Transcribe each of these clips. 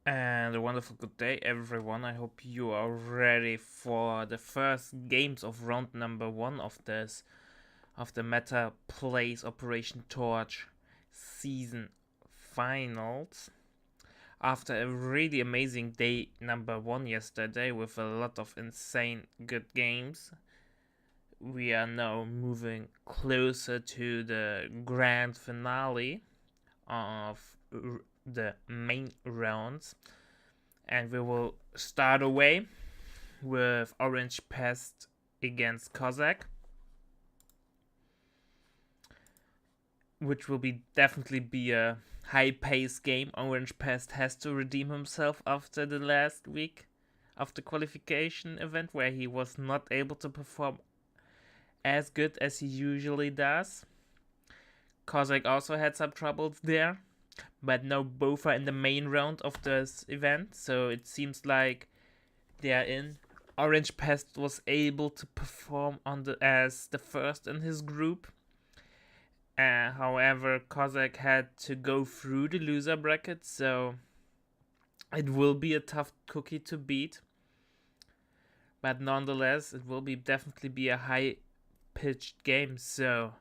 And a wonderful good day, everyone. I hope you are ready for the first games of round number 1 of the Meta Plays Operation Torch season finals. After a really amazing day number 1 yesterday with a lot of insane good games, we are now moving closer to the grand finale of the main rounds, and we will start away with Orange Pest against Cossack, which will definitely be a high-paced game. Orange Pest has to redeem himself after the last week of the qualification event, where he was not able to perform as good as he usually does. Cossack also had some troubles there, but now both are in the main round of this event, so it seems like they are in. Orange Pest was able to perform as the first in his group. However, Cossack had to go through the loser bracket, so it will be a tough cookie to beat. But nonetheless, it will definitely be a high-pitched game, so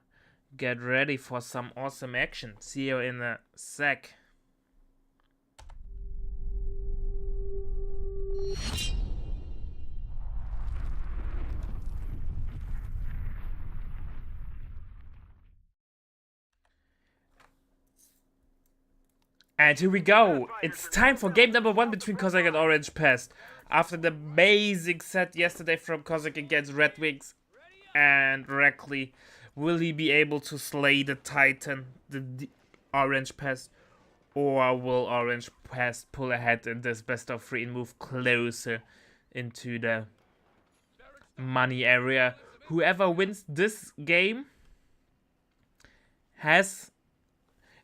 get ready for some awesome action. See you in a sec. And here we go. It's time for game number 1 between Cossack and Orange Pest. After the amazing set yesterday from Cossack against Red Wings and Reckley, will he be able to slay the Titan, the Orange Pest, or will Orange Pest pull ahead in this best of 3 and move closer into the money area? Whoever wins this game has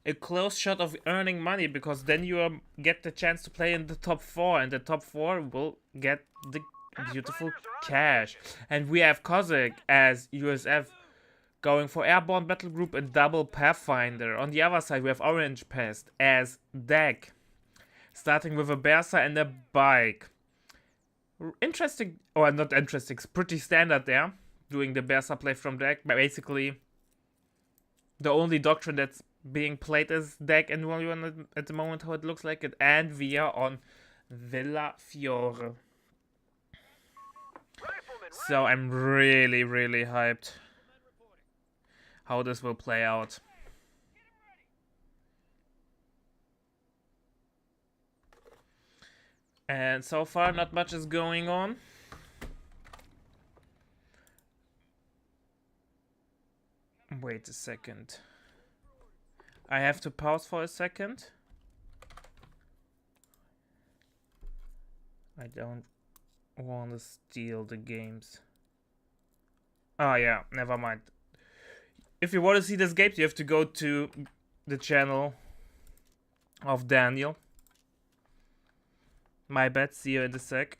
a close shot of earning money, because then you get the chance to play in the top 4, and the top 4 will get the beautiful cash. And we have Cossack as USF going for Airborne Battle Group and Double Pathfinder. On the other side, we have Orange Pest as deck, starting with a Bersa and a bike. Interesting, or not interesting, pretty standard there, doing the Bersa play from deck. But basically, the only doctrine that's being played as deck and one at the moment, how it looks like it. And we are on Villa Fiore. So I'm really hyped how this will play out. And so far, not much is going on. Wait a second. I have to pause for a second. I don't want to steal the games. Oh yeah, never mind. If you want to see this game, you have to go to the channel of Daniel. My bad, see you in a sec.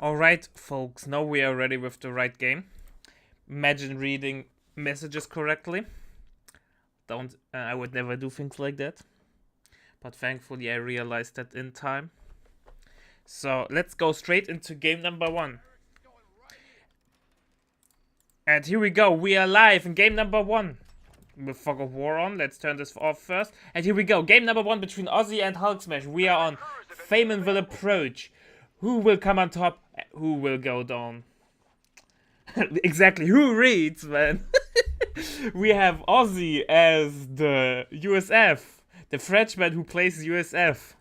Alright, folks, now we are ready with the right game. Imagine reading messages correctly. I would never do things like that. But thankfully I realized that in time. So let's go straight into game number 1. And here we go, we are live in game number 1. With Fog of War on, let's turn this off first. And here we go, game number 1 between Aussie and Hulk Smash. We are on Fayman approach. Who will come on top? Who will go down? Exactly, who reads, man? We have Aussie as the USF, the Frenchman who plays USF.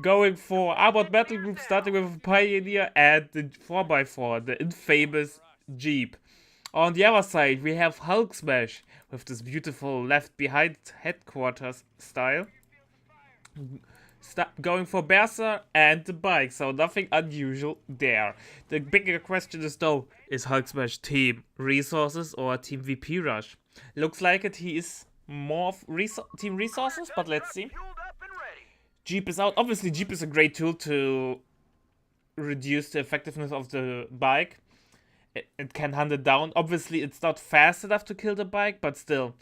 Going for Arbot Battle Group, starting with Pioneer and the 4x4, the infamous Jeep. On the other side, we have Hulk Smash with this beautiful left behind headquarters style. Going for Berser and the bike, so nothing unusual there. The bigger question is though, is Hulk Smash team resources or team VP rush? Looks like it, he is more of team resources, but let's see. Jeep is out. Obviously Jeep is a great tool to reduce the effectiveness of the bike. It can hunt it down. Obviously it's not fast enough to kill the bike, but still.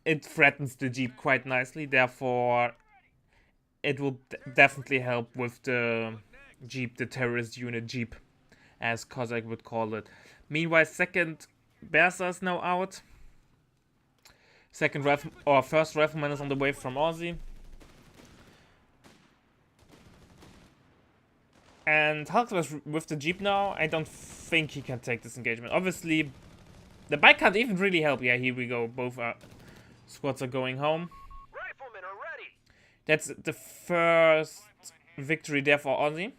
It threatens the Jeep quite nicely, therefore it will definitely help with the Jeep, the terrorist unit Jeep, as Kozak would call it. Meanwhile, second Berser is now out. First Rifleman is on the way from Aussie. And Hulk Smash with the Jeep now, I don't think he can take this engagement. Obviously, the bike can't even really help. Yeah, here we go. Both squads are going home. Riflemen are ready. That's the first victory there for Aussie.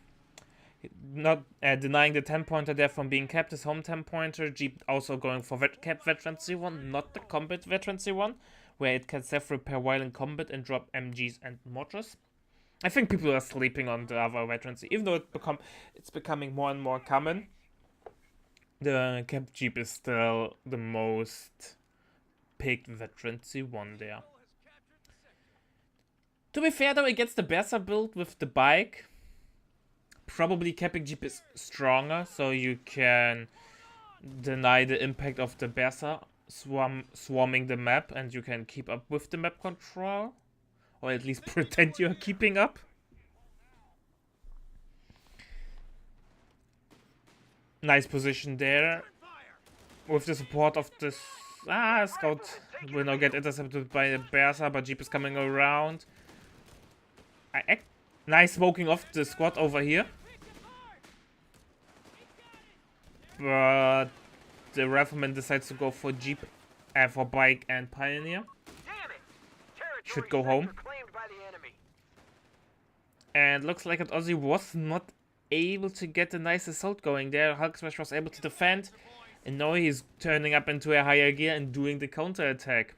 Not denying the 10-pointer there from being kept, his home 10-pointer. Jeep also going for cap veterancy 1, not the combat veterancy 1, where it can self-repair while in combat and drop MGs and mortars. I think people are sleeping on the other veterancy, even though it's becoming more and more common. The Cap Jeep is still the most picked veterancy 1 there. To be fair though, against the Berser build with the bike, probably Capping Jeep is stronger, so you can deny the impact of the Berser swarming the map and you can keep up with the map control. Or at least pretend you're keeping up. Nice position there. With the support of this... Scout will now get intercepted by the Berser, but Jeep is coming around. Nice smoking off the squad over here. But the Rifleman decides to go for Jeep, for Bike and Pioneer. Should go home. And looks like that Aussie was not able to get a nice assault going there. Hulk Smash was able to defend. And now he's turning up into a higher gear and doing the counter attack.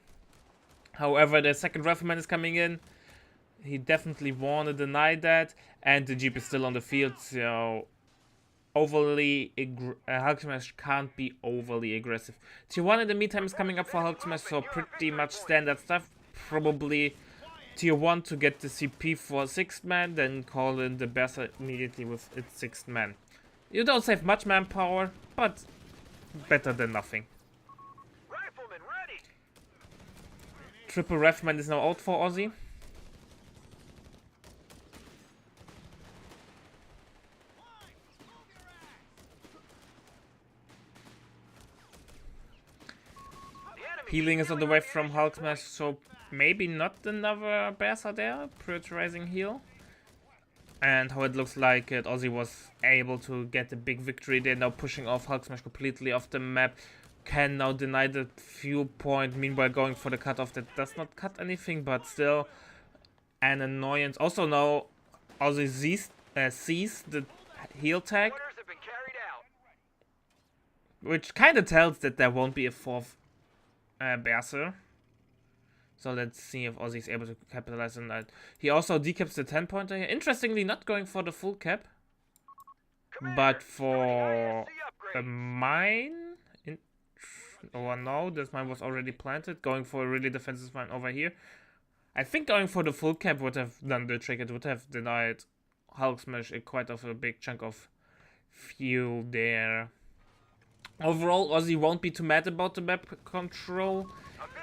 However, the second Rifleman is coming in. He definitely want to deny that. And the Jeep is still on the field, so Hulk Smash can't be overly aggressive. Tier 1 in the meantime is coming up for Hulk Smash, so pretty much standard stuff. Probably Tier 1 to get the CP for 6th man, then call in the Berser immediately with its 6th man. You don't save much manpower, but better than nothing. Rifleman ready. Triple Rifleman is now out for Aussie. Healing is on the way from Hulk Smash, so maybe not another Berser there. Prioritizing heal. And how it looks like it, Aussie was able to get a big victory there, now pushing off Hulk Smash completely off the map. Can now deny the fuel point, meanwhile going for the cutoff that does not cut anything, but still an annoyance. Also now Aussie sees the heal tag, which kind of tells that there won't be a 4th Berser. So let's see if Aussie is able to capitalize on that. He also decaps the 10-pointer here. Interestingly, not going for the full cap, but for a mine. Oh no, this mine was already planted. Going for a really defensive mine over here. I think going for the full cap would have done the trick. It would have denied Hulk Smash quite of a big chunk of fuel there. Overall, Ozzy won't be too mad about the map control,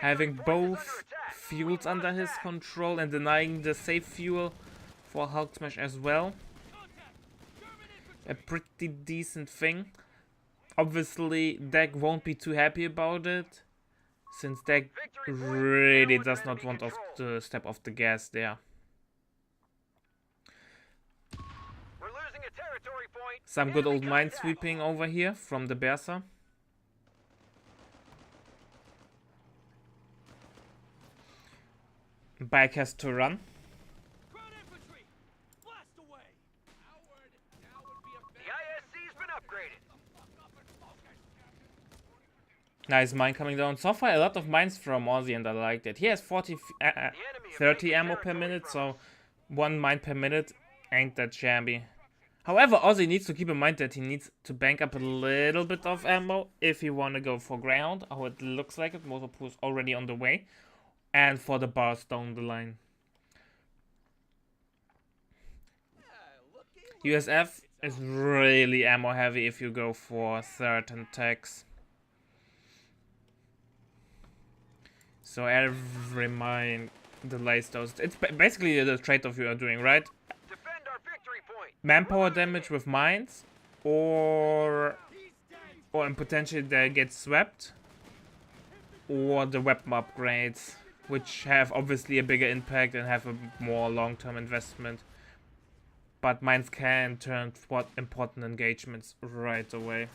having both fuels under his control and denying the safe fuel for Hulk Smash as well. A pretty decent thing. Obviously, Deck won't be too happy about it, since Deck really does not want to step off the gas there. We're losing a territory point. Some good old minesweeping over here from the Berser. Bike has to run. The ISC's been upgraded. Nice mine coming down. So far, a lot of mines from Ozzy, and I like that. He has 30 ammo per minute, so 1 mine per minute ain't that shabby. However, Ozzy needs to keep in mind that he needs to bank up a little bit of ammo if he want to go for ground. Oh, it looks like it. Motorpool is already on the way. And for the bars down the line. USF is really ammo heavy if you go for certain tags. So every mine delays those. It's basically the trade-off you are doing, right? Defend our victory point. Manpower damage with mines, or potentially they get swept, or the weapon upgrades, which have obviously a bigger impact and have a more long-term investment. But mines can turn important engagements right away.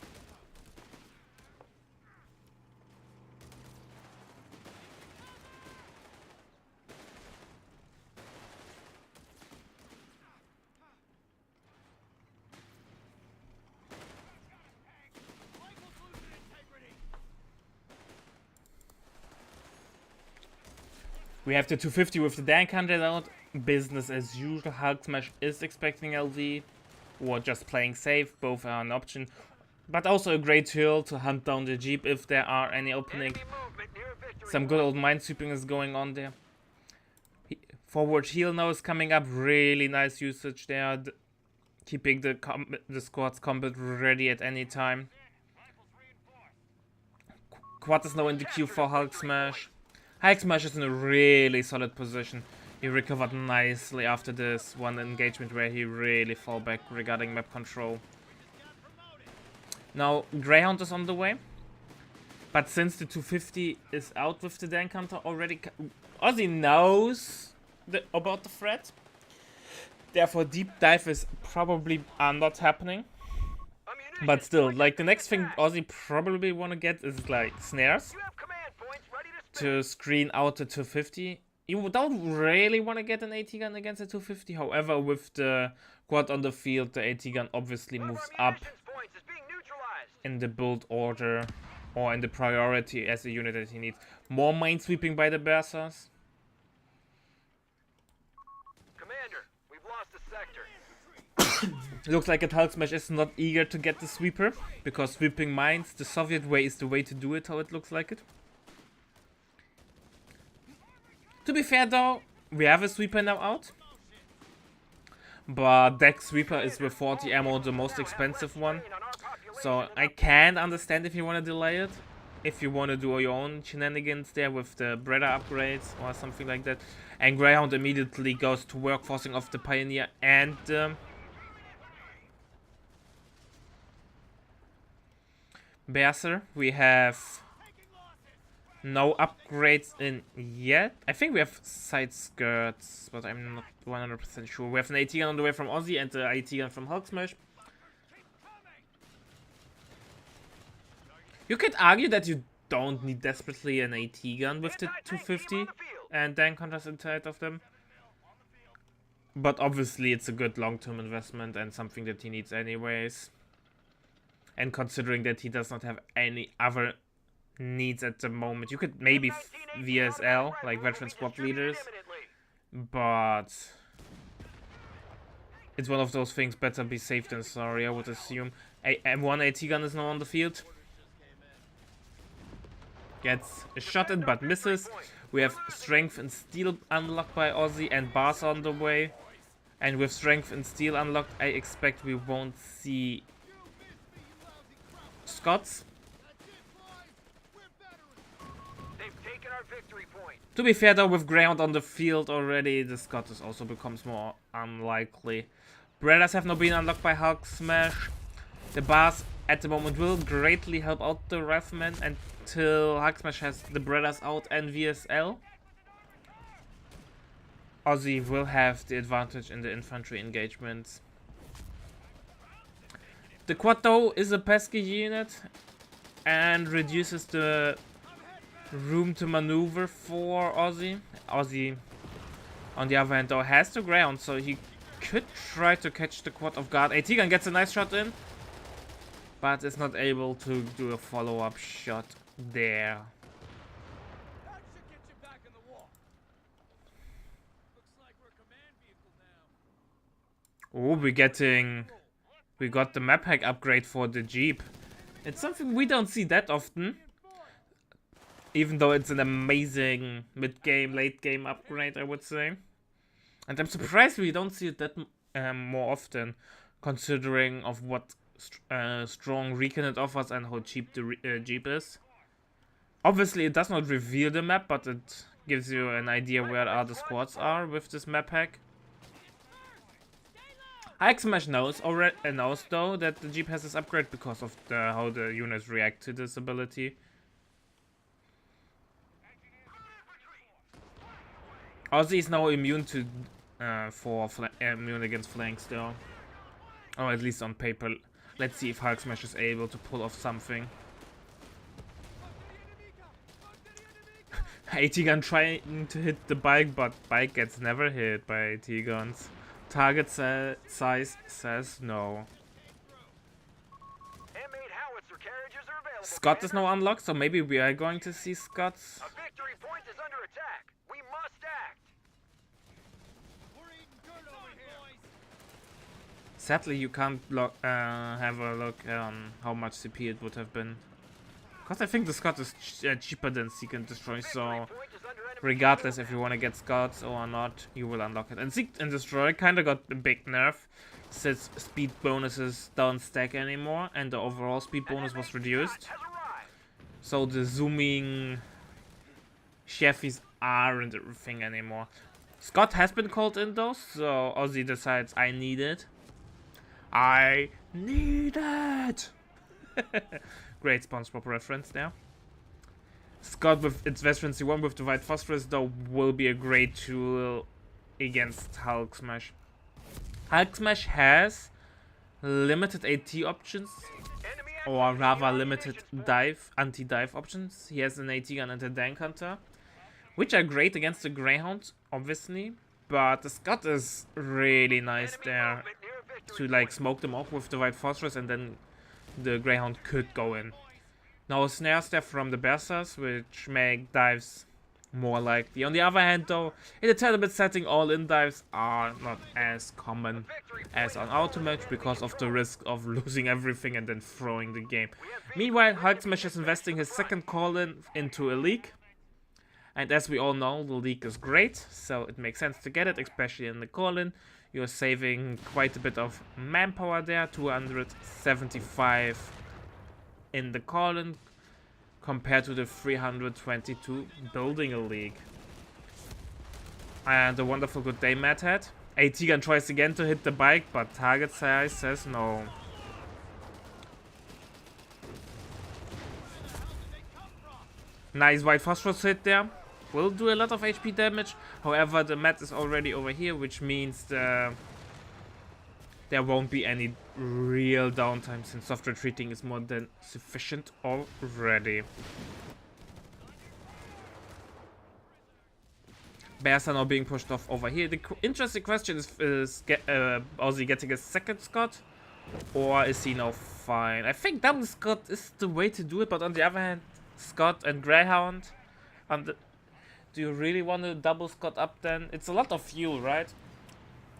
We have the 250 with the Dank 100 out. Business as usual. Hulk Smash is expecting LZ, or just playing safe. Both are an option. But also a great tool to hunt down the Jeep if there are any openings. Some good old minesweeping is going on there. Forward heal now is coming up. Really nice usage there. Keeping the squad's combat ready at any time. Quad is now in the queue for Hulk Smash. Hulk Smash is in a really solid position. He recovered nicely after this one engagement where he really fell back regarding map control. Now Greyhound is on the way. But since the 250 is out with the Dank Hunter already, Ozzy knows about the threat. Therefore deep dive is probably not happening. But still, like the next thing Ozzy probably want to get is like snares to screen out the 250. You don't really want to get an AT gun against a 250. However, with the quad on the field, the AT gun obviously moves up in the build order or in the priority as a unit that he needs. More minesweeping by the Bersers. Commander, we've lost the sector. Looks like a Hulk Smash is not eager to get the sweeper, because sweeping mines the Soviet way is the way to do it, how it looks like it. To be fair though, we have a sweeper now out. But Deck Sweeper is with 40 ammo the most expensive one. So I can understand if you want to delay it. If you want to do your own shenanigans there with the Breda upgrades or something like that. And Greyhound immediately goes to work forcing off the Pioneer and Berser. We have no upgrades in yet. I think we have side skirts, but I'm not 100% sure. We have an AT gun on the way from Ozzy and the AT gun from Hulk Smash. You could argue that you don't need desperately an AT gun with the 250 and Dank Hunters inside of them. But obviously it's a good long-term investment and something that he needs anyways. And considering that he does not have any other needs at the moment, you could maybe VSL, like veteran squad leaders, but it's one of those things, better be safe than sorry, I would assume. M1 AT gun is now on the field. Gets a shot in but misses. We have strength and steel unlocked by Ozzy and bars on the way. And with strength and steel unlocked, I expect we won't see Scots. They've taken our victory point. To be fair though, with ground on the field already, the Scots also becomes more unlikely. Bredders have now been unlocked by Hulk Smash. The bars at the moment will greatly help out the Wrathman until Hulk Smash has the Bredders out and VSL. Aussie will have the advantage in the infantry engagements. The quad though is a pesky unit and reduces the room to maneuver for Aussie. Aussie, on the other hand though, has the ground, so he could try to catch the quad off guard. AT-Gun gets a nice shot in, but is not able to do a follow-up shot there. Oh, we got the map hack upgrade for the Jeep. It's something we don't see that often, even though it's an amazing mid-game, late-game upgrade, I would say. And I'm surprised we don't see it that more often, considering of what strong recon it offers and how cheap the Jeep is. Obviously, it does not reveal the map, but it gives you an idea where other squads are with this map hack. Hulk Smash knows though that the Jeep has this upgrade because of how the units react to this ability. Aussie is now immune to immune against flanks though, or at least on paper. Let's see if Hulk Smash is able to pull off something. AT-Gun trying to hit the bike, but bike gets never hit by AT-Guns. Target size says no. M8 howitzer carriages are available. Scott is now unlocked, so maybe we are going to see Scots. A victory point is under attack. We must act. Sadly, you can't have a look on how much CP it would have been. Because I think the Scott is cheaper than Seek and Destroy, so regardless if you want to get Scots or not, you will unlock it. And Seek and Destroy kind of got a big nerf, since speed bonuses don't stack anymore, and the overall speed bonus was reduced. So the zooming Chevys aren't a thing anymore. Scott has been called in though, so Aussie decides I need it. I need it! Great SpongeBob reference there. Scott with its Veterancy 1 with the White Phosphorus though will be a great tool against Hulk Smash. Hulk Smash has limited AT options, or rather limited anti-dive options. He has an AT-Gun and a Dank Hunter, which are great against the Greyhound, obviously, but the Scott is really nice there to like smoke them off with the White Phosphorus, and then the Greyhound could go in. Now a Snare Staff from the Berserkers, which make dives more likely. On the other hand though, in the tournament setting, all-in dives are not as common as on Automatch because of the risk of losing everything and then throwing the game. Meanwhile, Hulk Smash is investing his second call-in into a League. And as we all know, the League is great, so it makes sense to get it, especially in the call-in. You're saving quite a bit of manpower there, 275 in the call-in, compared to the 322 building a League. And a wonderful good day, Madhead. AT-Gun tries again to hit the bike, but target size says no. Nice White Phosphorus hit there. Will do a lot of HP damage. However, the mat is already over here, which means there won't be any real downtime, since soft retreating is more than sufficient already. Bears are now being pushed off over here. The interesting question is Aussie getting a second Scott, or is he now fine? I think double Scott is the way to do it, but on the other hand, Scott and Greyhound, do you really want to double Scott up then? It's a lot of fuel, right?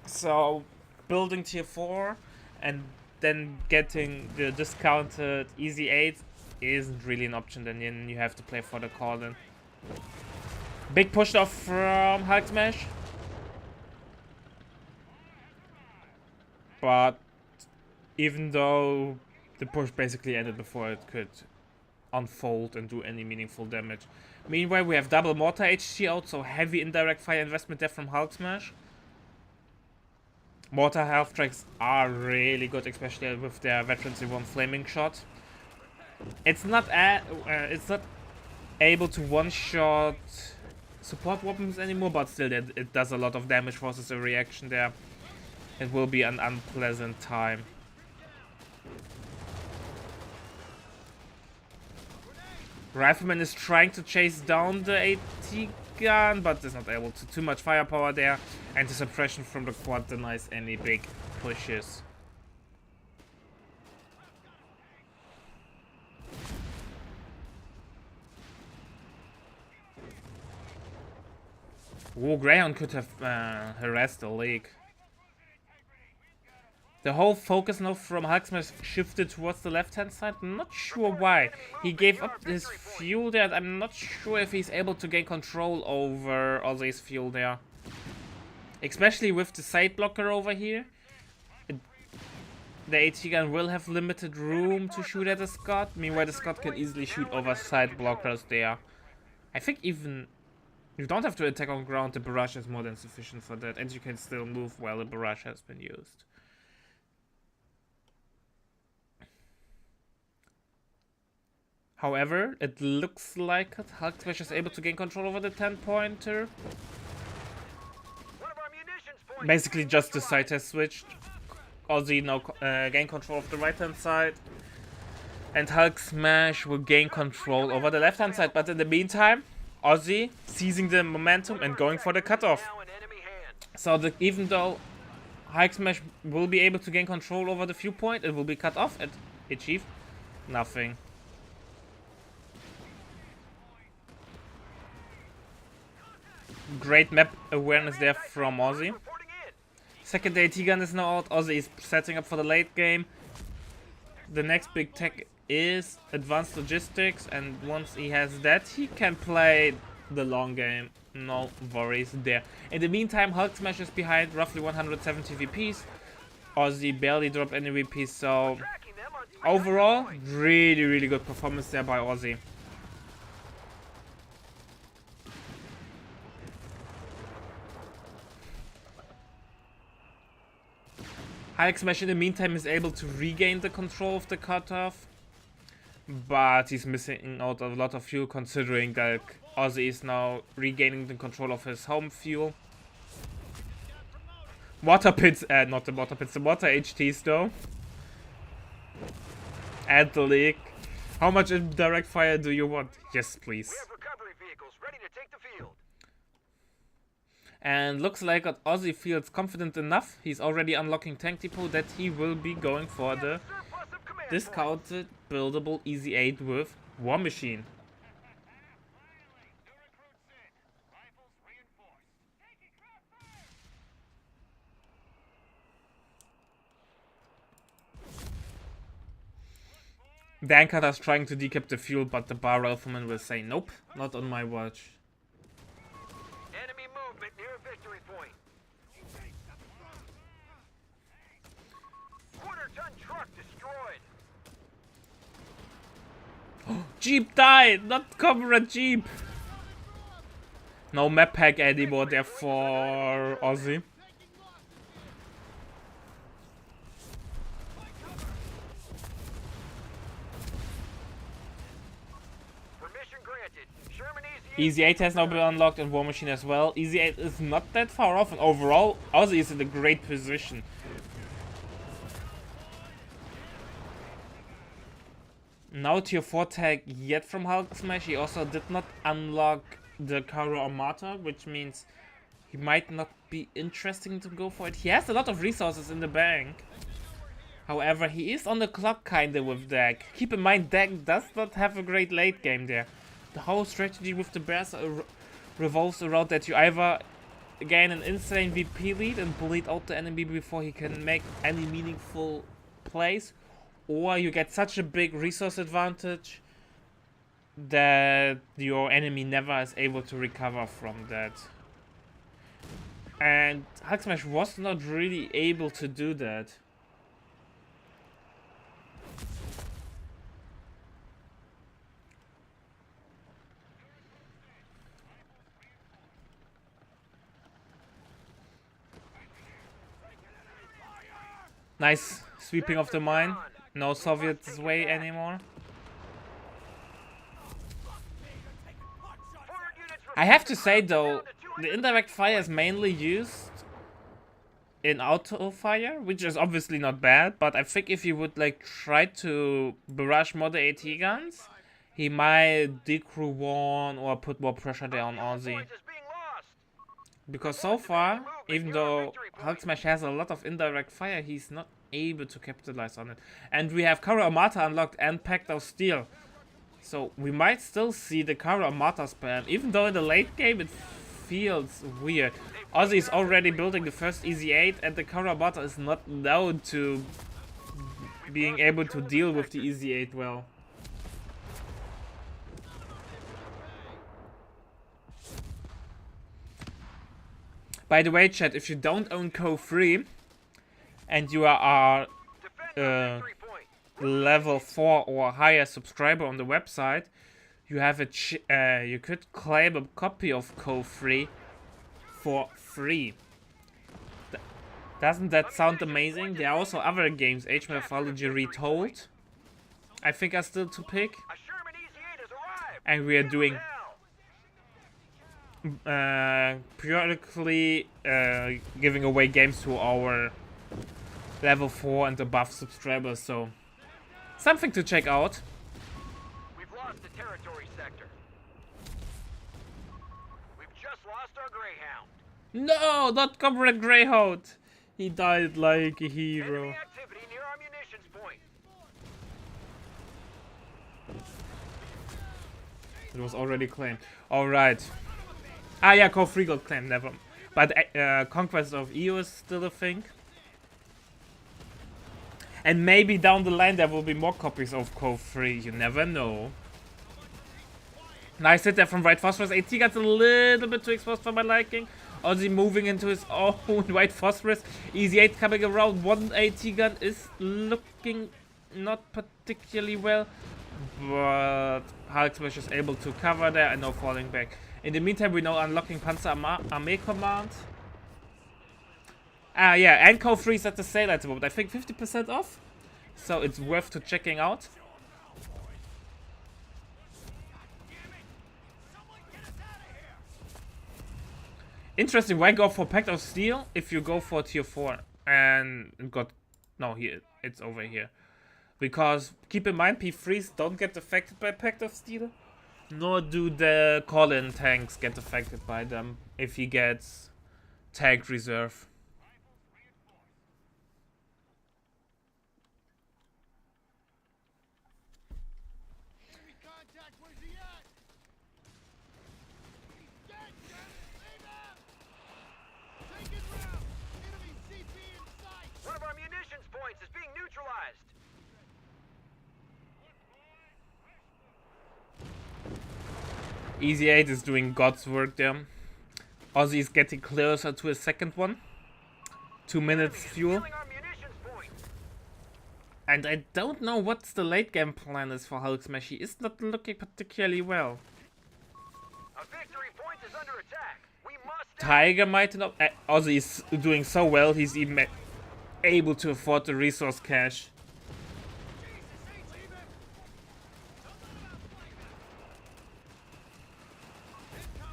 So building tier 4 and then getting the discounted easy 8 isn't really an option. Then you have to play for the call-in. Big push off from Hulk Smash. But even though the push basically ended before it could unfold and do any meaningful damage. Meanwhile, we have double mortar HT out, so heavy indirect fire investment there from Hulk Smash. Mortar health tracks are really good, especially with their Veteran Z1 flaming shot. It's not able to one-shot support weapons anymore, but still it does a lot of damage, forces a reaction there. It will be an unpleasant time. Rifleman is trying to chase down the AT gun, but is not able to. Too much firepower there, and the suppression from the quad denies any big pushes. Oh, Greyhound could have harassed the League. The whole focus now from Hulk Smash shifted towards the left-hand side. I'm not sure why. He gave up his fuel there. I'm not sure if he's able to gain control over Ozzy's fuel there. Especially with the side blocker over here. The AT gun will have limited room to shoot at the Scott. Meanwhile, the Scott can easily shoot over side blockers there. I think even... you don't have to attack on ground. The barrage is more than sufficient for that. And you can still move while the barrage has been used. However, it looks like Hulk Smash is able to gain control over the 10-pointer. Basically just the side has switched. Ozzy now gain control of the right-hand side. And Hulk Smash will gain control over the left-hand side. But in the meantime, Ozzy seizing the momentum and going for the cutoff. So even though Hulk Smash will be able to gain control over the viewpoint, it will be cut off and achieve nothing. Great map awareness there from Ozzy. Second AT gun is now out. Ozzy is setting up for the late game. The next big tech is advanced logistics, and once he has that, he can play the long game. No worries there. In the meantime, Hulk Smash is behind roughly 170 VPs. Ozzy barely dropped any VPs, so overall, really good performance there by Ozzy. Hulk Smash in the meantime is able to regain the control of the cutoff, but he's missing out a lot of fuel considering that Ozzy is now regaining the control of his home fuel. Water pits, not the water pits, the water HTs though. Add the League. How much indirect fire do you want? Yes, please. We have recovery vehicles ready to take the field. And looks like Ozzy feels confident enough. He's already unlocking Tank Depot that he will be going for the discounted buildable Easy 8 with War Machine. Dankard is trying to decap the fuel, but the Bar Rifleman will say nope, not on my watch. Enemy movement near victory point. Quarter-ton truck destroyed. Jeep died, not Comrade Jeep. No map pack anymore there for Ozzy. Permission granted. Sherman Easy 8 has now been unlocked and War Machine as well. Easy 8 is not that far off, and overall, Ozzy is in a great position. No tier 4 tag yet from Hulk Smash. He also did not unlock the Kara Armata, which means he might not be interesting to go for it. He has a lot of resources in the bank. However, he is on the clock kinda with Dak. Keep in mind, Dak does not have a great late game there. The whole strategy with the Bears revolves around that you either gain an insane VP lead and bleed out the enemy before he can make any meaningful plays, or you get such a big resource advantage that your enemy never is able to recover from that. And Hulk Smash was not really able to do that. Nice sweeping of the mine. No Soviets way anymore. Forward units I have to reporting say down though, to 200. the indirect fire is mainly used in auto fire, which is obviously not bad, but I think if you would like try to barrage more the AT guns, he might decrew one or put more pressure there on Fuel Aussie. points is being lost. Because so far, even though Hulk Smash has a lot of indirect fire, he's not able to capitalize on it. And we have Kara Amata unlocked and Pact of Steel. So we might still see the Kara Amata spam, even though in the late game it feels weird. Ozzy is already building the first Easy 8 and the Kara Amata is not known to being able to deal with the Easy 8 well. By the way, chat, if you don't own Co-Free and you are Defend our victory point. level 4 or higher subscriber on the website, you have you could claim a copy of Co-Free for free. Doesn't that sound amazing? There are also other games, Age Mythology Retold, I think are still to pick, A Sherman Easy-8 has arrived. and we are doing Hell. periodically giving away games to our level 4 and above subscribers, so something to check out. We've lost the territory sector. We've just lost our Greyhound. No, not Comrade Greyhound. He died like a hero. Enemy activity near our munitions point. It was already claimed. Alright. Ah yeah, Co-Free got claimed, never. But Conquest of EU is still a thing. And maybe down the line there will be more copies of Co-Free, you never know. Nice hit there from White Phosphorus. AT got a little bit too exposed for my liking. Ozzy moving into his own White Phosphorus. Easy 8 coming around. One AT gun is looking not particularly well. But Hulk Smash is able to cover there and no falling back. In the meantime, we know unlocking Panzer Armee Command. Ah, yeah, and Co-Free is at the sale at the moment. I think 50% off. So it's worth to checking out. Interesting, why go for Pact of Steel if you go for tier 4 and got... No, here, it's over here. Because, keep in mind, P3s don't get affected by Pact of Steel. Nor do the call-in tanks get affected by them if he gets tank reserve. One of our munitions points is being neutralized. Easy 8 is doing God's work there. Ozzy is getting closer to his second one. 2 minutes fuel. Stealing our munitions point. And I don't know what's the late game plan is for Hulk Smash. He is not looking particularly well. A victory point is under attack. We must Tiger might not... Ozzy is doing so well, he's even able to afford the resource cache.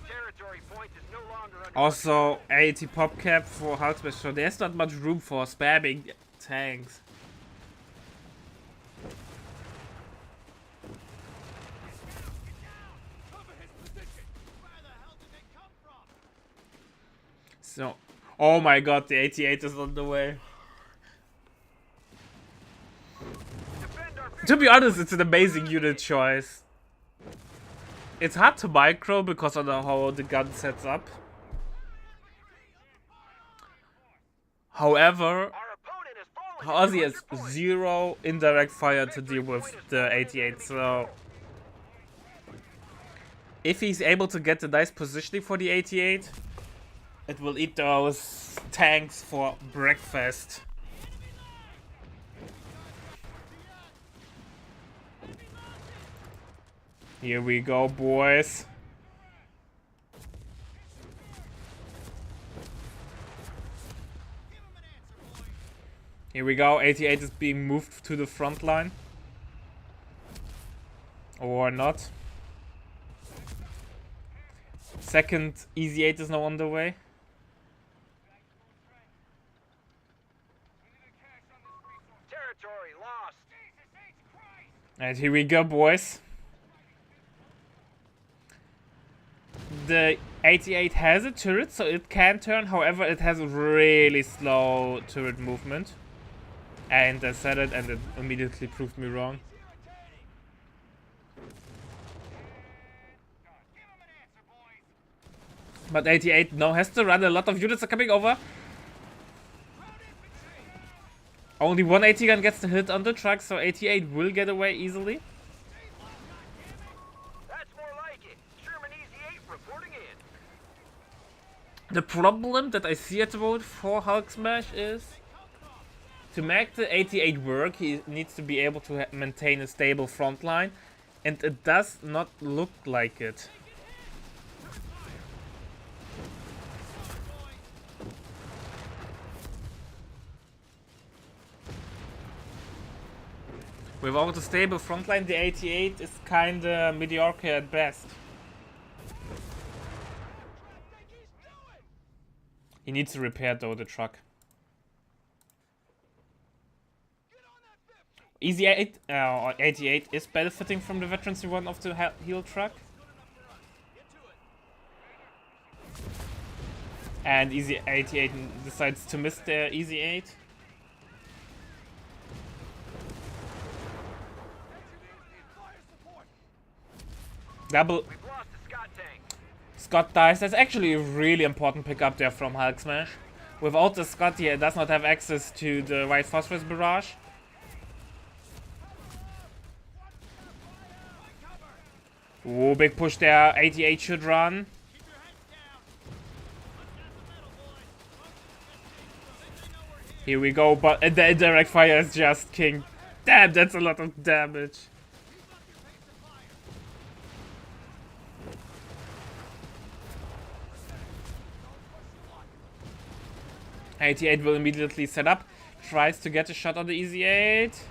territory point is no longer under Also, 80 pop cap for Hulk Smash, so there's not much room for spamming tanks. So, oh my god, the 88 is on the way. defend our To be honest, it's an amazing unit choice. It's hard to micro because of how the gun sets up. However, Our opponent is falling. Ozzy has 0 indirect fire to deal with the 88, so if he's able to get the nice positioning for the 88, it will eat those tanks for breakfast. Here we go, boys. Here we go. 88 is being moved to the front line. Or not. Second Easy 8 is now on the way. Territory lost. And here we go, boys. The 88 has a turret, so it can turn. However, it has a really slow turret movement. And I said it, and it immediately proved me wrong. But 88 now has to run. A lot of units are coming over. Only one AT gun gets the hit on the truck, so 88 will get away easily. That's more like it. Sherman Easy 8 reporting in. The problem that I see at the moment for Hulk Smash is to make the 88 work, he needs to be able to maintain a stable front line, and it does not look like it. Without a stable front line, the 88 is kinda mediocre at best. He needs to repair though the truck. Easy 88 is benefiting from the veterancy run of the heal truck. And Easy 88 decides to miss the Easy 8. Double. We've lost the Scott tank. Scott dies. That's actually a really important pickup there from Hulk Smash. Without the Scott, he does not have access to the White Phosphorus Barrage. Oh, big push there. 88 should run. Here we go, but the indirect fire is just king. Damn, that's a lot of damage. '88 will immediately set up, tries to get a shot on the Easy 8.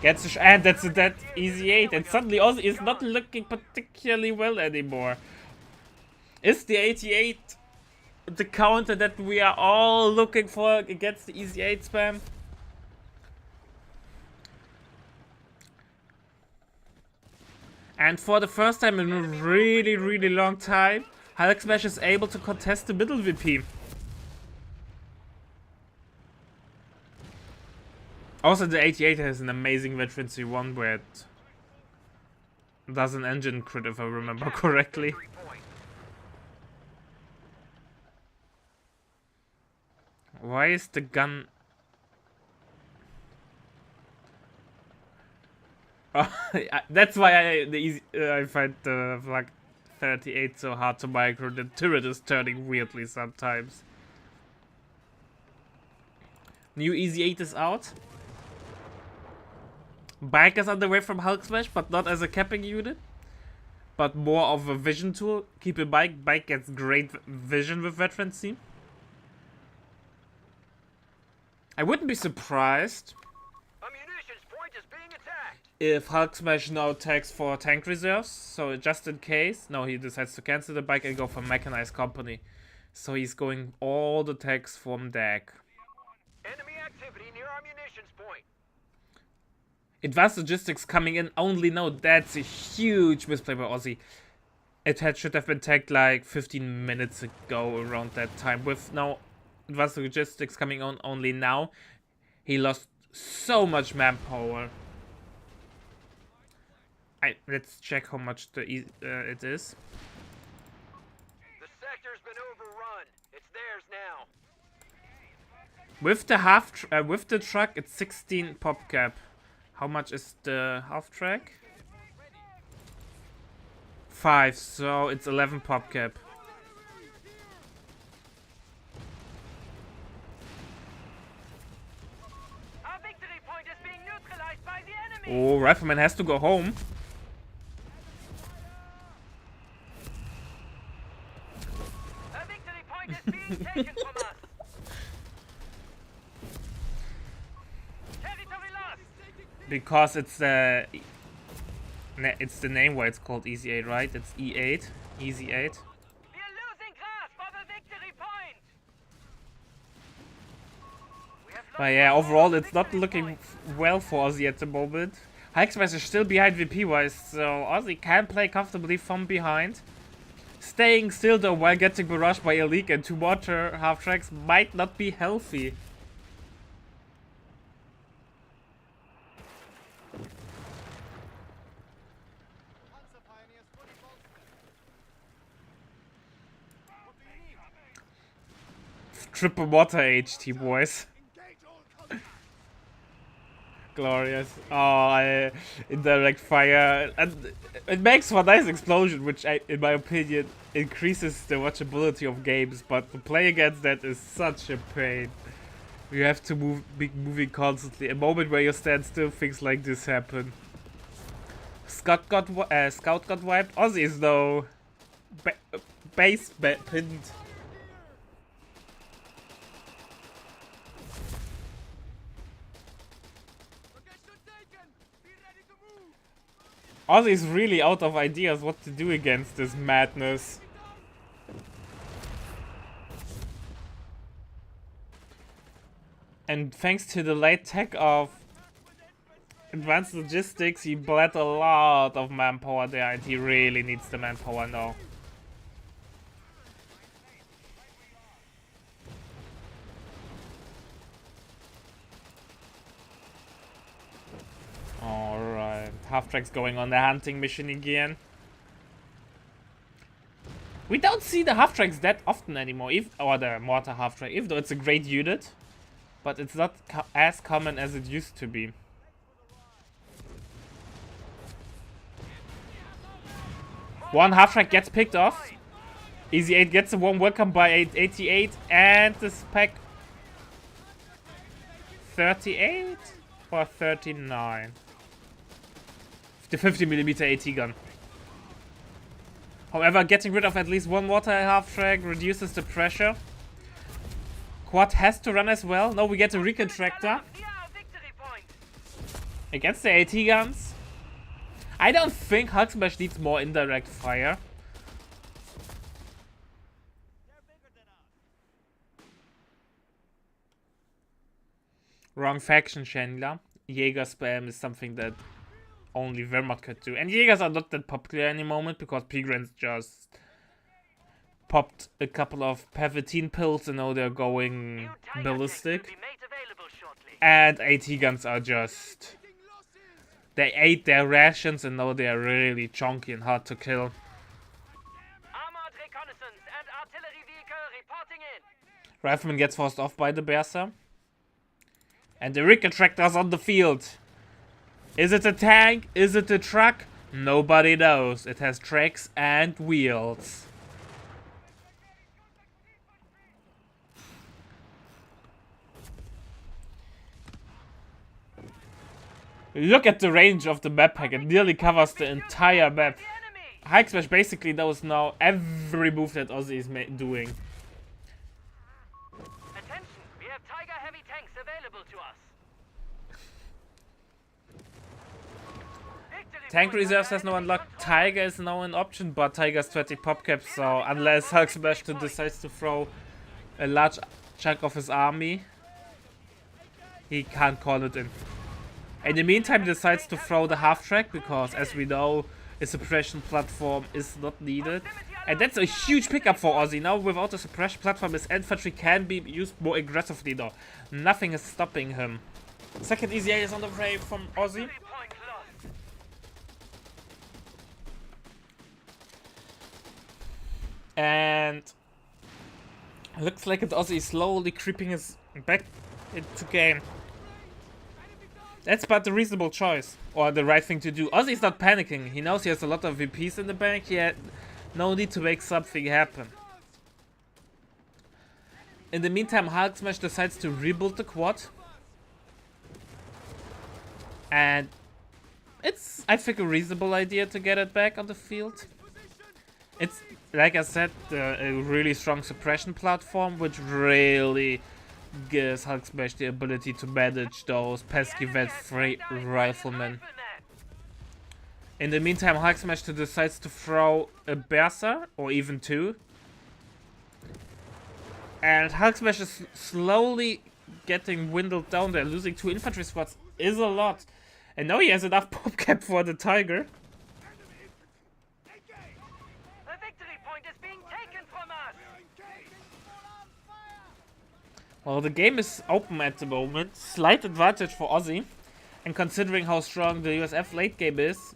Gets a shot, and that's a dead Easy 8, and suddenly also is not looking particularly well anymore. Is the 88 the counter that we are all looking for against the Easy 8 spam? And for the first time in a really, really long time, Hulk Smash is able to contest the middle VP. Also, the 88 has an amazing veterancy one where it does an engine crit, if I remember correctly. Victory point. Why is the gun... That's why I find the Flak 38 so hard to micro. The turret is turning weirdly sometimes. New Easy 8 is out. Bike is on the way from Hulk Smash, but not as a capping unit, but more of a vision tool. Keep in mind, Bike gets great vision with veterancy. I wouldn't be surprised A munitions point is being attacked. if Hulk Smash now tags for tank reserves, so just in case. No, he decides to cancel the Bike and go for Mechanized Company. So he's going all the tags from deck. Enemy activity near our munitions point. Advanced Logistics coming in only now. That's a huge misplay by Ozzy. It should have been tagged like 15 minutes ago around that time. With now Advanced Logistics coming on only now, he lost so much manpower. Let's check how much it is. The sector's been overrun. It's theirs now. With the with the truck, it's 16 pop cap. How much is the half track? 5, so it's 11 pop cap. Our victory point is being neutralized by the enemy. Oh, Rifleman has to go home. A victory point is being taken from us. Because it's the name why it's called Easy 8, right? It's E8, Easy 8. We're losing grasp of a victory point. We have But yeah, overall it's not looking well for Aussie at the moment. Hulksmash is still behind VP wise, so Aussie can play comfortably from behind. Staying still though while getting barraged by a leak and 2 water half tracks might not be healthy. Triple water HT boys. Glorious. Oh, indirect fire. And it makes for a nice explosion, which in my opinion increases the watchability of games, but to play against that is such a pain. You have to be moving constantly. A moment where you stand still, things like this happen. Scout got wiped. Aussie is though pinned. Aussie is really out of ideas what to do against this madness. And thanks to the late tech of advanced logistics, he bled a lot of manpower there, and he really needs the manpower now. Alright, half-tracks going on the hunting mission again. We don't see the half-tracks that often anymore, or the mortar half-track, even though it's a great unit. But it's not as common as it used to be. One half-track gets picked off. Easy 8 gets a warm welcome by 88, and the spec 38 or 39. The 50mm AT gun. However, getting rid of at least one water half-track reduces the pressure. Quad has to run as well. No, we get a recon tractor against the AT guns. I don't think Hulksmash needs more indirect fire. Wrong faction, Chandler. Jaeger spam is something that only Wehrmacht could do. And Jaegers are not that popular any moment because Pigrans just popped a couple of Pavatine pills and now they're going ballistic. And AT guns are just... They ate their rations and now they're really chunky and hard to kill. Rifleman gets forced off by the Berser. And the Ricker tractor's on the field. Is it a tank? Is it a truck? Nobody knows. It has tracks and wheels. Look at the range of the map pack. It nearly covers the entire map. Hulksmash basically knows now every move that Aussie is doing. Attention, we have Tiger heavy tanks available to us. Tank reserves has no unlocked. Tiger is now an option, but Tiger's 20 pop caps, so unless Hulksmash decides to throw a large chunk of his army, he can't call it in. In the meantime, he decides to throw the half-track, because as we know, a suppression platform is not needed. And that's a huge pickup for Aussie. Now without a suppression platform, his infantry can be used more aggressively though. Nothing is stopping him. Second Easy 8 is on the way from Aussie. And looks like Aussie is slowly creeping his back into game. That's but the reasonable choice, or the right thing to do. Aussie's not panicking. He knows he has a lot of VPs in the bank. He had no need to make something happen. In the meantime, Hulksmash decides to rebuild the quad. And it's, I think, a reasonable idea to get it back on the field. It's, like I said, a really strong suppression platform, which really gives Hulk Smash the ability to manage those pesky vet free riflemen. In the meantime, Hulk Smash decides to throw a Berser, or even two. And Hulk Smash is slowly getting dwindled down there. Losing 2 infantry squads is a lot. And now he has enough pop cap for the Tiger. The victory point is being taken from us. Well, the game is open at the moment. Slight advantage for Aussie. And considering how strong the USF late game is,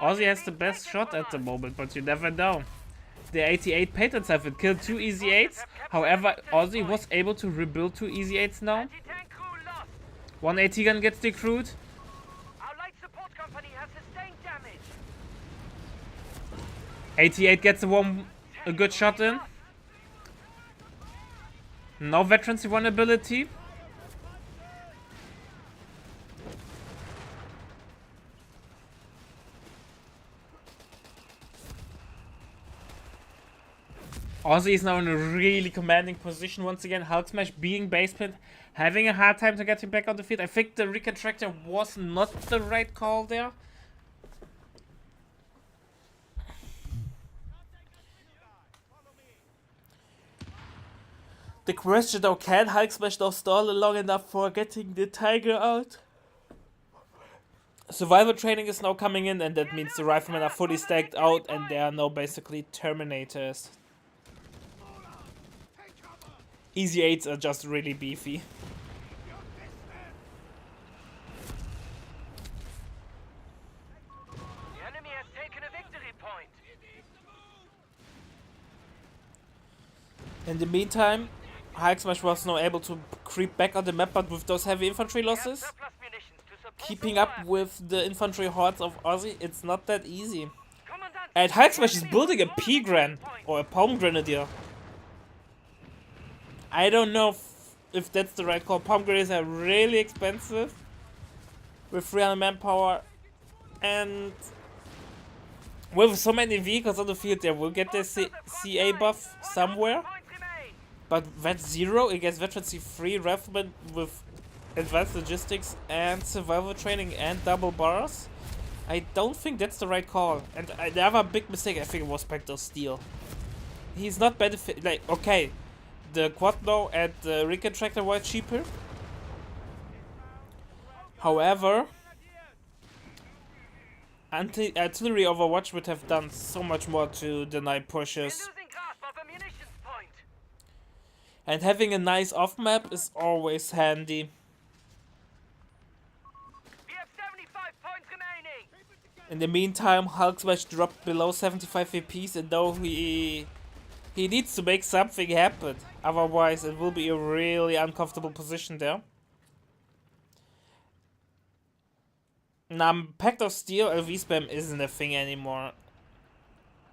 Aussie has the best shot at the moment, but you never know. The 88 patents have it killed 2 Easy 8s. However, Aussie was able to rebuild 2 Easy 8s now. 1 AT gun gets decrewed. Our light support company has sustained damage. 88 gets a good shot in. No veterancy vulnerability. Aussie is now in a really commanding position once again. Hulk Smash being basement, having a hard time to get him back on the field. I think the recontractor was not the right call there. The question though, can Hulk Smash now stall long enough for getting the Tiger out? Survival training is now coming in, and that means the riflemen are fully stacked out and they are now basically Terminators. Easy 8s are just really beefy. The enemy has taken a victory point. In the meantime, Hulk Smash was now able to creep back on the map, but with those heavy infantry losses, keeping up with the infantry hordes of Aussie, it's not that easy. And Hulk Smash is building a P-Gran, or a Palm Grenadier. I don't know if that's the right call. Palm Grenadiers are really expensive, with 300 manpower, and with so many vehicles on the field, they will get their CA buff somewhere. But Vet 0 against Veterancy 3 Rifleman with advanced logistics and survival training and double bars, I don't think that's the right call. And the other big mistake I think was Spectre Steel. He's not benefit, like, okay, the Quadno and the Recontractor were cheaper. However, Artillery Overwatch would have done so much more to deny pushes. And having a nice off map is always handy. We have 75 points remaining. In the meantime, Hulk Smash dropped below 75 VPs, and though he needs to make something happen. Otherwise, it will be a really uncomfortable position there. Now, Pact of Steel LV spam isn't a thing anymore.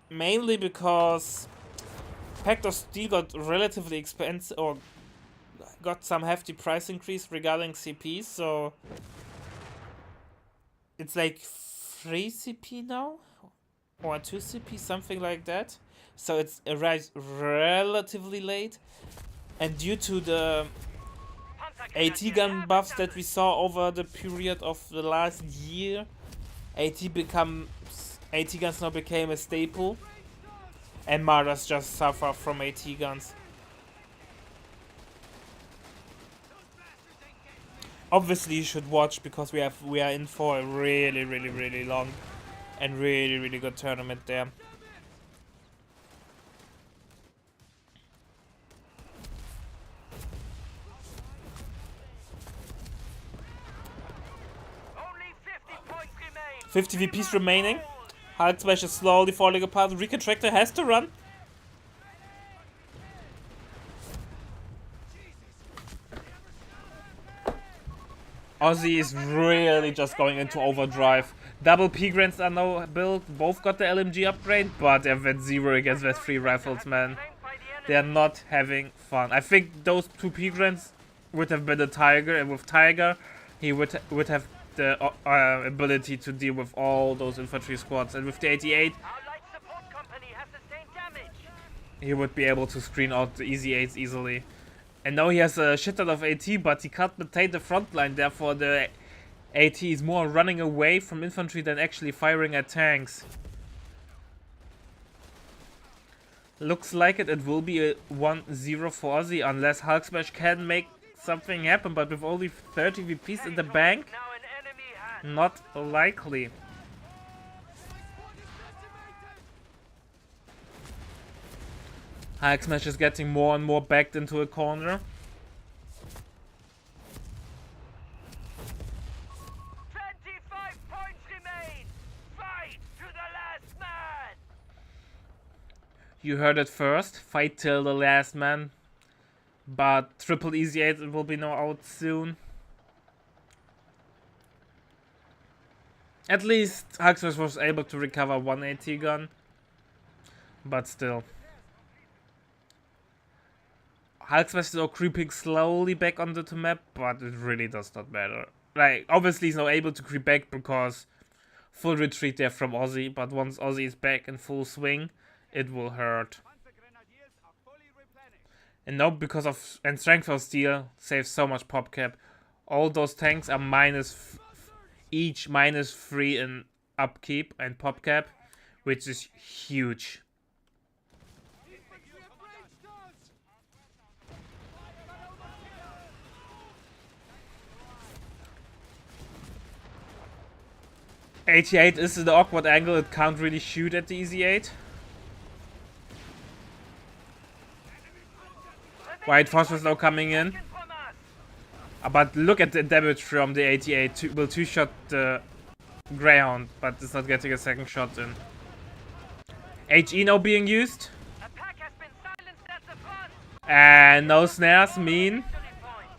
Mainly because Pact of Steel got relatively expensive, or got some hefty price increase regarding CPs, so it's like 3 CP now? Or 2 CP, something like that. So it's arrived relatively late. And due to the AT gun buffs that we saw over the period of the last year, AT guns now became a staple. And Mardas just suffer from AT guns. Obviously you should watch, because we are in for a really long and really good tournament there. Only 50 points remain. 50 VPs remaining. Hulk Smash is slowly falling apart. Recontractor has to run. Aussie is really just going into overdrive. Double P-Grants are now built. Both got the LMG upgrade, but they're Vet 0 against Vet 3 rifles, man. They're not having fun. I think those 2 P-Grants would have been a Tiger, and with Tiger, he would have the ability to deal with all those infantry squads. And with the 88, he would be able to screen out the Easy 8s easily. And now he has a shit ton of AT, but he can't maintain the front line, therefore the AT is more running away from infantry than actually firing at tanks. Looks like it will be a 1-0 for Aussie unless Hulk Smash can make something happen, but with only 30 VPs in the bank, Now in enemy hands. not likely. Hulk Smash is getting more and more backed into a corner. 25 points remain. Fight to the last man. You heard it first, fight till the last man. But Triple Easy 8 will be now out soon. At least Hulk Smash was able to recover one AT gun. But still. Hulk Smash is now creeping slowly back onto the map, but it really does not matter. Like, obviously he's now able to creep back because full retreat there from Aussie, but once Aussie is back in full swing, it will hurt. And now because of and Strength of Steel saves so much pop cap. All those tanks are each -3 in upkeep and pop cap, which is huge. AT8 is in the awkward angle, it can't really shoot at the Easy 8. White Phosphorus now coming in. From us. But look at the damage from the AT8. Will two-shot the Greyhound, but it's not getting a second shot in. HE now being used. Attack has been silenced at the front. And no snares mean Victory point.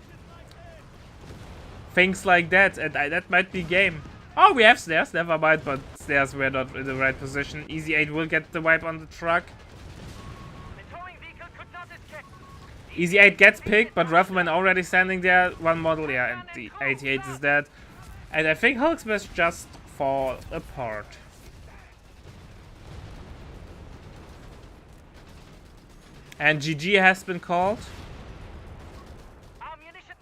things like that. And that might be game. Oh, we have snares, never mind, but snares were not in the right position. Easy 8 will get the wipe on the truck. The towing vehicle could not escape. Easy 8 gets picked, but Rifleman already standing there. One model, yeah, and the 88 is dead. And I think Hulk Smash just fall apart. And GG has been called. Ammunition.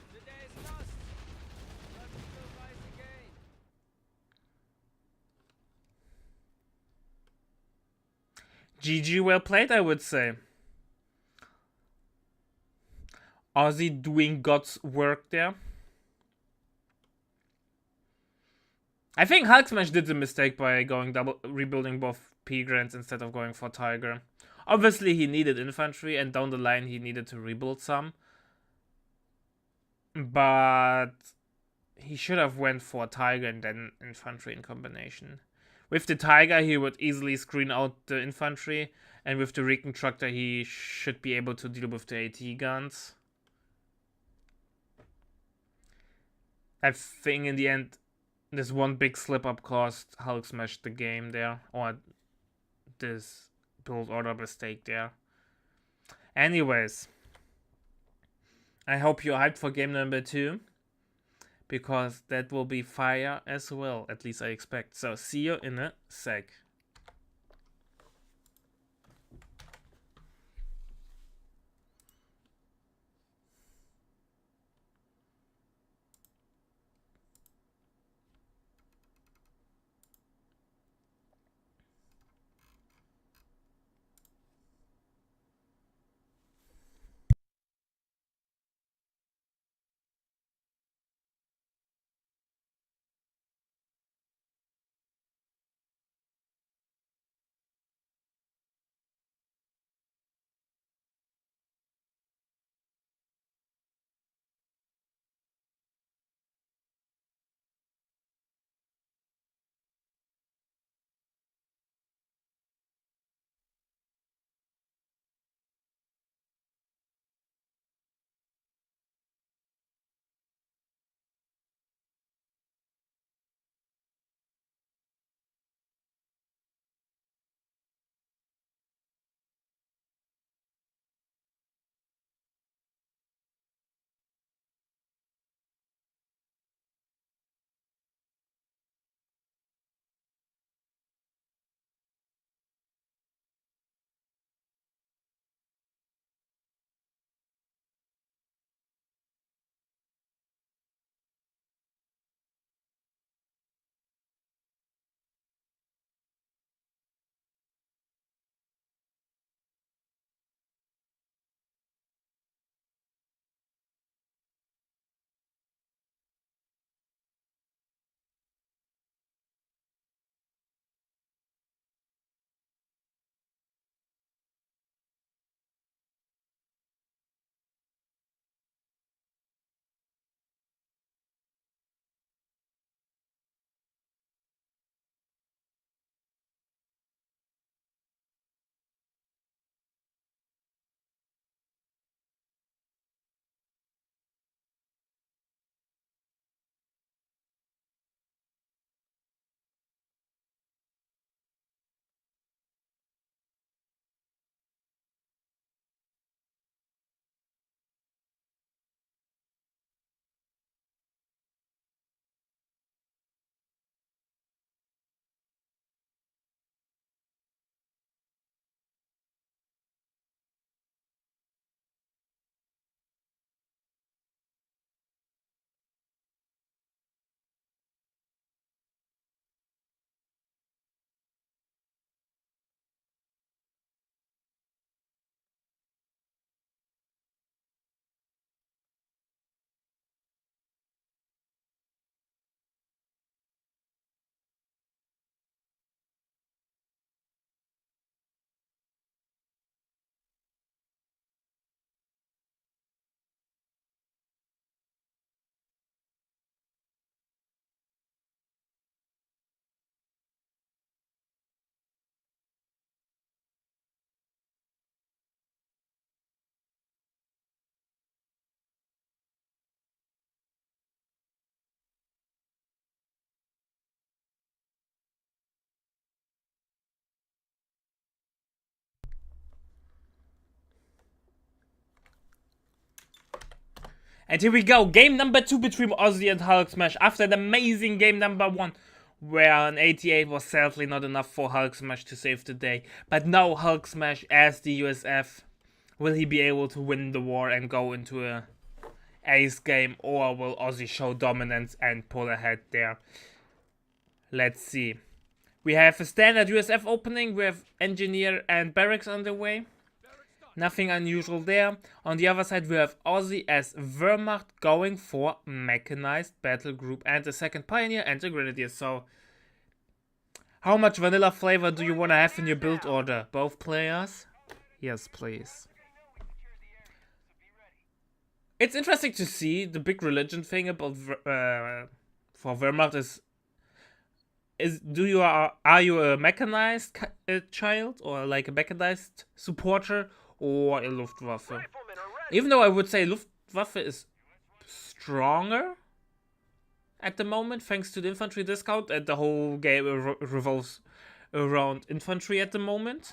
GG well played, I would say. Aussie doing God's work there. I think Hulk Smash did the mistake by rebuilding both P-Grants instead of going for Tiger. Obviously he needed infantry and down the line he needed to rebuild some. But he should have went for Tiger and then infantry in combination. With the Tiger he would easily screen out the infantry, and with the Reconstructor he should be able to deal with the AT guns. I think in the end this one big slip up cost Hulk Smash the game there, or this build order mistake there. Anyways, I hope you're hyped for game number 2, because that will be fire as well, at least I expect. So see you in a sec. And here we go, game number 2 between Ozzy and Hulk Smash after an amazing game number 1, where an 88 was sadly not enough for Hulk Smash to save the day. But now Hulk Smash as the USF, will he be able to win the war and go into a ace game, or will Ozzy show dominance and pull ahead there? Let's see. We have a standard USF opening, we have Engineer and Barracks on the way. Nothing unusual there. On the other side, we have Ozzy as Wehrmacht going for Mechanized Battle Group and a second Pioneer and a Grenadier. So, how much vanilla flavor do you want to have in your build order? Both players? Yes, please. It's interesting to see the big religion thing about for Wehrmacht is are you a mechanized child, or like a mechanized supporter, or a Luftwaffe? Even though I would say Luftwaffe is stronger at the moment thanks to the infantry discount, and the whole game revolves around infantry at the moment.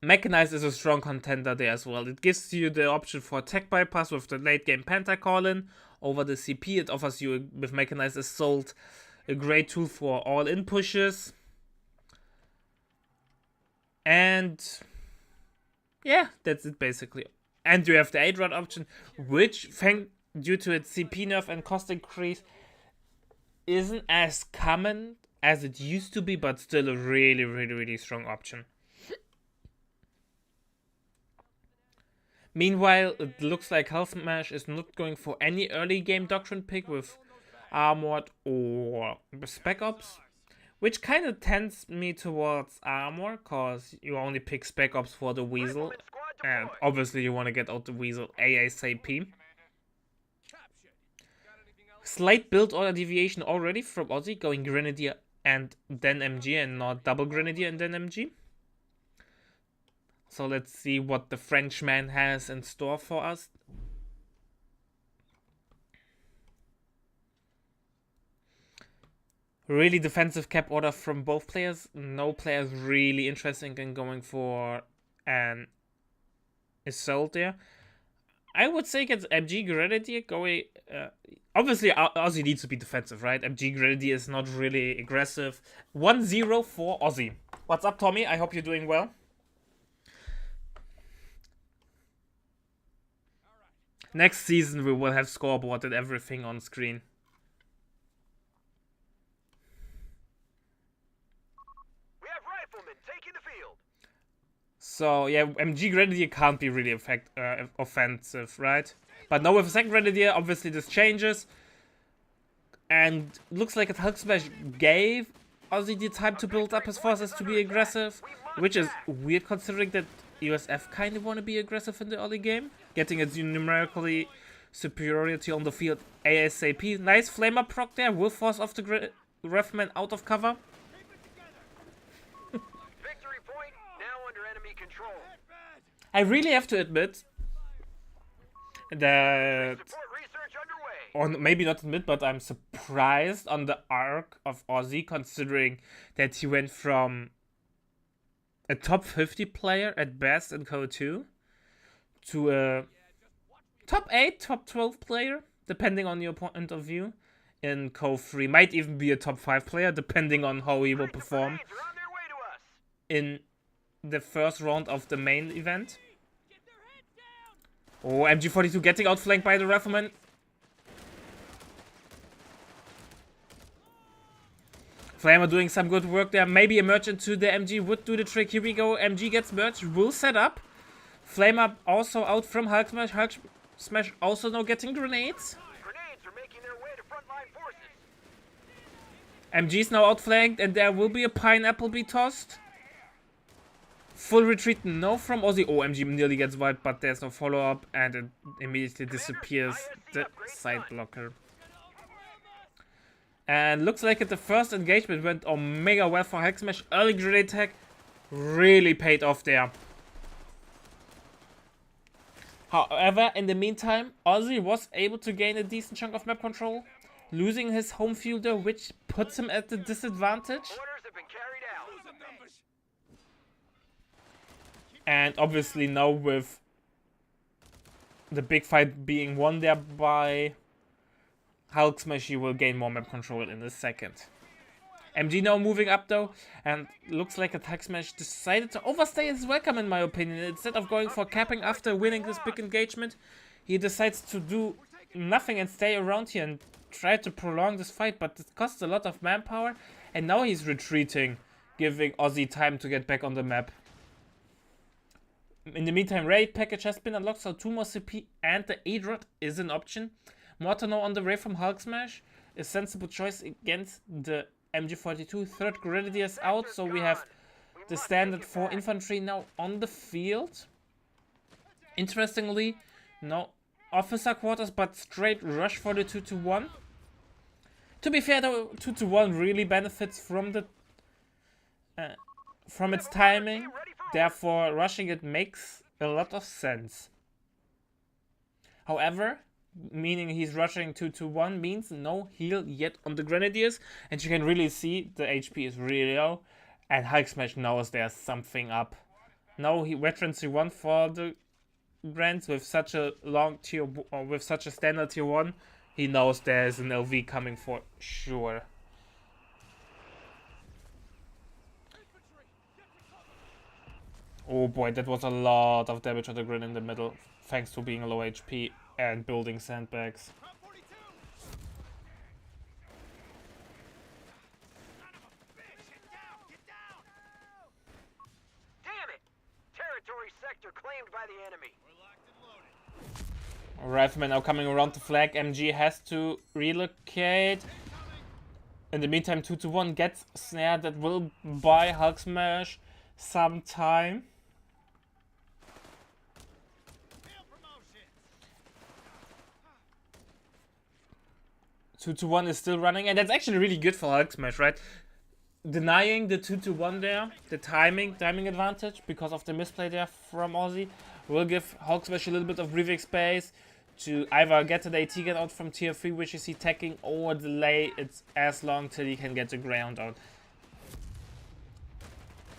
Mechanized is a strong contender there as well. It gives you the option for attack bypass with the late game Pentacolon over the CP. It offers you, with Mechanized Assault, a great tool for all-in pushes. And yeah, that's it basically. And you have the 8-rod option, which, due to its CP nerf and cost increase, isn't as common as it used to be, but still a really, really, really strong option. Meanwhile, it looks like Hulk Smash is not going for any early game doctrine pick with Armored or Spec Ops, which kind of tends me towards Armor, cause you only pick Spec Ops for the Weasel, and obviously you want to get out the Weasel ASAP. Slight build order deviation already from Ozzy, going Grenadier and then MG and not double Grenadier and then MG. So let's see what the Frenchman has in store for us. Really defensive cap order from both players. No players really interested in going for an assault there. I would say against MG Grenadier going... obviously, Ozzy needs to be defensive, right? MG Grenadier is not really aggressive. 1-0 for Ozzy. What's up, Tommy? I hope you're doing well. Next season, we will have scoreboard and everything on screen. We have riflemen taking the field. So, yeah, MG Grenadier can't be really offensive, right? But now with a second Grenadier, obviously this changes. And looks like Hulk Smash gave Ozzy the time to build up his forces to be aggressive, which is weird considering that USF kind of want to be aggressive in the early game, getting its numerically superiority on the field ASAP. Nice flame up proc there, will force off the Refman out of cover. Victory point now under enemy control. I really have to admit that, Support research underway. or maybe not admit, but I'm surprised on the arc of Ozzy, considering that he went from a top 50 player at best in Code 2 to a top 8, top 12 player, depending on your point of view, in Code 3. Might even be a top 5 player, depending on how he will perform Grenades are on their way to us. in the first round of the main event. Oh, MG42 getting outflanked by the Rifleman. Flamer doing some good work there. Maybe a merge into the MG would do the trick. Here we go. MG gets merged. Will set up. Flamer also out from Hulk Smash. Hulk Smash also now getting grenades. Grenades are making their way to frontline forces. MG's now outflanked, and there will be a pineapple be tossed. Full retreat, no from Ozzy. Oh, MG nearly gets wiped, but there's no follow-up, and it immediately disappears the side blocker. And looks like the first engagement went mega well for Hulk Smash. Early grenade tech really paid off there. However, in the meantime, Ozzy was able to gain a decent chunk of map control, losing his home fielder, which puts him at the disadvantage. Orders have been carried out. And obviously now with the big fight being won there by Hulk Smash, he will gain more map control in a second. MG now moving up though, and looks like Attack Smash decided to overstay his welcome in my opinion. Instead of going for capping after winning this big engagement, he decides to do nothing and stay around here and try to prolong this fight, but it costs a lot of manpower, and now he's retreating, giving Ozzy time to get back on the map. In the meantime, raid package has been unlocked, so 2 more CP and the A-Rod is an option. Mortano on the way from Hulk Smash, a sensible choice against the MG42. Third Grenadiers out, so we have the standard 4 infantry now on the field. Interestingly, no officer quarters, but straight rush for the 2-1. To be fair though, 2-1 really benefits from the from its timing, therefore rushing it makes a lot of sense. However, meaning he's rushing 2-1 means no heal yet on the Grenadiers, and you can really see the HP is really low, and Hulk Smash knows there's something up. No, he veterancy 1 for the Grants with such a long tier, or with such a standard tier 1, he knows there's an LV coming for sure. Oh boy, that was a lot of damage on the Grin in the middle, thanks to being low HP and building sandbags. Damn it! Territory sector claimed by the enemy. Rifleman now coming around the flag. MG has to relocate. In the meantime, 2-1 gets snare that will buy Hulk Smash some time. 2-1 is still running, and that's actually really good for Hulk Smash, right? Denying the 2-1 there, the timing advantage because of the misplay there from Ozzy will give Hulk Smash a little bit of breathing space to either get an AT gun out from tier 3, which is he taking, or delay it as long till he can get the Greyhound out.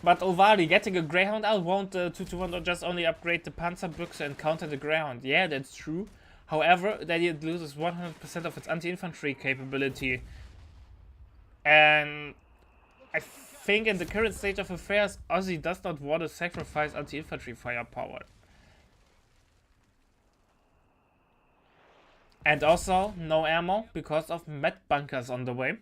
But Olvari getting a Greyhound out won't 2-1 just only upgrade the Panzerbüchse and counter the Greyhound. Yeah, that's true. However, then it loses 100% of its anti-infantry capability. And I think in the current state of affairs, Ozzy does not want to sacrifice anti-infantry firepower. And also, no ammo because of med bunkers on the way.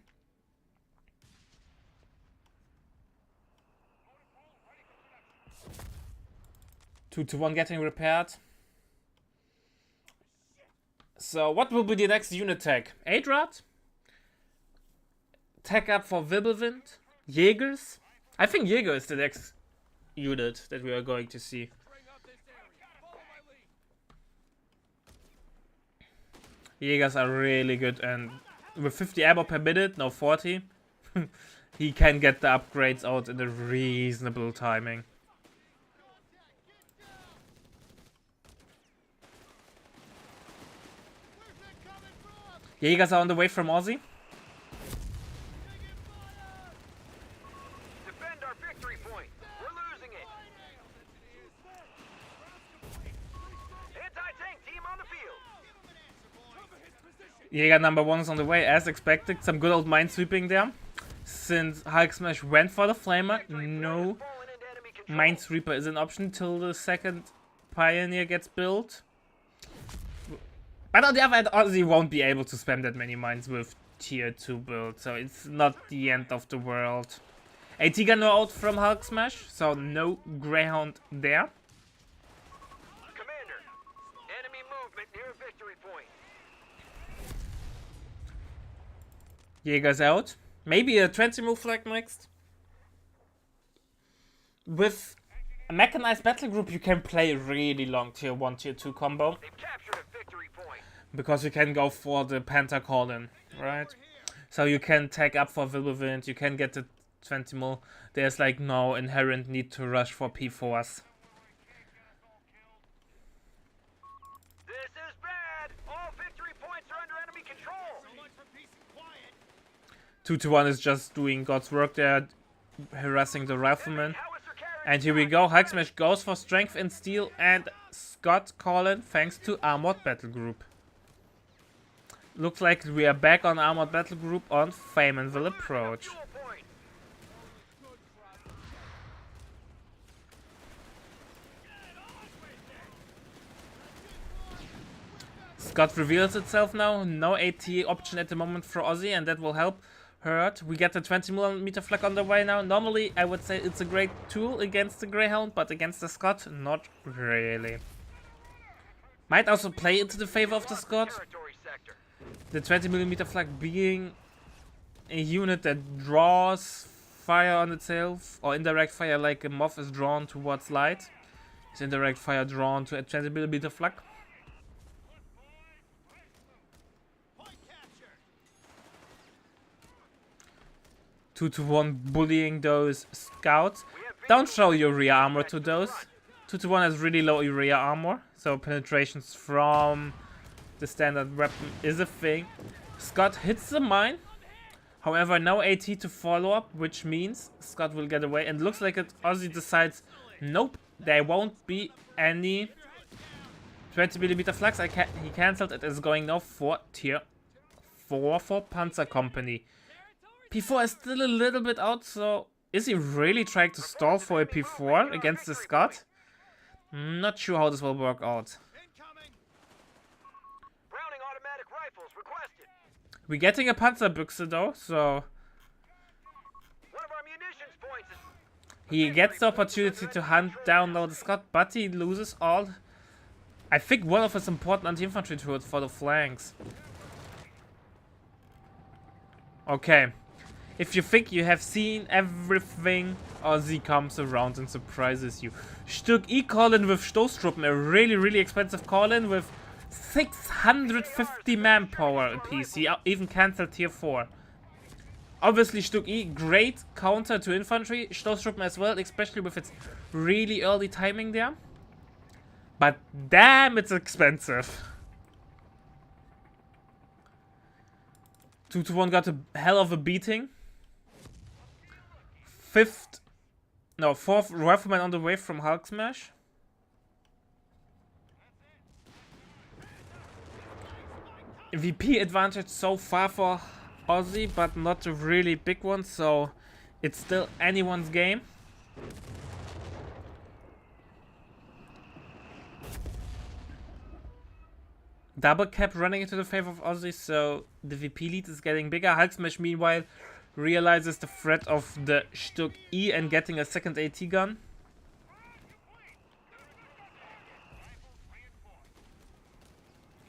Two to one getting repaired. So what will be the next unit tag? A-Rod? Tag up for Wirbelwind? Jägers? I think Jäger is the next unit that we are going to see. Jägers are really good, and with 50 ammo per minute, no 40, he can get the upgrades out in a reasonable timing. Jägers are on the way from Ozzy. Defend our victory point. We're losing it. Anti-tank team on the field. Jäger number 1 is on the way, as expected. Some good old minesweeping there. Since Hulk Smash went for the Flamer, no Minesweeper is an option till the second Pioneer gets built. But on the other hand, Ozzy won't be able to spam that many mines with tier 2 build, so it's not the end of the world. AT gun out from Hulk Smash, so no Greyhound there. Commander, enemy movement near victory point. Jäger's out. Maybe a 20 move flag next. With a mechanized battle group, you can play really long tier 1, tier 2 combo. They've captured a victory point. Because you can go for the Panther call-in, right? So you can tag up for Wirbelwind, you can get the 20 mil. There's like no inherent need to rush for P4s. This is bad. All victory points are under enemy control. So much for peace and quiet. 2-1 is just doing God's work there, harassing the Rifleman. Howitzer And here we go. Hulk Smash goes for Strength and Steel and Scott Colin thanks to Armored Battle Group. Looks like we are back on Armored Battle Group on Faymanville Approach. Fuel point. Scott reveals itself now. No AT option at the moment for Ozzy, and that will help Hurt. We get the 20mm flag on the way now. Normally, I would say it's a great tool against the Greyhound, but against the Scott, not really. Might also play into the favor of the Scott. Territory sector. The 20mm flag being a unit that draws fire on itself, or indirect fire like a moth is drawn towards light. Is indirect fire drawn to a 20mm flag? Two to one bullying those scouts. Don't show your rear armor to those. 2 to 1 has really low rear armor, so penetrations from the standard weapon is a thing. Scott hits the mine. However, no AT to follow up, which means Scott will get away. And looks like it. Ozzy decides, nope, there won't be any 20mm flags. He cancelled it. Is going now for tier 4 for Panzer Company. P4 is still a little bit out, so is he really trying to stall for a P4 against the Scott? Not sure how this will work out. Browning automatic rifles requested. We're getting a Panzerbüchse though, so One of our munitions points is he gets the opportunity to hunt down now the Scott, but he loses all. I think one of his important anti-infantry turrets for the flanks. Okay. If you think you have seen everything, Ozzy comes around and surprises you. Stück E call-in with Stoßtruppen, a really expensive call-in with 650 manpower apiece. He even cancelled tier 4. Obviously Stück E, great counter to infantry, Stoßtruppen as well, especially with its really early timing there. But damn, it's expensive. 2 to 1 got a hell of a beating. Fourth rifleman on the way from Hulk Smash. VP advantage so far for Ozzy, but not a really big one, so it's still anyone's game. Double cap running into the favor of Ozzy, so the VP lead is getting bigger. Hulk Smash, meanwhile, realizes the threat of the Stück E and getting a second AT gun.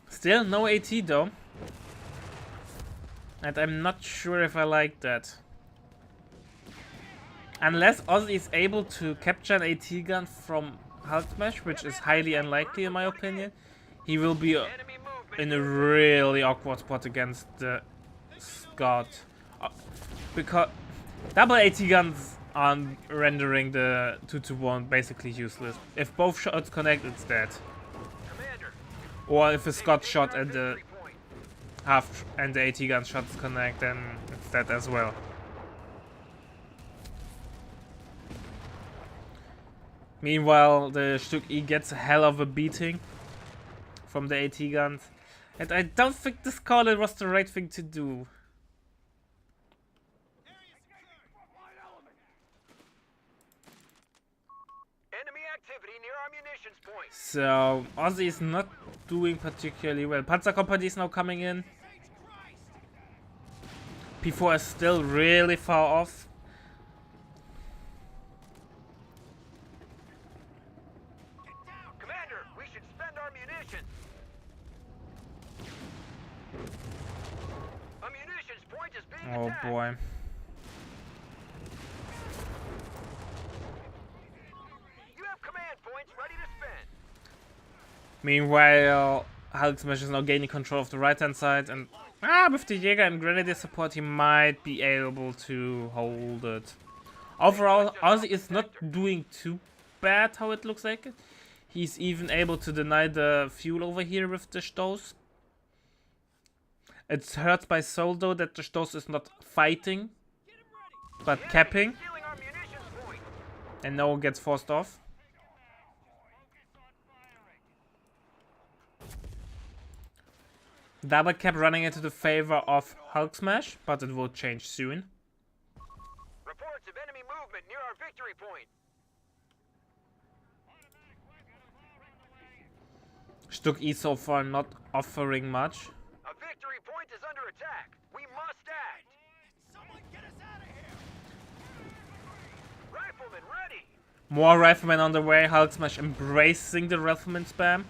Still no AT though. And I'm not sure if I like that. Unless Ozzy is able to capture an AT gun from Hulk Smash, which is highly unlikely in my opinion, he will be enemy movement. in a really awkward spot against the Scott. Because double AT guns are rendering the 2 to 1 basically useless. If both shots connect, it's dead. Commander, Or if a Scott shot and the victory point. half and the AT gun shots connect, then it's dead as well. Meanwhile, the Stück E gets a hell of a beating from the AT guns. And I don't think this call-in was the right thing to do. Enemy activity near our munitions point. So, Ozzy is not doing particularly well. Panzer Company is now coming in. P4 is still really far off. Commander, we should spend our munitions. A munitions point is being Oh attacked. boy. You have command points ready to spend. Meanwhile, Hulk Smash is now gaining control of the right hand side, and with the Jäger and Grenadier support he might be able to hold it. Overall, Ozzy is not doing too bad how it looks like. He's even able to deny the fuel over here with the Stoß. It hurts my soul though that the Stoß is not fighting, but capping. Stealing our munitions point. And no one gets forced off. Double cap running into the favor of Hulk Smash, but it will change soon. Reports of enemy movement near our victory point. Stuk E so far not offering much. A victory point is under attack. We must act. Someone get us out of here. Rifleman ready. More Riflemen on the way. Hulk Smash embracing the Rifleman spam.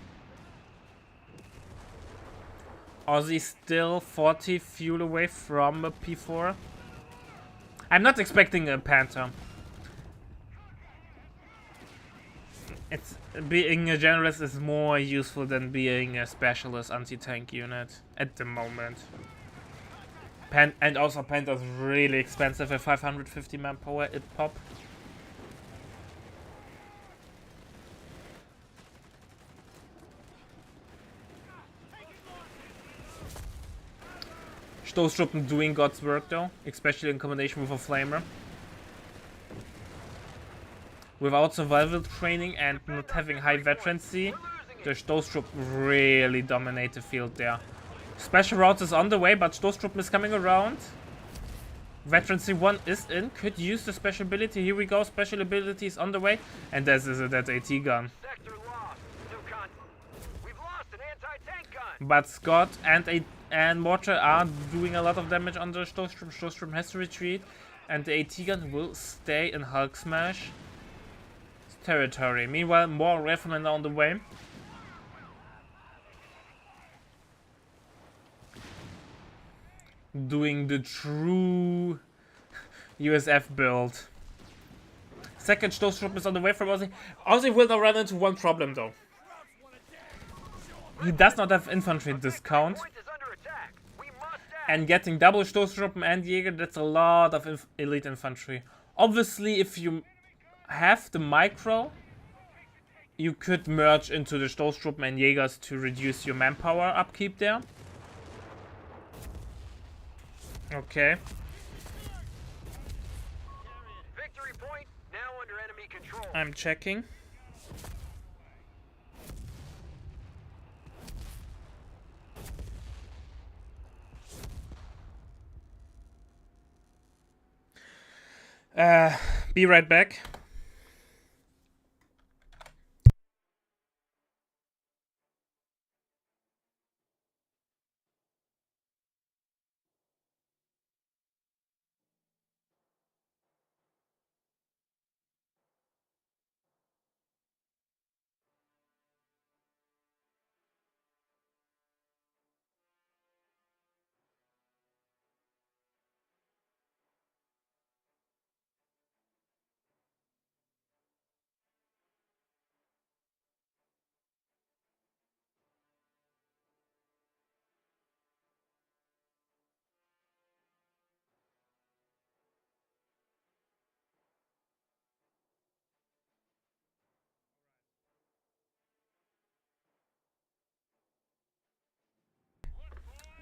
Aussie still 40 fuel away from a P4. I'm not expecting a Panther. It's being a generalist is more useful than being a specialist anti-tank unit at the moment. And also Panther's really expensive at 550 manpower it pop. Stoßtruppen doing God's work though, especially in combination with a flamer. Without survival training and not having high veterancy, the Stoßtruppen really dominate the field there. Special route is on the way, but Stoßtruppen is coming around. Veterancy 1 is in, could use the special ability. Here we go, special ability is on the way. And this is that AT gun. Sector lost. We've lost an anti-tank gun. But Scott and Mortar are doing a lot of damage on the Stoßtruppen. Stoßtruppen has to retreat. And the AT gun will stay in Hulk Smash territory. Meanwhile, more riflemen on the way. Doing the true USF build. Second Stoßtruppen is on the way from Aussie. Aussie will now run into one problem though. He does not have infantry discount. And getting double Stoßtruppen and Jäger, that's a lot of elite infantry. Obviously, if you have the micro, you could merge into the Stoßtruppen and Jägers to reduce your manpower upkeep there. Okay. Victory point now under enemy control. I'm checking. Be right back.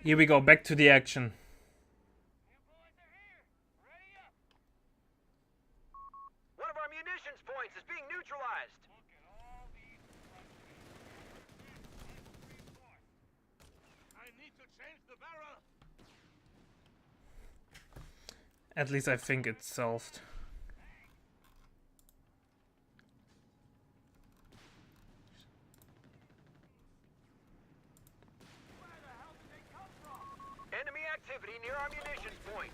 Here we go, back to the action. One of our munitions points is being neutralized. I need to change the barrel. At least I think it's solved. Enemy activity near our munitions point.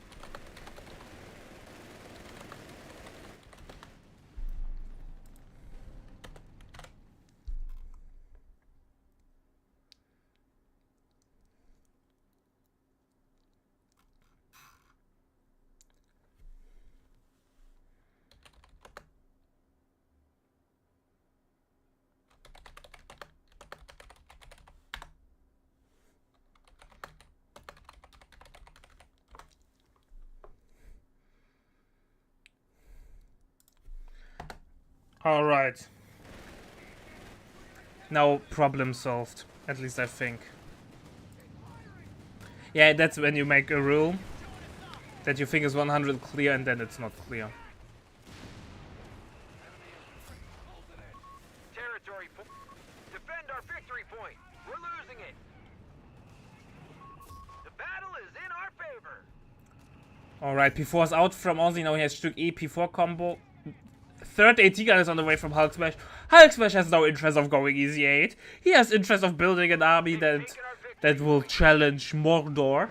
Alright. Now problem solved. At least I think. Yeah, that's when you make a rule that you think is 100 clear and then it's not clear. our victory point. We're losing it. The battle is in our favor. Alright, P4 is out from Aussie. Now he has Stück E, P4 combo. Third AT gun is on the way from Hulk Smash. Hulk Smash has no interest of going easy 8. He has interest of building an army that will challenge Mordor.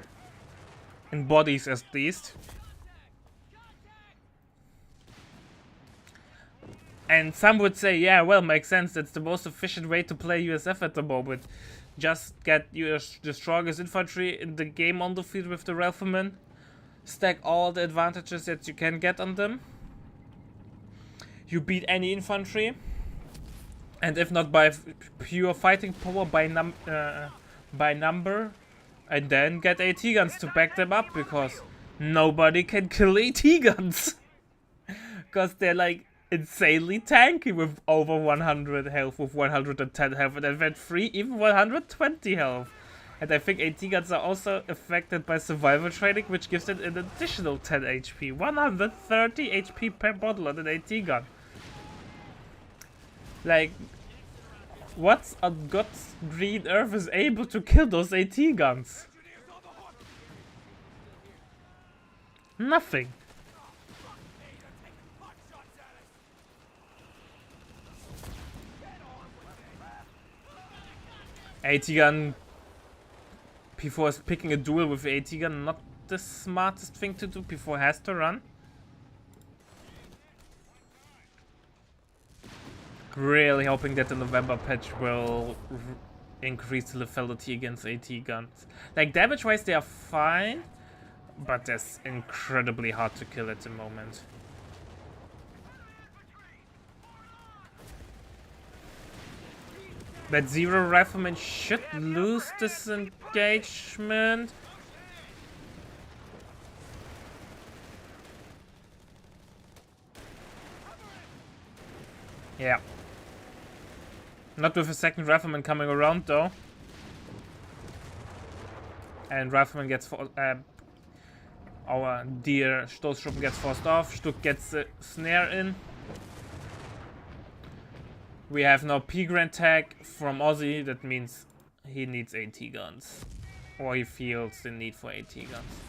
In bodies at least. And some would say, yeah, well, makes sense. That's the most efficient way to play USF at the moment. Just get the strongest infantry in the game on the field with the Riflemen. Stack all the advantages that you can get on them. You beat any infantry. And if not by pure fighting power, by number. And then get AT guns to back them up, because nobody can kill AT guns. Because they're like insanely tanky with over 100 health, with 110 health, and event 3 even 120 health. And I think AT guns are also affected by survival training, which gives it an additional 10 HP. 130 HP per bottle on an AT gun. Like, what on God's green earth is able to kill those AT guns? Nothing. AT gun. P4 is picking a duel with AT gun. Not the smartest thing to do. P4 has to run. Really hoping that the November patch will increase the lethality against AT guns. Like, damage wise, they are fine, but that's incredibly hard to kill at the moment. That Zero Rifleman should lose this engagement. Yeah. Not with a second Rifleman coming around though. And Rifleman gets our dear Stoßtruppen gets forced off. Stuck gets the snare in. We have now P-Grand tag from Aussie. That means he needs AT guns. Or he feels the need for AT guns.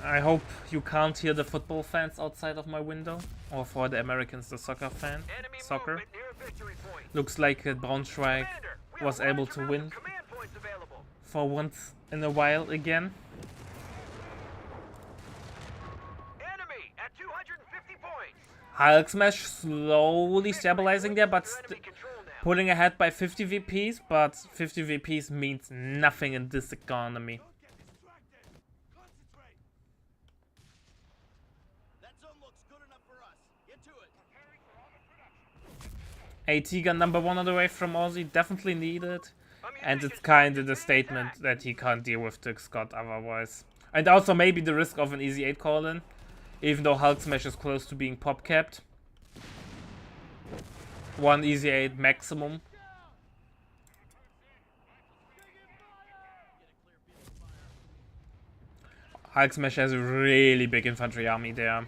I hope you can't hear the football fans outside of my window. Or for the Americans, the soccer fan. Soccer. Looks like Braunschweig was able to win for once in a while again. Hulk Smash slowly stabilizing there, but pulling ahead by 50 VPs. But 50 VPs means nothing in this economy. AT gun number 1 on the way from Aussie, definitely needed. And it's kind of the statement that he can't deal with the Scott otherwise. And also maybe the risk of an easy 8 call-in. Even though Hulk Smash is close to being pop capped. 1 easy 8 maximum. Hulk Smash has a really big infantry army there.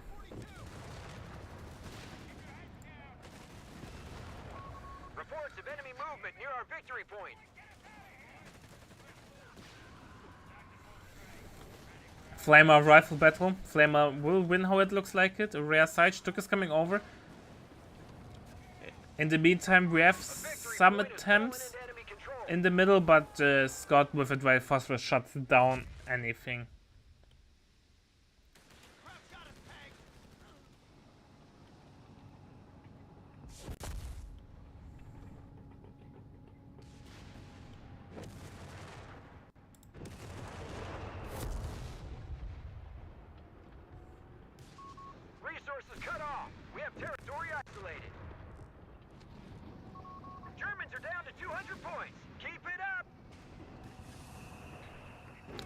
Reports of enemy movement near our victory point. Flamer rifle battle. Flamer will win how it looks like it. A rare side. Stuck is coming over. In the meantime, we have some attempts in the middle, but Scott with a dry phosphorus shuts down anything. Resources cut off. We have territory isolated. Germans are down to 200 points. Keep it up.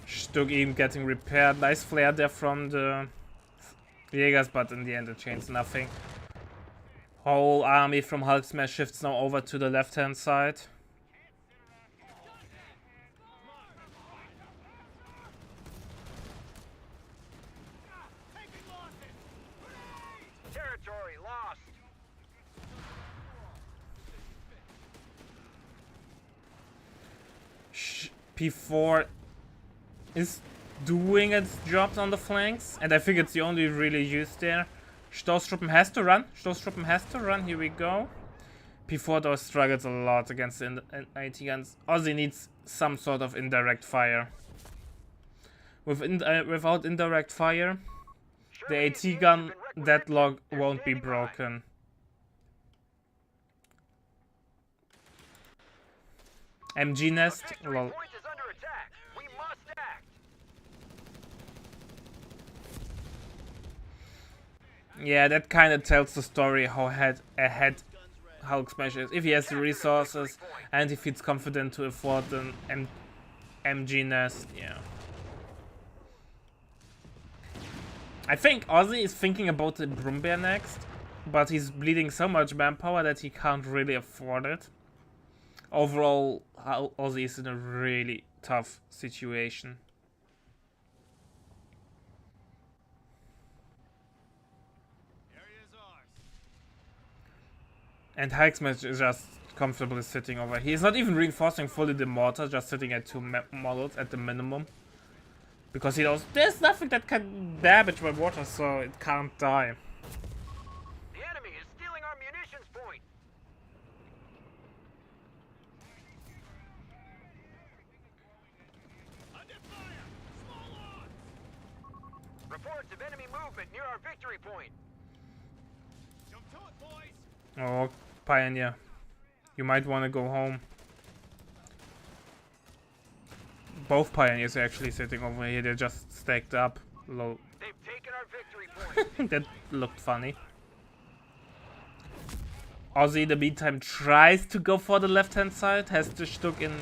Stuck even getting repaired. Nice flare there from the Jägers, but in the end it changed nothing. Whole army from Hulk Smash shifts now over to the left hand side. P4 is doing its jobs on the flanks, and I think it's the only really use there. Stoßtruppen has to run. Stoßtruppen has to run. Here we go. P4 though struggles a lot against the AT guns. Aussie needs some sort of indirect fire. Without indirect fire, the AT gun deadlock won't be broken. MG nest, lol. Yeah, that kind of tells the story how ahead Hulk Smash is. If he has the resources and if he's confident to afford an MG nest, yeah. I think Aussie is thinking about the Brumbear next, but he's bleeding so much manpower that he can't really afford it. Overall, Aussie is in a really tough situation. And Hulksmash is just comfortably sitting over. He's not even reinforcing fully the mortar, just sitting at 2 models at the minimum. Because he knows there's nothing that can damage my water, so it can't die. The enemy is stealing our munitions point. Under fire! Small on! Reports of enemy movement near our victory point. Jump to it, boys! Oh, Pioneer. You might want to go home. Both Pioneers are actually sitting over here. They're just stacked up low. They've taken our victory point. That looked funny. Aussie, in the meantime, tries to go for the left-hand side. Has the Stuck in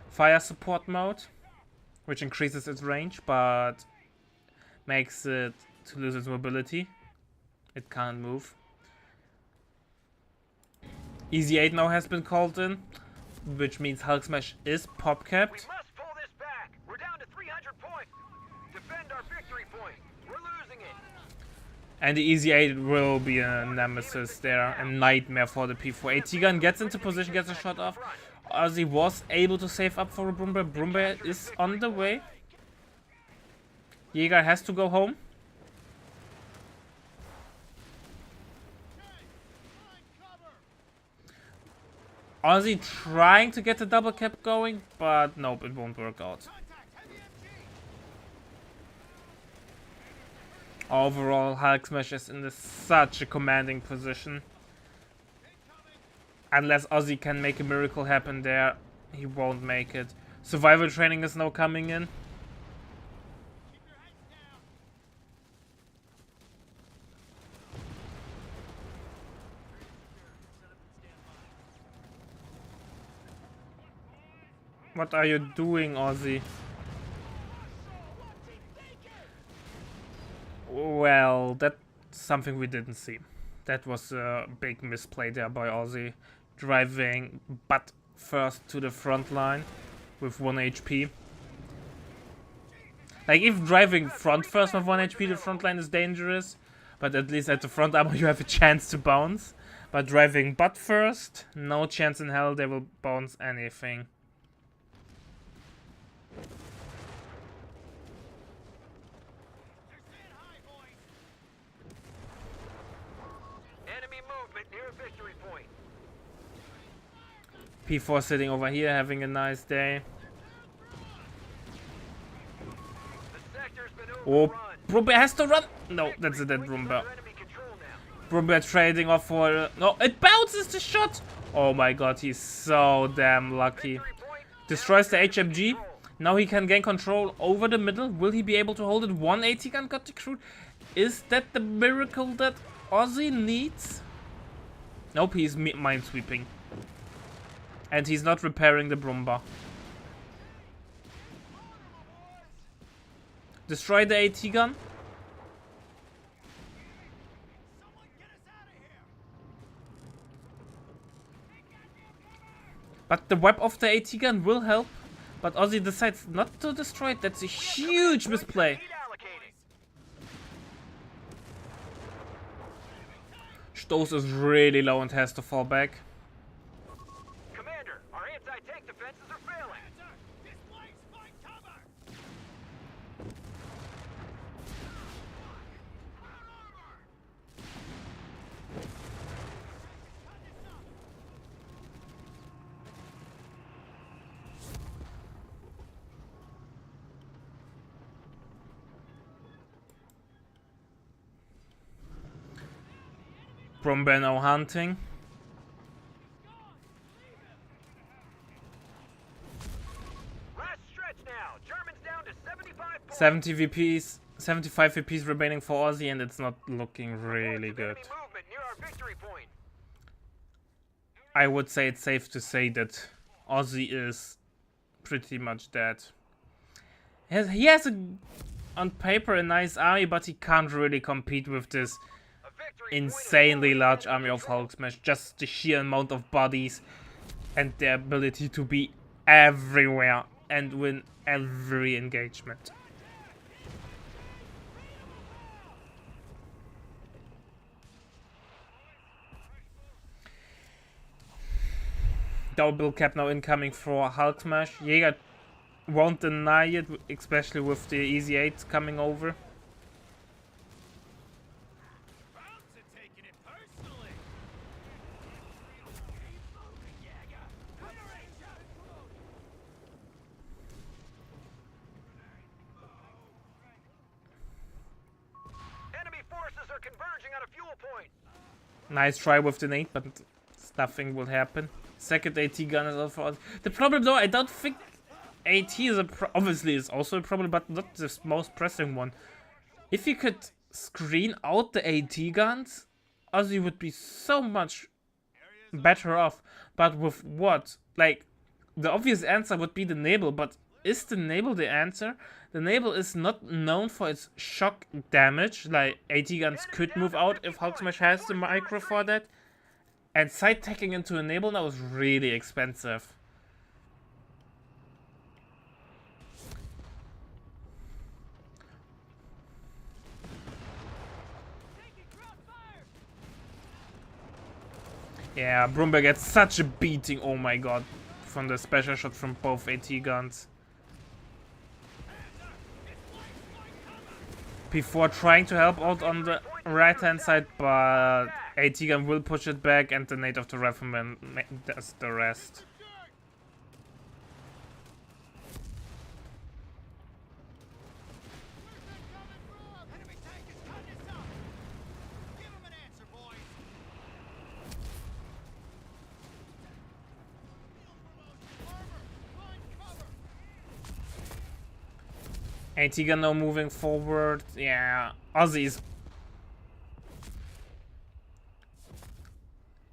fire support mode, which increases its range, but makes it to lose its mobility. It can't move. Easy 8 now has been called in, which means Hulk Smash is pop capped. We must pull this back. We're down to 300 points. Defend our victory point. We're losing it. And the Easy 8 will be a nemesis there, a nightmare for the P4. AT gun gets into position, gets a shot off. Aussie was able to save up for a Brumbear. Brumbear is on the way. Jäger has to go home. Aussie trying to get the double cap going, but nope, it won't work out. Overall, Hulk Smash is in such a commanding position. Unless Aussie can make a miracle happen there, he won't make it. Survival training is now coming in. What are you doing, Aussie? Well, that's something we didn't see. That was a big misplay there by Aussie. Driving butt first to the front line with 1 HP. Like, if driving front first with 1 HP, the front line is dangerous. But at least at the front armor you have a chance to bounce. But driving butt first, no chance in hell they will bounce anything. Enemy movement near victory point. P4 sitting over here having a nice day. The sector's been Oh, overrun. Brumbear has to run! No, that's a dead Brumbear. Enemy control now. Brumbear trading off for... no, it bounces the shot! Oh my god, he's so damn lucky. Victory point. Destroys the HMG. Now he can gain control over the middle. Will he be able to hold it? 180 gun got decrewed. Is that the miracle that Aussie needs? Nope, he's minesweeping. And he's not repairing the Brumbear. Destroy the AT gun. But the web of the AT gun will help. But Aussie decides not to destroy it. That's a huge misplay. Heat allocating. Stoß is really low and has to fall back. Commander, our anti-tank defenses are failing. Brumber now hunting. Last stretch now. Germans down to 75 points. 70 VPs, 75 VPs remaining for Aussie, and it's not looking really Reports of good. enemy movement near our victory point. I would say it's safe to say that Aussie is pretty much dead. He has on paper a nice army, but he can't really compete with this A victory point is insanely fully large under army of control. Hulk Smash. Just the sheer amount of bodies and their ability to be everywhere and win every engagement. Double cap now incoming for Hulk Smash. Jäger won't deny it, especially with the Easy 8 coming over. Enemy forces are converging on a fuel point. Nice try with the nade, but nothing will happen. Second AT gun is also for the problem though. I don't think AT is obviously is also a problem, but not the most pressing one. If you could screen out the AT guns, Aussie would be so much better off. But with what? Like, the obvious answer would be the Nabel, but is the Nabel the answer? The Nabel is not known for its shock damage, like AT guns could move out if Hulk Smash has the micro for that. And side tacking into a Nabel now is really expensive. Yeah, Brumber gets such a beating, oh my god, from the special shot from both AT guns. Before trying to help out on the right hand side, but AT gun will push it back and the nade of the rifleman does the rest. AT gun now moving forward. Yeah, Aussie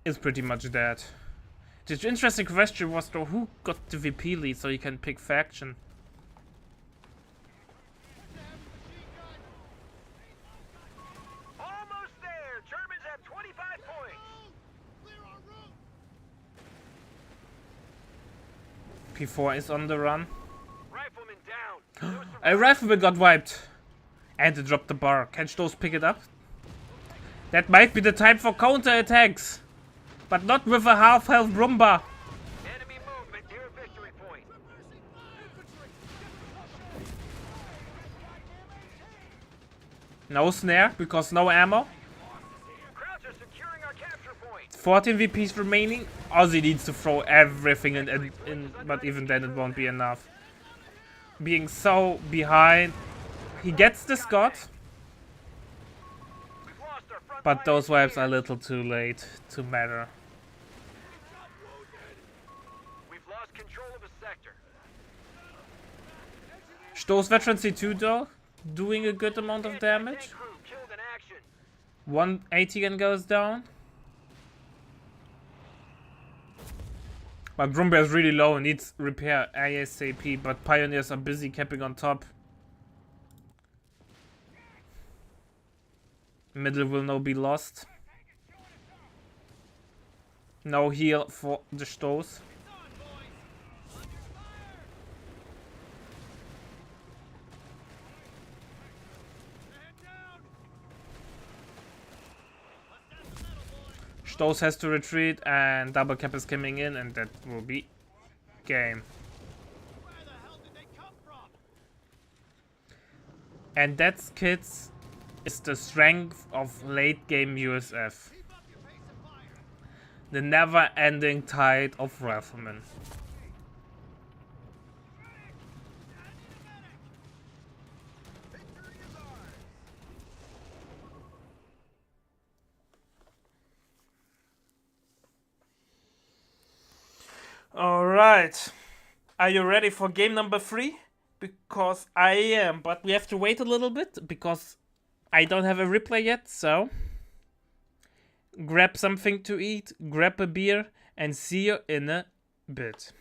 is pretty much dead. The interesting question was though, who got the VP lead so you can pick faction? Almost there. Germans have 25 points. P4 is on the run. Rifleman down. No A rifleman got wiped. And it dropped the bar. Can Stoß pick it up? That might be the time for counter-attacks. But not with a half-health Brumber. enemy movement near victory point. No snare, because no ammo. Krauts are securing our capture point. 14 VPs remaining. Aussie needs to throw everything in, but even then it won't be enough. Being so behind. He gets the Scott, We've lost our front but line those wipes are a engineers. little too late to matter. We've lost control of a sector. Stoß veteran C2 though, doing a good amount of damage. Tank crew killed in action. One AT gun goes down. But Brumber is really low and needs repair ASAP, but Pioneers are busy capping on top. Middle will now be lost. No heal for the Stoß. Stoß has to retreat and double cap is coming in and that will be game. And that's, kids, is the strength of late game USF. The never ending tide of riflemen. Alright. Are you ready for game number 3? Because I am, but we have to wait a little bit because I don't have a replay yet, so grab something to eat, grab a beer, and see you in a bit.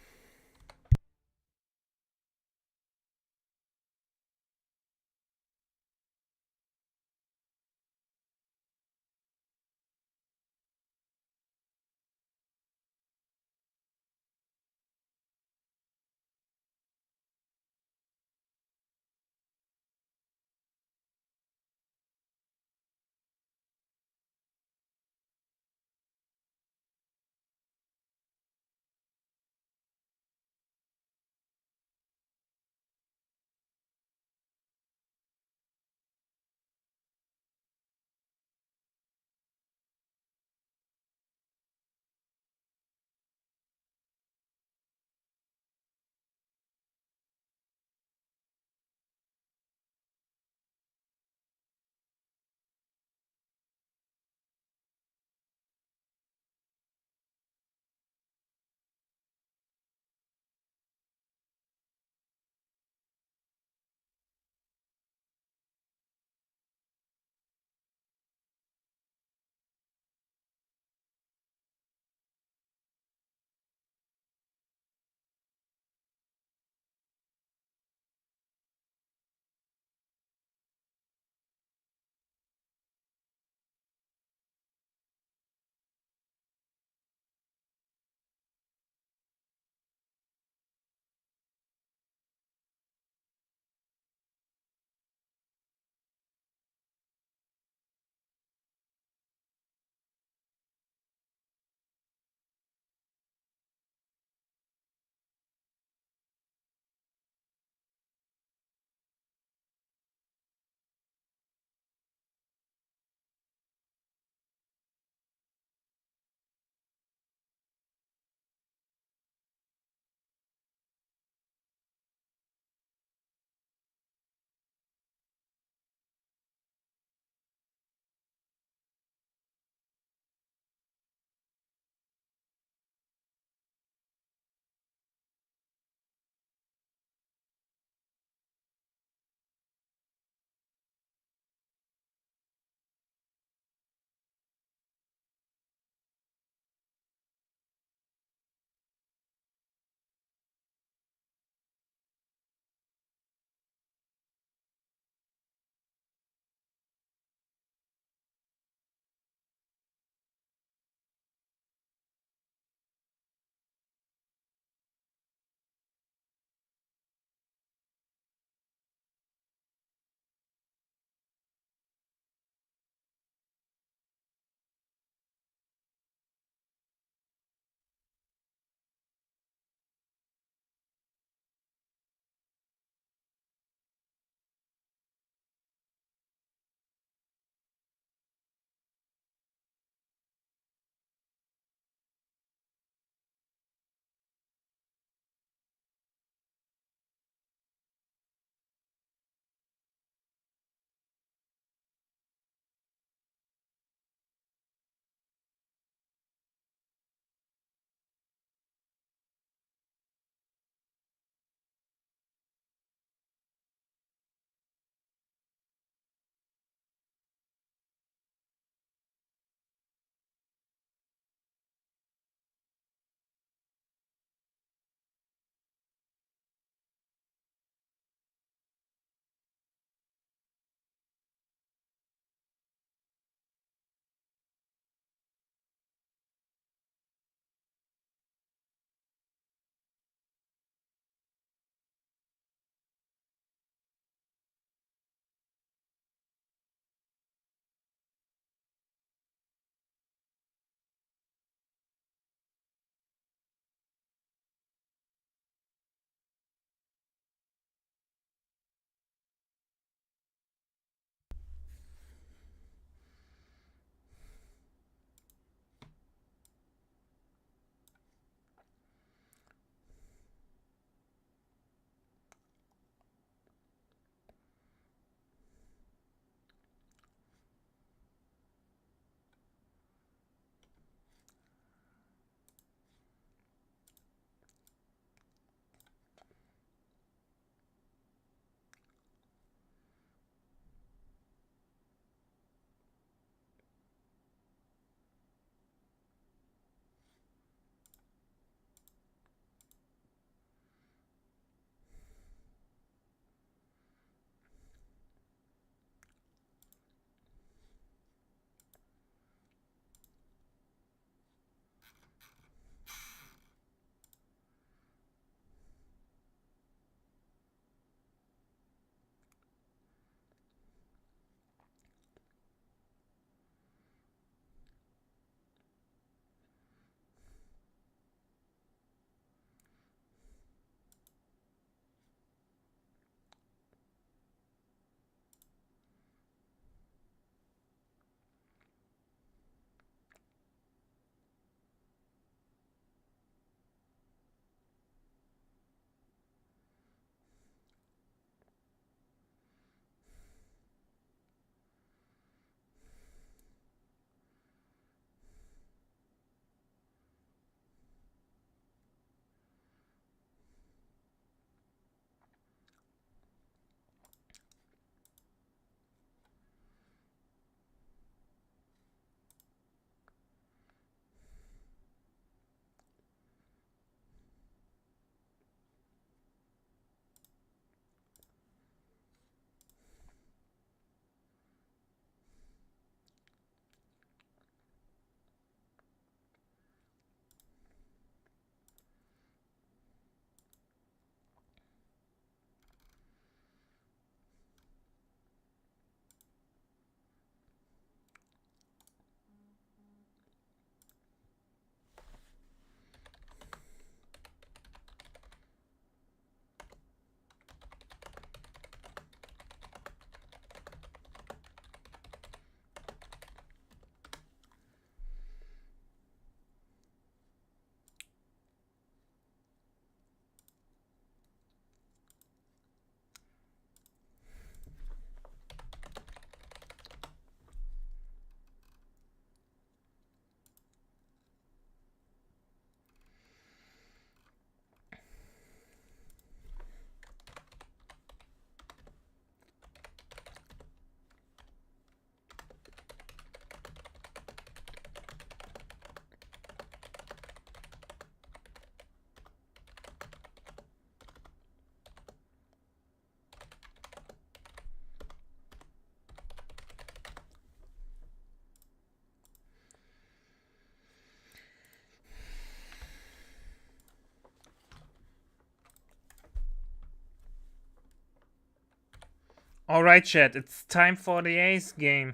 Alright, chat, it's time for the Ace game.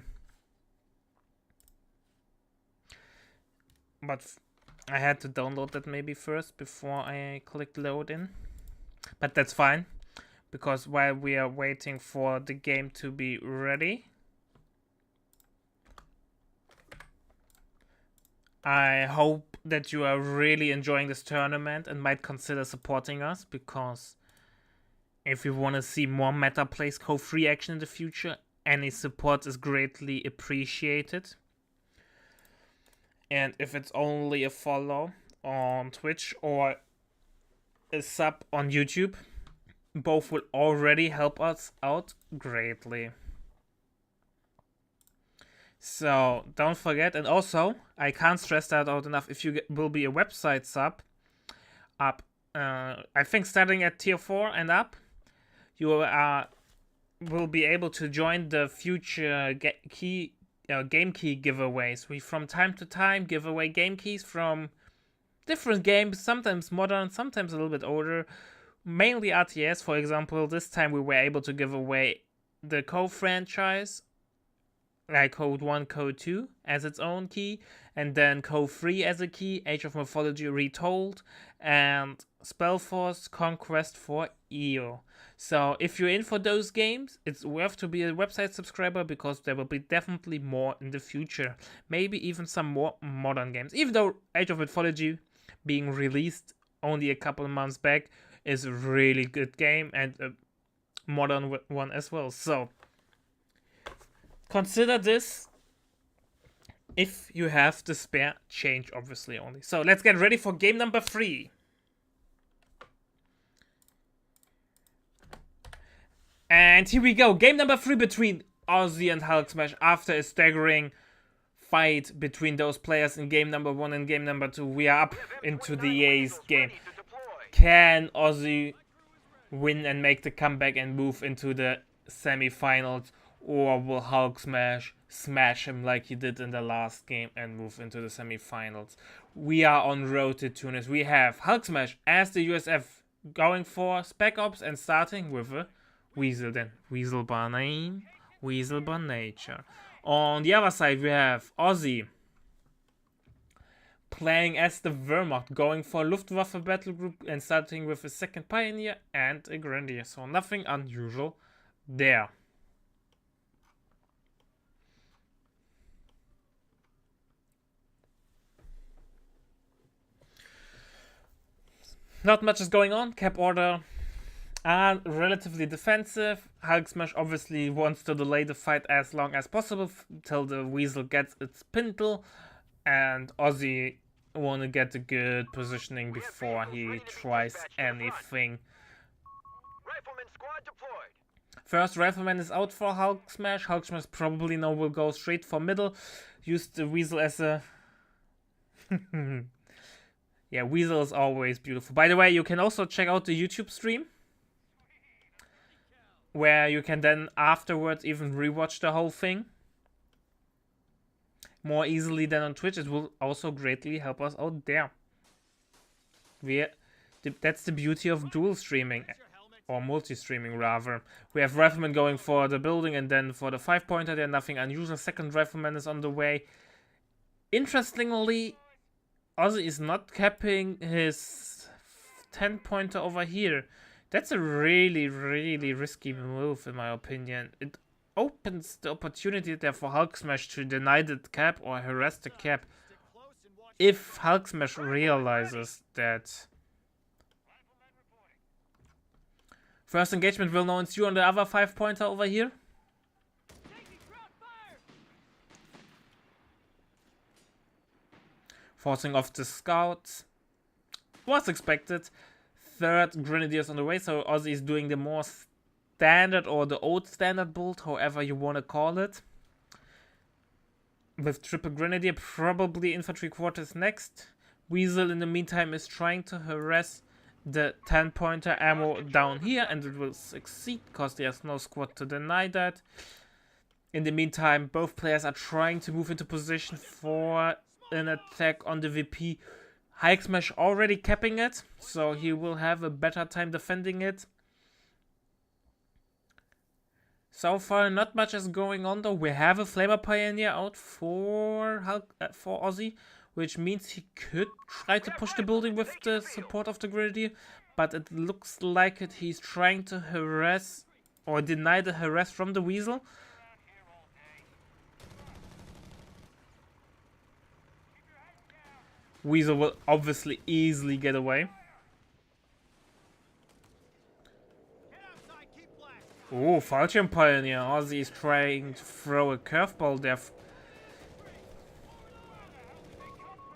But I had to download that maybe first before I clicked load in. But that's fine, because while we are waiting for the game to be ready, I hope that you are really enjoying this tournament and might consider supporting us, because if you want to see more Meta Plays Cove free action in the future, any support is greatly appreciated. And if it's only a follow on Twitch or a sub on YouTube, both will already help us out greatly. So don't forget, and also I can't stress that out enough, if you will be a website sub up, I think starting at tier 4 and up, you will be able to join the future game key giveaways. We from time to time give away game keys from different games, sometimes modern, sometimes a little bit older, mainly RTS. For example, this time we were able to give away the Cove franchise, like Code 1, Code 2 as its own key, and then Code 3 as a key, Age of Mythology Retold, and Spellforce Conquest for EO. So if you're in for those games, it's worth to be a website subscriber, because there will be definitely more in the future. Maybe even some more modern games. Even though Age of Mythology being released only a couple of months back is a really good game, and a modern one as well. So consider this if you have the spare change, obviously only. So let's get ready for game number 3. And here we go. Game number 3 between Ozzy and Hulk Smash. After a staggering fight between those players in game number 1 and game number 2, we are up into the Ace game. Can Ozzy win and make the comeback and move into the semi-finals, or will Hulk Smash smash him like he did in the last game and move into the semi-finals? We are on road to Tunis. We have Hulk Smash as the USF going for Spec Ops and starting with a Weasel, then Weasel by name, Weasel by nature. On the other side, we have Ozzy playing as the Wehrmacht, going for Luftwaffe battle group and starting with a second Pioneer and a Grenadier. So nothing unusual there. Not much is going on. Cap order are relatively defensive. Hulk Smash obviously wants to delay the fight as long as possible till the Weasel gets its pintle, and Ozzy want to get a good positioning before he tries anything. Rifleman squad deployed. First Rifleman is out for Hulk Smash. Hulk Smash probably now will go straight for middle. Use the Weasel as a... Yeah, Weasel is always beautiful. By the way, you can also check out the YouTube stream, where you can then afterwards even rewatch the whole thing more easily than on Twitch. It will also greatly help us out there. That's the beauty of dual streaming, or multi-streaming rather. We have Rifleman going for the building and then for the 5-pointer. There, nothing unusual. Second Rifleman is on the way. Interestingly, Ozzy is not capping his 10-pointer over here. That's a really, really risky move, in my opinion. It opens the opportunity there for Hulk Smash to deny the cap or harass the cap, if Hulk Smash realizes that. First engagement will now ensue on the other 5-pointer over here. Forcing off the scouts. Was expected. Third Grenadiers on the way, so Ozzy is doing the more standard or the old standard build, however you want to call it. With triple Grenadier, probably infantry quarters next. Weasel in the meantime is trying to harass the 10-pointer ammo down here, and it will succeed because there's no squad to deny that. In the meantime, both players are trying to move into position for an attack on the VP. Hulk Smash already capping it, so he will have a better time defending it. So far, not much is going on though. We have a Flamer Pioneer out for for Aussie, which means he could try to push the building with the support of the Grenadier, but it looks like he's trying to harass or deny the harass from the Weasel. Weasel will obviously easily get away. Oh, Falchion Pioneer. Aussie is trying to throw a curveball there.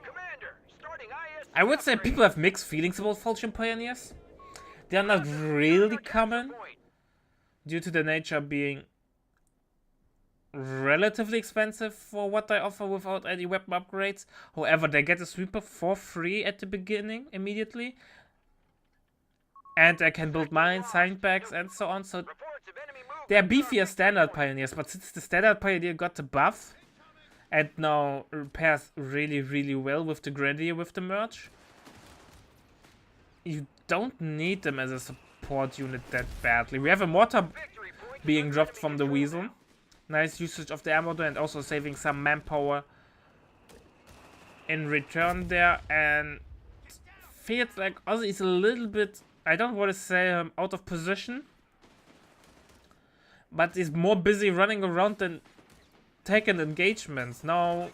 Commander, starting IS I would say people have mixed feelings about Falchion Pioneers. They are not really common due to the nature being relatively expensive for what they offer without any weapon upgrades. However, they get a sweeper for free at the beginning immediately. And they can build mines, sandbags, and so on. So they're beefier standard pioneers, but since the standard pioneer got the buff and now pairs really, really well with the Grenadier with the merge, you don't need them as a support unit that badly. We have a mortar being dropped from the Weasel. Nice usage of the ammo and also saving some manpower in return there. And feels like Aussie is a little bit, I don't want to say out of position, but is more busy running around than taking engagements. Now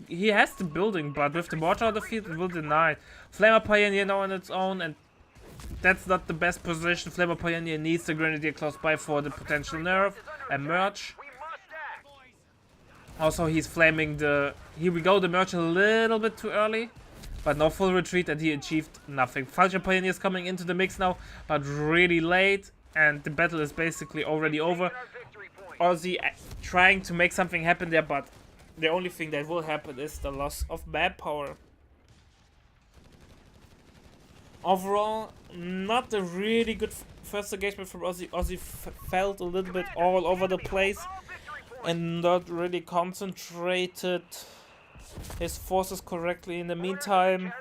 he has the building, but with the mortar on the field, it will deny it. Flamer Pioneer now on its own, and that's not the best position. Flamer Pioneer needs the Grenadier close by for the potential nerf and merge. Also, he's flaming the... Here we go, the merge a little bit too early. But no full retreat, and he achieved nothing. Falchion Pioneer is coming into the mix now, but really late. And the battle is basically already over. Aussie trying to make something happen there, but the only thing that will happen is the loss of manpower. Overall, not a really good first engagement from Aussie. Aussie felt a little bit all over the place and not really concentrated his forces correctly. In the meantime,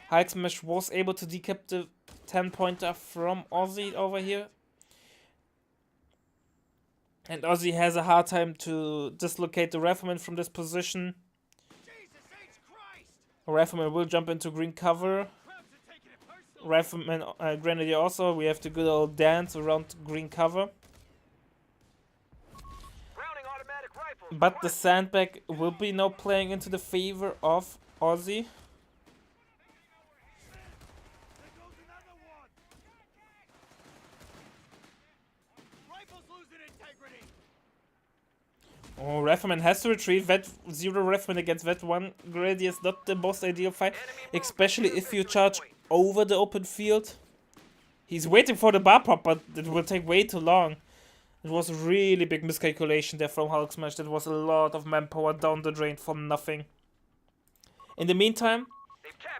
Hulk Smash was able to decap the 10-pointer from Aussie over here. And Aussie has a hard time to dislocate the Rifleman from this position. Rifleman will jump into green cover. Rifleman, Grenadier also. We have the good old dance around green cover. But the sandbag will be now playing into the favor of Aussie. Oh, Rifleman has to retreat. Vet 0 Rifleman against Vet 1 Grenadier is not the most ideal fight, especially if you charge over the open field. He's waiting for the bar pop, but it will take way too long. It was a really big miscalculation there from Hulk Smash. That was a lot of manpower down the drain for nothing. In the meantime,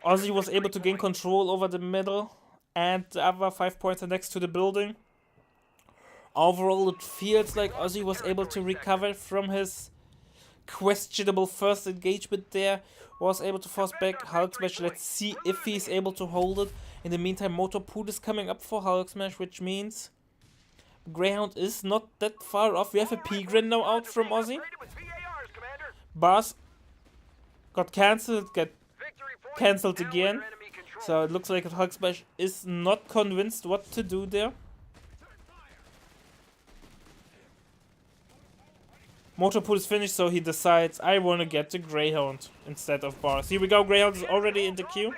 Aussie was able to gain control over the middle and the other 5 points next to the building. Overall, it feels like Aussie was able to recover from his questionable first engagement there. Was able to force back Hulk Smash. Let's see if he's able to hold it. In the meantime, Motorpool is coming up for Hulk Smash, which means Greyhound is not that far off. We have a P-Gren now out from Aussie. Bars got cancelled, get cancelled again. So it looks like Hulk Smash is not convinced what to do there. Motorpool is finished, so he decides, I want to get the Greyhound instead of Bars. Here we go, Greyhound is already in the queue.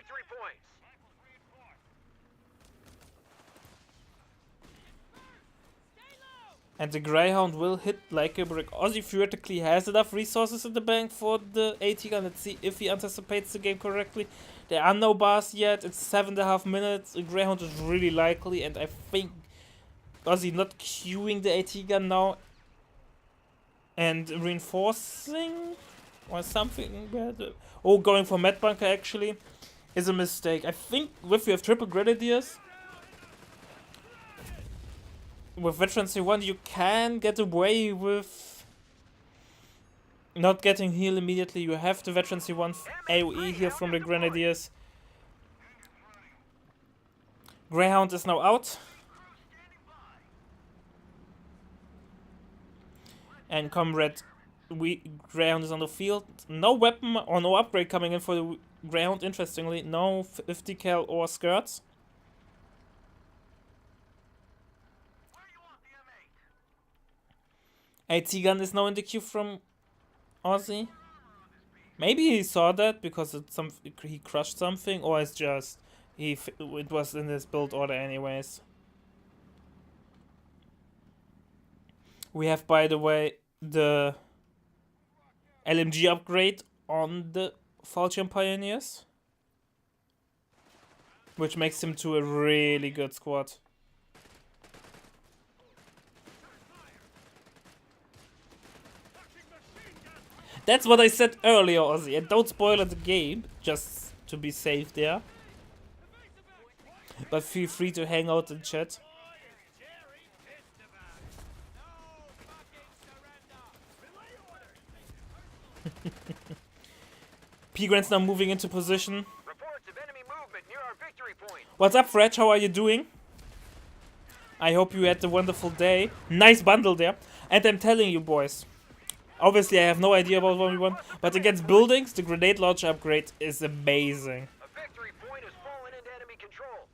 And the Greyhound will hit like a brick. Aussie theoretically has enough resources in the bank for the AT gun. Let's see if he anticipates the game correctly. There are no bars yet. It's 7.5 minutes. The Greyhound is really likely, and I think Aussie not queuing the AT gun now and reinforcing or something bad. Oh, going for Med Bunker actually is a mistake. I think if you have triple Grenadiers with Veterancy 1, you can get away with not getting heal immediately. You have the Veterancy 1 AoE here from the Grenadiers. Greyhound is now out. And Comrade Greyhound is on the field. No weapon or no upgrade coming in for the Greyhound, interestingly. No 50 cal or skirts. AT gun is now in the queue from Aussie. Maybe he saw that because it's he crushed something, or it's just it was in his build order anyways. We have, by the way, the LMG upgrade on the Falchion Pioneers, which makes him to a really good squad. That's what I said earlier, Ozzy, and don't spoil the game, just to be safe there. But feel free to hang out in chat. P-Grant's now moving into position. Reports of enemy movement near our victory point. What's up, Fred? How are you doing? I hope you had a wonderful day. Nice bundle there. And I'm telling you, boys, obviously I have no idea about 1v1, but against buildings, the grenade launcher upgrade is amazing. A victory point has fallen into enemy control.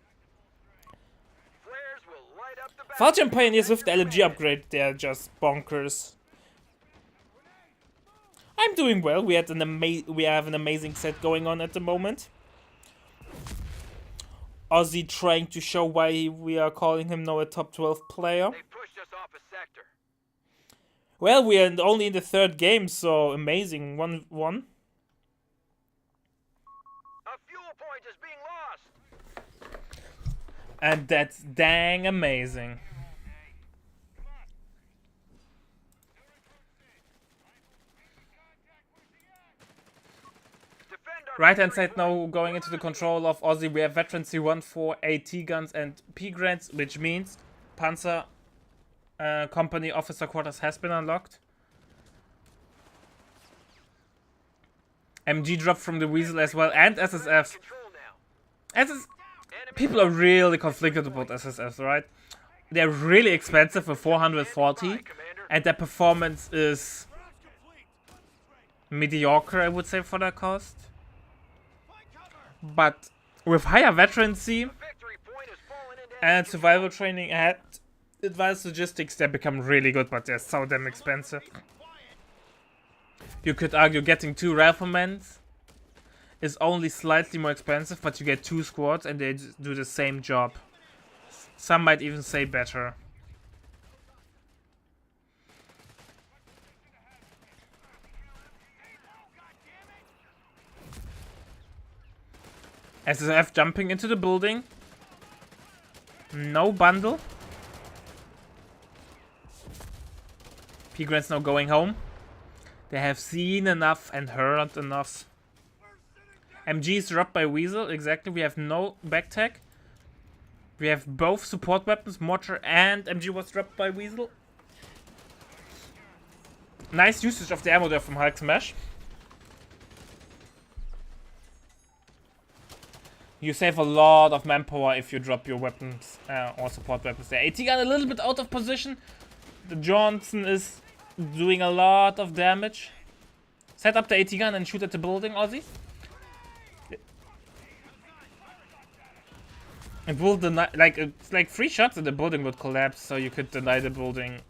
Flares will light up the battle. Falchion Pioneers with the LMG upgrade, they're just bonkers. I'm doing well. We have an amazing set going on at the moment. Ozzy trying to show why we are calling him now a top 12 player. They pushed us off a sector. Well, we are only in the third game, so amazing. 1-1. A fuel point is being lost. And that's dang amazing. Right hand side now going into the control of Aussie. We have Veteran C1 for AT guns and P-Grants, which means Panzer Company Officer Quarters has been unlocked. MG drop from the Weasel as well, and SSF. People are really conflicted about SSFs, right? They're really expensive for 440, and their performance is mediocre, I would say, for their cost. But with higher veterancy and survival training and advanced logistics, they become really good, but they're so damn expensive. You could argue getting 2 riflemen is only slightly more expensive, but you get 2 squads and they do the same job. Some might even say better. SSF jumping into the building. No bundle. P-Grant's now going home. They have seen enough and heard enough. MG is dropped by Weasel. Exactly. We have no back tech. We have both support weapons. Mortar and MG was dropped by Weasel. Nice usage of the ammo there from Hulk Smash. You save a lot of manpower if you drop your weapons or support weapons there. AT gun a little bit out of position. The Johnson is doing a lot of damage. Set up the AT gun and shoot at the building, Ozzy. It will deny, it's like 3 shots and the building would collapse, so you could deny the building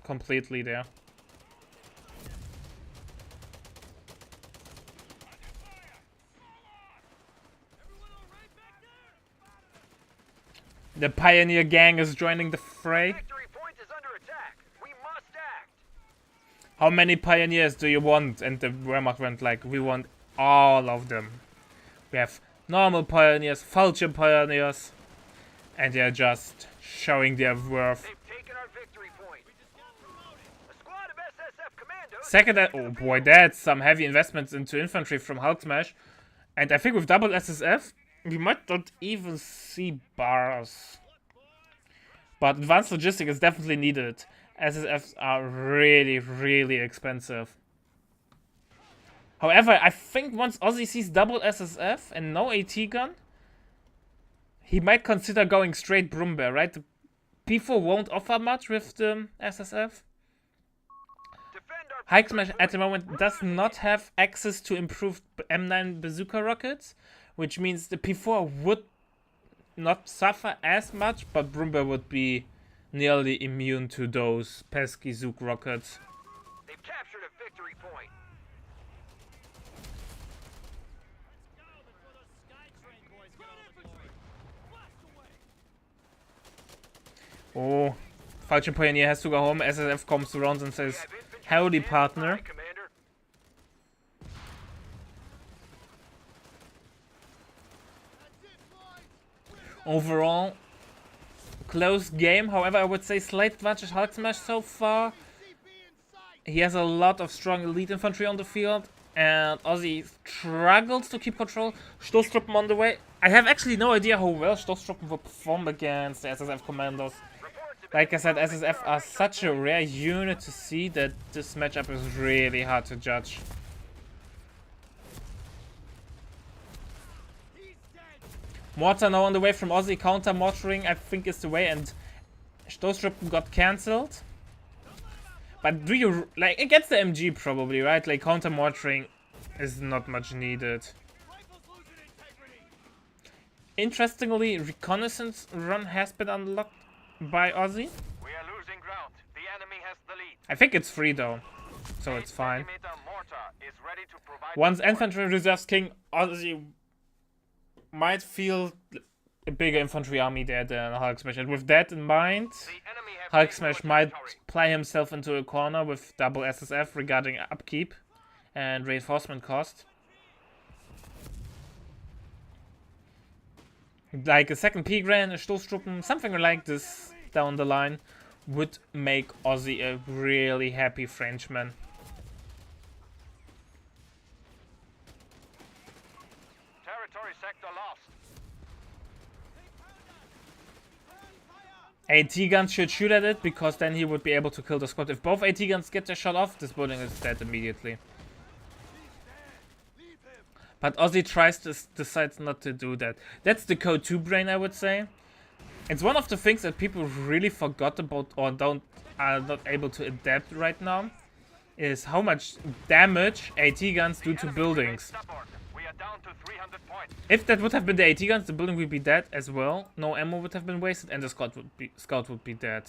completely there. The Pioneer gang is joining the fray. Victory point is under attack. We must act. How many Pioneers do you want? And the Wehrmacht went like, we want all of them. We have normal Pioneers, Falchion Pioneers, and they're just showing their worth. They've taken our victory point. We just got promoted. A squad of SSF commandos. Second, oh boy, that's some heavy investments into infantry from Hulk Smash. And I think with double SSF, we might not even see bars. But advanced logistics is definitely needed. SSFs are really, really expensive. However, I think once Ozzy sees double SSF and no AT gun, he might consider going straight Brumbear, right? The P4 won't offer much with the SSF. Hulk Smash at the moment does not have access to improved M9 bazooka rockets, which means the P4 would not suffer as much, but Brumber would be nearly immune to those pesky Zook rockets. They've captured a victory point. Oh, Falchion Pioneer has to go home. SSF comes around and says, howdy, partner. Commander. Overall, close game. However, I would say slight advantage Hulk Smash so far. He has a lot of strong elite infantry on the field, and Ozzy struggles to keep control. Stoßtruppen on the way. I have actually no idea how well Stoßtruppen will perform against the SSF commandos. Like I said, SSF are such a rare unit to see that this matchup is really hard to judge. Mortar now on the way from Ozzy. Counter mortaring, I think, is the way, and Stoßtruppen got cancelled. But do you, like, against the MG probably, right? Like, counter mortaring is not much needed. Interestingly, reconnaissance run has been unlocked by Ozzy. We are losing ground. The enemy has the lead. I think it's free though, so it's fine. 8 cm mortar is ready to provide Once support. infantry reserves king, Ozzy might feel a bigger infantry army there than Hulk Smash. And with that in mind, The enemy have Hulk taken Smash over might territory. play himself into a corner with double SSF regarding upkeep and reinforcement cost. Like a second P-Gran, a Stoßtruppen, something like this down the line would make Ozzy a really happy Frenchman. Territory sector lost. AT guns should shoot at it, because then he would be able to kill the squad. If both AT guns get their shot off, this building is dead immediately. But Ozzy decides not to do that. That's the code 2 brain, I would say. It's one of the things that people really forgot about or are not able to adapt right now, is how much damage AT guns do to Enemy buildings. remains stubborn. We are down to 300 points. If that would have been the AT guns, the building would be dead as well. No ammo would have been wasted, and the scout would be dead.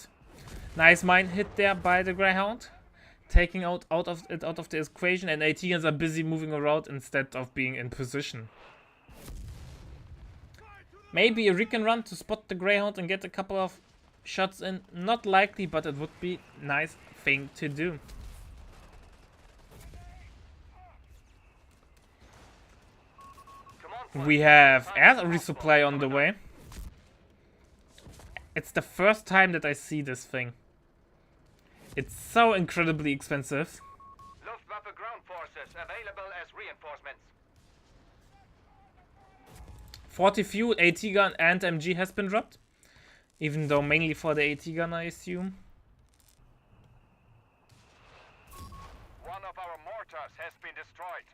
Nice mine hit there by the Greyhound, taking out of the equation, and AT guns are busy moving around instead of being in position. Maybe a recon run to spot the Greyhound and get a couple of shots in. Not likely, but it would be a nice thing to do. Come on, We have air resupply on the way. It's the first time that I see this thing. It's so incredibly expensive. Luftwaffe ground forces available as reinforcements. 40 fuel, AT gun and MG has been dropped. Even though mainly for the AT gun, I assume. One of our mortars has been destroyed.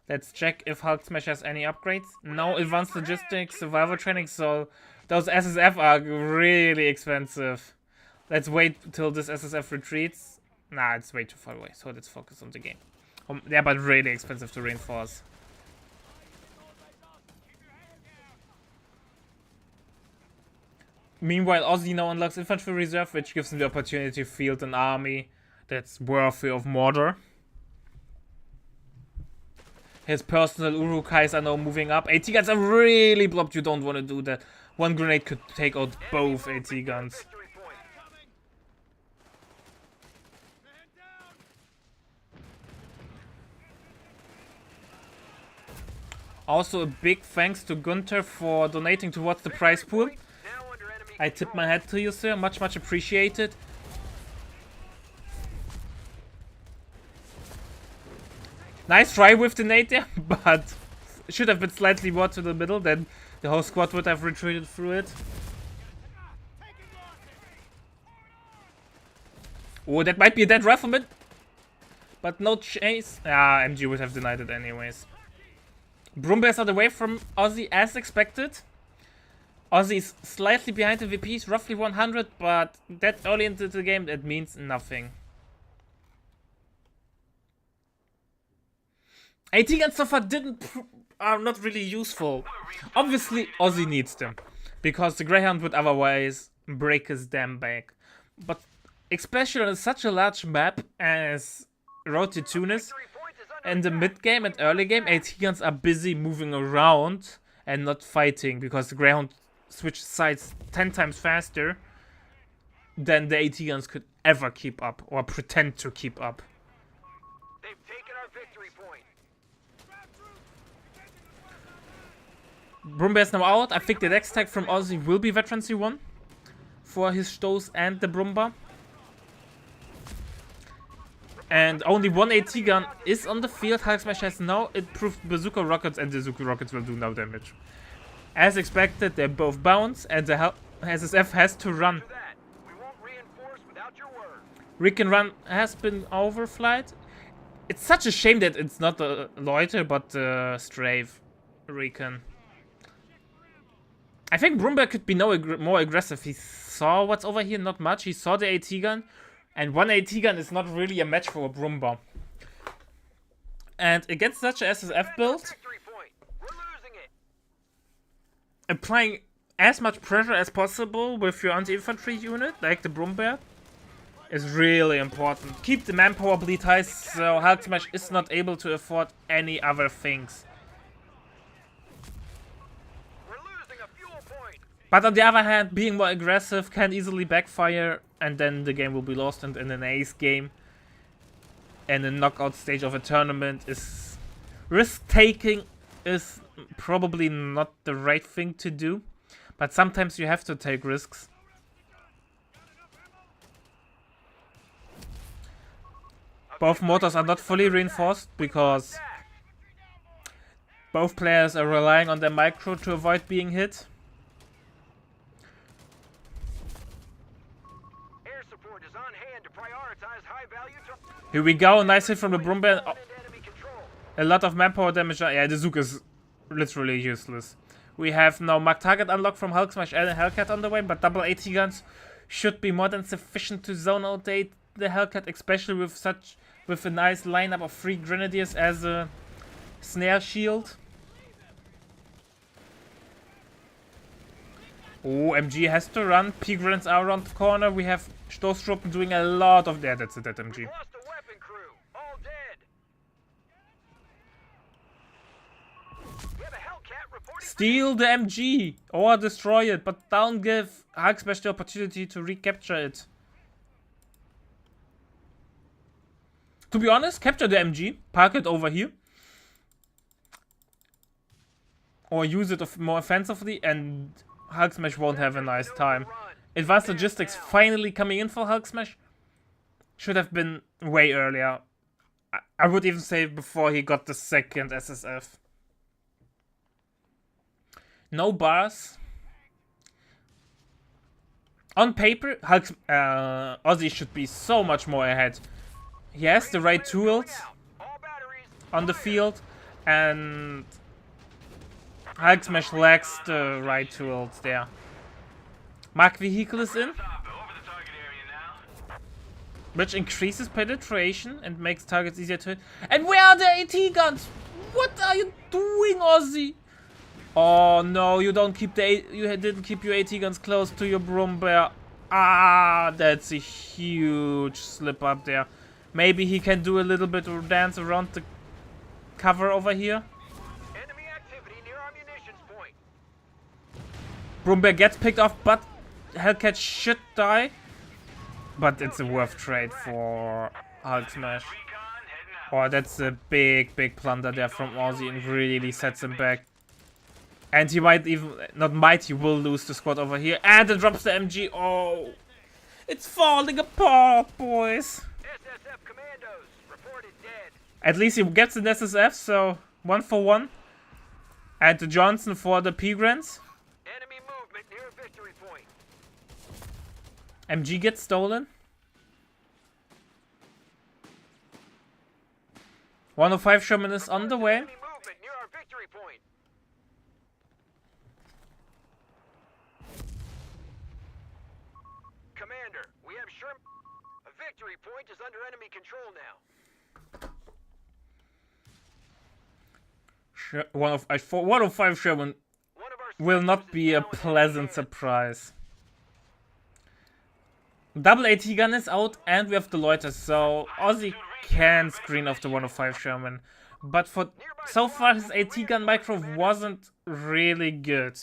Let's check if Hulk Smash has any upgrades. No advanced logistics, survival training, so those SSF are really expensive. Let's wait till this SSF retreats. Nah, it's way too far away, so let's focus on the game. Yeah, but really expensive to reinforce. Meanwhile, Ozzy now unlocks infantry reserve, which gives him the opportunity to field an army that's worthy of mortar. His personal Urukais are now moving up. AT guns are really blocked. You don't want to do that. One grenade could take out both AT guns. Victory point. Also, a big thanks to Gunther for donating towards the prize pool. Now under enemy I tip control. my hat to you, sir. Much, much appreciated. Nice try with the nade there, but should have been slightly more to the middle, then the whole squad would have retreated through it. Oh, that might be a dead rifleman. But no chase. Ah, MG would have denied it anyways. Brumbears are away from Ozzy as expected. Ozzy is slightly behind the VPs, roughly 100, but that early into the game, that means nothing. AT guns so far are not really useful. Obviously, Ozzy needs them because the Greyhound would otherwise break his damn back. But especially on such a large map as Road to Tunis, in the mid game and early game, AT guns are busy moving around and not fighting because the Greyhound switches sides 10 times faster than the AT guns could ever keep up or pretend to keep up. They've taken our victory point. Brumbear's now out. I think the next tag from Ozzy will be Veterancy 1 for his Stoß and the Brumba. And only one AT gun is on the field. Hulk Smash has now improved Bazooka Rockets, and the Bazooka Rockets will do no damage. As expected, they both bounce, and the SSF has to run. We won't reinforce without your word. Recon Run has been overflight. It's such a shame that it's not the Loiter, but the Strafe Recon. I think Brumbear could be more aggressive. He saw what's over here, not much. He saw the AT gun. And one AT gun is not really a match for a Brumba. And against such a SSF build, applying as much pressure as possible with your anti-infantry unit, like the Brumbear, is really important. Keep the manpower bleed high so Hulk Smash is not able to afford any other things. But on the other hand, being more aggressive can easily backfire, and then the game will be lost. And in an ace game and a knockout stage of a tournament, is risk-taking is probably not the right thing to do. But sometimes you have to take risks. Both mortars are not fully reinforced because both players are relying on their micro to avoid being hit. Here we go, nice hit from the Brumbear. Oh, a lot of manpower damage. Yeah, the Zook is literally useless. We have now Mark Target unlocked from Hulk Smash and Hellcat on the way, but double AT guns should be more than sufficient to zone out the Hellcat, especially with a nice lineup of 3 Grenadiers as a snare shield. Oh, MG has to run. P-Grants are around the corner. We have Stoßtruppen doing a lot of... Yeah, that's it, that MG. Steal the MG or destroy it, but don't give Hulk Smash the opportunity to recapture it. To be honest, capture the MG, park it over here. Or use it more offensively, and Hulk Smash won't have a nice time. Advanced Logistics finally coming in for Hulk Smash. Should have been way earlier. I would even say before he got the second SSF. No bars. On paper, Ozzy should be so much more ahead. He has the right tools on the field, and Hulk Smash lacks the right tools there. Mark Vehicle is in, which increases penetration and makes targets easier to hit. And where are the AT guns? What are you doing, Ozzy? Oh no, you didn't keep your AT guns close to your Brumbear. Ah, that's a huge slip up there. Maybe he can do a little bit of dance around the cover over here. Enemy activity near our munitions point. Brumbear gets picked off, but Hellcat should die. But it's a worth trade for Hulk Smash. Oh, that's a big plunder there from Ozzy and really sets him back. And he might even, not might, he will lose the squad over here. And it drops the MG. Oh, it's falling apart, boys. SSF commandos reported dead. At least he gets an SSF, so 1 for 1. And the Johnson for the P-Grants. Enemy movement near victory point. MG gets stolen. 105 Sherman is on the way. Enemy movement near our victory point. Commander, we have Sherman. A victory point is under enemy control now. 105 Sherman One of our will not soldiers be is a now in pleasant enemy hands. surprise. Double AT gun is out and we have the loiter, so Ozzy can screen off the 105 Sherman. But for so far his AT gun micro wasn't really good.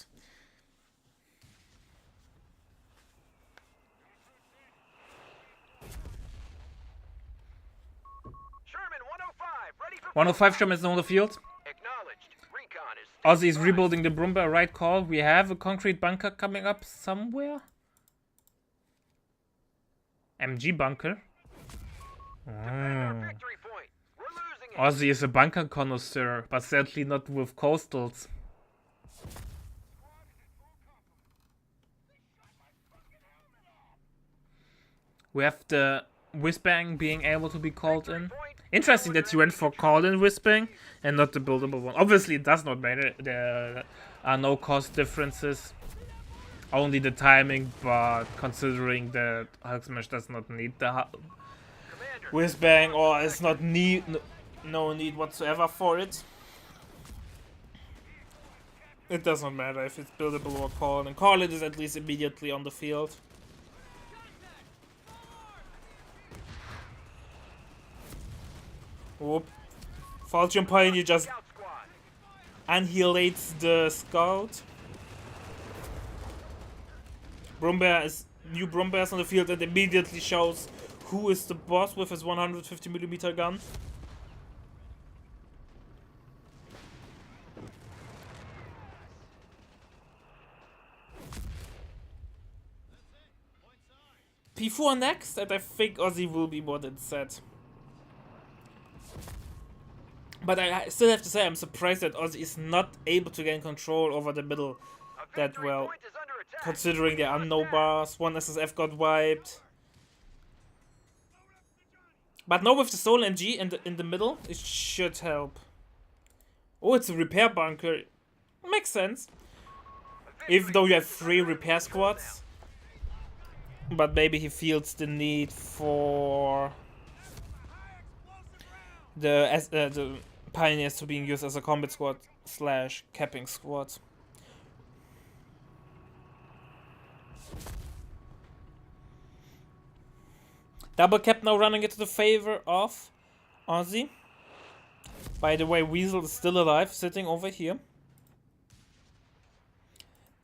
Sherman 105, ready for 105 Sherman is on the field. acknowledged. Recon is Ozzy is rebuilding the Brumba, right call. We have a concrete bunker coming up somewhere. MG bunker. our victory point. We're losing it. Ozzy is a bunker connoisseur, but sadly not with coastals. We have the Whizbang being able to be called in. Interesting that you went for call-in Whizbang and not the buildable one. Obviously it does not matter, there are no cost differences. Only the timing, but considering that Hulk Smash does not need the Commander, Whizbang or is not no need whatsoever for it. It does not matter if it's buildable or call, and call it is at least immediately on the field. Whoop. Falchion Pioneer just scout squad. annihilates the scout. New Brumbear is on the field and immediately shows who is the boss with his 150mm gun. P4 next, and I think Ozzy will be more than set. But I still have to say, I'm surprised that Ozzy is not able to gain control over the middle A that victory well, point is under attack. considering there are no bars. One SSF got wiped. But now with the stolen MG in the middle, it should help. Oh, it's a repair bunker. Makes sense. Even though you have 3 repair squads. But maybe he feels the need for the Pioneers to being used as a combat squad / capping squad. Double cap now running into the favor of Ozzy. By the way, Weasel is still alive, sitting over here.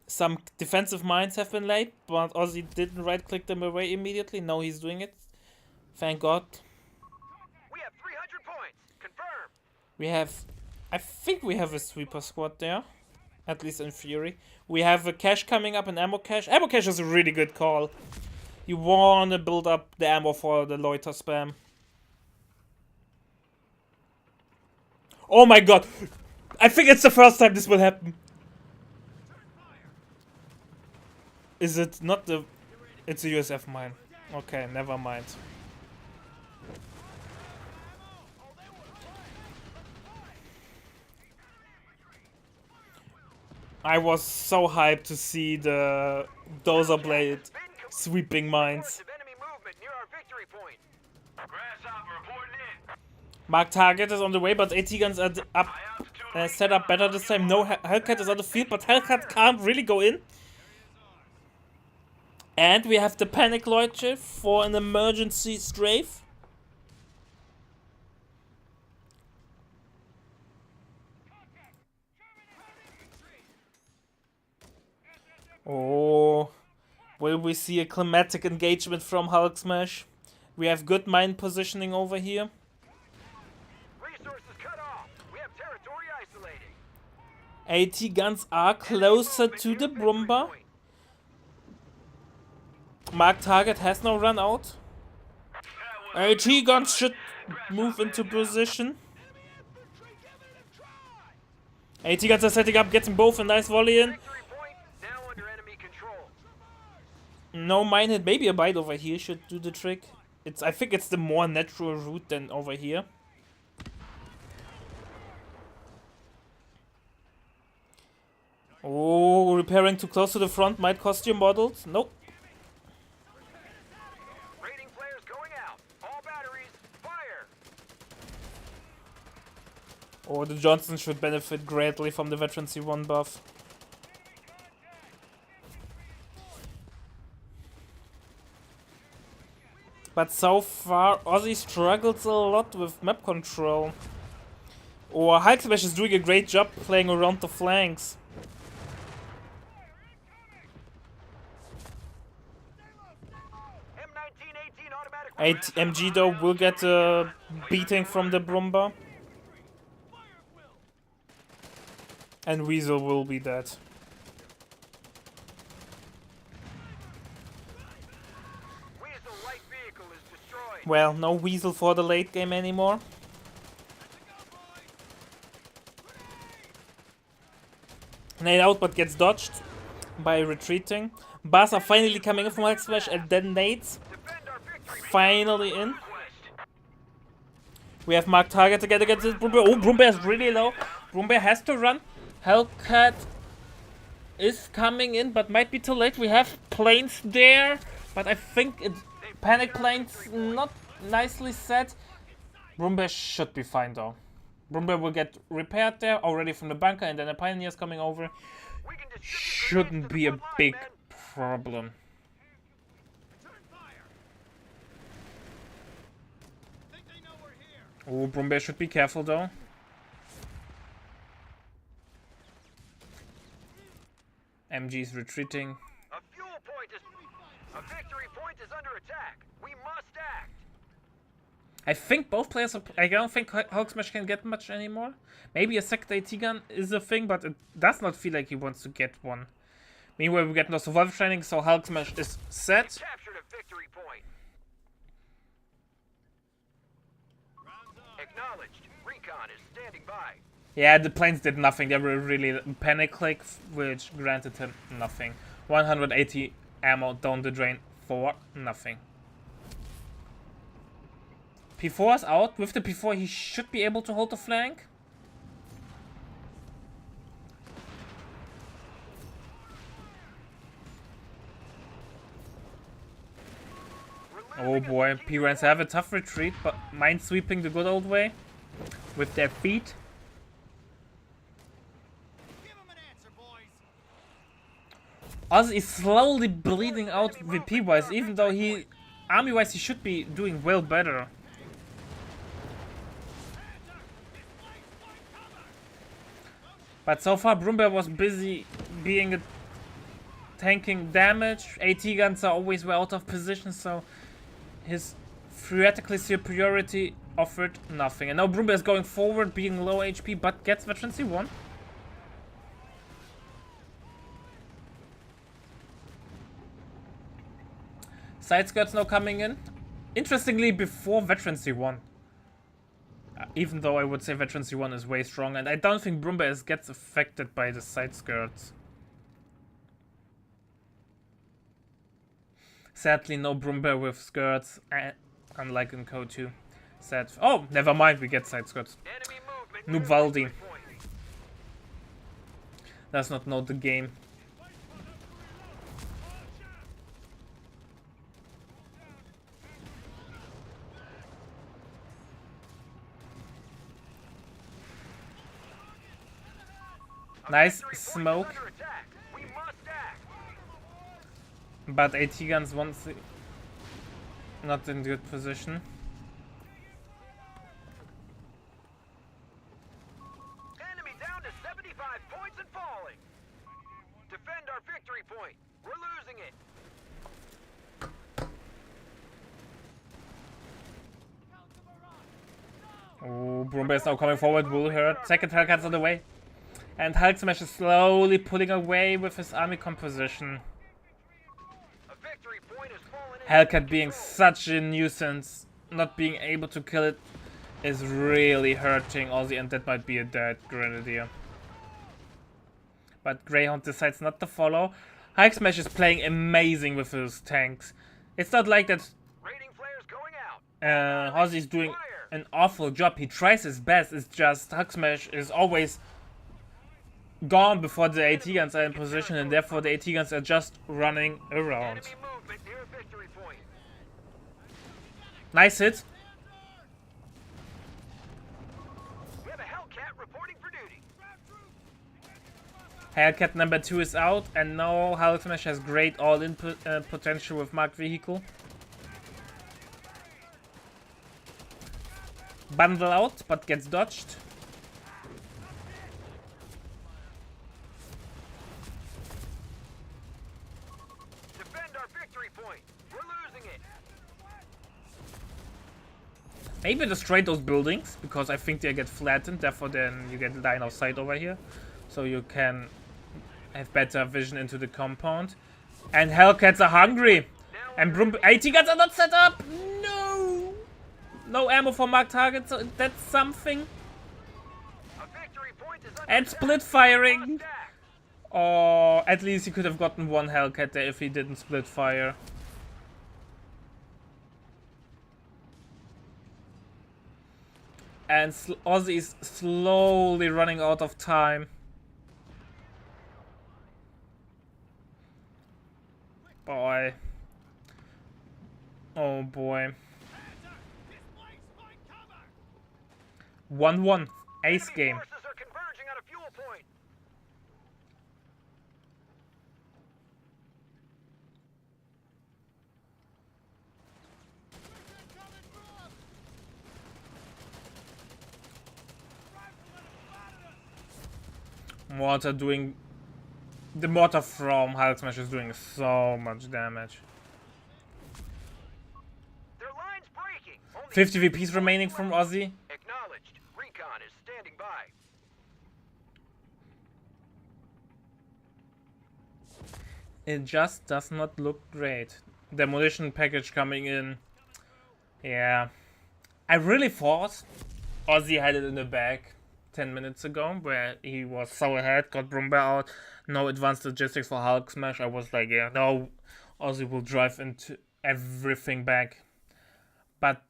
Some defensive mines have been laid, but Ozzy didn't right-click them away immediately. Now he's doing it. Thank God. We have 300 points. Confirm. We have... I think we have a sweeper squad there. At least in theory. We have a cache coming up, an ammo cache. Ammo cache is a really good call. You wanna build up the ammo for the loiter spam. Oh my God! I think it's the first time this will happen. Is it not the... It's a USF mine. Okay, never mind. I was so hyped to see the Dozer Blade sweeping mines. Reports of enemy movement near our victory point. Grasshopper reporting in. Mark target is on the way, but AT guns are up, set up better this time. No, Hellcat is on the field, but Hellcat can't really go in. And we have the panic loiter for an emergency strafe. Oh, will we see a climatic engagement from Hulk Smash? We have good mine positioning over here. Resources cut off. We have territory isolating. AT guns are closer to the Brumba. Mark target has now run out. AT guns should move into position. AT guns are setting up, getting both a nice volley in. Victory point now under enemy control. No mine hit, maybe a bite over here should do the trick. I think it's the more natural route than over here. Oh, repairing too close to the front might cost you models. Nope. Raiding flares going out. All batteries, fire. Oh, Oh, the Johnson should benefit greatly from the Veterancy 1 buff. But so far, Ozzy struggles a lot with map control. Or Hulk Smash is doing a great job playing around the flanks. MG though will get a beating from the Brumba. And Weasel will be dead. Well, no Weasel for the late game anymore. Nade out but gets dodged by retreating. Bars are finally coming in from Hulk Smash and then nades. Finally in. We have marked target again against this Brumbear. Oh, Brumbear is really low. Brumbear has to run. Hellcat is coming in, but might be too late. We have planes there, but I think it's panic planes not nicely set. Brumbear should be fine though. Brumbear will get repaired there already from the bunker, and then the Pioneers coming over. Shouldn't be a big problem. Oh, Brumbear should be careful though. MG is retreating. A victory point is under attack. We must act. I think both players are... I don't think Hulk Smash can get much anymore. Maybe a second AT gun is a thing, but it does not feel like he wants to get one. Meanwhile, we get no survival training, so Hulk Smash is set. Captured a victory point. Acknowledged. Recon is standing by. Yeah, the planes did nothing. They were really panic click, which granted him nothing. 180 ammo down the drain for nothing. P4 is out. With the P4, he should be able to hold the flank. Oh boy, P-Rans have a tough retreat, but minesweeping the good old way with their feet. Oz is slowly bleeding out VP-wise, even though he, army-wise, he should be doing well better. But so far, Brumbear was busy being a tanking damage. AT guns are always well out of position, so his theoretical superiority offered nothing. And now Brumbear is going forward, being low HP, but gets Veterancy 1. Side skirts now coming in. Interestingly, before Veterancy 1. Even though I would say Veterancy 1 is way strong, and I don't think Brumbear gets affected by the side skirts. Sadly, no Brumbear with skirts, unlike in Code 2. Sad. Oh, never mind, we get side skirts. Noobvaldi does not know the game. Nice smoke. But AT guns once not in good position. Enemy down to 75 points and falling. Defend our victory point. We're losing it. Oh, Brumbear is now coming forward. Will hurt. Second Hellcat's on the way. And Hulk Smash is slowly pulling away with his army composition. Hellcat being such a nuisance, not being able to kill it, is really hurting Ozzy, and that might be a dead Grenadier. But Greyhound decides not to follow. Hulk Smash is playing amazing with his tanks. It's not like that Ozzy's doing an awful job. He tries his best. It's just Hulk Smash is always gone before the AT guns are in position, and therefore the AT guns are just running around. Nice hit. Hellcat number 2 is out, and now Hulk Smash has great all-in potential with marked vehicle. Bundle out, but gets dodged. Defend our victory point. We're losing it. Maybe destroy those buildings, because I think they get flattened, therefore then you get line of sight over here. So you can have better vision into the compound. And Hellcats are hungry! And AT guns are not set up! No! No ammo for marked targets, so that's something. A victory point is under And attack. split firing! Stack. Or at least he could have gotten one Hellcat there if he didn't split fire. And Ozzy is slowly running out of time. Boy. Oh boy. 1-1. Ace Enemy game. forces are converging on a fuel point. Mortar doing... The mortar from Hulk Smash is doing so much damage. Their line's breaking. Only 50 VPs remaining from Ozzy. Acknowledged. Recon is standing by. It just does not look great. Demolition package coming in. Yeah. I really thought Ozzy had it in the bag 10 minutes ago, where he was so ahead, got Brumba out, no advanced logistics for Hulk Smash. I was like, yeah, no, Ozzy will drive into everything back. But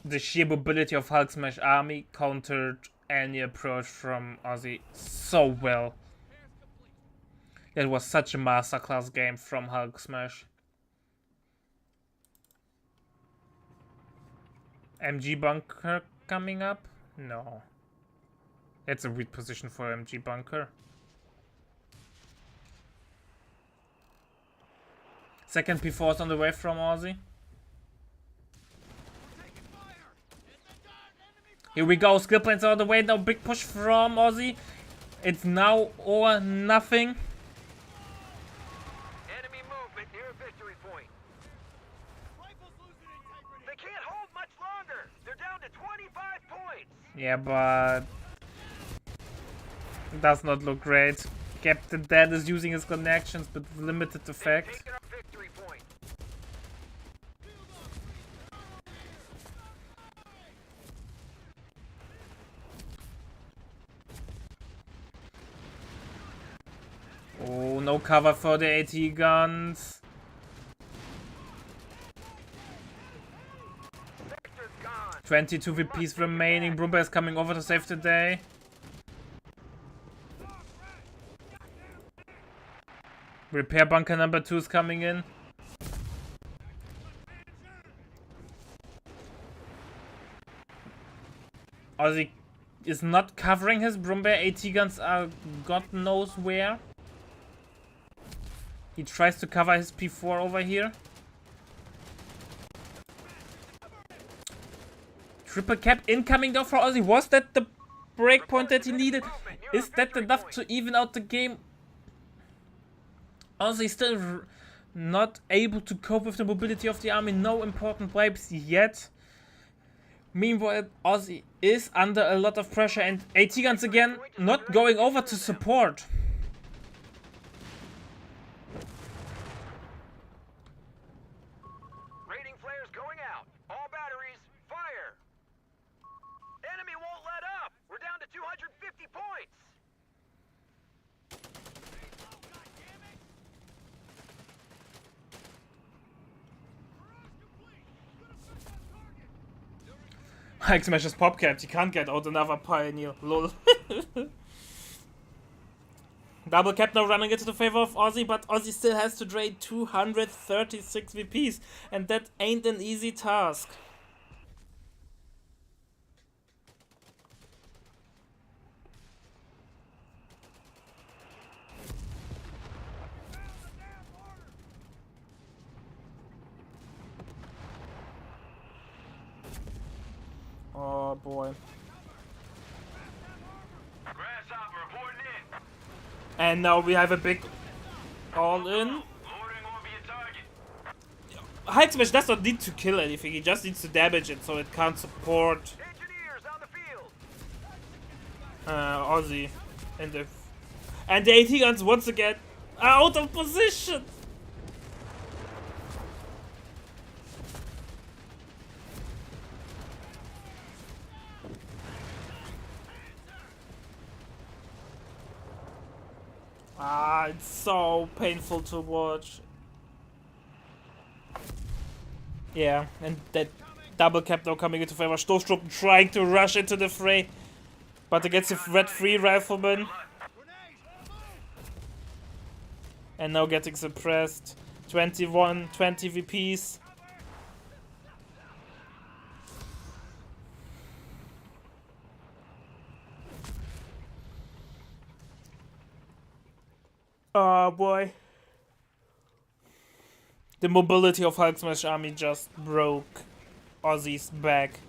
the sheer mobility of Hulk Smash army countered any approach from Ozzy so well. That was such a masterclass game from Hulk Smash. MG Bunker coming up? No. That's a weak position for MG Bunker. Second P4 is on the way from Ozzy. Here we go, skill points are on the way now, big push from Ozzy. It's now or nothing. Enemy movement near victory point. They can't hold much longer. They're down to 25 points. Yeah, but it does not look great. Captain Dad is using his connections, but with limited effect. Taking our victory point. Oh, no cover for the AT guns. Sector gone. 22 VPs remaining. Brumba is coming over to save the day. Repair bunker number 2 is coming in. Ozzy is not covering his Brumba. AT guns are God knows where. He tries to cover his P4 over here. Triple cap incoming though for Ozzy. Was that the breakpoint that he needed? Is that enough to even out the game? Ozzy still not able to cope with the mobility of the army. No important wipes yet. Meanwhile, Ozzy is under a lot of pressure, and AT guns again not going over to support. Rating flares going out. All batteries, fire. Enemy won't let up. We're down to 250 points. Hulk Smash is popcapped. You can't get out another Pioneer. Lol. Double cap now running into the favor of Ozzy, but Ozzy still has to drain 236 VPs, and that ain't an easy task. Oh boy. Grasshopper reporting in. And now we have a big all in. Lording over your target. Hulk Smash does not need to kill anything, he just needs to damage it so it can't support Engineers on the field. Ozzy. And the AT guns once again are out of position. It's so painful to watch. Yeah, and that double cap now coming into favor. Stoßtruppen trying to rush into the fray, but against the red free rifleman. And now getting suppressed. 20 VPs. Oh boy. The mobility of Hulk Smash army just broke Ozzy's back.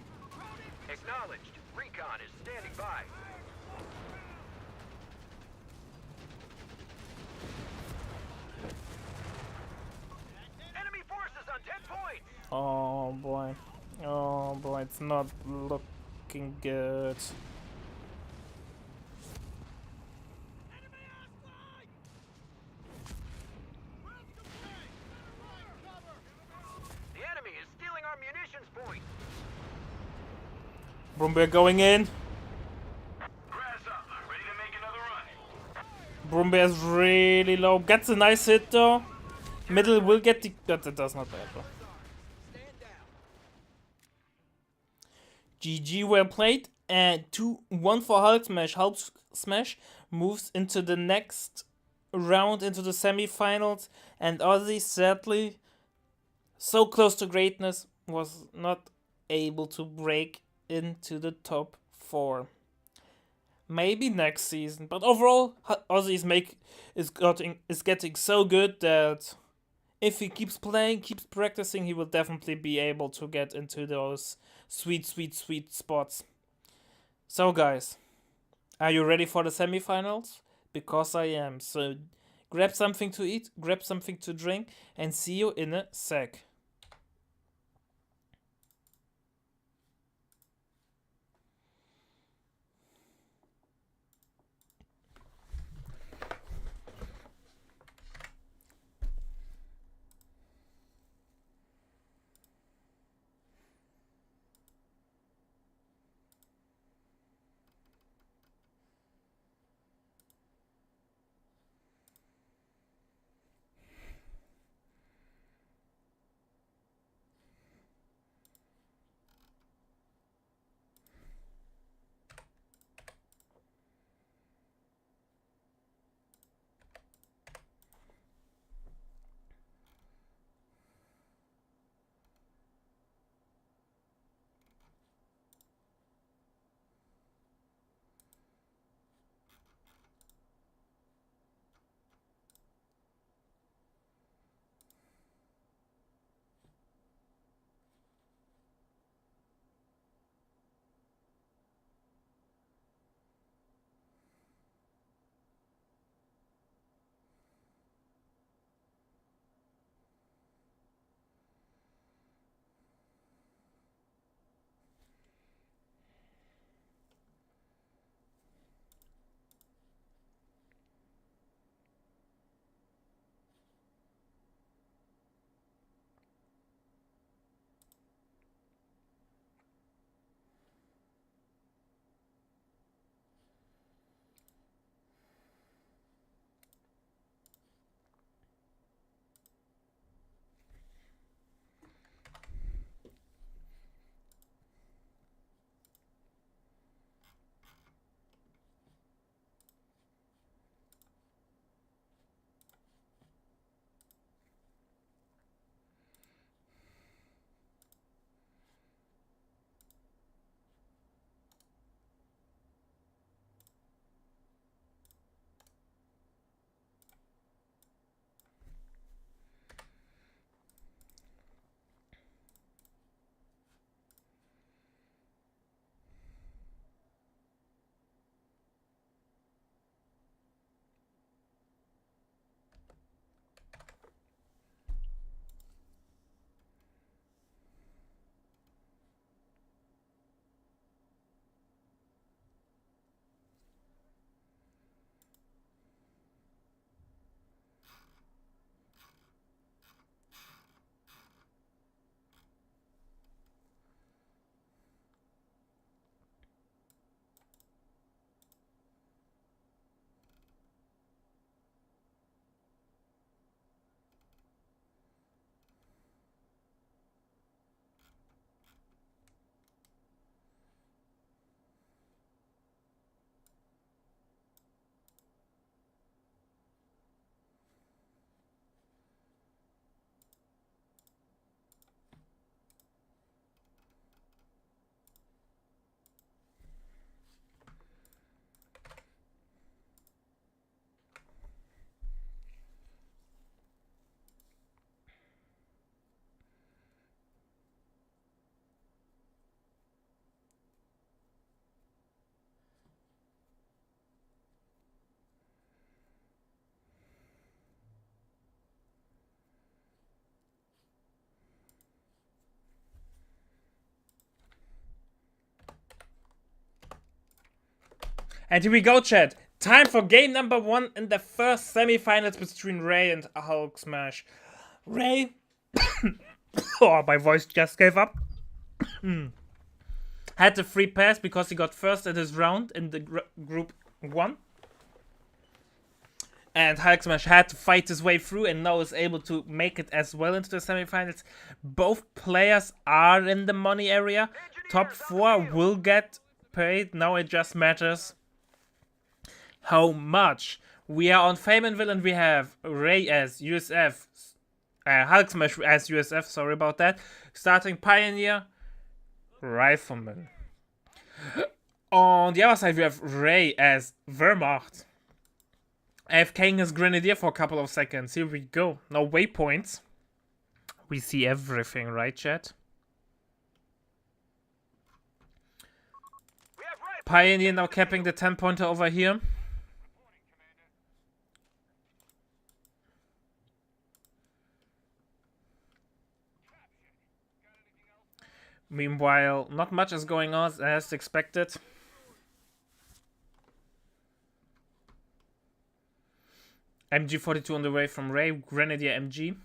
Acknowledged. Recon is standing by. Enemy forces on 10 points. Oh boy. Oh boy, it's not looking good. The enemy is stealing our munitions point. Brumbear going in. Grasshopper, ready to make another run. Brumbear's really low. Gets a nice hit though. Middle will get the... That does not matter. GG well played. And 2-1 for Hulk Smash. Hulk Smash moves into the next round, into the semi-finals. And Ozzy, sadly, so close to greatness, was not able to break into the top 4. Maybe next season, but overall, Ozzy is getting so good that if he keeps playing, keeps practicing, he will definitely be able to get into those sweet spots. So guys, are you ready for the semifinals? Because I am. So grab something to eat, grab something to drink, and see you in a sec. And here we go, chat. Time for game number 1 in the first semifinals between Ray and Hulk Smash. Ray. Oh, my voice just gave up. Had the free pass because he got first in his round in the group 1. And Hulk Smash had to fight his way through and now is able to make it as well into the semifinals. Both players are in the money area. Top 4 will get paid. Now it just matters how much. We are on Famenville and we have Ray as USF. Hulk Smash as USF, sorry about that. Starting Pioneer, Rifleman. On the other side we have Ray as Wehrmacht. AFKing as Grenadier for a couple of seconds. Here we go. No waypoints. We see everything, right, chat? Pioneer now capping the 10-pointer over here. Meanwhile, not much is going on as expected. MG42 on the way from Ray, Grenadier MG.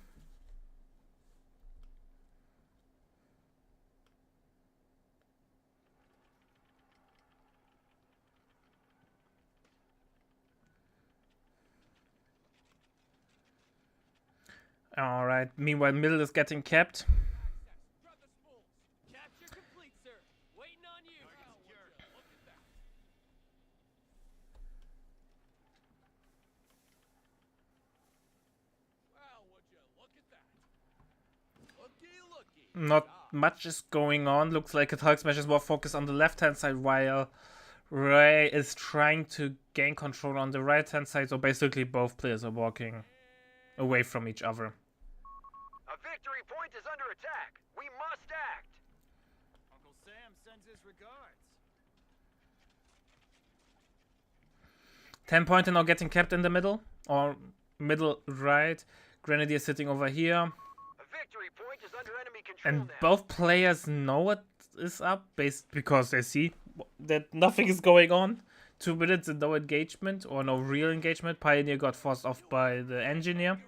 Alright, meanwhile middle is getting capped. Not much is going on. Looks like Hulk Smash is more focused on the left-hand side while Ray is trying to gain control on the right-hand side. So basically both players are walking away from each other. A victory point is under attack. We must act. Uncle Sam sends his regards. 10-pointer now getting kept in the middle. Or middle right. Grenadier sitting over here. Point is under enemy control and now. Both players know what is up because they see that nothing is going on. 2 minutes and no engagement or no real engagement. Pioneer got forced off by the engineer.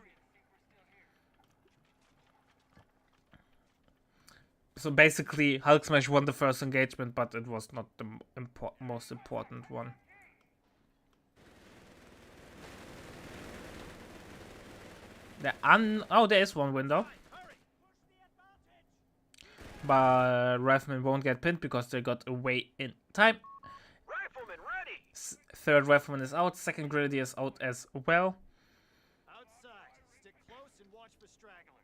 So basically Hulk Smash won the first engagement, but it was not the most important one. Oh, there is one window. But Rifleman won't get pinned because they got away in time. Rifleman ready. Third Rifleman is out. Second Grenadier is out as well. Outside. Stick close and watch for stragglers.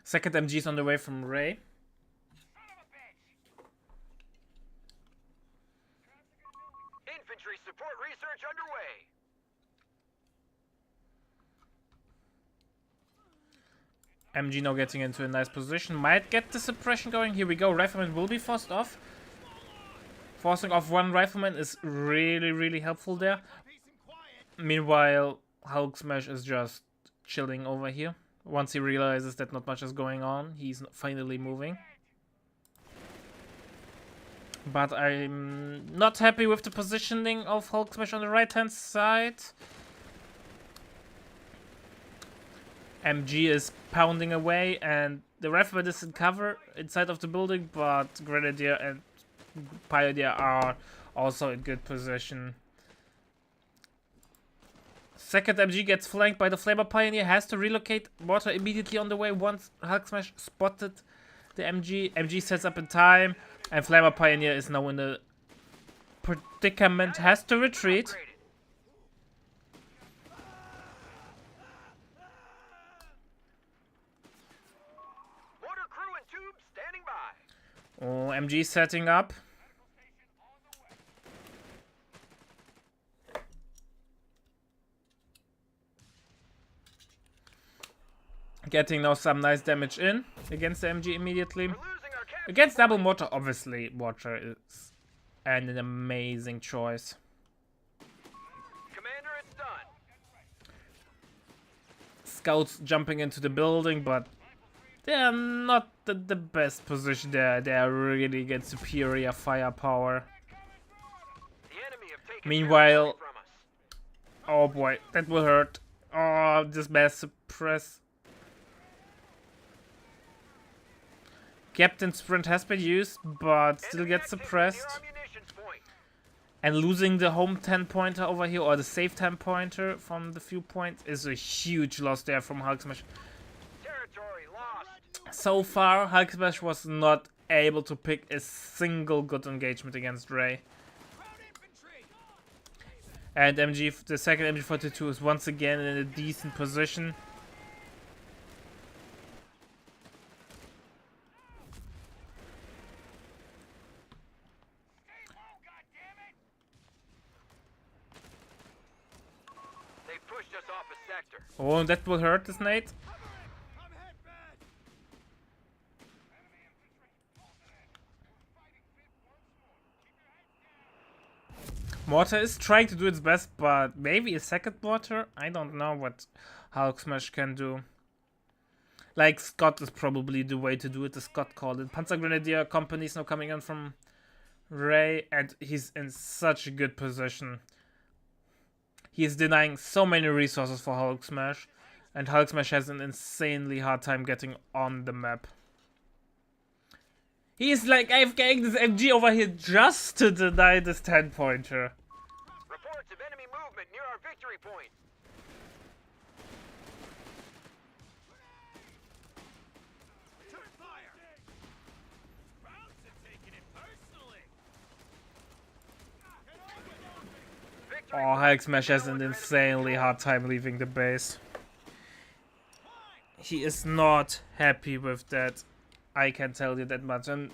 Second MG is on the way from Ray. Infantry support research underway. MG now getting into a nice position. Might get the suppression going. Here we go. Rifleman will be forced off. Forcing off one Rifleman is really, really helpful there. Meanwhile, Hulk Smash is just chilling over here. Once he realizes that not much is going on, he's finally moving. But I'm not happy with the positioning of Hulk Smash on the right-hand side. MG is pounding away and the Rifleman is in cover inside of the building, but Grenadier and Pioneer are also in good position. Second MG gets flanked by the Flamer. Pioneer has to relocate. Mortar immediately on the way once Hulk Smash spotted the MG. MG sets up in time and Flamer Pioneer is now in a predicament, has to retreat. Oh, MG setting up. Getting now some nice damage in against the MG immediately. Against double mortar, obviously, mortar is an amazing choice. Commander, it's done. Scouts jumping into the building, but they're not the best position there. They really get superior firepower. Meanwhile, territory from us. oh boy, that will hurt. Oh, this mass suppress. Captain Sprint has been used, but still Enemy gets activity suppressed. near our munitions point. And losing the home 10 pointer over here, or the safe 10 pointer from the few points, is a huge loss there from Hulk Smash. Territory lost. So far, Hulk Smash was not able to pick a single good engagement against Ray. And the second MG42 is once again in a decent position. They pushed us off a sector. Oh, that will hurt this Nate. Mortar is trying to do its best, but maybe a second mortar? I don't know what Hulk Smash can do. Like, Scott is probably the way to do it, the Scott called it. Panzer Grenadier company is now coming in from Ray, and he's in such a good position. He is denying so many resources for Hulk Smash, and Hulk Smash has an insanely hard time getting on the map. He's like AFKing this MG over here just to deny this 10-pointer. Reports of enemy movement near our victory point. Return fire. Rounds are taking it personally. Victory Oh, Hulk Smash has an insanely hard time leaving the base. He is not happy with that. I can tell you that much. And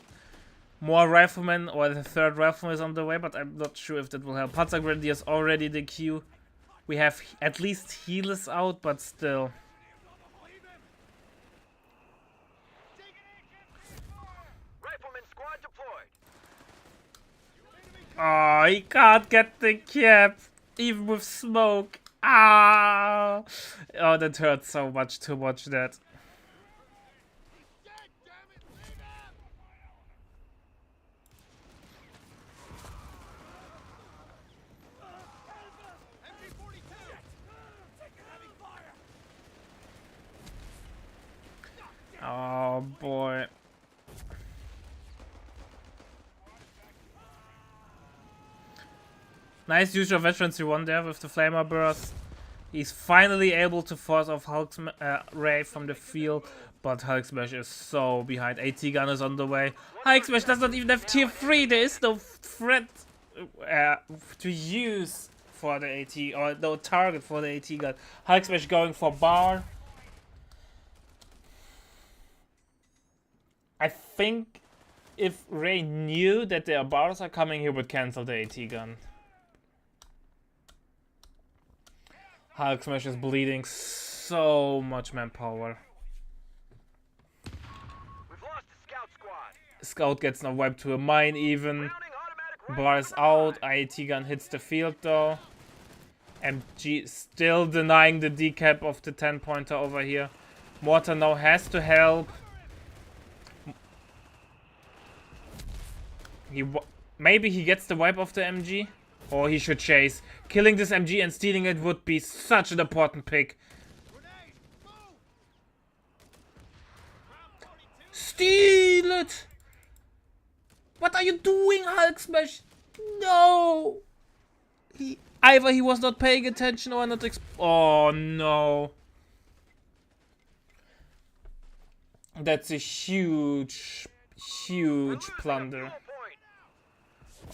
more riflemen, or the third rifleman is on the way, but I'm not sure if that will help. Panzer Grenadier is already the queue. We have at least healers out, but still. Rifleman squad deployed. Oh, he can't get the cap, even with smoke. Ah! Oh, that hurts so much to watch that. Oh boy. Nice use of veterans you won there with the flamer burst. He's finally able to force off Ray from the field, but Hulk Smash is so behind. AT gun is on the way. Hulk Smash does not even have tier 3. There is no threat to use for the AT, or no target for the AT gun. Hulk Smash going for bar. I think if Ray knew that their bars are coming, he would cancel the AT gun. Hulk Smash is bleeding so much manpower. We've lost the scout squad. Scout gets now wiped to a mine even. Mounting automatic Bar is out. IAT gun hits the field though. MG still denying the decap of the 10-pointer over here. Mortar now has to help. Maybe he gets the wipe of the MG, or he should chase. Killing this MG and stealing it would be such an important pick. Steal it! What are you doing, Hulk Smash? No! Either he was not paying attention or not oh no. That's a huge plunder.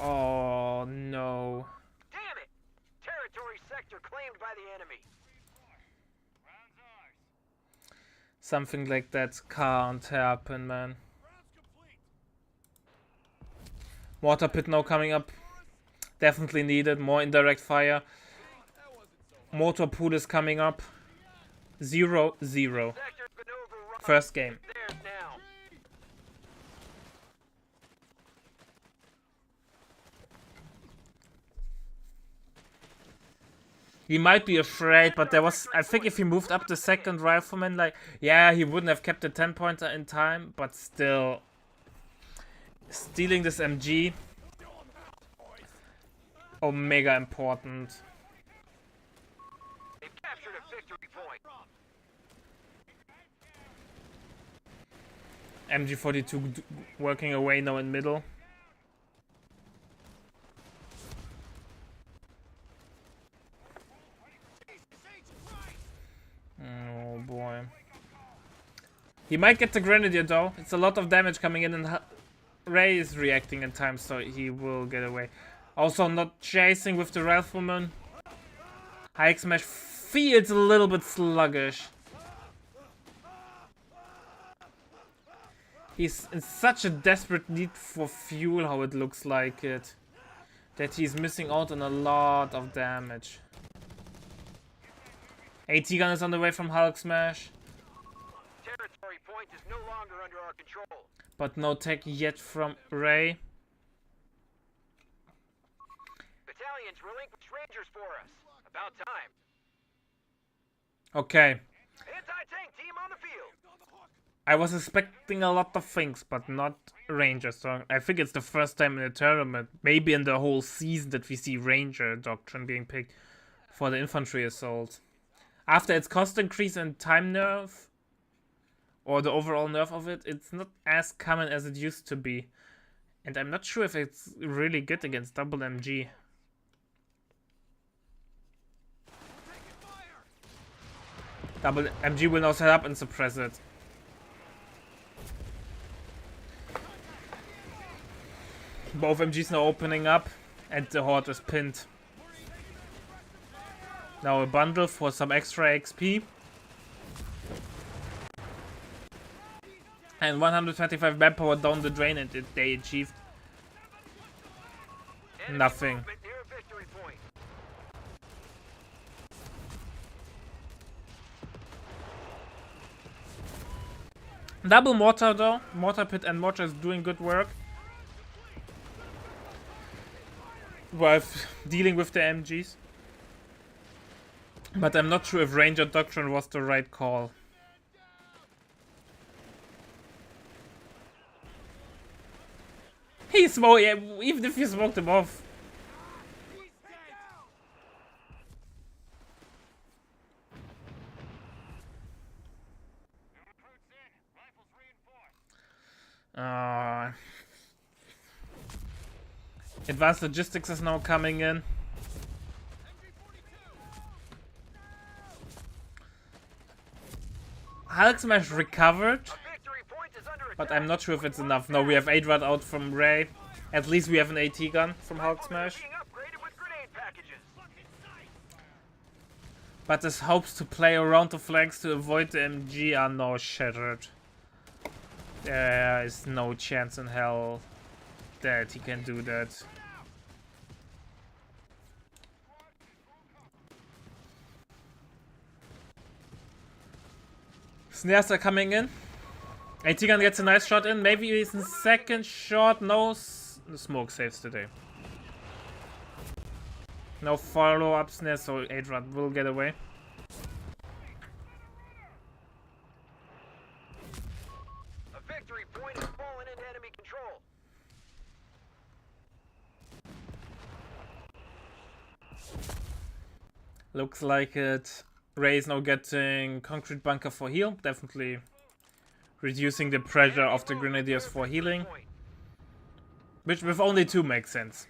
Oh no. Damn it! Territory sector claimed by the enemy. Something like that can't happen, man. Water pit now coming up. Definitely needed. More indirect fire. Motor pool is coming up. 0-0. Sector's been overrun. First game. Theirs now. He might be afraid, but there was... I think if he moved up the second rifleman, like... Yeah, he wouldn't have kept the 10-pointer in time, but still... Stealing this MG... Omega important. They've captured a victory point. MG42 working away now in middle. Oh boy. He might get the Grenadier though. It's a lot of damage coming in, and Ray is reacting in time, so he will get away. Also not chasing with the Rifleman. High Smash feels a little bit sluggish. He's in such a desperate need for fuel, how it looks like it, that he's missing out on a lot of damage. AT gun is on the way from Hulk Smash. Territory point is no longer under our control. But no tech yet from Ray. Battalions relinquish Rangers for us. About time. Okay. Anti-tank team on the field. I was expecting a lot of things, but not Ranger. So I think it's the first time in the tournament, maybe in the whole season, that we see Ranger Doctrine being picked for the infantry assault. After its cost increase and time nerf, or the overall nerf of it, it's not as common as it used to be. And I'm not sure if it's really good against double MG. Double MG will now set up and suppress it. Both MGs now opening up, and the Horde is pinned. Now a bundle for some extra XP. And 125 manpower down the drain, and they achieved nothing. Movement near a victory point. Double mortar though. Mortar pit and mortar is doing good work. While dealing with the MGs. But I'm not sure if Ranger Doctrine was the right call. He smoked, yeah, even if you smoked him off. Advanced logistics is now coming in. Hulk Smash recovered, but I'm not sure if it's enough. No, we have 8 rod out from Ray. At least we have an AT gun from Hulk Smash. But his hopes to play around the flanks to avoid the MG are now shattered. There is no chance in hell that he can do that. Snares are coming in. AT gun gets a nice shot in. Maybe he's in second shot. No smoke saves today. No follow up snare, so 8 rod will get away. A victory point has fallen into enemy control. Looks like it. Ray is now getting concrete bunker for heal. Definitely reducing the pressure of the grenadiers for healing. Which with only 2 makes sense.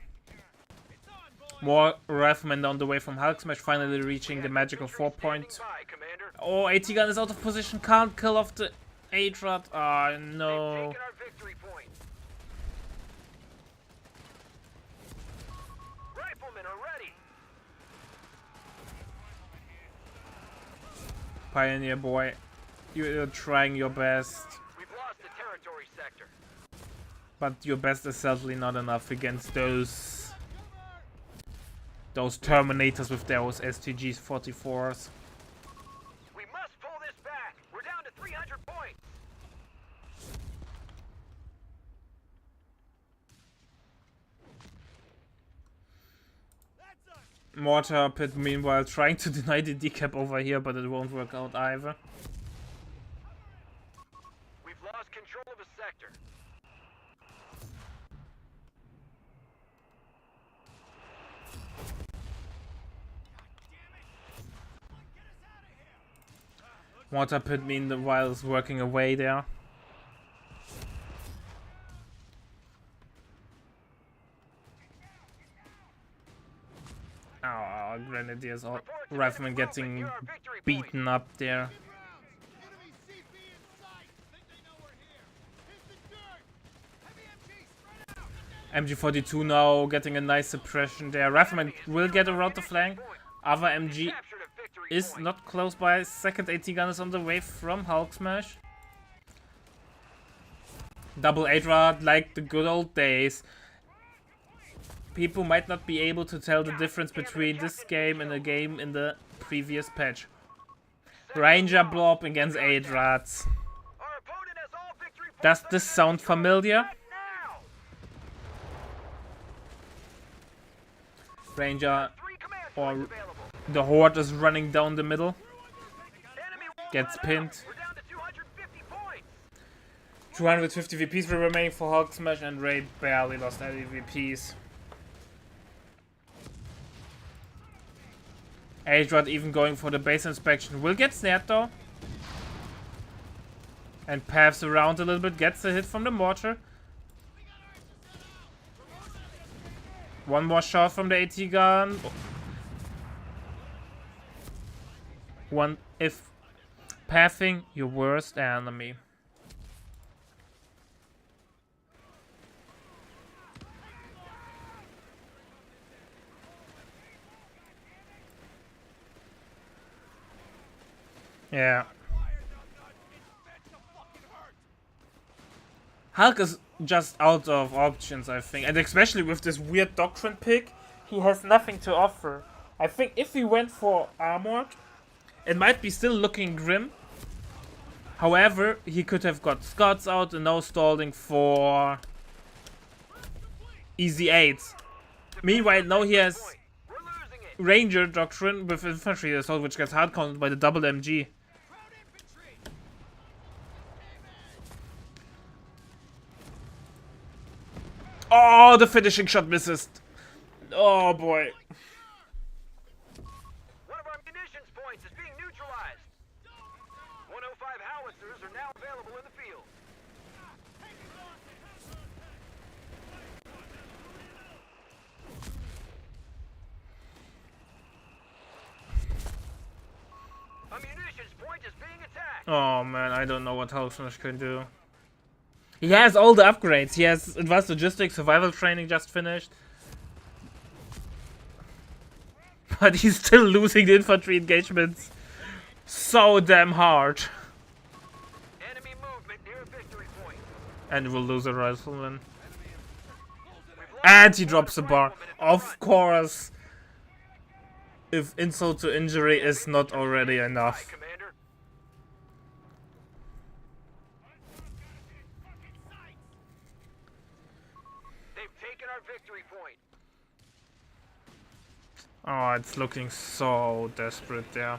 More riflemen down the way from Hulk Smash, finally reaching the magical 4 point. Oh, AT gun is out of position, can't kill off the 8 rod. Oh no. Riflemen are ready. Pioneer boy, you're trying your best. We've lost the territory sector. But your best is certainly not enough against those Terminators with those STGs 44s. We must pull this back. We're down to 300 points. Mortar pit meanwhile trying to deny the decap over here, but it won't work out either. We've lost control of a sector. Water pit meanwhile is working away there. Our grenadiers, all riflemen getting beaten up there. MG42 now getting a nice suppression there. Rifleman will get around the flank. Other MG is not close by. Second AT gun is on the way from Hulk Smash. Double 8-rod like the good old days. People might not be able to tell the difference between this game and a game in the previous patch. Ranger blob against 8-rods. Does this sound familiar? Ranger or the Horde is running down the middle. Gets pinned. 250 VPs will remain for Hulk Smash, and Raid barely lost any VPs. 8-rod even going for the base inspection. Will get snared though. And paths around a little bit. Gets a hit from the mortar. One more shot from the AT gun. One if pathing your worst enemy. Yeah. Hulk is just out of options, I think. And especially with this weird Doctrine pick, he has nothing to offer. I think if he went for Armored, it might be still looking grim. However, he could have got Scots out and now stalling for easy 8s. Meanwhile, now he has Ranger Doctrine with Infantry Assault, which gets hard counted by the double MG. Oh, the finishing shot misses. Oh boy. One of our munitions points is being neutralized. 105 howitzers are now available in the field. A munitions point is being attacked. Oh man, I don't know what Hulk Smash can do. He has all the upgrades. He has advanced logistics, survival training just finished. But he's still losing the infantry engagements so damn hard. Enemy movement near victory point. And we'll lose a rifleman. And he drops a bar. Of course. If insult to injury is not already enough. Commander. Our victory point. Oh, it's looking so desperate there.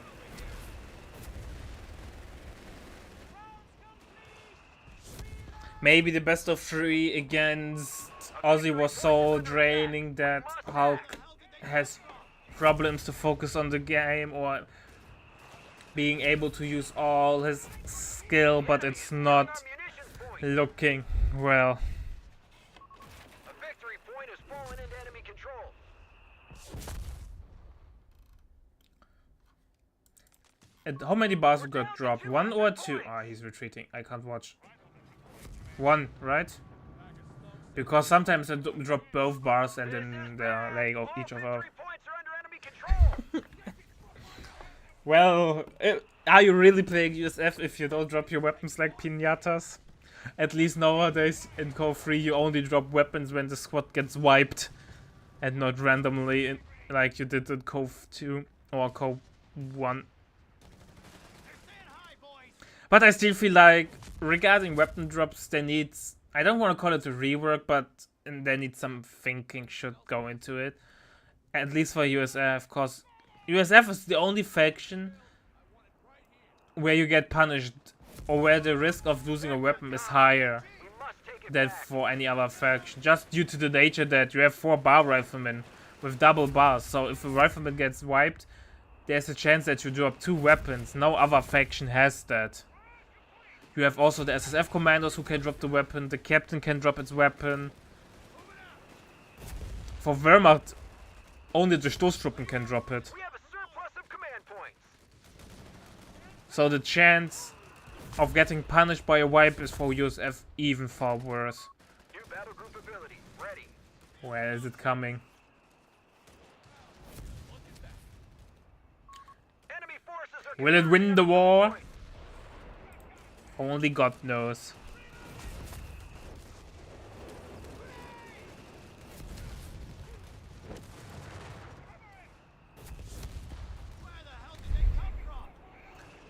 Maybe the best of 3 against Ozzy was so draining that Hulk has problems to focus on the game or being able to use all his skill, but it's not looking well. Into enemy control. And how many bars we got dropped? 1 or 2? Ah, he's retreating. I can't watch. 1, right? Because sometimes I drop both bars and then they're laying off each other. Well, are you really playing USF if you don't drop your weapons like pinatas? At least nowadays in Cove 3 you only drop weapons when the squad gets wiped and not randomly like you did in Cove 2 or Cove 1. But I still feel like regarding weapon drops they need, I don't want to call it a rework, but they need some thinking should go into it. At least for USF, cause USF is the only faction where you get punished or where the risk of losing a weapon is higher than for any other faction, just due to the nature that you have 4 bar riflemen with double bars. So if a rifleman gets wiped, there's a chance that you drop 2 weapons. No other faction has that. You have also the SSF commandos who can drop the weapon. The captain can drop its weapon. For Wehrmacht, only the Stoßtruppen can drop it. We have a surplus of command points. So the chance of getting punished by a wipe is for USF even far worse. New battle group ability ready. Where is it coming? Enemy forces are Will it win the war? Only God knows.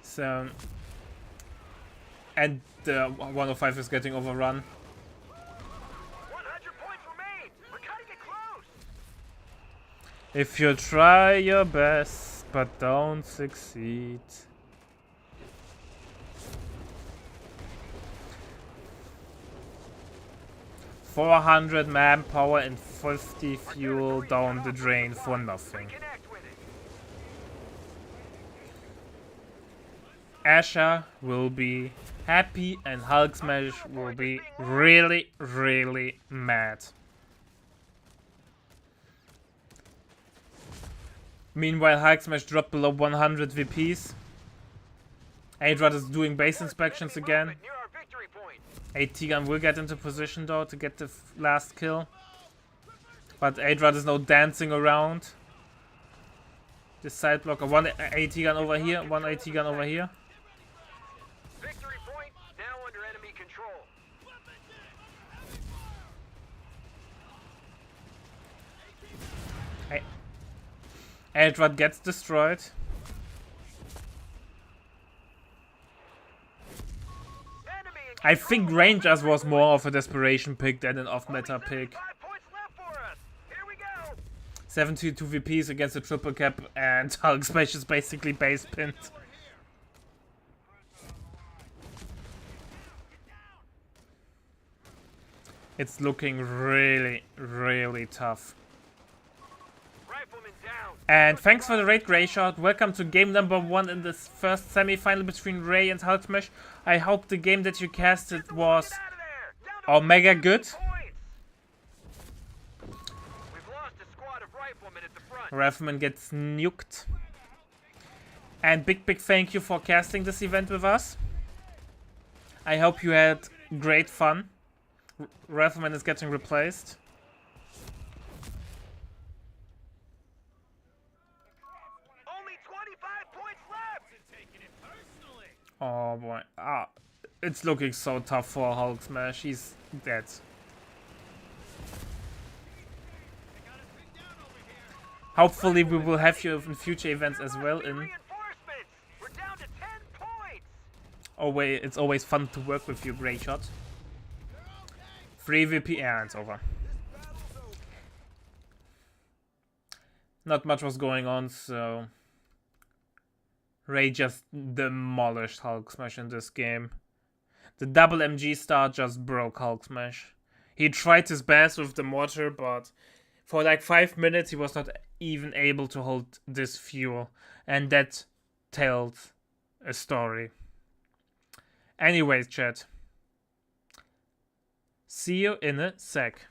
So, and the 105 is getting overrun. 100 points remain. We're cutting it close. If you try your best, but don't succeed. $400 manpower and 50 fuel down the drain for nothing. Reconnect with it. Asher will be happy and Hulk Smash will be really, really mad. Meanwhile, Hulk Smash dropped below 100 VPs. Adrad is doing base inspections again. Near our victory point. AT-Gun will get into position though to get the last kill. But Adrad is now dancing around. This side blocker. One AT-Gun over here, one AT-Gun over here. Victory point now under enemy control. Adrad gets destroyed. Enemy in I think Rangers was more of a desperation pick than an off-meta only pick. 75 points left for us. Here we go. 72 VPs against a triple cap and Hulk Smash is basically base pinned. It's looking really, really tough. Rifleman down. And thanks for the raid, Grey Shot. Welcome to game number 1 in this first semi-final between Ray and Hulk Smash. I hope the game that you casted was Out of there. Down to omega good. points. We've lost a squad of riflemen at the front. Rifleman gets nuked. And big thank you for casting this event with us. I hope you had great fun. Rifleman is getting replaced. Only 25 points left. Taking it personally. Oh boy. It's looking so tough for Hulk Smash. He's dead. Hopefully we will have you in future events as well in Reinforcements. We're down to 10 points. it's always fun to work with you, Grey Shot. 3 VP and it's over. Not much was going on, so Ray just demolished Hulk Smash in this game. The double MG star just broke Hulk Smash. He tried his best with the mortar, but for like 5 minutes he was not even able to hold this fuel, and that told a story. Anyways, chat. See you in a sec.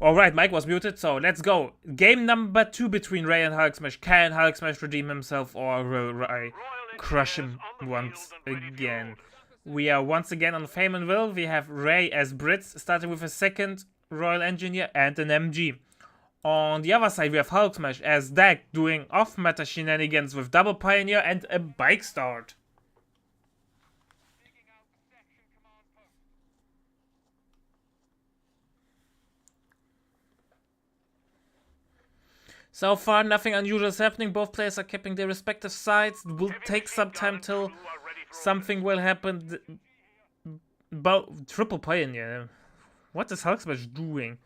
Alright, Mike was muted, so let's go. Game number 2 between Ray and Hulk Smash. Can Hulk Smash redeem himself, or will Ray crush him once again? We are once again on Faymonville. We have Ray as Brits, starting with a second Royal Engineer and an MG. On the other side, we have Hulk Smash as Dak doing off-meta shenanigans with double Pioneer and a bike start. So far, nothing unusual is happening. Both players are keeping their respective sides. It will take some time till something will happen. Triple Pioneer. What is Hulk Smash doing?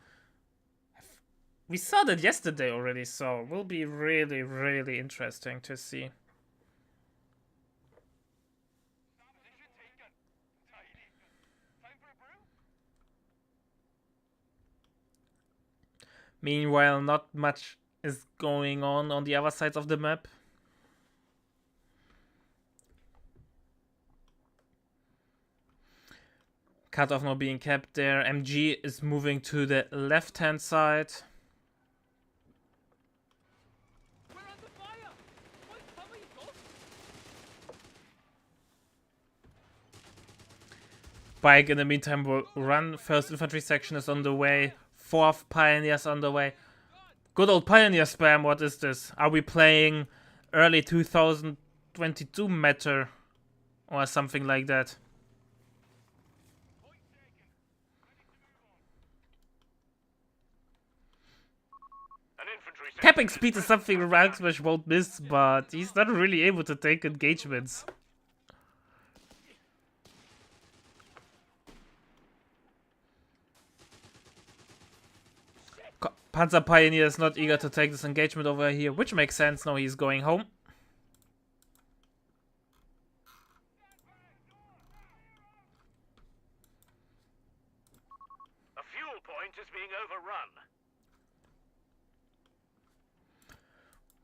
We saw that yesterday already, so it will be really, really interesting to see. Meanwhile, not much is going on the other sides of the map. Cutoff not being kept there. MG is moving to the left-hand side. We're under fire! Wait, cover you, Ghost! Bike in the meantime will run. First infantry section is on the way. Fourth Pioneers on the way. Good old Pioneer spam, what is this? Are we playing early 2022 meta or something like that? Capping speed is something Hulk Smash won't miss, but he's not really able to take engagements. Panzer Pioneer is not eager to take this engagement over here, which makes sense. Now he's going home. A fuel point is being overrun.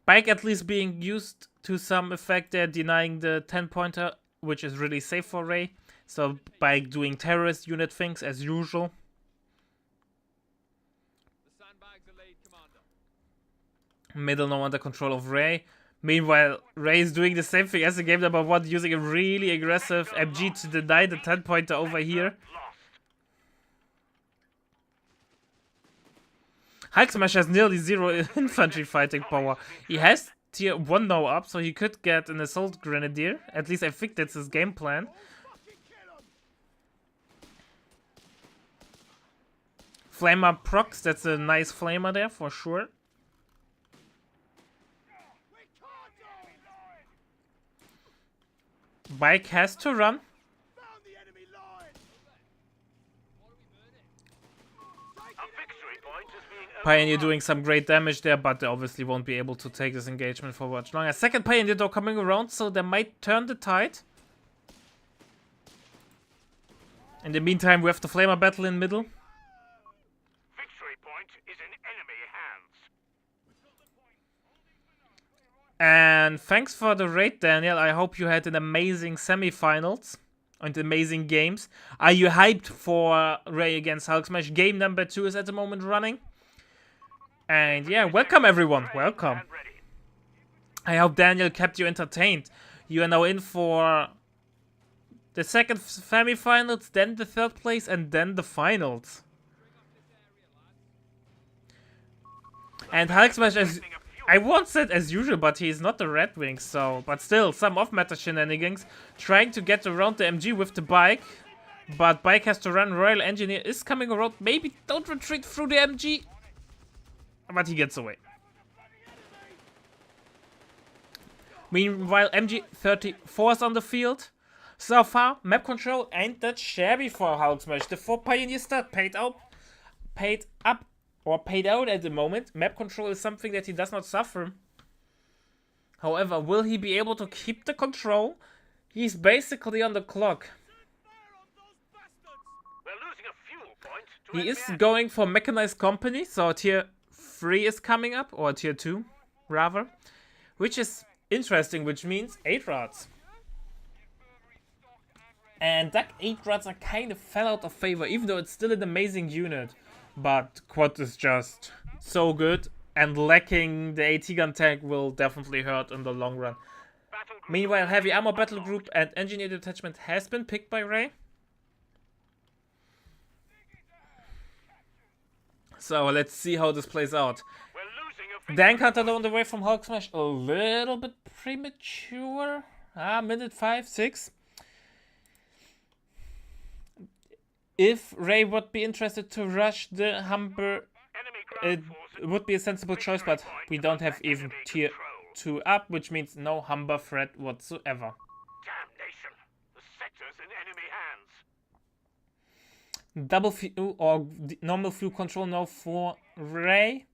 Bike at least being used to some effect there, denying the 10-pointer, which is really safe for Ray. So Bike doing terrorist unit things as usual. Middle now under control of Ray. Meanwhile, Ray is doing the same thing as the game number 1, using a really aggressive MG to deny the 10-pointer over here. Hulk Smash has nearly 0 infantry fighting power. He has tier 1 now up, so he could get an Assault Grenadier. At least I think that's his game plan. Flamer procs, that's a nice flamer there for sure. Bike has to run. Pioneer doing some great damage there, but they obviously won't be able to take this engagement for much longer. Second Pioneer though coming around, so they might turn the tide. In the meantime, we have the Flamer battle in middle. Victory point is in enemy hands. And thanks for the raid, Daniel. I hope you had an amazing semifinals and amazing games. Are you hyped for Ray against Hulk Smash? Game number 2 is at the moment running. And yeah, welcome everyone. Welcome. I hope Daniel kept you entertained. You are now in for the second semifinals, then the third place, and then the finals. And Hulk Smash, as I won't say it as usual, but he's not the Red Wings, so... But still, some off-meta shenanigans. Trying to get around the MG with the bike. But bike has to run. Royal Engineer is coming around. Maybe don't retreat through the MG. But he gets away. Meanwhile, MG34 is on the field. So far, map control ain't that shabby for Hulk Smash. The 4 Pioneer start paid out at the moment. Map control is something that he does not suffer. However, will he be able to keep the control? He's basically on the clock. We're losing a fuel point to He enemy is action. going for Mechanized Company, so tier 3 is coming up, or tier 2 rather, which is interesting, which means 8 rods. And that 8 rods are kind of fell out of favor, even though it's still an amazing unit. but quad is just so good, and lacking the AT gun tag will definitely hurt in the long run. Battle group Meanwhile, heavy armor battle group and engineer detachment has been picked by Ray. So let's see how this plays out. We're losing a victory. Dank Hunter on the way from Hulk Smash, a little bit premature. Minute 5, 6. If Ray would be interested to rush the Humber, Enemy it ground forces. would be a sensible choice, but we don't have even tier 2 up, which means no Humber threat whatsoever. Damnation. The sector's in enemy hands. Double fuel or normal fuel control now for Ray.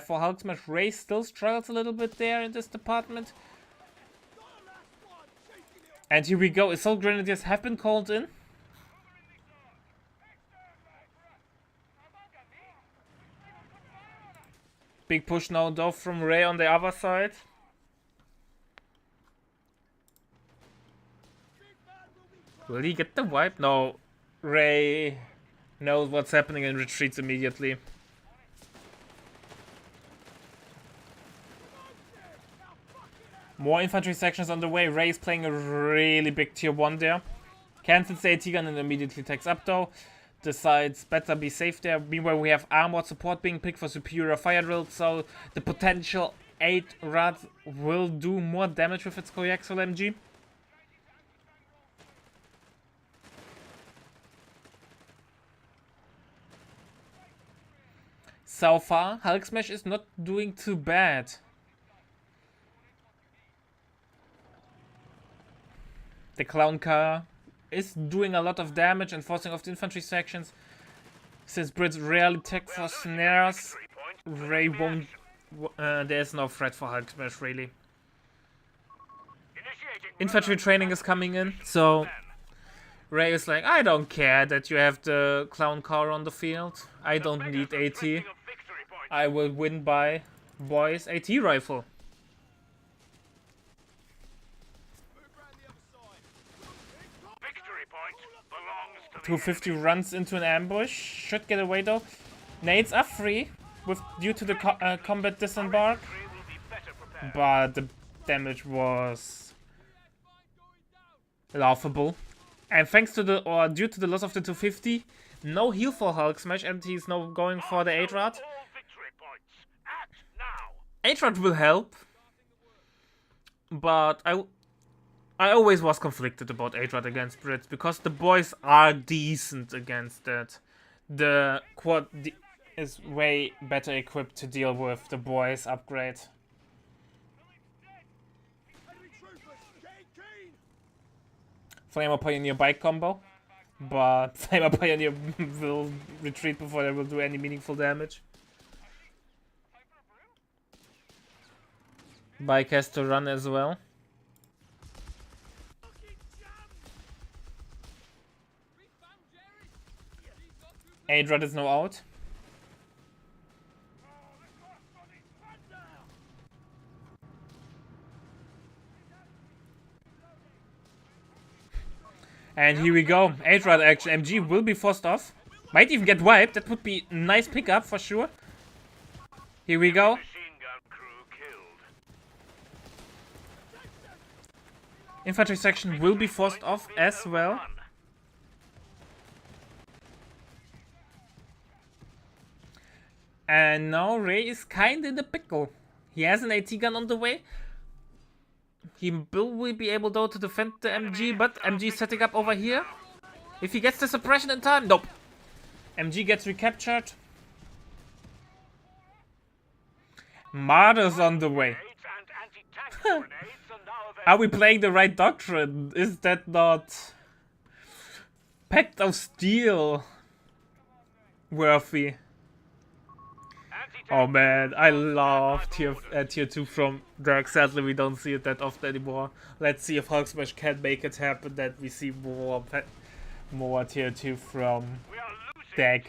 For Hulk Smash, Ray still struggles a little bit there in this department. And here we go. Assault Grenadiers have been called in. Big push now though from Ray on the other side. Will he get the wipe? No. Ray knows what's happening and retreats immediately. More infantry sections on the way. Ray is playing a really big tier 1 there. Cancels the AT gun and immediately takes up though. Decides better be safe there. Meanwhile, we have armored support being picked for superior fire drill, so the potential 8 Rad will do more damage with its coaxial MG. So far, Hulk Smash is not doing too bad. The clown car is doing a lot of damage and forcing off the infantry sections. Since Brits rarely tech for snares, Ray won't. There's no threat for Hulk Smash really. Infantry training is coming in, so Ray is like, I don't care that you have the clown car on the field. I don't need AT. I will win by boys AT rifle. 250 runs into an ambush. Should get away though. Nades are free due to the combat disembark. But the damage was laughable. And thanks to due to the loss of the 250, no heal for Hulk Smash, and he's now going for the 8-Rad. 8-Rad will help. But I always was conflicted about 8-Rad against Brits, because the boys are decent against that. The quad is way better equipped to deal with the boys upgrade. Flamer Pioneer bike combo, but Flamer Pioneer will retreat before they will do any meaningful damage. Bike has to run as well. 8-Rad is now out. And here we go. 8-Rad action. MG will be forced off. Might even get wiped. That would be a nice pickup for sure. Here we go. Infantry section will be forced off as well. And now Ray is kinda in the pickle. He has an AT gun on the way. He will be able though to defend the MG, but MG is setting up over here. If he gets the suppression in time, nope. MG gets recaptured. Martyr's on the way. Are we playing the right doctrine? Is that not Pact of Steel worthy? Oh man, I love tier 2 from Dirk. Sadly, we don't see it that often anymore. Let's see if Hulk Smash can make it happen, that we see more tier 2 from Dirk.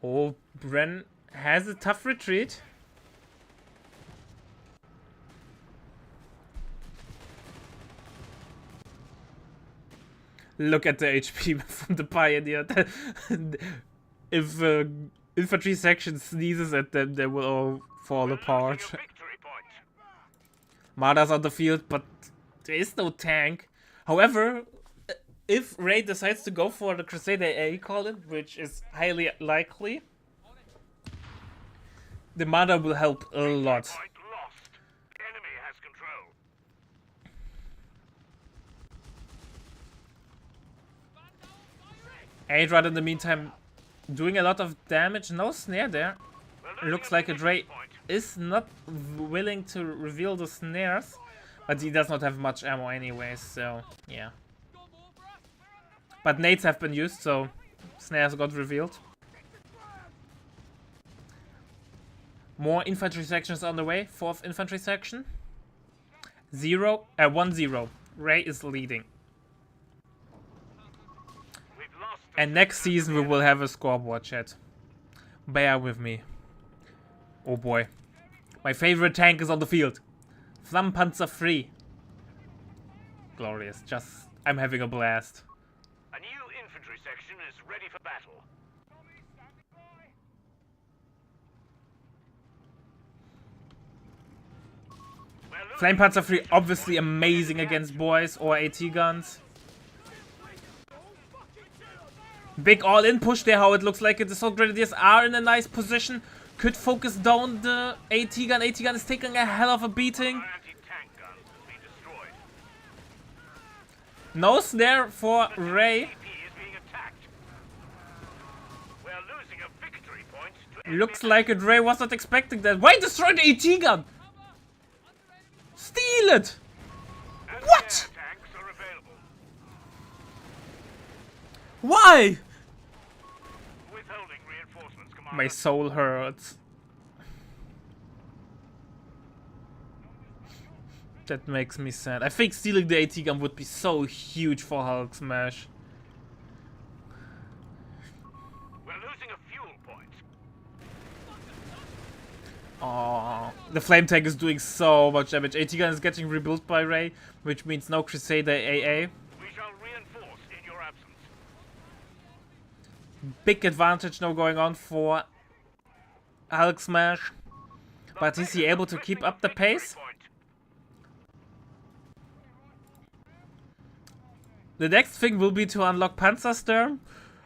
Oh, Bren has a tough retreat. Look at the HP from the Pioneer. If infantry section sneezes at them, they will all fall apart. Losing a victory point. Marder's on the field, but there is no tank. However, if Ray decides to go for the Crusader A column, which is highly likely, the Marder will help a lot. Point lost. The enemy has control. Adrad in the meantime doing a lot of damage. No snare there. We're Looks losing a like a Dre position point. is not willing to reveal the snares, but he does not have much ammo anyway, so yeah. But nades have been used, so snares got revealed. More infantry sections on the way. 4th infantry section. 1-0. Ray is leading. We've lost the And next season we will have a scoreboard, chat. Bear with me. Oh boy. My favorite tank is on the field. Flammenpanzer 3. Glorious. I'm having a blast. A new infantry section is ready for battle. We're losing Flammenpanzer 3 obviously amazing against boys or AT guns. Big all-in push there, how it looks like it. The Assault Grenadiers are in a nice position. Could focus down the AT gun. AT gun is taking a hell of a beating. Our anti-tank guns will be destroyed. No snare for Ray. CP is being attacked. We're losing a victory point to enemy Looks like it. Ray was not expecting that. Why destroy the AT gun? Steal it! What? tanks are available. Why? Withholding reinforcements, Commander. My soul hurts. That makes me sad. I think stealing the AT gun would be so huge for Hulk Smash. We're losing a fuel point. Oh, the flame tank is doing so much damage. AT gun is getting rebuilt by Ray, which means no Crusader AA. We shall reinforce in your absence. Big advantage now going on for Hulk Smash. But is he able to keep up the pace? Point. The next thing will be to unlock Panzersturm,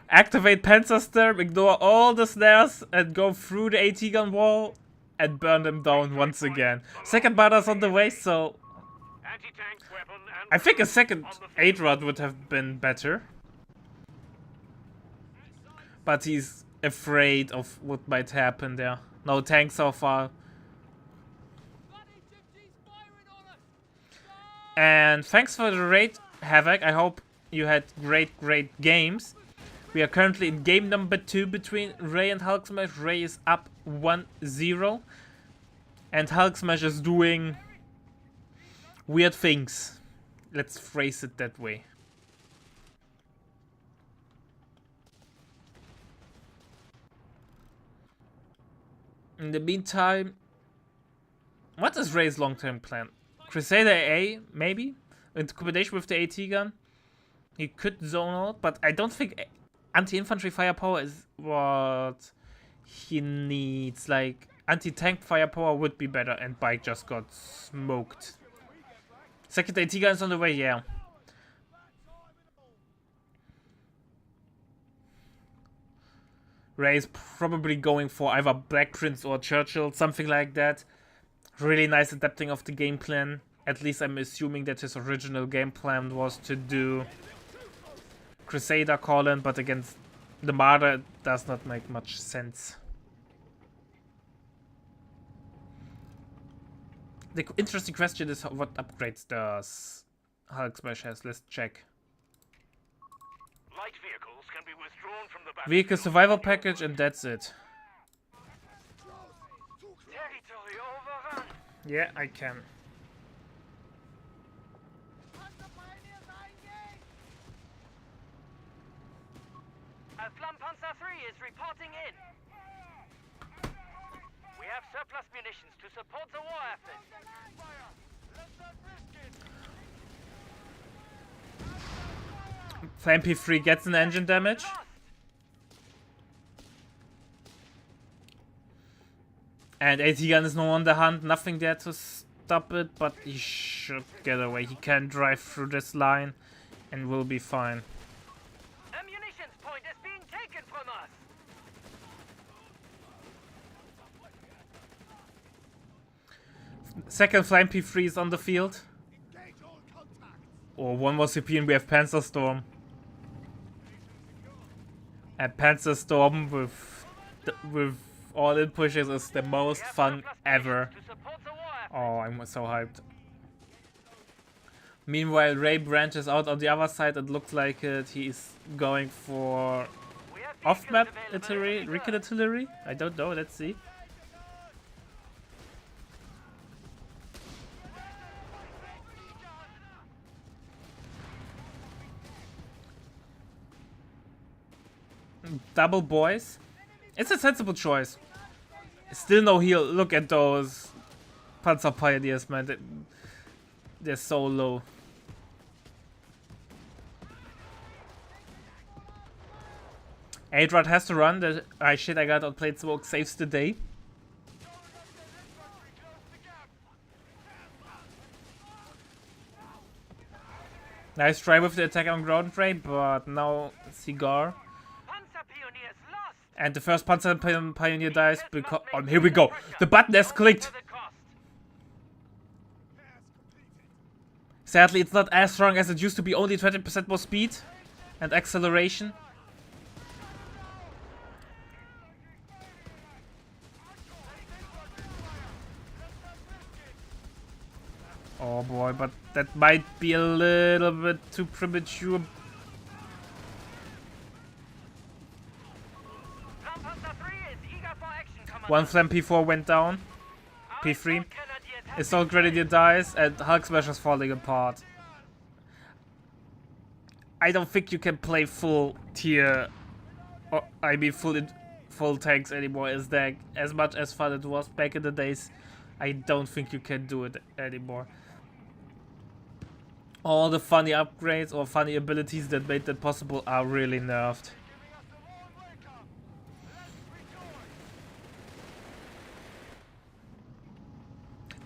activate Panzersturm, ignore all the snares, and go through the AT gun wall and burn them down once again. Second Marder's on the way, so Anti-tank weapon and I think a second on the field. 8-rod would have been better. But he's afraid of what might happen there. No tank so far. And thanks for the raid, Havoc. I hope you had great games. We are currently in game number 2 between Ray and Hulk Smash. Ray is up 1-0. And Hulk Smash is doing weird things. Let's phrase it that way. In the meantime, what is Ray's long-term plan? Crusader A, maybe? In combination with the AT gun? He could zone out, but I don't think anti-infantry firepower is what he needs. Like, anti-tank firepower would be better, and Bike just got smoked. Second AT gun is on the way, yeah. Ray is probably going for either Black Prince or Churchill, something like that. Really nice adapting of the game plan. At least I'm assuming that his original game plan was to do Crusader Colin, but against the Marder it does not make much sense. The interesting question is what upgrades does Hulk Smash has? Let's check. Light vehicles can be withdrawn from the battlefield. Vehicle survival package, and that's it. Territory overrun. Yeah, I can. Flammenpanzer 3 is reporting in. We have surplus munitions to support the war effort. Flame P3 gets an engine damage. And AT gun is now on the hunt. Nothing there to stop it, but he should get away. He can drive through this line and will be fine. A munitions point is being taken from us. Second Flame P3 is on the field. Oh, one more CP and we have Panzer Storm. And Panzer Storm with all-in pushes is the most fun ever. To support the war effort. Oh, I'm so hyped. Meanwhile, Ray branches out on the other side. It looks like he's going for We have off-map vehicles available artillery, in recon artillery. I don't know. Let's see. Double boys. It's a sensible choice. Still no heal. Look at those Panzer Pioneers, man. They're so low. Adrad has to run. The shit, I got outplayed. Smoke saves the day. Nice try with the attack on ground frame, but now Cigar. Panzer Pioneers lost. And the first Panzer Pioneer dies because... Oh, here we go. The button has clicked. For the cost. Sadly, it's not as strong as it used to be. Only 20% more speed and acceleration. Oh boy, but that might be a little bit too premature. Panzer 3 is eager for action, Commander. One Flame P4 went down. Our P3. assault grenadiers have Assault been Grenadier dies and Hulk Smasher's falling apart. I don't think you can play full tier, or I mean full tanks anymore as much as fun it was back in the days. I don't think you can do it anymore. All the funny upgrades or funny abilities that made that possible are really nerfed.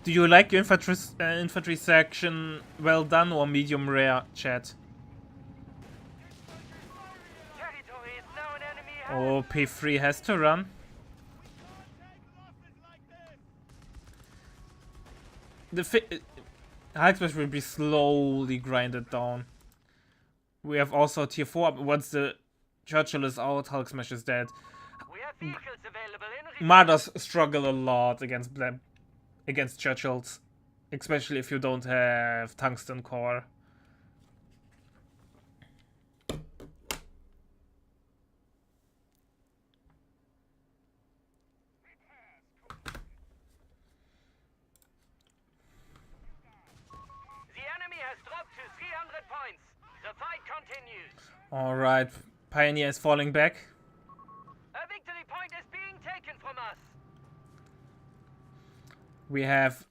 Do you like your infantry section well done or medium rare, chat? Territory is now in enemy hands. Oh, P3 has to run. The Hulk Smash will be slowly grinded down. We have also tier 4. Once the Churchill is out, Hulk Smash is dead. We have vehicles available in Martyrs struggle a lot against Churchills, especially if you don't have tungsten core. The enemy has dropped to 300 points. The fight continues. All right, Pioneer is falling back. A victory point is being taken from us. We have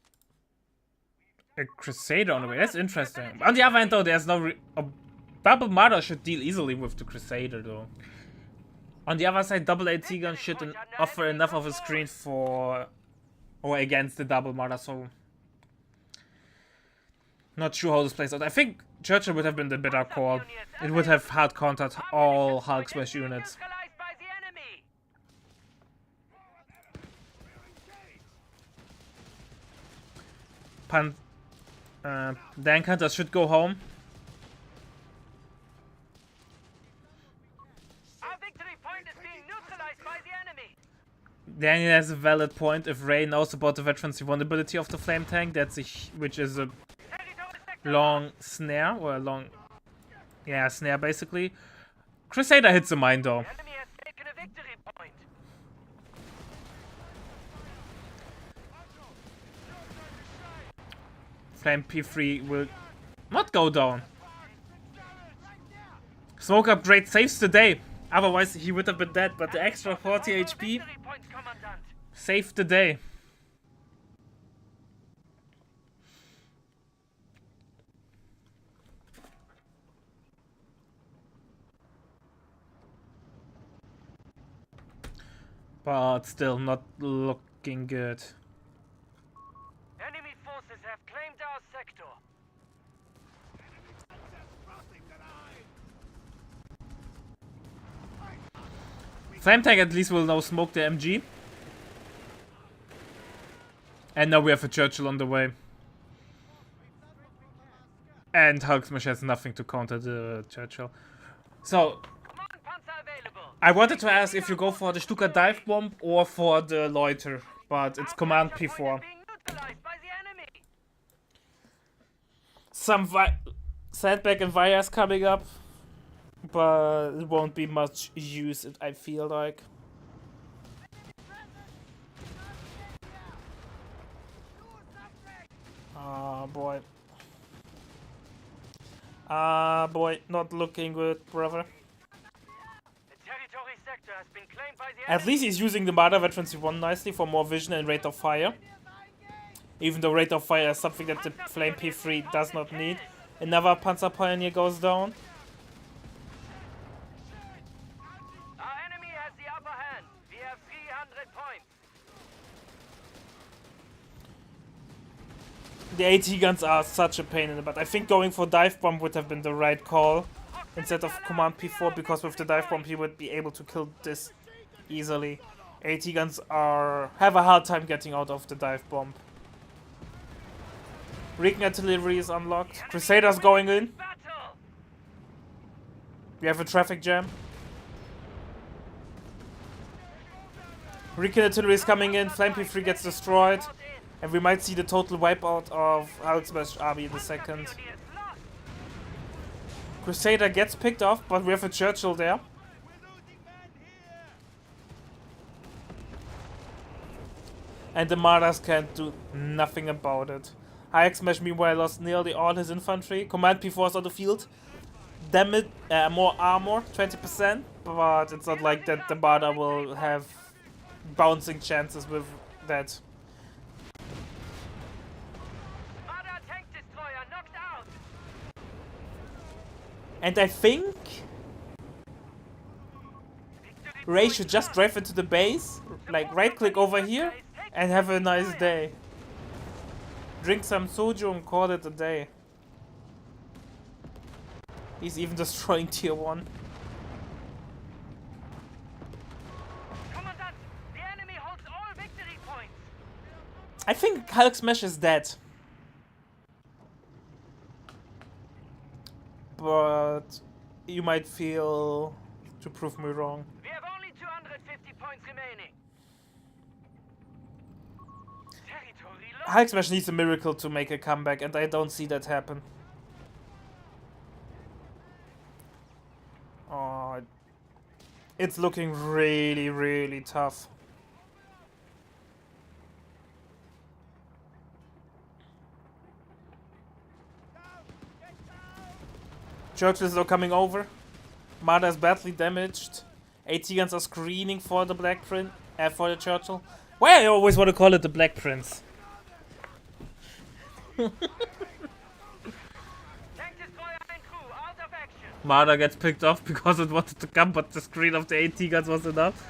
a Crusader on the way. That's interesting. On the other hand, though, there's no a double Martyr should deal easily with the Crusader, though. On the other side, double AT gun should offer enough of a screen for or against the double Martyr. So not sure how this plays out. I think Churchill would have been the better call. It would have hard countered all Hulk Smash units. Neutralized by the enemy. Dan Hunters should go home. Our victory point is being neutralized by the enemy. Daniel has a valid point. If Ray knows about the veteran's vulnerability of the flame tank, which is a Territory sector long snare or a long, yeah, snare basically. Crusader hits a mine though. The enemy has taken a victory point. Flame P3 will not go down. Smoke upgrade saves the day. Otherwise he would have been dead, but the extra 40 HP Victory points, Commandant. saved the day. But still not looking good. Enemy forces have claimed our sector. Flame Tank at least will now smoke the MG. And now we have a Churchill on the way. And Hulk Smash has nothing to counter the Churchill. So, Command Panzer available. I wanted to ask if you go for the Stuka Dive Bomb or for the Loiter. But it's Command Our sector P4. point is being neutralized by the enemy. Some sandbag and wires coming up. But it won't be much use, I feel like. Ah, boy. Ah, boy. Not looking good, brother. The territory sector has been claimed by the At enemy. least he's using the Marder Veteran C1 nicely for more vision and rate of fire. Even though rate of fire is something that the Flame P3 does not need. Another Panzer Pioneer goes down. Our enemy has the upper hand. We have 300 points. The AT guns are such a pain in the butt. I think going for Dive Bomb would have been the right call instead of Command P4, because with the Dive Bomb he would be able to kill this easily. AT guns have a hard time getting out of the Dive Bomb. Recon Artillery is unlocked. Crusaders going in. Battle. We have a traffic jam. Recon Artillery is coming in. Flame P3 gets destroyed. Brought in. And we might see the total wipeout of Hulk Smash army in a second. Pioneers lost. Crusader gets picked off, but we have a Churchill there. And the Marders can't do nothing about it. Hulk Smash meanwhile lost nearly all his infantry. Command P4 is on the field. Damage, more armor, 20%. But it's not like that the Marder will have bouncing chances with that. Marder tank destroyer knocked out. And I think Victory Ray point should just lost. drive into the base, like right click over here, and have a nice day. Drink some soju and call it a day. He's even destroying tier 1. Commandant, the enemy holds all victory points. I think Hulk Smash is dead. But you might feel to prove me wrong. We have only 250 points remaining. Territory lost. Hulk Smash needs a miracle to make a comeback, and I don't see that happen. Oh, it's looking really, really tough. Churchill is now coming over. Marder is badly damaged. AT guns are screening for the Black Prince, for the Churchill. Why I always want to call it the Black Prince? Tank destroyer and crew out of action. Marder gets picked off because it wanted to come, but the screen of the AT guns was enough.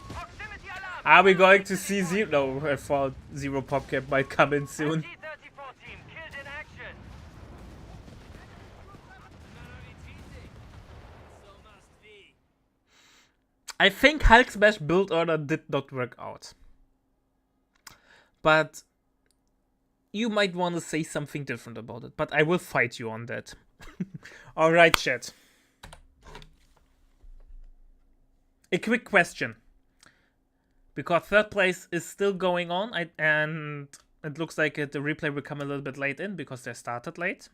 Proximity alarm. Are we going to see zero? No, I thought Zero PopCap might come in soon. T-34 team killed in action. I think Hulk Smash build order did not work out. But you might want to say something different about it, but I will fight you on that. Alright, chat. A quick question. Because third place is still going on, and it looks like the replay will come a little bit late in because they started late.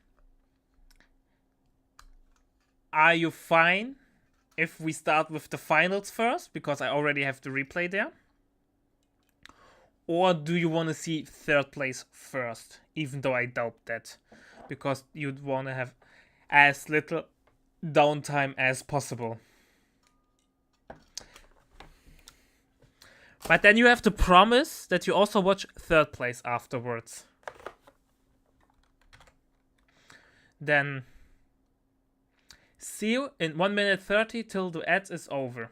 Are you fine if we start with the finals first? Because I already have the replay there. Or do you want to see third place first? Even though I doubt that. Because you'd want to have as little downtime as possible. But then you have to promise that you also watch third place afterwards. See you in 1 minute 30 till the ads is over.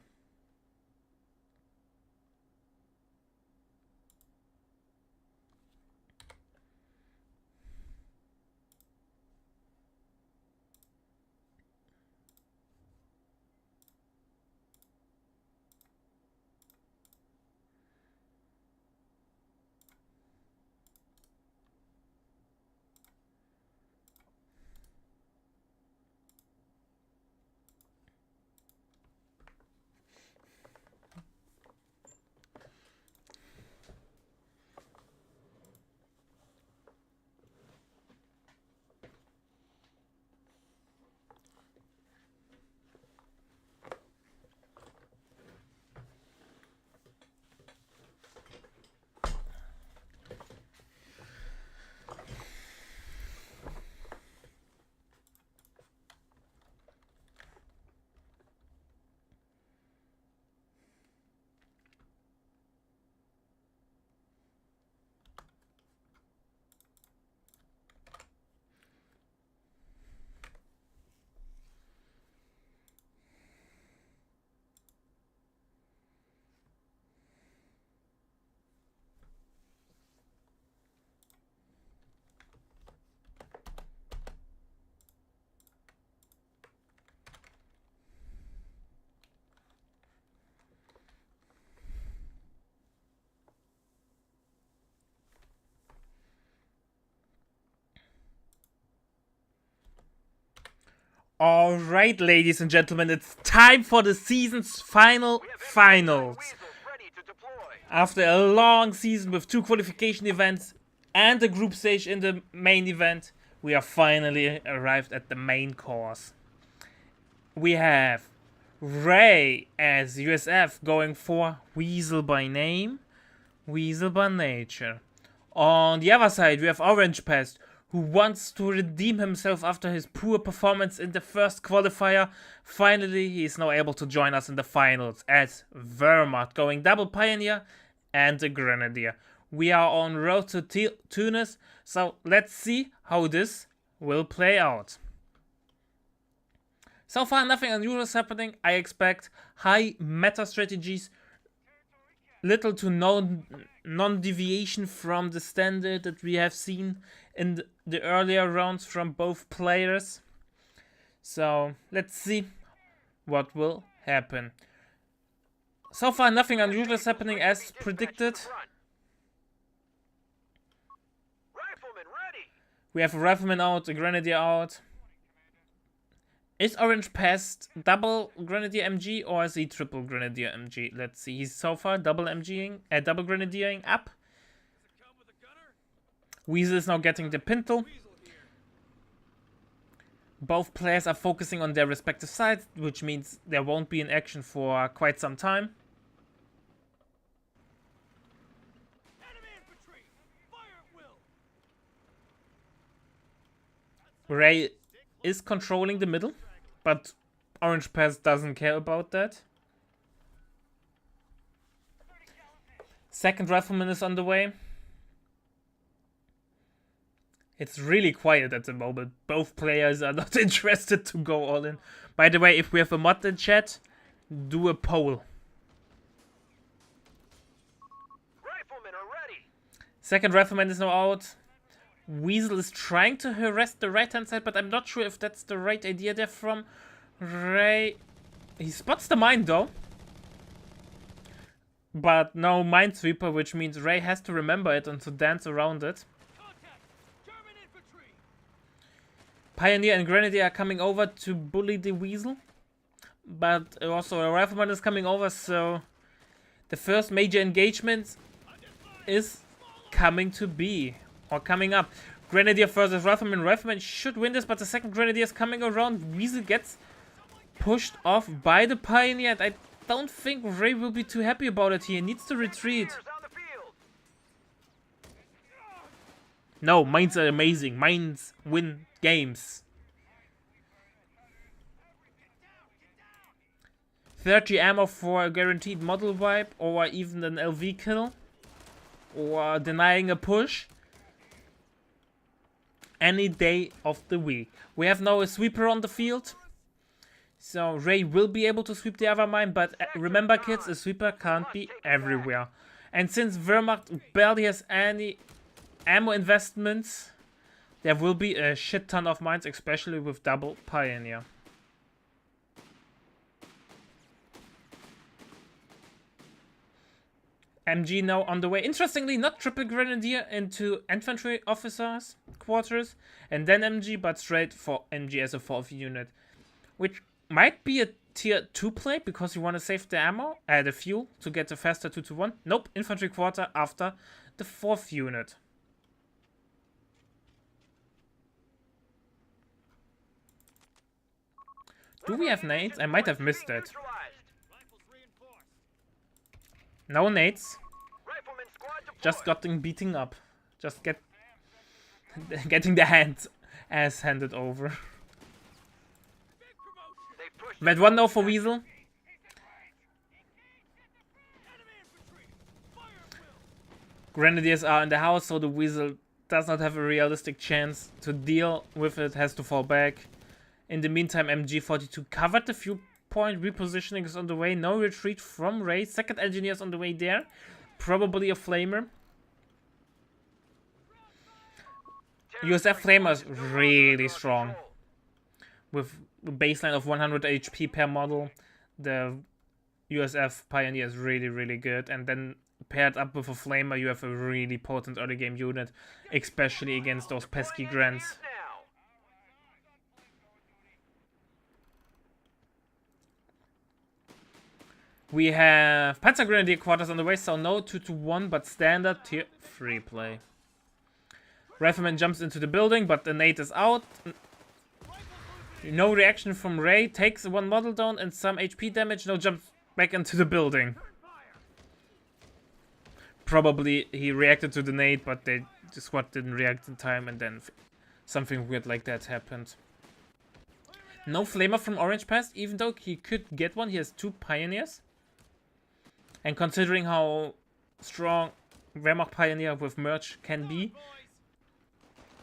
Alright, ladies and gentlemen, it's time for the season's finals. Weasels ready to deploy. After a long season with 2 qualification events and a group stage in the main event, we are finally arrived at the main course. We have Ray as USF going for Weasel by name, Weasel by nature. On the other side, we have Orange Pest, who wants to redeem himself after his poor performance in the first qualifier. Finally, he is now able to join us in the finals as Vermont, going double Pioneer and a Grenadier. We are on road to Tunis, so let's see how this will play out. So far, nothing unusual is happening. I expect high meta strategies, little to no non-deviation from the standard that we have seen in the earlier rounds from both players. So let's see what will happen. So far, nothing unusual is happening as predicted. Rifleman ready. We have a Rifleman out, a Grenadier out. Is Orange Pest double Grenadier MG or is he triple Grenadier MG? Let's see. He's so far double MGing, double Grenadiering up. Weasel is now getting the Pintle. Both players are focusing on their respective sides, which means there won't be an action for quite some time. Enemy infantry! Fire at will! Ray is controlling the middle, but Orange Pest doesn't care about that. Second Rifleman is on the way. It's really quiet at the moment. Both players are not interested to go all in. By the way, if we have a mod in chat, do a poll. Riflemen are ready. Second Rifleman is now out. Weasel is trying to harass the right hand side, but I'm not sure if that's the right idea there from Ray. He spots the mine though. But no Minesweeper, which means Ray has to remember it and to dance around it. Contact! German infantry! Pioneer and Grenadier are coming over to bully the Weasel. But also a Rifleman is coming over, so the first major engagement is coming to be. Or coming up. Grenadier versus Rifleman. Rifleman should win this, but the second Grenadier is coming around. Weasel gets pushed off by the Pioneer, and I don't think Ray will be too happy about it here. He needs to retreat. Here's on the field. No, mines are amazing. Mines win games. 30 ammo for a guaranteed model wipe, or even an LV kill, or denying a push. Any day of the week. We have now a sweeper on the field. So Ray will be able to sweep the other mine, but remember kids, a sweeper can't be everywhere. And since Wehrmacht barely has any ammo investments, there will be a shit ton of mines, especially with double Pioneer. MG now on the way. Interestingly, not triple grenadier into infantry officers' quarters and then MG, but straight for MG as a 4th unit. Which might be a tier 2 play because you want to save the ammo, the fuel to get a faster 2-to-1. Nope, infantry quarter after the 4th unit. Do we have nades? I might have missed it. No nades. Just getting beating up. Just getting the hands ass handed over. Met 1-0 for Weasel. Grenadiers are in the house, so the Weasel does not have a realistic chance to deal with it, has to fall back. In the meantime, MG42 covered the fuel point, repositioning is on the way, no retreat from Ray, 2nd engineer is on the way there, probably a flamer. USF flamer is really strong, with a baseline of 100 HP per model. The USF Pioneer is really good, and then paired up with a flamer you have a really potent early game unit, especially against those pesky grants. We have Panzer Grenadier quarters on the way, so no 2-to-1, but standard tier 3 play. Rifleman jumps into the building, but the nade is out. No reaction from Ray, takes 1 model down and some HP damage, no jumps back into the building. Probably he reacted to the nade, but the squad didn't react in time, and then something weird like that happened. No flamer from Orange Pass, even though he could get one, he has 2 Pioneers. And considering how strong Wehrmacht Pioneer with merch can be,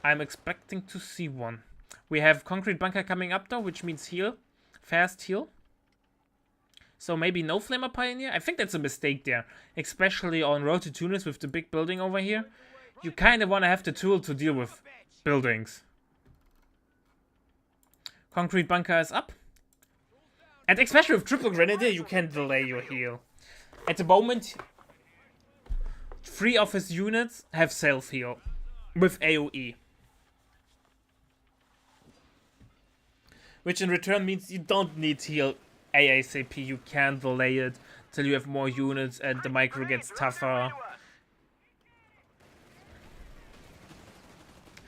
I'm expecting to see one. We have Concrete Bunker coming up though, which means heal. Fast heal. So maybe no Flamer Pioneer? I think that's a mistake there. Especially on Road to Tunis with the big building over here. You kind of want to have the tool to deal with buildings. Concrete Bunker is up. And especially with Triple Grenadier, you can delay your heal. At the moment, 3 of his units have self-heal with AoE. Which in return means you don't need heal ASAP, you can delay it till you have more units and the micro gets tougher.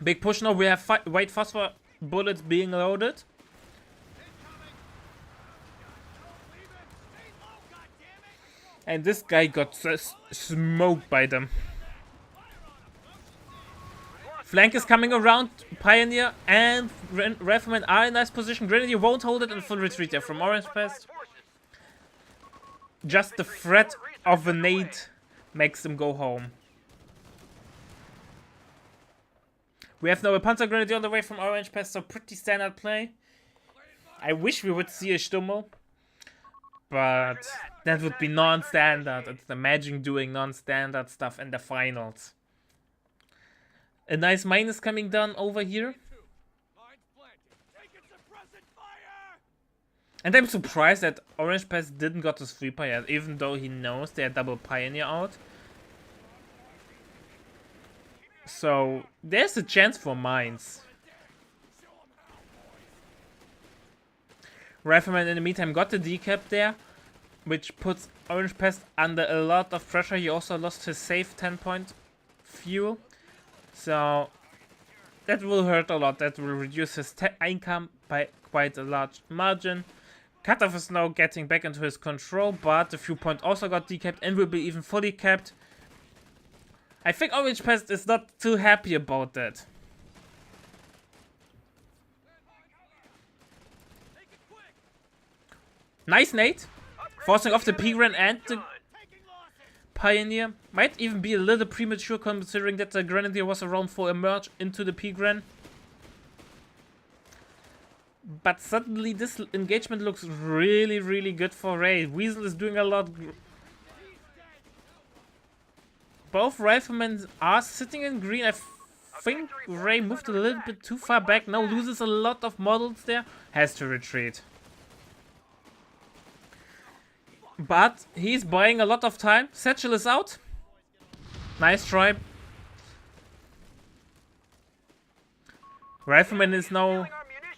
Big push now, we have white phosphor bullets being loaded. And this guy got smoked by them. Flank is coming around. Pioneer and Rifleman are in nice position. Grenadier won't hold it and full retreat there from Orange Pass. Just the threat of a nade makes them go home. We have now a Panzer Grenadier on the way from Orange Pass, so pretty standard play. I wish we would see a Stummel, but that would be non-standard. It's Imagine doing non-standard stuff in the finals. A nice mine is coming down over here. And I'm surprised that Orange Pass didn't got the sweeper yet, even though he knows they're double Pioneer out. So there's a chance for mines. Rifleman in the meantime got the decap there, which puts Orange Pass under a lot of pressure. He also lost his safe 10-point fuel. So that will hurt a lot. That will reduce his income by quite a large margin. Cutoff is now getting back into his control, but the fuel point also got decapped and will be even fully capped. I think Orange Pass is not too happy about that. Nice nade. Forcing off the P-Gran and the Pioneer. Might even be a little premature considering that the Grenadier was around for a merge into the P-Gran. But suddenly this engagement looks really, really good for Ray. Weasel is doing a lot. Both riflemen are sitting in green. I think Ray moved a little bit too far back. Now loses a lot of models there. Has to retreat. But he's buying a lot of time. Satchel is out. Nice try. Rifleman is now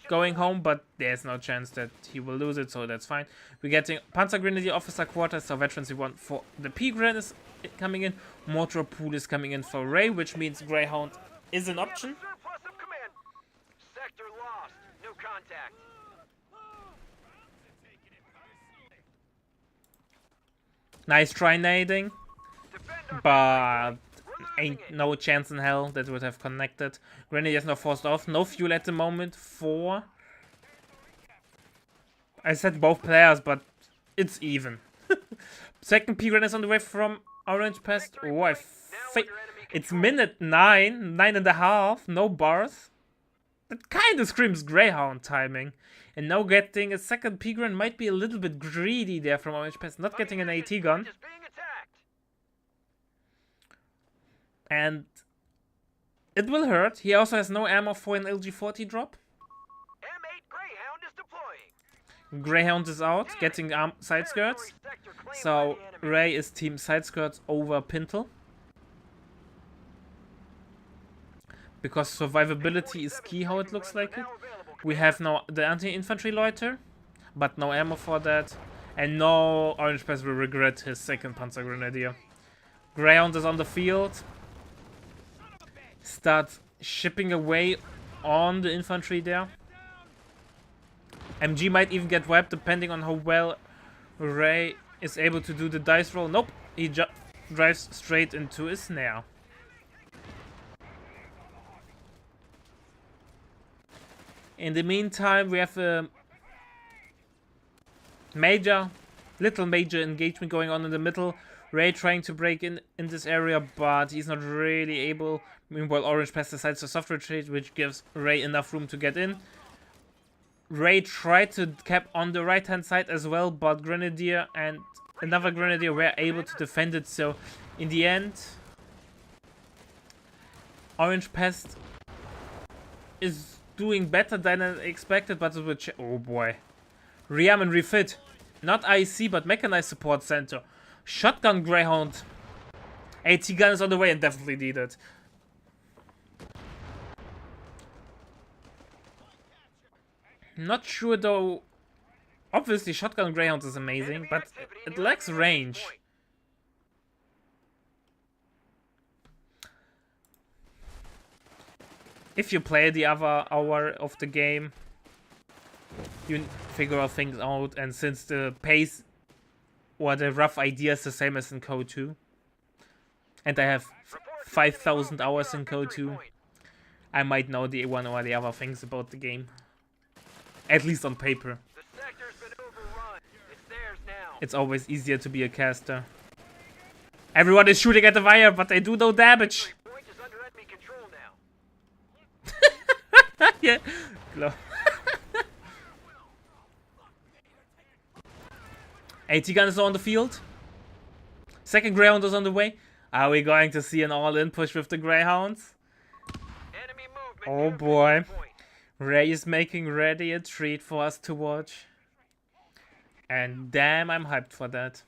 going home, but there's no chance that he will lose it, so that's fine. We're getting Panzer Grenadier Officer Quarters, so veterans we want for the P-Gren is coming in. Mortar Pool is coming in for Ray, which means Greyhound is an option. Surplus of command. Sector lost. No contact. Nice try nading, Defend our but We're ain't losing it. no chance in hell that would have connected. Grenadier is now forced off. No fuel at the moment for... I said both players, but it's even. Second P-Gren is on the way from Orange Pest. Oh, I think it's minute 9.5, no bars. That kind of screams Greyhound timing. And now getting a second P-Gren might be a little bit greedy there from Orange Pest. Not getting an AT gun. Just being attacked. And it will hurt. He also has no ammo for an LG-40 drop. M8 Greyhound is deploying. Greyhound is out, getting side skirts. Territory sector claimed So by the enemy. Ray is team side skirts over Pintle. Because survivability is key, how it looks like it. We have now the anti-infantry loiter, but no ammo for that. And no Orange Pest will regret his second Panzer Grenadier. Greyhound is on the field. Start shipping away on the infantry there. MG might even get wiped depending on how well Ray is able to do the dice roll. Nope, he drives straight into a snare. In the meantime, we have a little major engagement going on in the middle. Ray trying to break in this area, but he's not really able. Meanwhile, Orange Pest decides to soft retreat, which gives Ray enough room to get in. Ray tried to cap on the right hand side as well, but Grenadier and another Grenadier were able to defend it. So in the end, Orange Pest is doing better than I expected, but it will oh boy. Rearm and refit. Not IC, but mechanized support center. Shotgun Greyhound. AT gun is on the way and definitely needed. Not sure though. Obviously, shotgun Greyhound is amazing, Enemy but activity it near lacks the range. point. If you play the other hour of the game, you figure out things out, and since the pace or the rough idea is the same as in Code 2, and I have Report to 5,000 enemy hours movement in near our Code victory 2, point. I might know the one or the other things about the game. At least on paper. The sector's been overrun. It's theirs now. It's always easier to be a caster. Everyone is shooting at the wire, but they do no damage. Point is under enemy control now. Yeah. Glow. AT gun is on the field. Second Greyhound is on the way. Are we going to see an all-in push with the Greyhounds? Enemy movement Oh near boy. victory point. Ray is making ready a treat for us to watch. And damn, I'm hyped for that.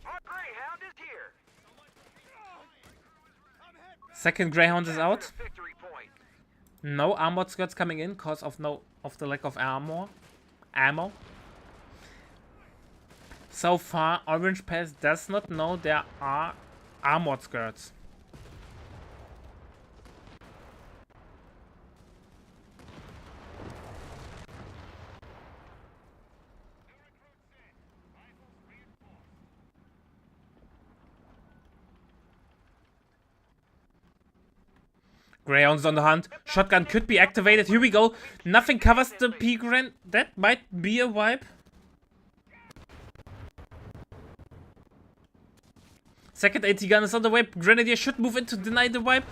Our Greyhound is here. Second Greyhound is out. Victory point. No armored skirts coming in because of the lack of ammo. So far, Orange Pest does not know there are armored skirts. Greyhound's on the hunt. Shotgun could be activated. Here we go. Nothing covers the P-Gren. That might be a wipe. Second AT gun is on the way. Grenadier should move in to deny the wipe.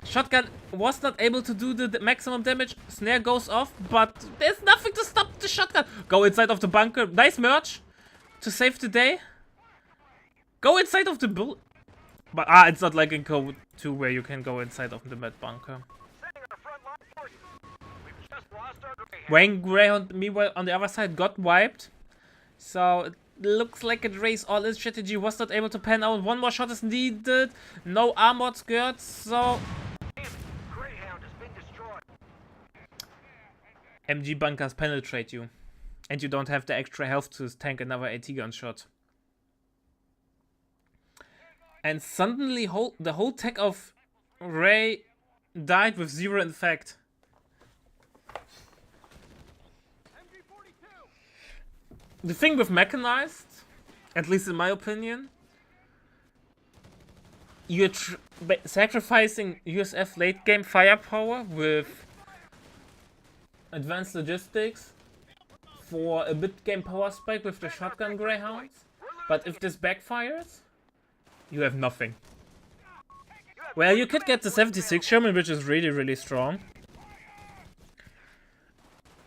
Shotgun was not able to do the maximum damage. Snare goes off, but there's nothing to stop the shotgun. Go inside of the bunker. Nice merge to save the day. Go inside of the bull. But it's not like in Code 2 where you can go inside of the med bunker. Sending our frontline forces. We've just lost our Greyhound. Wayne Greyhound, meanwhile, on the other side, got wiped. So it looks like a Ray's all-in strategy was not able to pan out. One more shot is needed. No armored skirts, so Damn it, Greyhound has been destroyed. MG bunkers penetrate you. And you don't have the extra health to tank another AT gun shot. And suddenly the whole tech of Ray died with 0 infect. The thing with mechanized, at least in my opinion, you're sacrificing USF late game firepower with advanced logistics for a mid game power spike with the shotgun Greyhounds. But if this backfires, you have nothing. Well, you could get the 76 Sherman, which is really, really strong.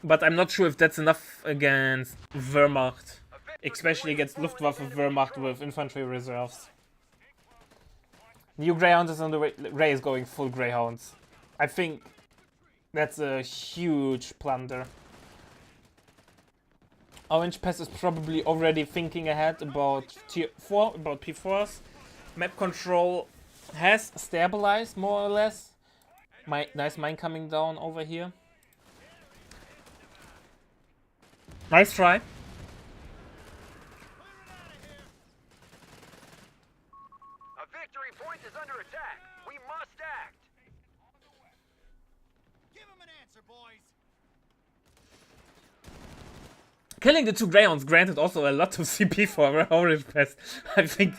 But I'm not sure if that's enough against Wehrmacht. Especially against Luftwaffe Wehrmacht with infantry reserves. New Greyhound is on the way. Ray is going full Greyhounds. I think that's a huge plunder. Orange Pass is probably already thinking ahead about tier 4, about P4s. Map control has stabilized more or less. Nice mine coming down over here. Nice try. A victory point is under attack. We must act. Give him an answer, boys. Killing the 2 Greyhounds granted also a lot of CP for Orange Pass. I think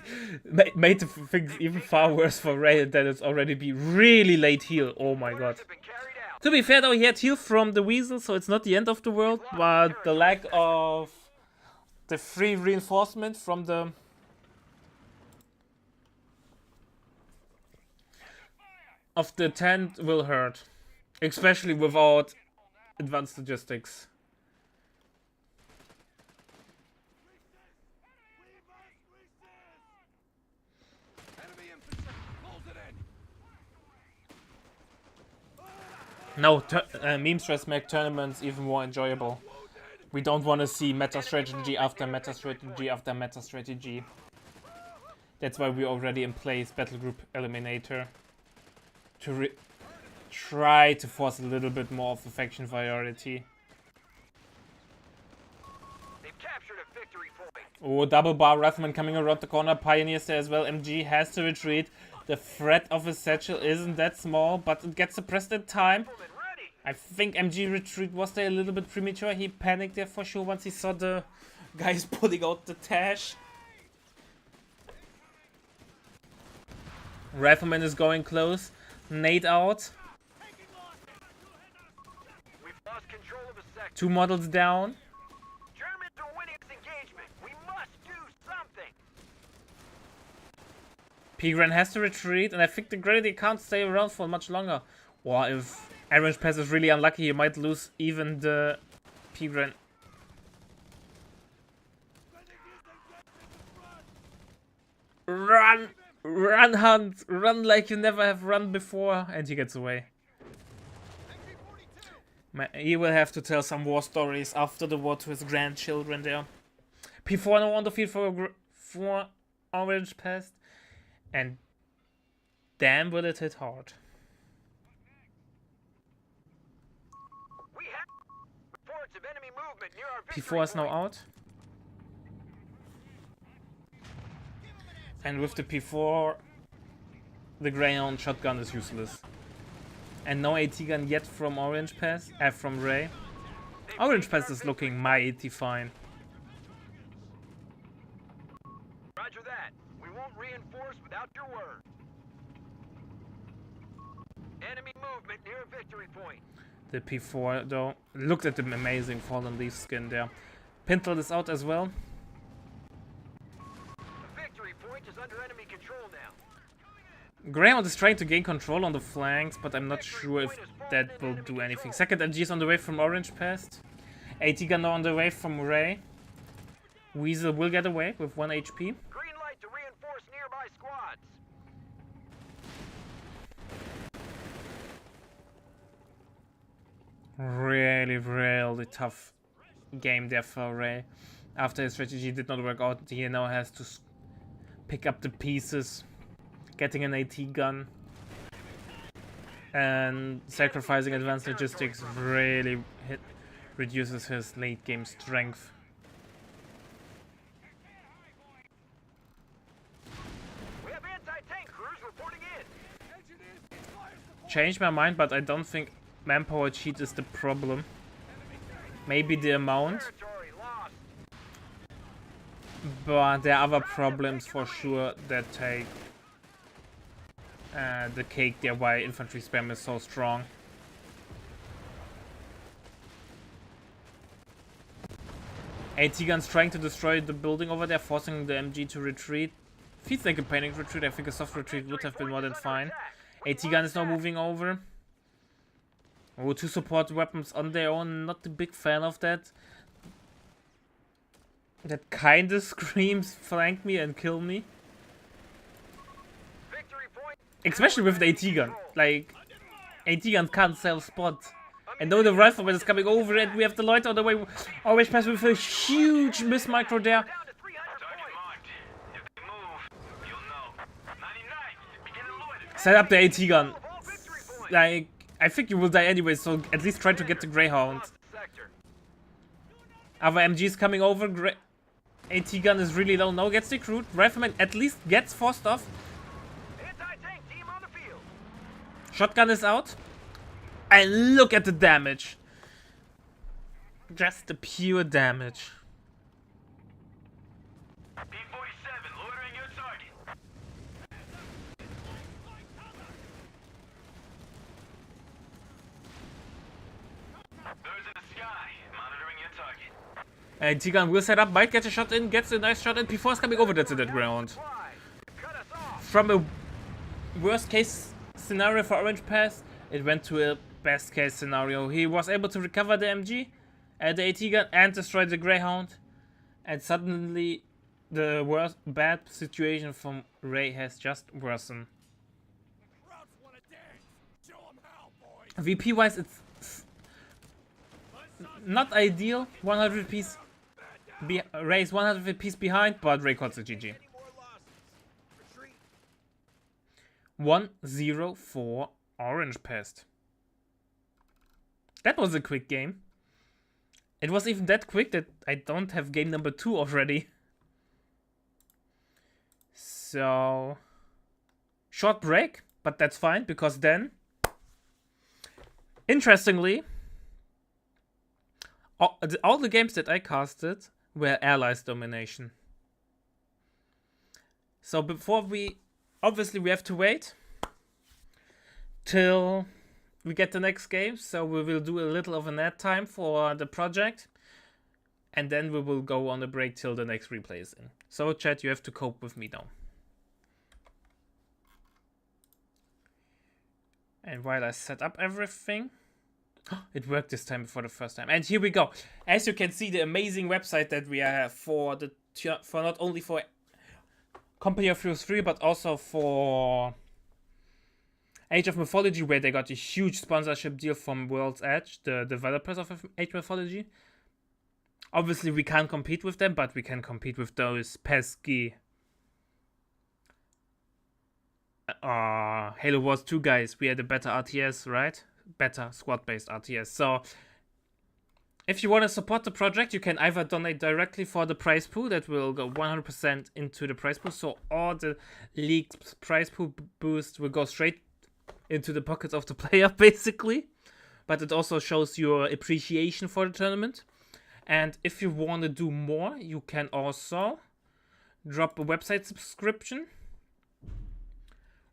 made the things even far worse for Ray than it's already be really late heal. Oh my god. Have been carried out. To be fair though, he had heal from the Weasel, so it's not the end of the world, but the lack of the free reinforcement from the tent will hurt. Especially without advanced logistics. No, meme stress make tournaments even more enjoyable. We don't want to see meta strategy after meta strategy after meta strategy. That's why we already in place Battlegroup Eliminator. To try to force a little bit more of the faction variety. They've captured a victory point. Oh, double bar Rathman coming around the corner. Pioneers there as well. MG has to retreat. The threat of a satchel isn't that small, but it gets suppressed in time. Gentlemen, ready. I think MG retreat was there a little bit premature. He panicked there for sure once he saw the guys pulling out the Tash. Rifleman is going close. Nade out. We've lost control of a sector. 2 models down. Germans are winning this engagement. We must do something. Pigran has to retreat, and I think the Grenadier can't stay around for much longer. Or if Orange Pass is really unlucky, he might lose even the Pigran. Run! Run, Hunt! Run like you never have run before! And he gets away. He will have to tell some war stories after the war to his grandchildren there. P4 now on the field for Orange Pass. And damn will it hit hard. We have reports of enemy movement near our victory P4 is now point. out. And with the P4, the Greyhound shotgun is useless. And no AT gun yet from Orange Pass, from Ray. Orange Pass is looking mighty fine. Roger that. We won't reinforce without your word. Enemy movement near a victory point. The P4 though, looked at the amazing Fallen Leaf skin there. Pintle is out as well. The victory point is under enemy control now. Greyhound is trying to gain control on the flanks, but I'm not sure if that will do anything. Second MG is on the way from Orange Pest. AT gun now on the way from Ray. Weasel will get away with 1 HP. Green light to reinforce nearby squads. Really tough game there for Ray. After his strategy did not work out, he now has to pick up the pieces. Getting an AT gun. And sacrificing advanced logistics really reduces his late game strength. We have anti-tank crews reporting in. Changed my mind, but I don't think manpower cheat is the problem. Maybe the amount. Territory lost. But there are other problems for sure that take the cake there, why infantry spam is so strong. AT guns trying to destroy the building over there, forcing the MG to retreat. Feels like a panic retreat. I think a soft retreat would have been more than fine. AT gun is now moving over. Oh, 2 support weapons on their own. Not a big fan of that. That kinda screams flank me and kill me. Victory point. Especially with the AT gun. Like, AT gun can't self-spot. And though the rifleman is coming over and we have the light on the way. Always pass with a huge miss micro there. Down to 300 points. If they move, you'll know. 99, begin to loiter. Set up the AT gun. All victory points. Like, I think you will die anyway, so at least try to get the Greyhound. Lost sector. Other MGs coming over. AT gun is really low. No, gets recruit. Rifleman at least gets forced off. Anti-tank team on the field. Shotgun is out. And look at the damage. Just the pure damage. P-47, loitering your target. Birds in the sky, monitoring your target. AT gun will set up. Might get a shot in. Gets a nice shot in. P4 is coming over to that ground. Fly. Cut us off. From a worst case scenario for Orange Pass, it went to a best case scenario. He was able to recover the MG, the AT gun, and destroy the Greyhound. And suddenly, the bad situation from Ray has just worsened. VP wise, it's not ideal. 100 piece. Ray's 100 piece behind, but Ray calls it GG. Any more losses? Retreat. 1-0 for Orange Pest. That was a quick game. It was even that quick that I don't have game number 2 already. So, short break, but that's fine because then, interestingly, all the games that I casted were Allies domination. So before obviously we have to wait till we get the next game, so we will do a little of an ad time for the project, and then we will go on a break till the next replay is in. So chat, you have to cope with me now. And while I set up everything, it worked this time for the first time. And here we go. As you can see, the amazing website that we have for not only for Company of Heroes 3, but also for Age of Mythology, where they got a huge sponsorship deal from World's Edge, the developers of Age of Mythology. Obviously, we can't compete with them, but we can compete with those pesky Halo Wars 2 guys. We had a better RTS, right? Better squad-based RTS. So, if you want to support the project, you can either donate directly for the prize pool that will go 100% into the prize pool. So, all the league's prize pool boost will go straight into the pockets of the player, basically. But it also shows your appreciation for the tournament. And if you want to do more, you can also drop a website subscription,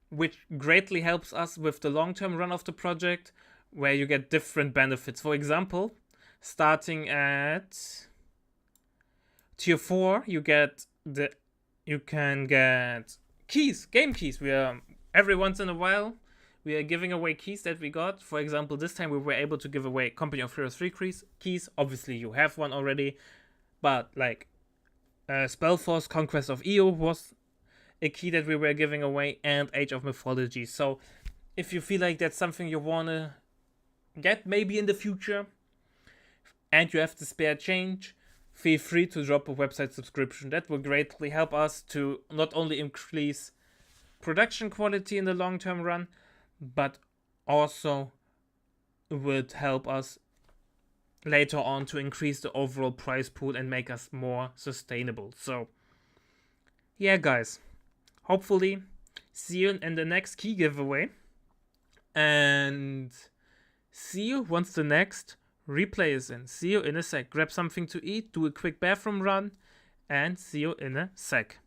which greatly helps us with the long-term run of the project, where you get different benefits. For example, starting at tier 4, you get the you can get keys, game keys. We are every once in a while we are giving away keys that we got. For example, this time we were able to give away Company of Heroes 3 keys. Obviously, you have one already, but like Spellforce Conquest of Io was a key that we were giving away, and Age of Mythology. So if you feel like that's something you wanna get maybe in the future, and you have the spare change, feel free to drop a website subscription. That will greatly help us to not only increase production quality in the long term run, but also would help us later on to increase the overall price pool and make us more sustainable. So yeah, guys, hopefully see you in the next key giveaway, and see you once the next replay is in. See you in a sec. Grab something to eat, do a quick bathroom run, and see you in a sec.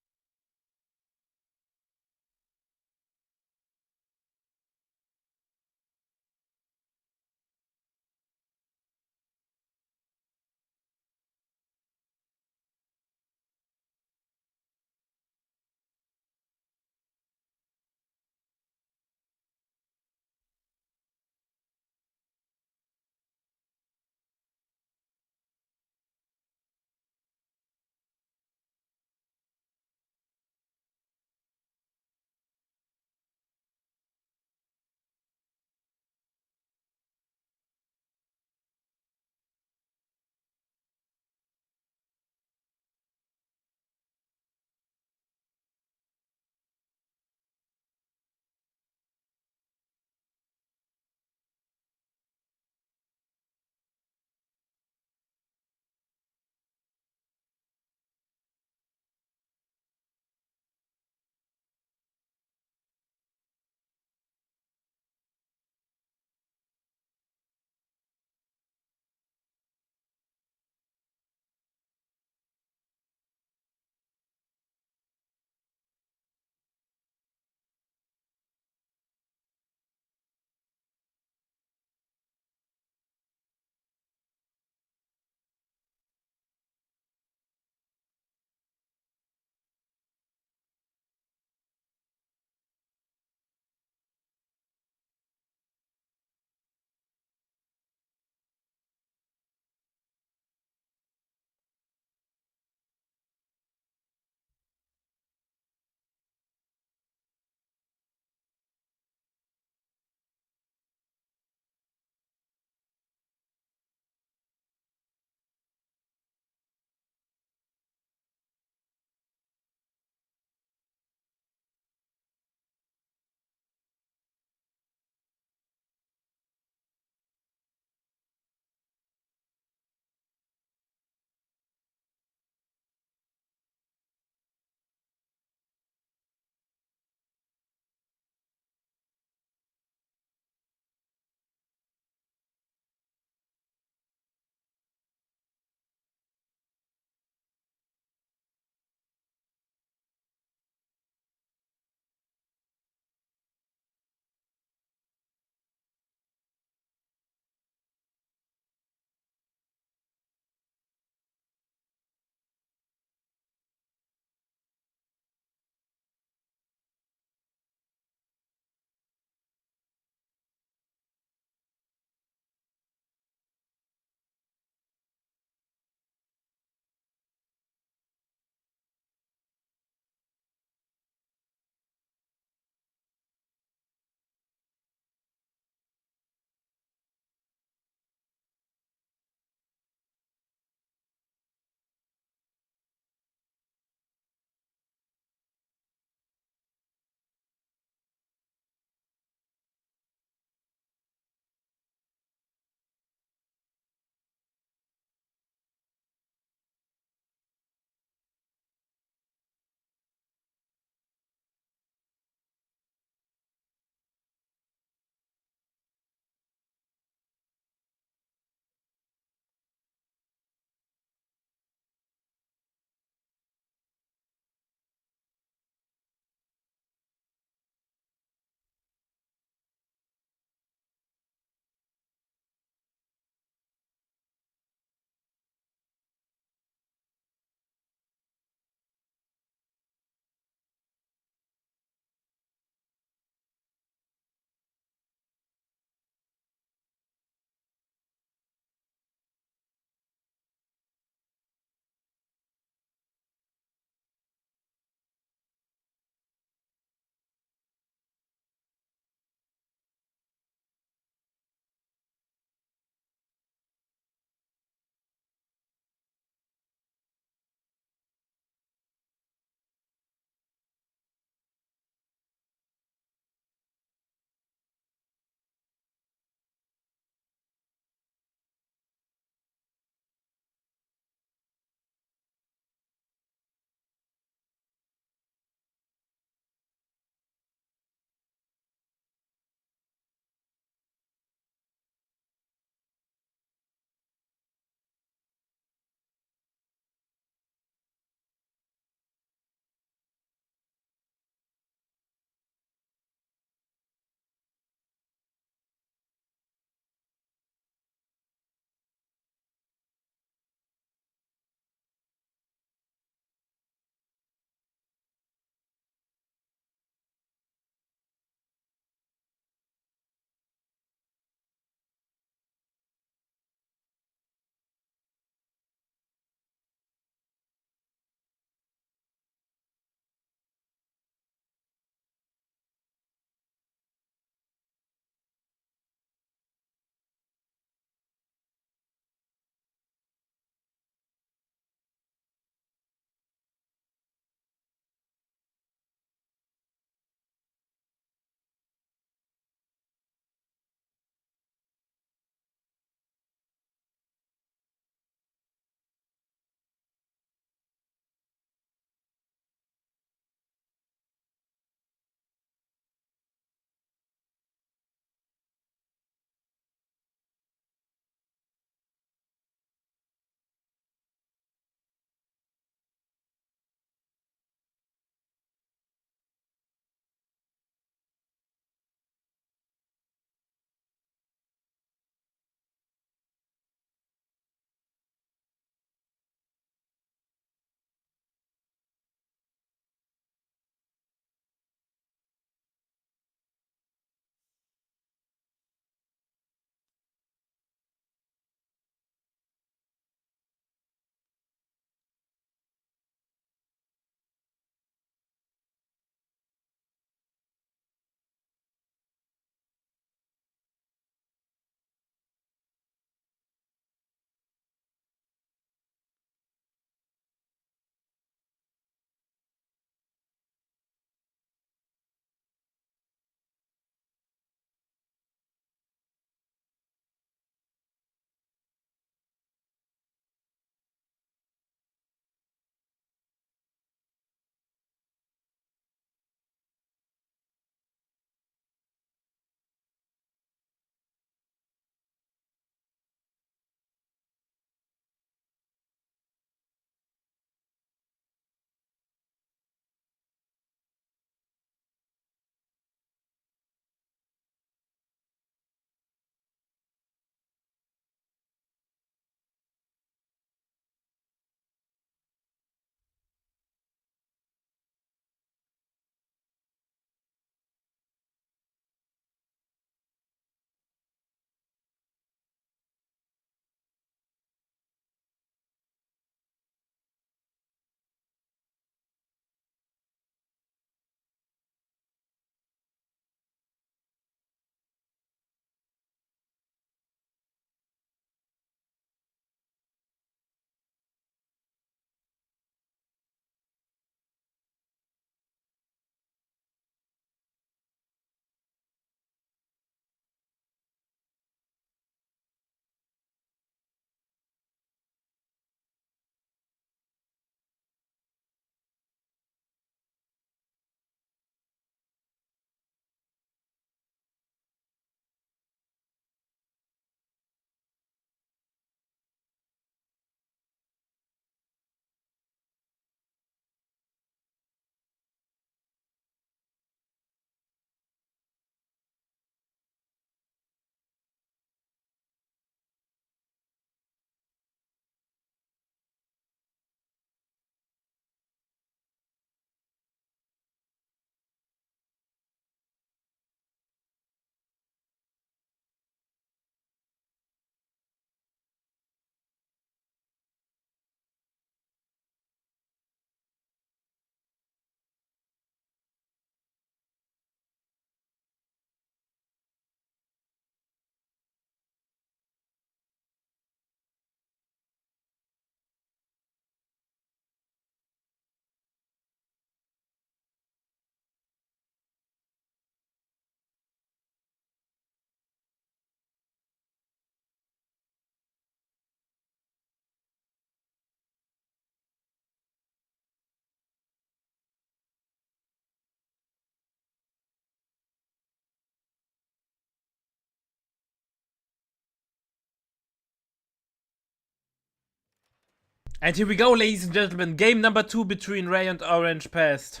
And here we go, ladies and gentlemen. Game number 2 between Ray and Orange Pest.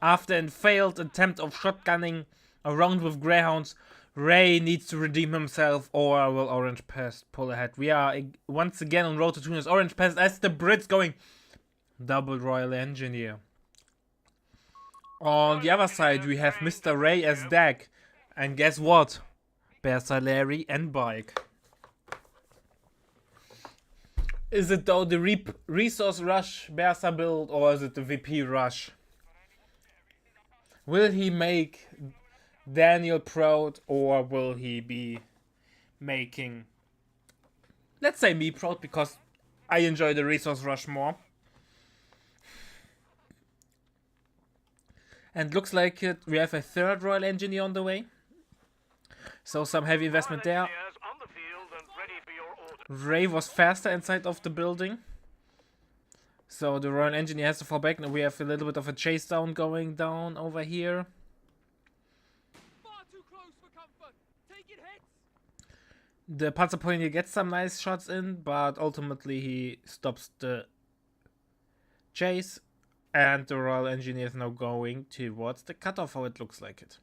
After a failed attempt of shotgunning around with Greyhounds, Ray needs to redeem himself, or will Orange Pest pull ahead. We are once again on road to 2 as Orange Pest as the Brits going double Royal Engineer. On the other side, we have Mr. Ray as Dag. And guess what? Bertha, Larry and Bike. Is it though the Resource Rush Bertha build, or is it the VP Rush? Will he make Daniel proud, or will he be making, let's say, me proud, because I enjoy the Resource Rush more. And looks like we have a third Royal Engineer on the way. So some heavy investment there. Engineers on the field and ready for your orders. Ray was faster inside of the building. So the Royal Engineer has to fall back. Now we have a little bit of a chase down going down over here. Far too close for comfort. Taking hits. The Panzerpioneer gets some nice shots in, but ultimately he stops the chase. And the Royal Engineer is now going towards the cutoff, how it looks like it.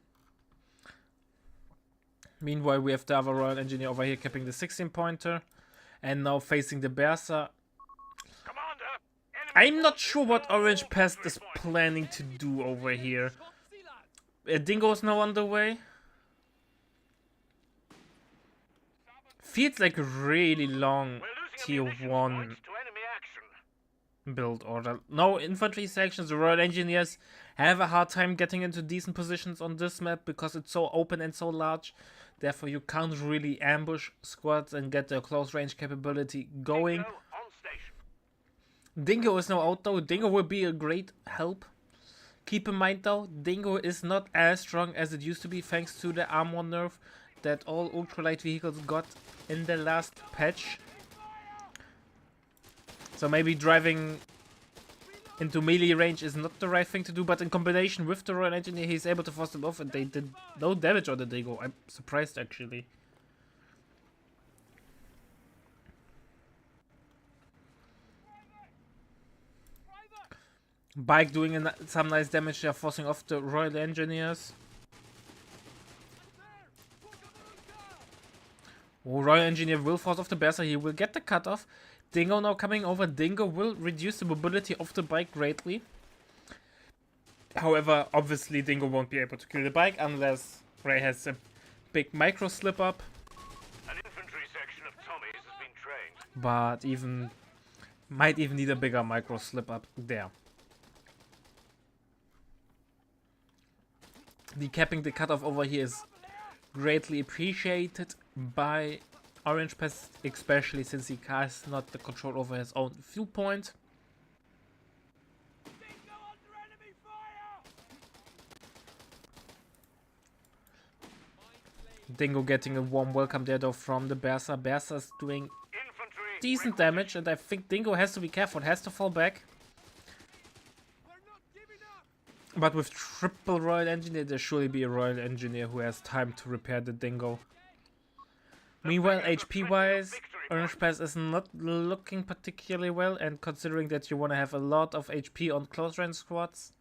Meanwhile, we have the other Royal Engineer over here capping the 16-pointer. And now facing the Bertha. Commander, I'm not sure what Orange Pest is planning to do over here. Topsy, lad. Dingo is now on the way. Feels like a really long we're losing tier ammunition 1 points to enemy action. build order. No infantry sections. The Royal Engineers have a hard time getting into decent positions on this map because it's so open and so large. Therefore, you can't really ambush squads and get their close range capability going. Dingo on station. Dingo is now out though. Dingo will be a great help. Keep in mind though, Dingo is not as strong as it used to be thanks to the armor nerf that all ultralight vehicles got in the last patch. So maybe driving into melee range is not the right thing to do, but in combination with the Royal Engineer, he's able to force them off, and they did no damage on the Dingo. I'm surprised actually. Bike doing some nice damage there, forcing off the Royal Engineers. Oh, Royal Engineer will force off the Bertha. He will get the cutoff. Dingo now coming over. Dingo will reduce the mobility of the bike greatly. However, obviously Dingo won't be able to kill the bike unless Ray has a big micro slip up. An infantry section of Tommies has been trained. But might even need a bigger micro slip up there. Decapping the cutoff over here is greatly appreciated by Orange Pest, especially since he has not the control over his own viewpoint. Dingo under enemy fire. Dingo getting a warm welcome there though from the Bertha. Bertha's doing Infantry decent damage, and I think Dingo has to be careful, has to fall back. We're not giving up. But with triple Royal Engineer, there surely be a Royal Engineer who has time to repair the Dingo. Meanwhile, HP-wise, Orange Pest is not looking particularly well, and considering that you want to have a lot of HP on close range squads,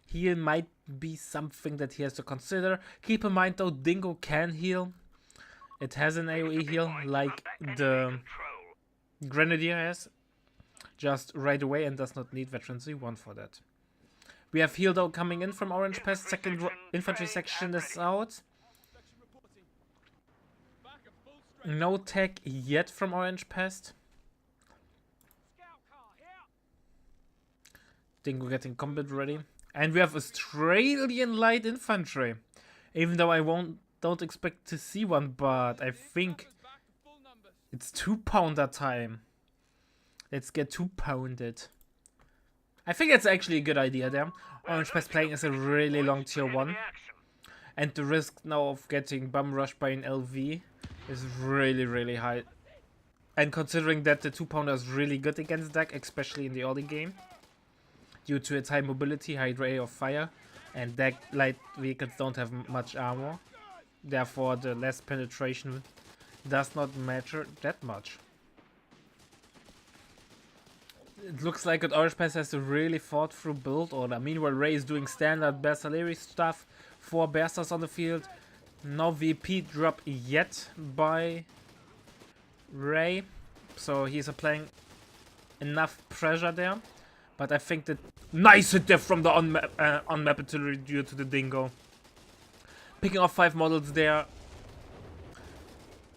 heal might be something that he has to consider. Keep in mind though, Dingo can heal. It has an AoE heal like the Grenadier has, just right away, and does not need Veteran Z1 for that. We have heal though coming in from Orange Pest. Second infantry section is out. Section reporting. Back at full strength. No tech yet from Orange Pest. Scout car here. Dingo getting combat ready. And we have Australian light infantry. Even though I don't expect to see one, but I think Numbers back to full numbers. it's 2-pounder time. Let's get 2-pounded. I think that's actually a good idea there. Orange Pest playing is a really long tier 1. And the risk now of getting bum rushed by an LV is really, really high. And considering that the 2-pounder is really good against Dag, especially in the early game, due to its high mobility, high rate of fire, and Dag light vehicles don't have much armor. Therefore, the less penetration does not matter that much. It looks like that Orange Pass has a really thought through build order. Meanwhile, Ray is doing standard Bersaleri stuff. 4 Bersas on the field. No VP drop yet by Ray. So he's applying enough pressure there. But I think that nice hit there from the on-map artillery due to the Dingo. Picking off 5 models there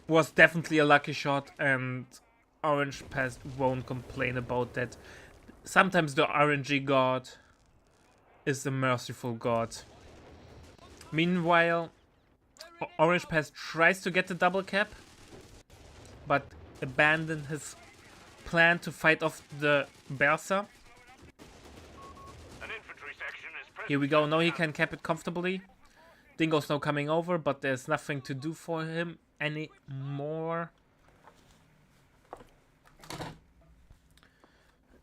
was definitely a lucky shot, and Orange Pass won't complain about that. Sometimes the RNG god is the merciful god. Meanwhile, Orange Pass tries to get the double cap, but abandoned his plan to fight off the Bersa. An infantry section is present. Here we go, now he can cap it comfortably. Dingo's now coming over, but there's nothing to do for him anymore.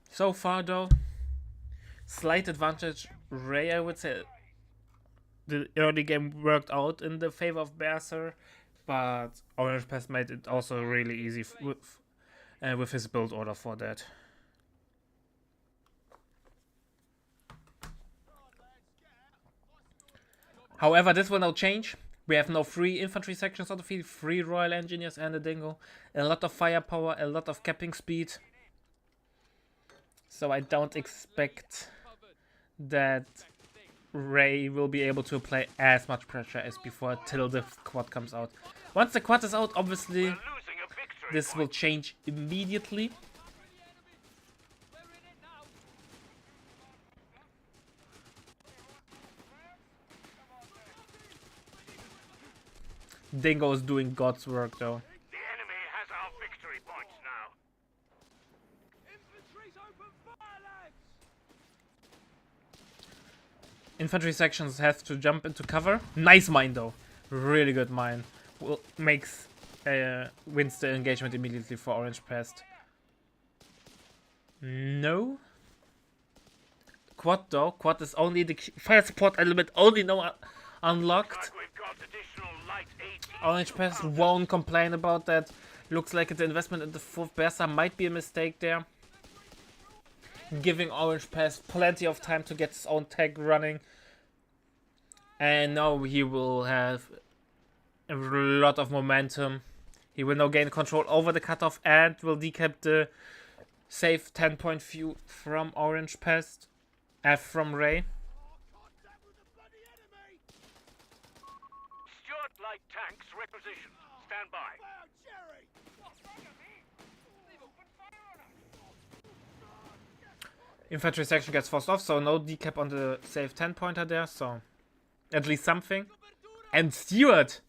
So far though, slight advantage Ray, I would say. The early game worked out in the favor of Berser, but Orange Pass made it also really easy with his build order for that. However, this will now change. We have now 3 infantry sections on the field, 3 Royal Engineers and a Dingo. A lot of firepower, a lot of capping speed. So I don't expect that Ray will be able to apply as much pressure as before till the quad comes out. Once the quad is out, obviously Losing a victory this will change immediately. We're in it now. Dingo is doing God's work though. The enemy has our victory points now. Infantry's open fire, lads. Infantry sections have to jump into cover. Nice mine though. Really good mine. Makes wins the engagement immediately for Orange Pass. No. Quad though. Quad is only the fire support element only now unlocked. Like we've got additional light AT. Orange Pass won't complain about that. Looks like the investment in the 4th Bersa might be a mistake there. Giving Orange Pass plenty of time to get his own tag running. And now he will have a lot of momentum. He will now gain control over the cutoff and will decap the safe 10-point view from Orange Pass. From Ray. Stuart light tanks requisitioned. Stand by. Infantry section gets forced off, so no decap on the safe 10-pointer there, so at least something. And Stuart!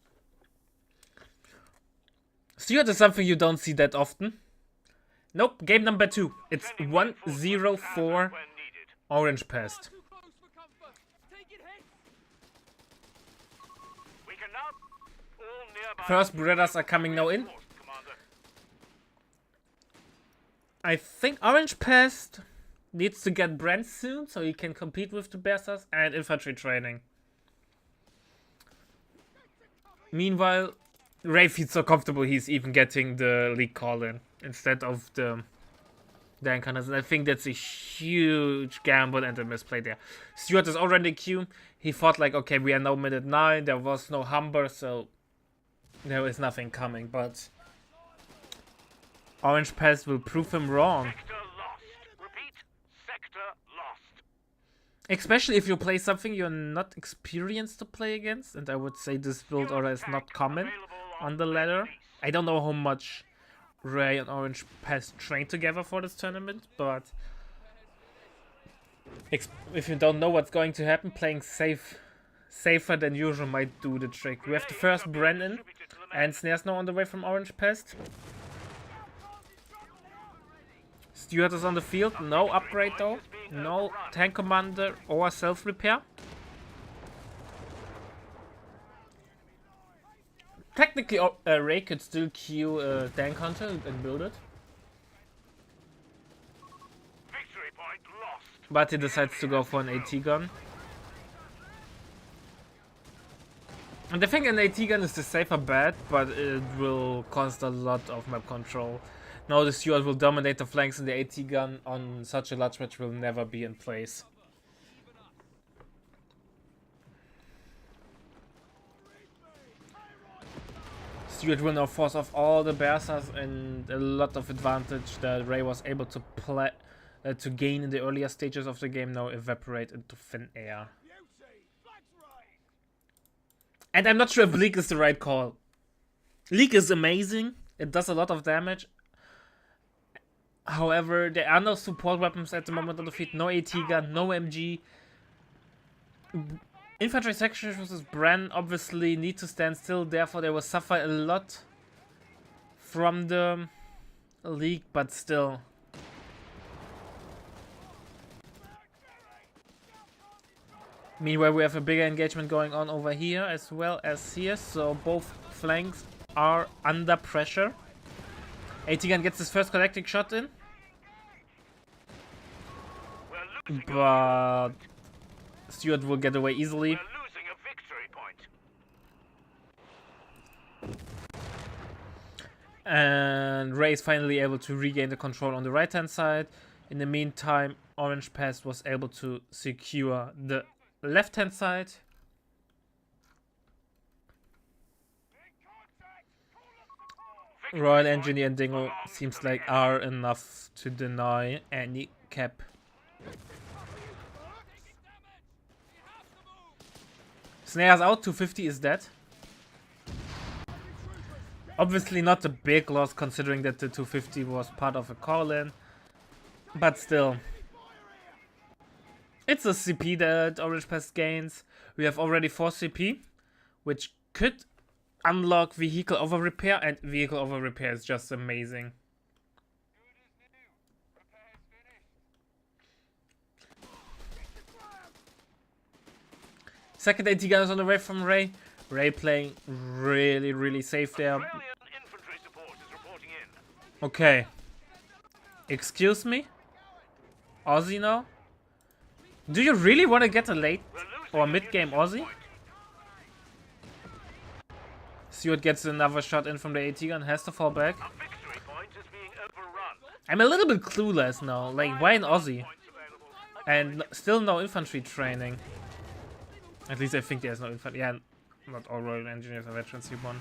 Stuart is something you don't see that often. Nope, game number 2. It's 1-0 for When needed. Orange Pass. Too close for comfort. Taking hits. We can now all nearby. First brothers are coming now in. Commander. I think Orange Pass needs to get Brent soon, so he can compete with the Bersas and infantry training. Meanwhile, Ray feels so comfortable he's even getting the league call in instead of the Encounters, and I think that's a huge gamble and a misplay there. Stuart is already in queue. He thought like, okay, we are now minute 9, there was no Humber, so there is nothing coming, but Orange Pass will prove him wrong. Sector lost. Repeat. Sector lost. Especially if you play something you're not experienced to play against, and I would say this build order is not common on the ladder. I don't know how much Ray and Orange Pass trained together for this tournament, but if you don't know what's going to happen, playing safer than usual might do the trick. We have the first Brennan and Snares now on the way from Orange Pass. Stuart is on the field, no upgrade though, no tank commander or self-repair. Technically, Ray could still queue a tank hunter and build it, Victory point lost. but he decides to go for an AT gun. And I think an AT gun is the safer bet, but it will cost a lot of map control. Now the Stuart will dominate the flanks and the AT gun on such a large match will never be in place. Stuart will now force off all the Bersas and a lot of advantage that Ray was able to play to gain in the earlier stages of the game now evaporate into thin air. And I'm not sure if Leak is the right call. Leak is amazing. It does a lot of damage. However, there are no support weapons at the moment on the field. No AT gun, no MG. Infantry section versus Bren obviously need to stand still. Therefore, they will suffer a lot from the Leak, but still. Meanwhile, we have a bigger engagement going on over here as well as here, so both flanks are under pressure. AT gun gets his first connecting shot in, but Stuart will get away easily. We're losing a victory point. And Ray is finally able to regain the control on the right hand side. In the meantime, Orange Pass was able to secure the left hand side. Royal Engineer and Dingo seems like are enough to deny any cap. Snares out, 250 is dead. Obviously not a big loss considering that the 250 was part of a call-in, but still. It's a CP that Orange Pass gains. We have already 4 CP, which could unlock vehicle over repair, and vehicle over repair is just amazing. Second AT gun is on the way from Ray. Ray playing really safe there. Australian infantry support is reporting in. Okay. Excuse me? Aussie now? Do you really want to get a late or mid-game Aussie? Stuart gets another shot in from the AT gun, has to fall back. A victory point is being overrun. I'm a little bit clueless now. Like, why an Aussie? And still no infantry training. At least I think there's no infantry. Yeah, not all Royal Engineers are veterans C1.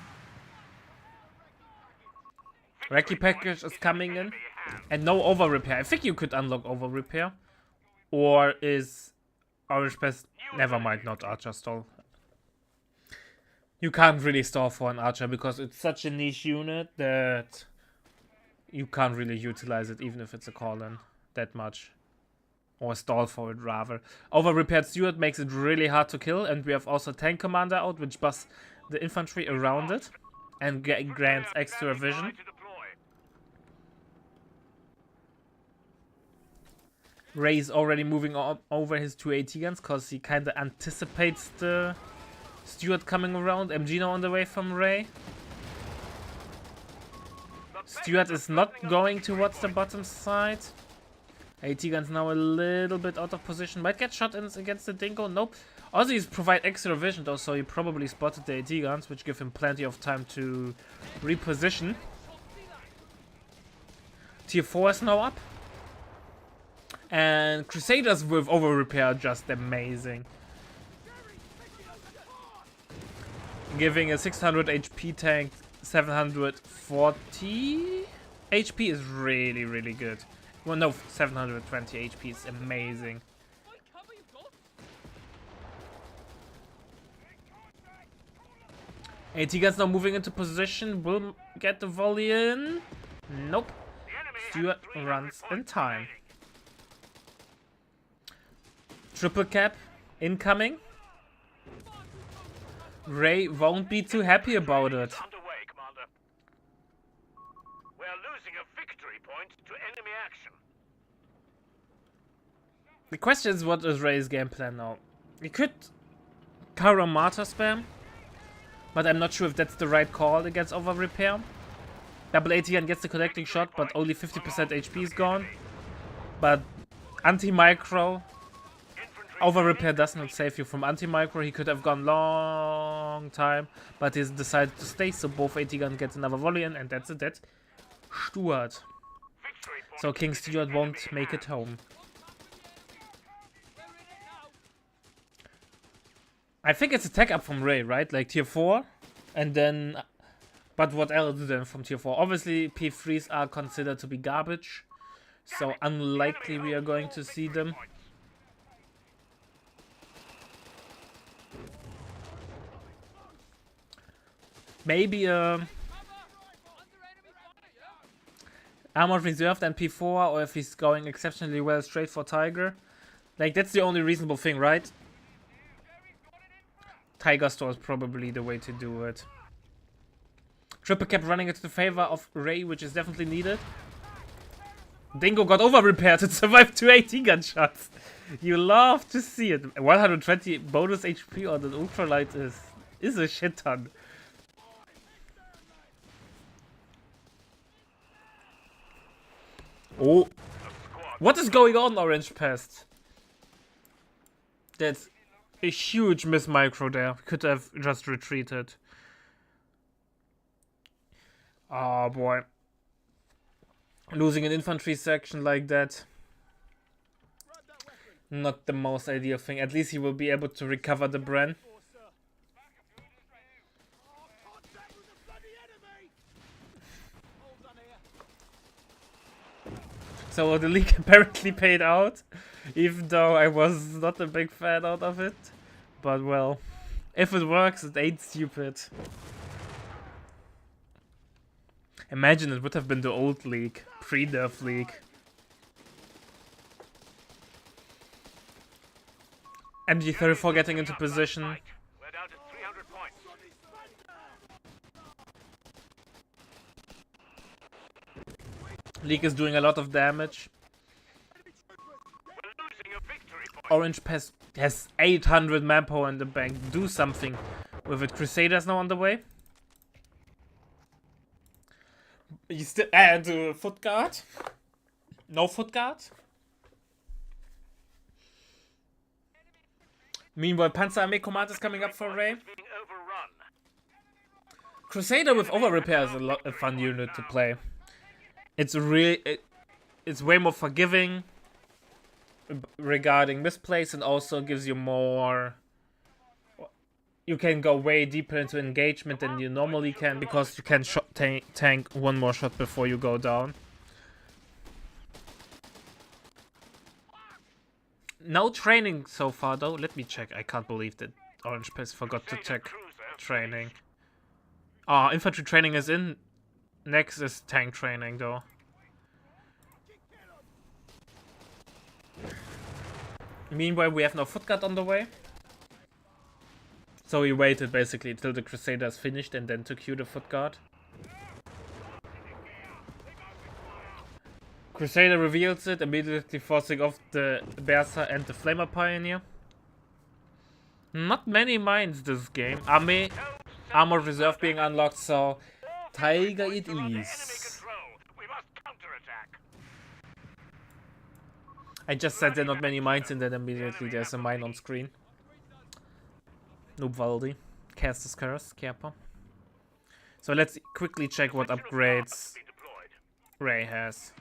Recce package is coming in. And no over repair. I think you could unlock over repair. Or is Orange Pass... Never mind, not Archer stall. You can't really stall for an Archer because it's such a niche unit that you can't really utilize it even if it's a call-in that much. Or stall for it rather. Over repaired Stuart makes it really hard to kill, and we have also tank commander out which busts the infantry around it and grants extra vision. Ray's already moving over his 2 AT guns because he kind of anticipates the Stuart coming around. MG now on the way from Ray. Stuart is not going towards the bottom side. AT guns now a little bit out of position. Might get shot in against the Dingo. Nope. Aussies provide extra vision though, so he probably spotted the AT guns, which give him plenty of time to reposition. Tier 4 is now up. And Crusaders with over repair are just amazing. Giving a 600 HP tank 740 HP is really good. Well, no, 720 HP is amazing. AT guns now moving into position. Will get the volley in. Nope. Stuart runs in time. Triple cap incoming. Ray won't be too happy about it. Underway, Commander. We're losing a victory point to enemy action. The question is, what is Ray's game plan now? He could Kara Martyr spam, but I'm not sure if that's the right call against over repair. Double AT and gets the connecting shot, but only 50% HP is gone. But anti-micro, over repair does not save you from anti-micro. He could have gone long time, but he's decided to stay, so both AT gun gets another volley in, and that's a dead Stuart. So King Stuart won't make it home. We're in it now. I think it's a tech up from Ray, right? Like tier 4, and then... But what else then from tier 4? Obviously, P3s are considered to be garbage, so unlikely we are going to see them. Maybe Under enemy fire, yeah? Armored Reserved and P4, or if he's going exceptionally well straight for Tiger. Like, that's the only reasonable thing, right? Tiger Store is probably the way to do it. Triple kept running into the favor of Ray, which is definitely needed. Dingo got over repaired and survived 2 AT gunshots. You love to see it. 120 bonus HP on an ultralight is a shit ton. Oh. What is going on, Orange Pest? That's a huge miss micro there. Could have just retreated. Oh boy. Losing an infantry section like that. Not the most ideal thing. At least he will be able to recover the Bren. Contact with the bloody enemy! Hold on here. So the league apparently paid out. Even though I was not a big fan out of it. But well, if it works, it ain't stupid. Imagine it would have been the old league, pre-nerf league. MG34 getting into position. We're down to 300 points. League is doing a lot of damage. We're losing a victory point. Orange Pest has 800 manpower in the bank. Do something with it. Crusaders now on the way. You still add foot guard? No foot guard? Meanwhile, Panzer Army Command is coming up for Ray. Being overrun. Crusader with over repair is a fun unit to play. It's it's way more forgiving regarding misplays, and also gives you more. You can go way deeper into engagement than you normally can, because you can tank one more shot before you go down. No training so far though. Let me check. I can't believe that Orange Pest forgot to check training. Ah, infantry training is in. Next is tank training though. Meanwhile, we have no foot guard on the way. So we waited basically until the Crusaders finished and then took you the foot guard. Crusader reveals it, immediately forcing off the Berser and the Flamer Pioneer. Not many mines this game. Armored Reserve being unlocked, so Tiger it is. We must counterattack. I just said there are not many mines, and then immediately there's a mine on screen. Noobvaldi. Castus Curse, Kerper. So let's quickly check what upgrades Ray has.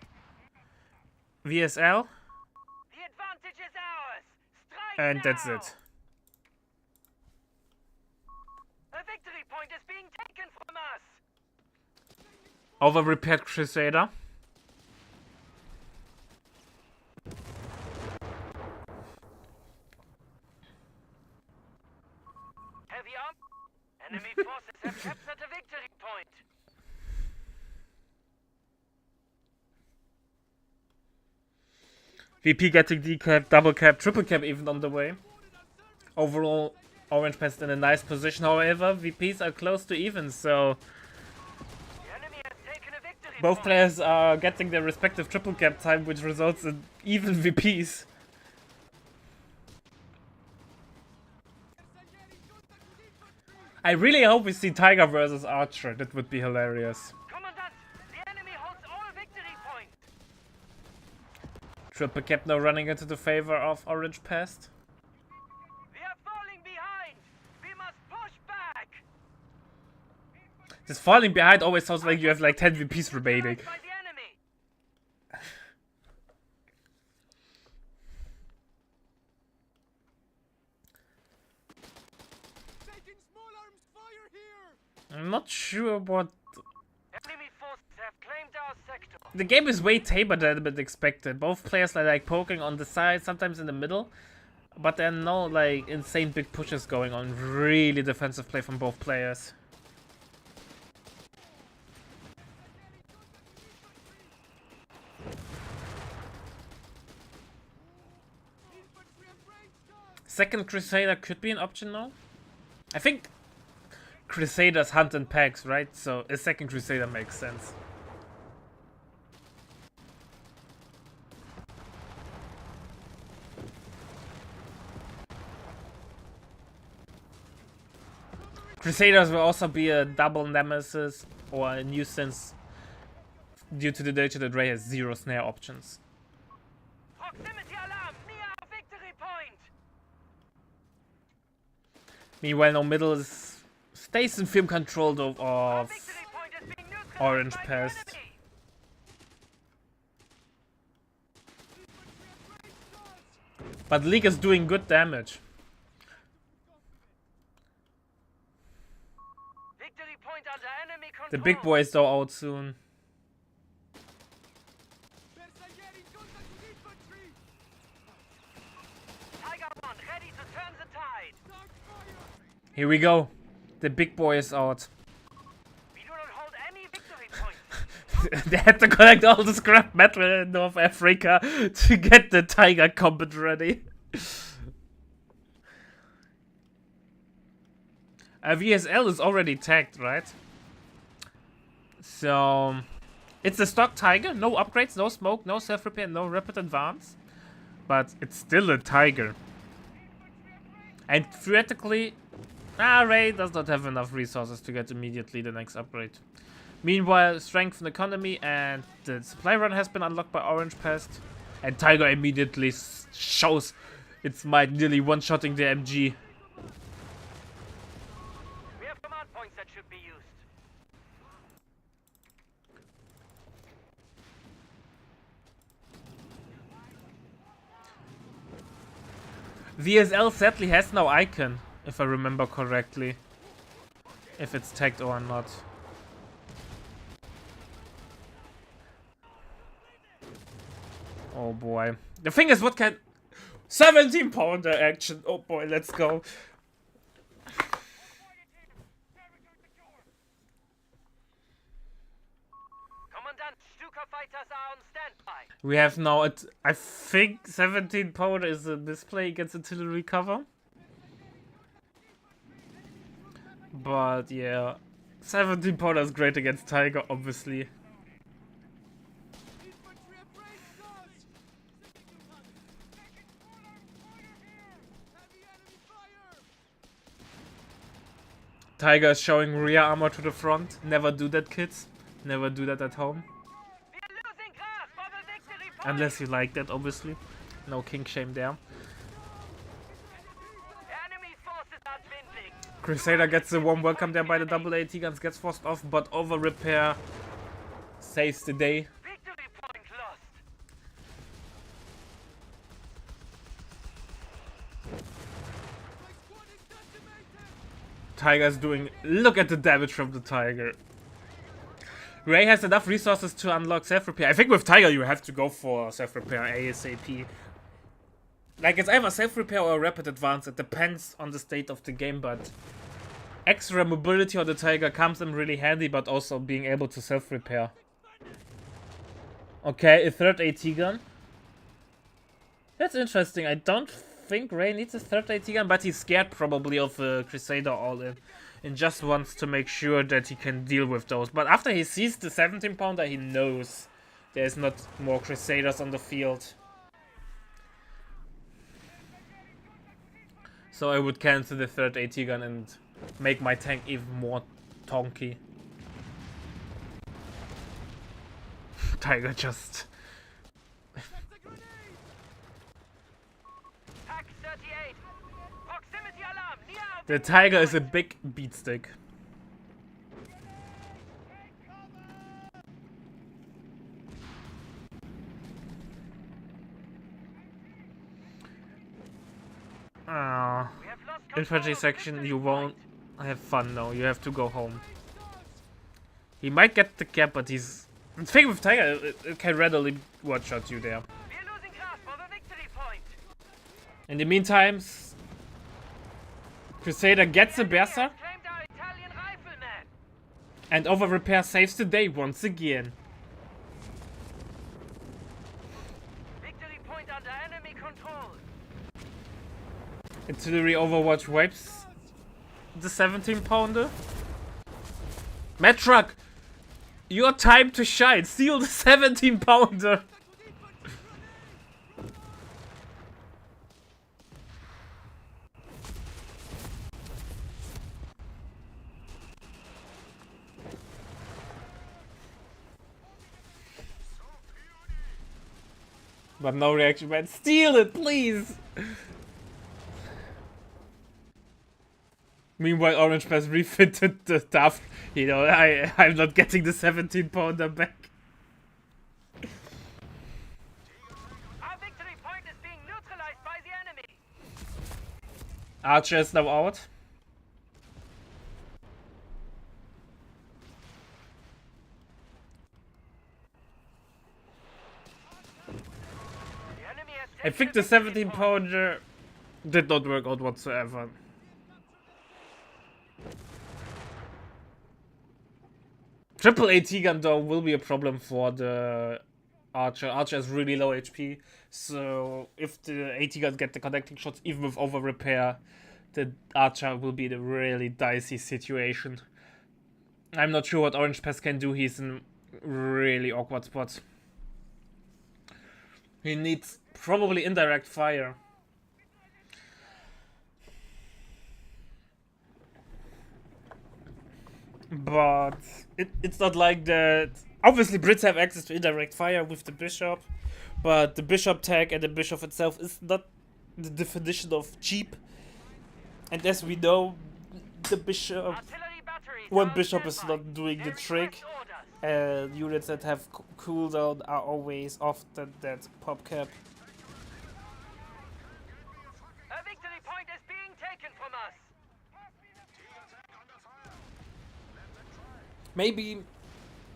VSL, The advantage is ours. Strike and that's now. it. A victory point is being taken from us. Over repaired Crusader. Heavy arm. Enemy forces have captured a victory point. VP getting decap, double cap, triple cap even on the way. Overall, Orange Pest in a nice position. However, VPs are close to even, so The enemy has taken a victory both point. players are getting their respective triple cap time, which results in even VPs. I really hope we see Tiger versus Archer. That would be hilarious. Commandant, the enemy holds all victory points. Triple cap now running into the favor of Orange Pest. We are falling behind. We must push back. This falling behind always sounds like you have like 10 VPs remaining. By the enemy. I'm not sure what. Enemy forces have claimed our sector. The game is way tamer than I'd expected. Both players are like poking on the side, sometimes in the middle. But there are no like insane big pushes going on. Really defensive play from both players. Second Crusader could be an option now. I think Crusaders hunt in packs, right? So a second Crusader makes sense. Crusaders will also be a double nemesis or a nuisance due to the nature that Ray has 0 snare options. Proximity alarm near our victory point. Meanwhile, no middle stays in firm control of Victory point is being neutralized Orange by the Pest. enemy. But League is doing good damage. Victory point under enemy control. The big boys though out soon. Bersaglieri in contact with infantry! Tiger 1 ready to turn the tide. Start fire! Here we go. The big boy is out. We do not hold any victory point. They had to collect all the scrap metal in North Africa to get the Tiger combat ready. VSL is already tagged, right? So it's a stock Tiger, no upgrades, no smoke, no self-repair, no rapid advance. But it's still a Tiger. And theoretically, Ray does not have enough resources to get immediately the next upgrade. Meanwhile, strength and economy and the supply run has been unlocked by Orange Pest. And Tiger immediately shows its might, nearly one-shotting the MG. We have command points that should be used. VSL sadly has no icon, if I remember correctly. If it's tagged or not. Oh boy. The thing is, what can... 17 pounder action! Oh boy, let's go. Commandant, Stuka fighters are on standby. We have now, I think 17 pounder is a display against artillery cover. But yeah, 17 pounder is great against Tiger, obviously. Infantry at range guns! Heavy enemy fire! Tiger is showing rear armor to the front. Never do that, kids. Never do that at home. We are losing grasp of a victory point. Unless you like that, obviously. No kink shame there. Enemy forces are dwindling. Crusader gets a warm welcome there by the double AT guns, gets forced off, but over repair saves the day. Victory point lost. My squad is decimated! Tiger's doing... Look at the damage from the Tiger. Ray has enough resources to unlock self-repair. I think with Tiger you have to go for self-repair ASAP. Like, it's either self-repair or rapid advance. It depends on the state of the game, but... Extra mobility on the Tiger comes in really handy, but also being able to self-repair. Okay, a third AT gun. That's interesting. I don't think Ray needs a third AT gun, but he's scared probably of a Crusader all-in. And just wants to make sure that he can deal with those. But after he sees the 17 pounder, he knows there's not more Crusaders on the field. So I would cancel the third AT gun and make my tank even more tonky. Tiger just... That's a grenade! Pack 38. Proximity alarm near our The Tiger is a big beatstick. We have lost control Infantry of section, victory you won't point. have fun now. You have to go home. He might get the cap, but he's... The thing with Tiger, it can readily one-shot you there. We're losing grasp of a victory point. In the meantime, Crusader gets a Berserk, Claimed our Italian rifleman. and over repair saves the day once again. Victory point under enemy control. Artillery Overwatch wipes the 17-pounder. Mad Truck, your time to shine. Steal the 17-pounder. But no reaction, man. Steal it, please. Meanwhile, Orange Pass refitted the stuff. You know, I'm not getting the 17-pounder back. Our victory point is being neutralized by the enemy. Archer is now out. The enemy has I think the 17-pounder did not work out whatsoever. Triple AT gun though will be a problem for the Archer. Archer has really low HP, so if the AT guns get the connecting shots, even with over repair, the Archer will be in a really dicey situation. I'm not sure what Orange Pass can do. He's in really awkward spot. He needs probably indirect fire. But it's not like that. Obviously, Brits have access to indirect fire with the Bishop, but the Bishop tag and the Bishop itself is not the definition of cheap. And as we know, the Bishop, artillery batteries. one are Bishop on is standby. not doing the Every trick. orders. Units that have cooldown are always off that pop cap. A victory point is being taken from us. Maybe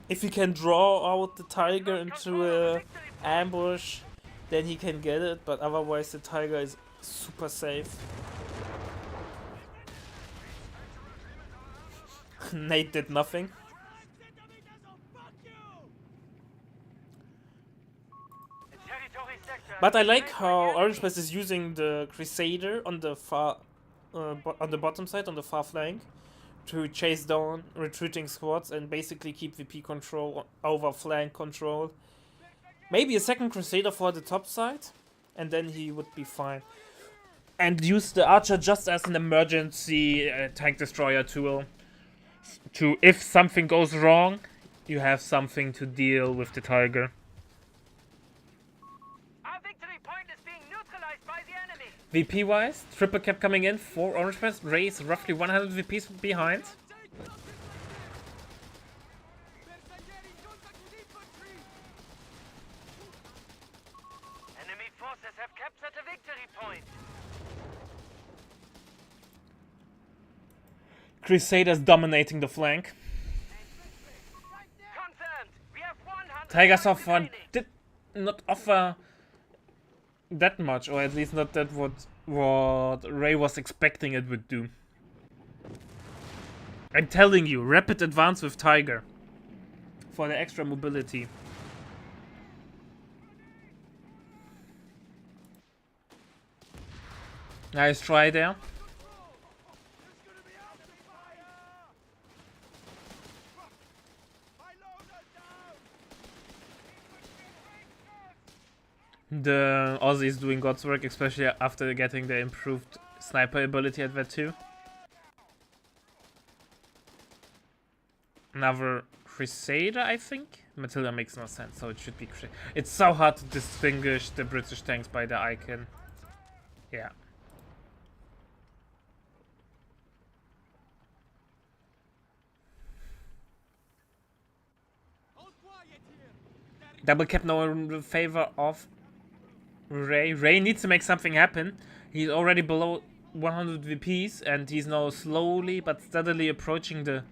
if he can draw out the Tiger into a ambush, then he can get it, but otherwise the Tiger is super safe. Nate did nothing. The territory sector But I is like claimed by how the Orange enemy. Pass is using the Crusader on the far, on the bottom side, on the far flank, to chase down retreating squads and basically keep VP control over flank control. Maybe a second Crusader for the top side, and then he would be fine. And use the Archer just as an emergency tank destroyer tool. To, if something goes wrong, you have something to deal with the Tiger. Our victory point is being neutralized by the enemy. VP wise, triple cap coming in for Orange Pass. Ray is roughly 100 VPs behind. Enemy forces have captured a victory point. Crusaders dominating the flank. Confirmed. We have 100 Tigers of points Fun remaining. did not offer that much, or at least not that what Ray was expecting it would do. I'm telling you, rapid advance with Tiger for the extra mobility. Nice try there. The Aussie is doing God's work, especially after getting the improved sniper ability at that 2. Another Crusader, I think? Matilda makes no sense, so it should be Crusader. It's so hard to distinguish the British tanks by the icon. Yeah. Double cap now in favor of Ray. Ray needs to make something happen. He's already below 100 VPs and he's now slowly but steadily approaching the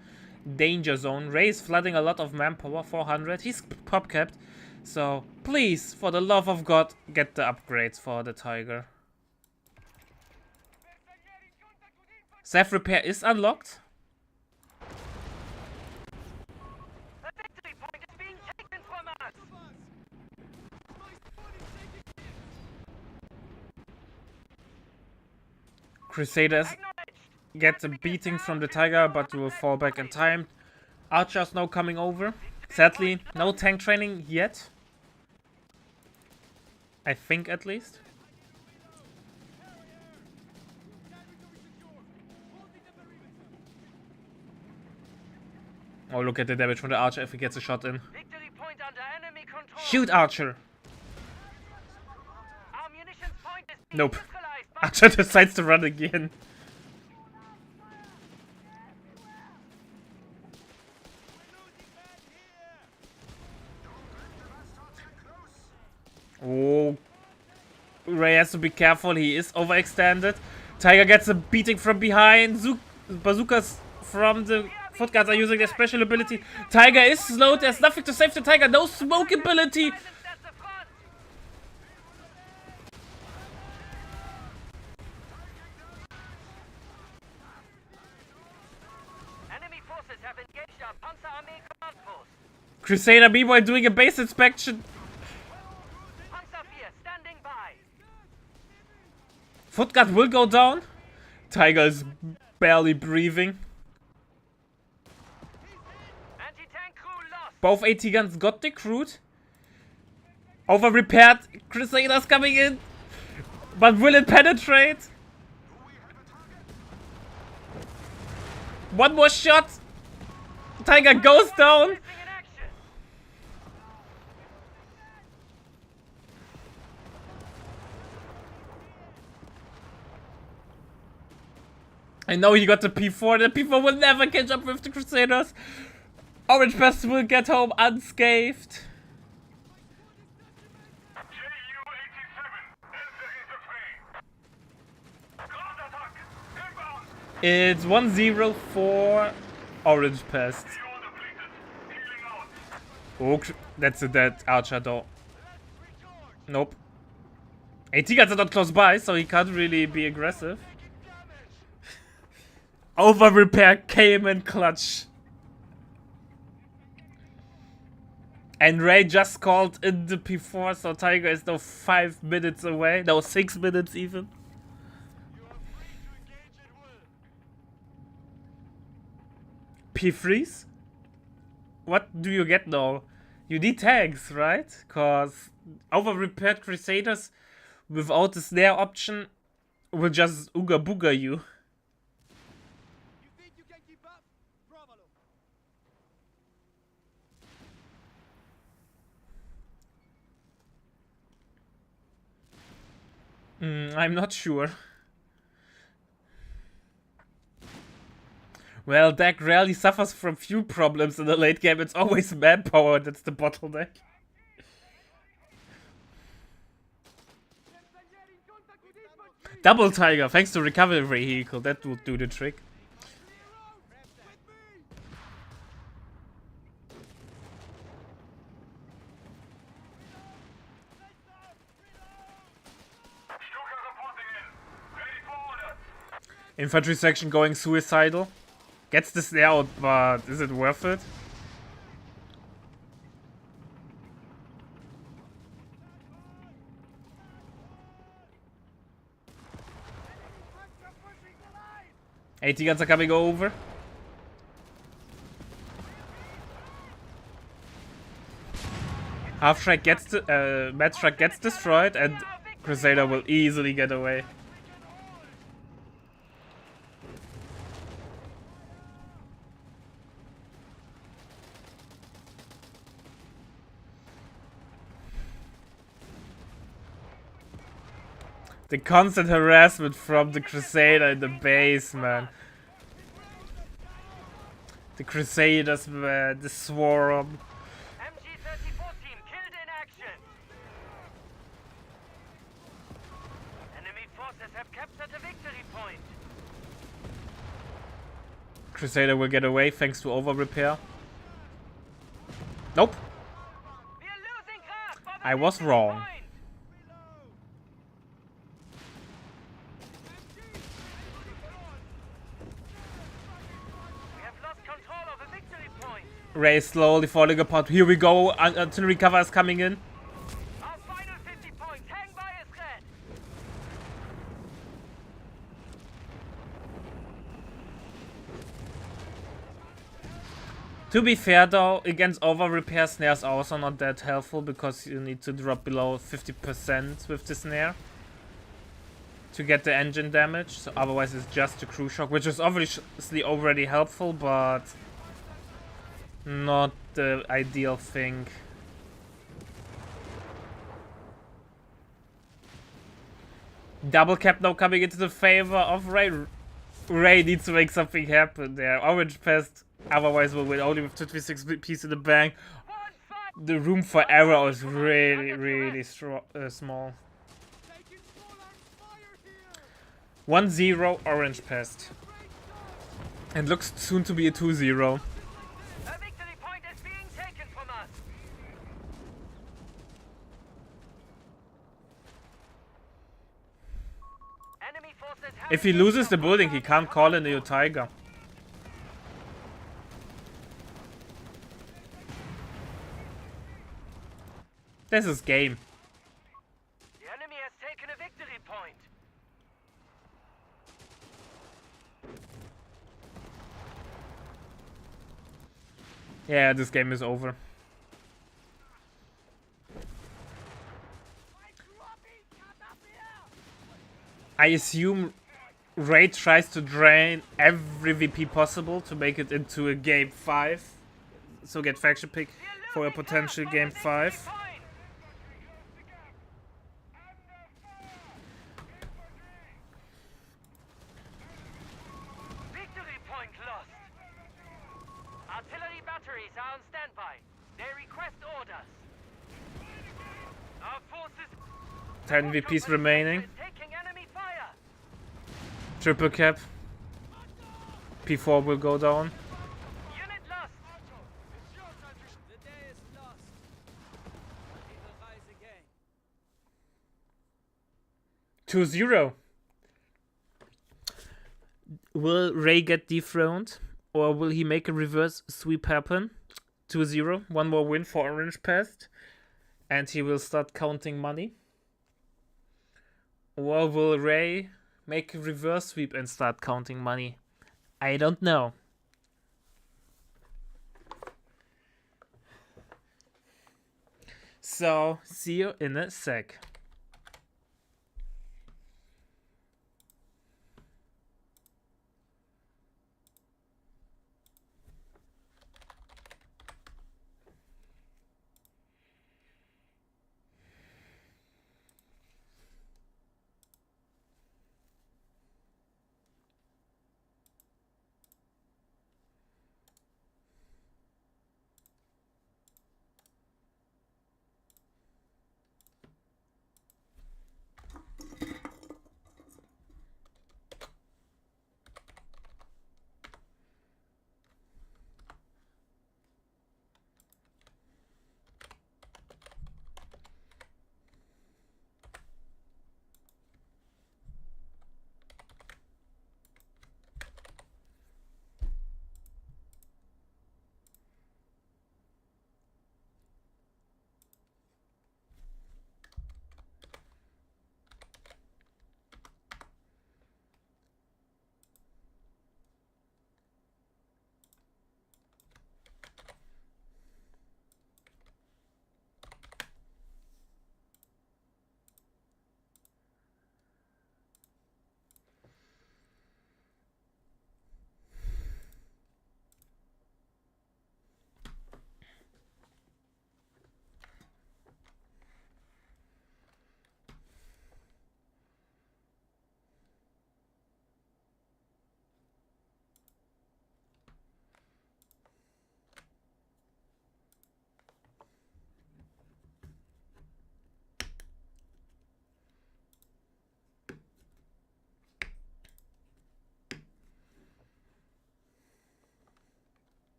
danger zone. Ray is flooding a lot of manpower, 400. He's pop capped. So please, for the love of God, get the upgrades for the Tiger. Self repair is unlocked. The victory point is being taken from us. Crusaders get a beating from the Tiger, but will fall back in time. Archers now coming over. Sadly, no tank training yet. I think, at least. Oh, look at the damage from the Archer if he gets a shot in. Victory point under enemy control. Shoot, Archer! Our munitions point is being Nope. neutralized by Archer decides to run again. Oh, Ray has to be careful. He is overextended. Tiger gets a beating from behind. Bazookas from the foot guards are using their special ability. Tiger is slowed. There's nothing to save the Tiger. No smoke ability. silence at the front. Enemy forces have engaged our Panzerarmee command post. Crusader B-Boy doing a base inspection. Panzer IV standing by. Foot guard will go down. Tiger is barely breathing. Anti-tank crew lost. Both AT guns got decrewed. Over repaired. Crusaders coming in. But will it penetrate? One more shot. Tiger goes down. Missing in action. I know he got the P4. The P4 will never catch up with the Crusaders. Orange Pest will get home unscathed. Ju-87 entering the fray. Ground attack. Inbound. It's 1-0 for Orange Pest. Fuel depleted. Healing out. Oh, that's a dead Archer though. Nope. AT guns are not close by, so he can't really be aggressive. Over repair came in clutch. And Ray just called in the P4, so Tiger is now 5 minutes away. No, 6 minutes even. P3s? What do you get now? You need tanks, right? Cause over repaired Crusaders without the snare option will just ooga booga you. You think you can keep up? Provalo. I'm not sure. Well, Dak rarely suffers from fuel problems in the late game. It's always manpower that's the bottleneck. Double Tiger, thanks to recovery vehicle. That would do the trick. Stuka reporting in. Ready for orders. Infantry section going suicidal. Gets the snare out, but is it worth it? AT guns are coming over. Half track gets Mad Truck gets destroyed, and Crusader will easily get away. The constant harassment from the Crusader in the base, man. The Crusaders, man. The Swarm. MG-34 team killed in action. Enemy forces have captured a victory point. Crusader will get away thanks to over repair. Nope. We are losing grasp of the I was victory wrong. point. We have lost control of the victory point. Ray is slowly falling apart. Here we go. Artillery cover is coming in. Our final 50 points hang by a thread. To be fair though, against over repair, snares also not that helpful because you need to drop below 50% with the snare to get the engine damage. So otherwise it's just the crew shock, which is obviously already helpful, but not the ideal thing. Double cap now coming into the favor of Ray. Ray needs to make something happen there. Orange Pest otherwise will win only with 26 pieces in the bank. The room for error is really small. Taking full on fire here. 1-0 Orange Pest. And looks soon to be a 2-0. A victory point is being taken from us. Enemy forces have If he loses the building, he can't call in a new Tiger. This is game. The enemy has taken a victory point. Yeah, this game is over. I assume Ray tries to drain every VP possible to make it into a game 5. So get faction pick for a potential game 5. Victory point lost. Artillery batteries are on standby. They request orders. Our forces 10 VPs remaining. taking enemy fire. Triple cap. P4 will go down. Unit lost. The day is lost. He will rise again. 2-0. Will Ray get dethroned? Or will he make a reverse sweep happen? 2-0. One more win for Orange Pest. And he will start counting money. Or will Ray make a reverse sweep and start counting money? I don't know. So, see you in a sec.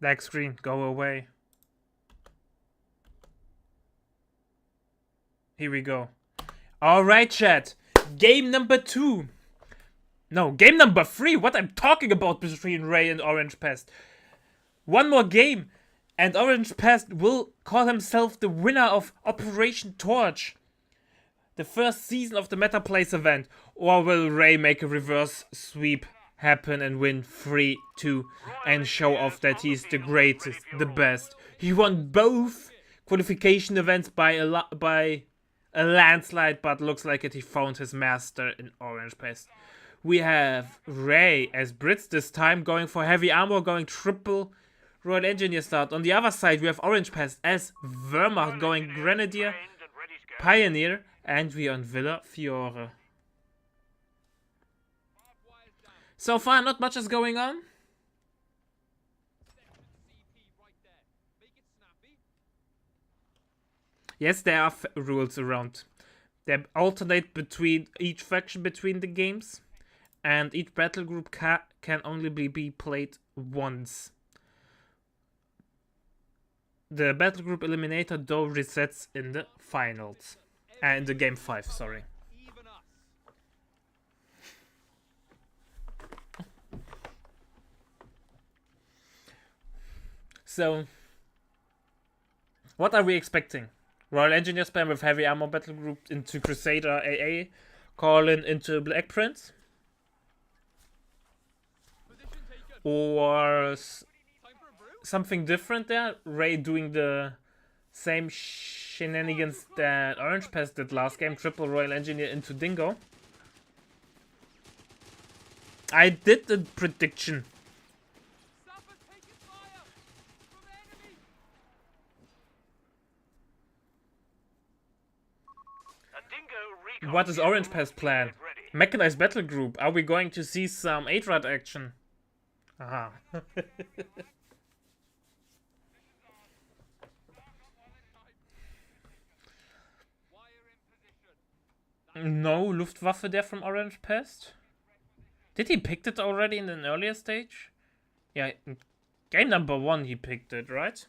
Black screen, go away. Here we go. Alright, chat. Game number 2. No, game number 3. What I'm talking about between Ray and Orange Pest. One more game, and Orange Pest will call himself the winner of Operation Torch, the first season of the MetaPlays event. Or will Ray make a reverse sweep happen and win 3-2 and show off that he's the greatest, the best? He won both qualification events by a landslide, but looks like he found his master in Orange Pest. We have Ray as Brits this time, going for heavy armor, going triple Royal Engineer start. On the other side, we have Orange Pest as Wehrmacht, going Grenadier, Pioneer, and we on Villa Fiore. So far, not much is going on. Yes, there are rules around. They alternate between each faction between the games, and each battle group can only be played once. The battle group eliminator though resets in the finals. In the game 5, sorry. So, what are we expecting? Royal Engineer spam with heavy armor battle group into Crusader AA, Corlin into Black Prince, or something different there. Ray doing the same shenanigans that Orange Pest did last game, triple Royal Engineer into Dingo. I did the prediction. What is Orange Pest plan? Mechanized battle group. Are we going to see some 8-rad action? Aha. No Luftwaffe there from Orange Pest? Did he pick it already in an earlier stage? Yeah, game number 1 he picked it, right?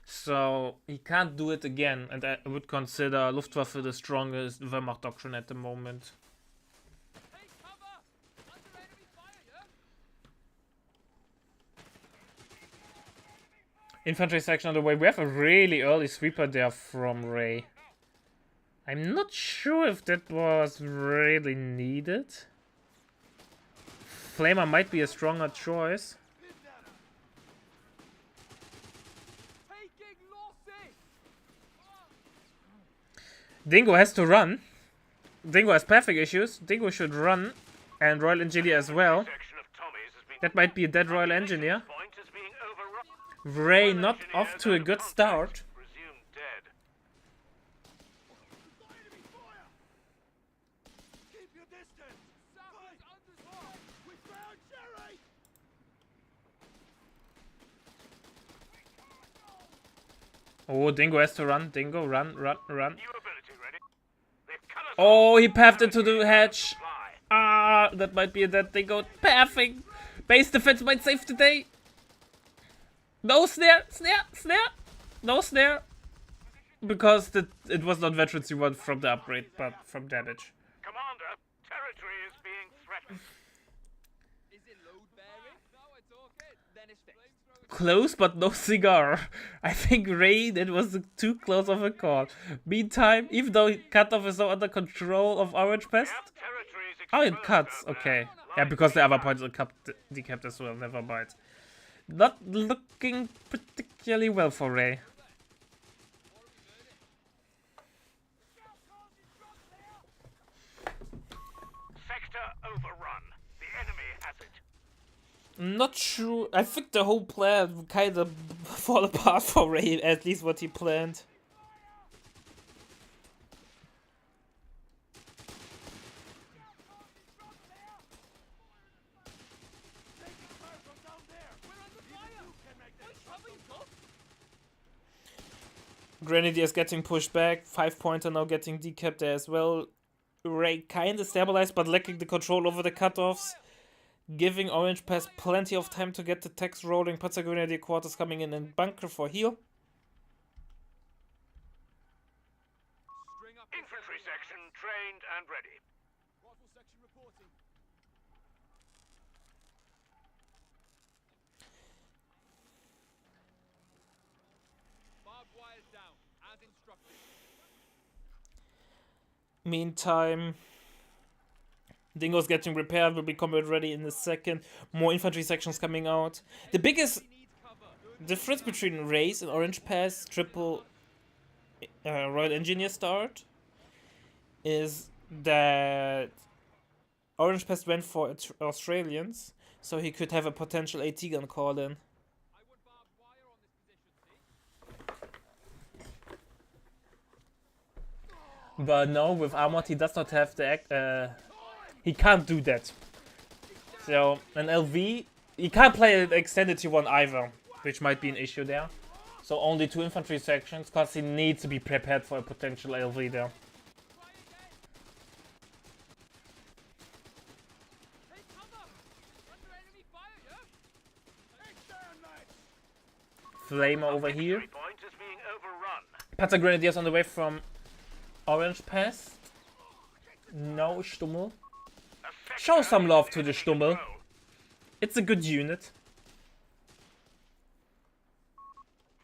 So he can't do it again, and I would consider Luftwaffe the strongest Wehrmacht doctrine at the moment. Infantry section on the way. We have a really early sweeper there from Ray. I'm not sure if that was really needed. Flamer might be a stronger choice. Dingo has to run. Dingo has perfect issues. Dingo should run. And Royal Engineer as well. That might be a dead Royal Engineer. Ray not off to a good start. Oh, Dingo has to run. Dingo, run, run, run. Oh, he pathed into the hedge. Ah, that might be a dead Dingo. Pathing. Base defense might save the day. No snare, snare, snare. No snare. Because it was not Veterans you want from the upgrade, but from damage. Commander, territory is being threatened. Is it load bearing? No, it's okay. Then it's fixed. Close, but no cigar. I think Ray, that was too close of a call. Meantime, even though cutoff is so under control of Orange Pest. Oh, it cuts. Okay. Yeah, because the other points are decapped as well. Never mind. Not looking particularly well for Ray. Sector overrun. The enemy has it. Not sure. I think the whole plan kind of fall apart for Ray, at least what he planned. Grenadier is getting pushed back. 5-pointer now getting decapped there as well. Ray kind of stabilized, but lacking the control over the cutoffs. giving Orange Pass plenty of time to get the techs rolling. Panzer Grenadier quarters coming in and bunker for heal. String up. Infantry section trained and ready. Rifle section reporting. Barbed wires down, as instructed. Meantime, Dingo's getting repaired, will be combat ready in a second. More infantry sections coming out. The biggest Needs cover. difference between Race and Orange Pass triple Royal Engineer start is that Orange Pass went for Australians, so he could have a potential AT gun call in. I want barbed wire on this position, see? But no, with Armored he does not have the he can't do that. So an LV, he can't play an extended T1 either, which might be an issue there. So only 2 infantry sections, cause he needs to be prepared for a potential LV there. Try again. Take cover. Under enemy fire, yeah? Flamer over here. Victory point is being overrun. Panzer Grenadiers on the way from Orange Pass. No Stummel. A Show sector some is love in to the enemy Stummel. control. It's a good unit.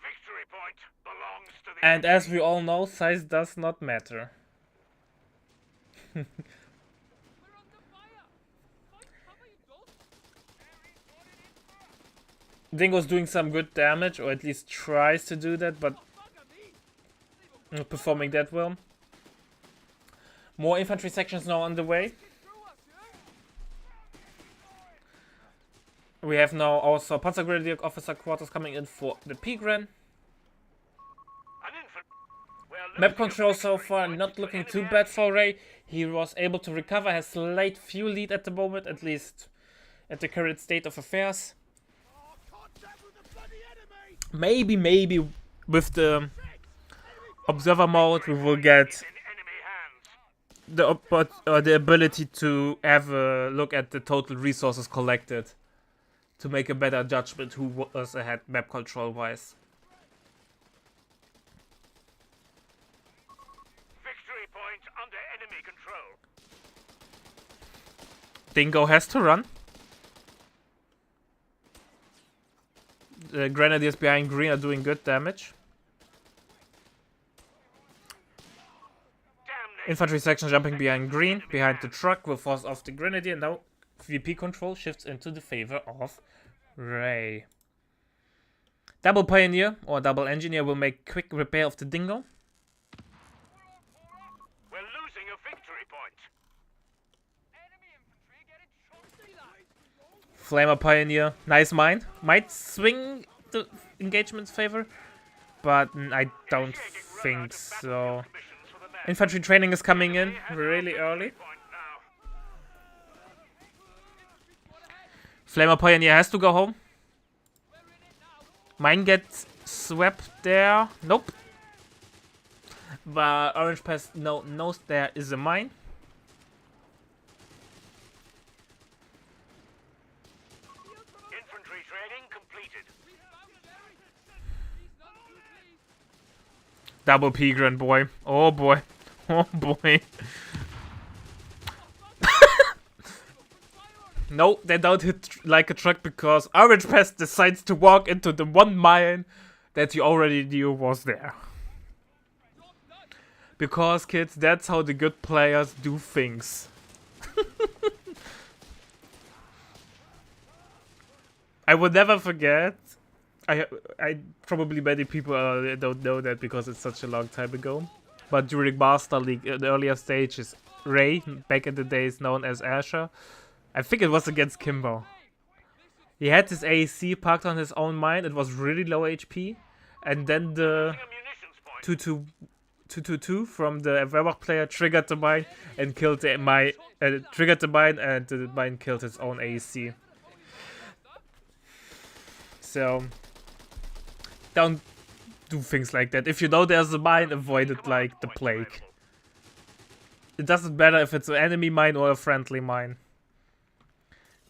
Victory point belongs to the And as we all know, size does not matter. We're under fire. Find cover, you dolt. Dingo's doing some good damage, or at least tries to do that, but Bugger me. not performing that well. More infantry sections now on the way. Through us, yeah? We have now also Panzer Grenadier officer quarters coming in for the P-Gran. An infant. We're Map losing a control so victory far point not to looking enemy too action. bad for Ray. He was able to recover, has slight fuel lead at the moment, at least at the current state of affairs. Maybe with the observer mode we will get In enemy hands. the ability to have a look at the total resources collected to make a better judgment who was ahead map control wise. Victory point under enemy control. Dingo has to run. The Grenadiers behind green are doing good damage. Damnation. Infantry section jumping behind green, behind the truck will force off the Grenadier. Now VP control shifts into the favor of Ray. Double Pioneer or Double Engineer will make quick repair of the Dingo. We're losing a victory point. Enemy infantry getting shot. See that? Flamer Pioneer, nice mine. Might swing the engagement's favor, but I don't think so. Missions for the men. Infantry training is coming in Has our really victory early. point now. Flamer Pioneer has to go home. We're in it now. Mine gets swept there. Nope. But Orange Pass knows there is a mine. Infantry training completed. We found Jerry. He's not too pleased. Double P-Gran boy. Oh boy. Oh boy. No, they don't hit like a truck because Orange Pass decides to walk into the one mine that you already knew was there. Because kids, that's how the good players do things. I would never forget. I probably many people don't know that because it's such a long time ago. But during Master League, in the earlier stages, Ray, back in the days known as Asher, I think it was against Kimbo. He had his AEC parked on his own mine. It was really low HP, and then the A munitions point. 222 from the Wehrmacht player triggered the mine and killed the mine. Triggered the mine, and the mine killed his own AEC. So don't do things like that. If you know there's a mine, avoid it like the plague. It doesn't matter if it's an enemy mine or a friendly mine.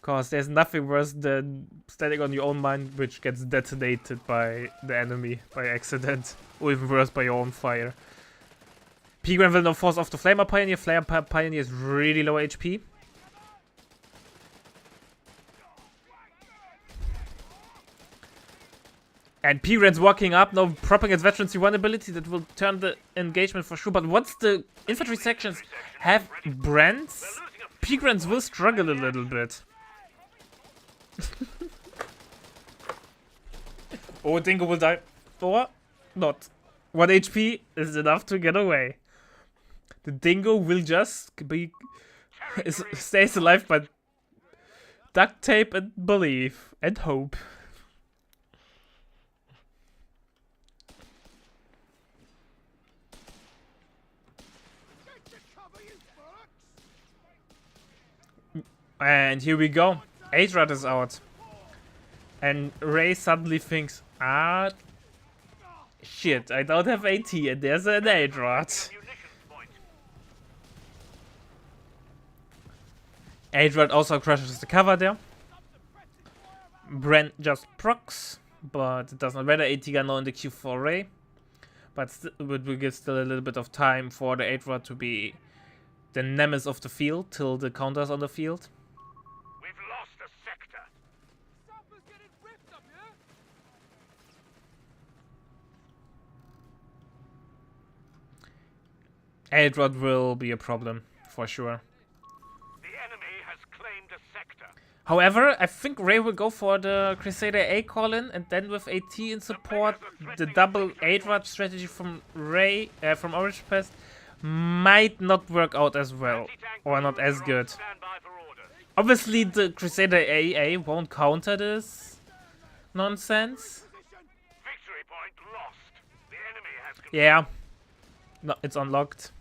Cause there's nothing worse than standing on your own mine which gets detonated by the enemy by accident. Or even worse, by your own fire. Pigram will now force off the Flamer Pioneer. Flamer Pioneer is really low HP. And Pigram's walking up, now propping its Veteran C1 ability that will turn the engagement for sure. But once the infantry sections have Brands, Pigrams will struggle a little bit. Oh, Dingo will die. Or not. 1 HP is enough to get away. The Dingo will just be... stays alive by duct tape and belief and hope. And here we go. Adrad is out. And Ray suddenly thinks, ah, shit, I don't have AT and there's an Adrad. Adrad also crushes the cover there. Brent just procs, but it does not matter. AT gun now in the queue for Ray. But it will give still a little bit of time for the Adrad to be the nemesis of the field till the counters on the field. Adrad will be a problem, for sure. The enemy has claimed a sector. However, I think Ray will go for the Crusader A call-in, and then with AT in support, the double Adrad strategy from Ray, from Orange Pest, might not work out as well, or not as good. Obviously, the Crusader AA won't counter this nonsense. Victory point lost. The enemy has Yeah, no, it's unlocked.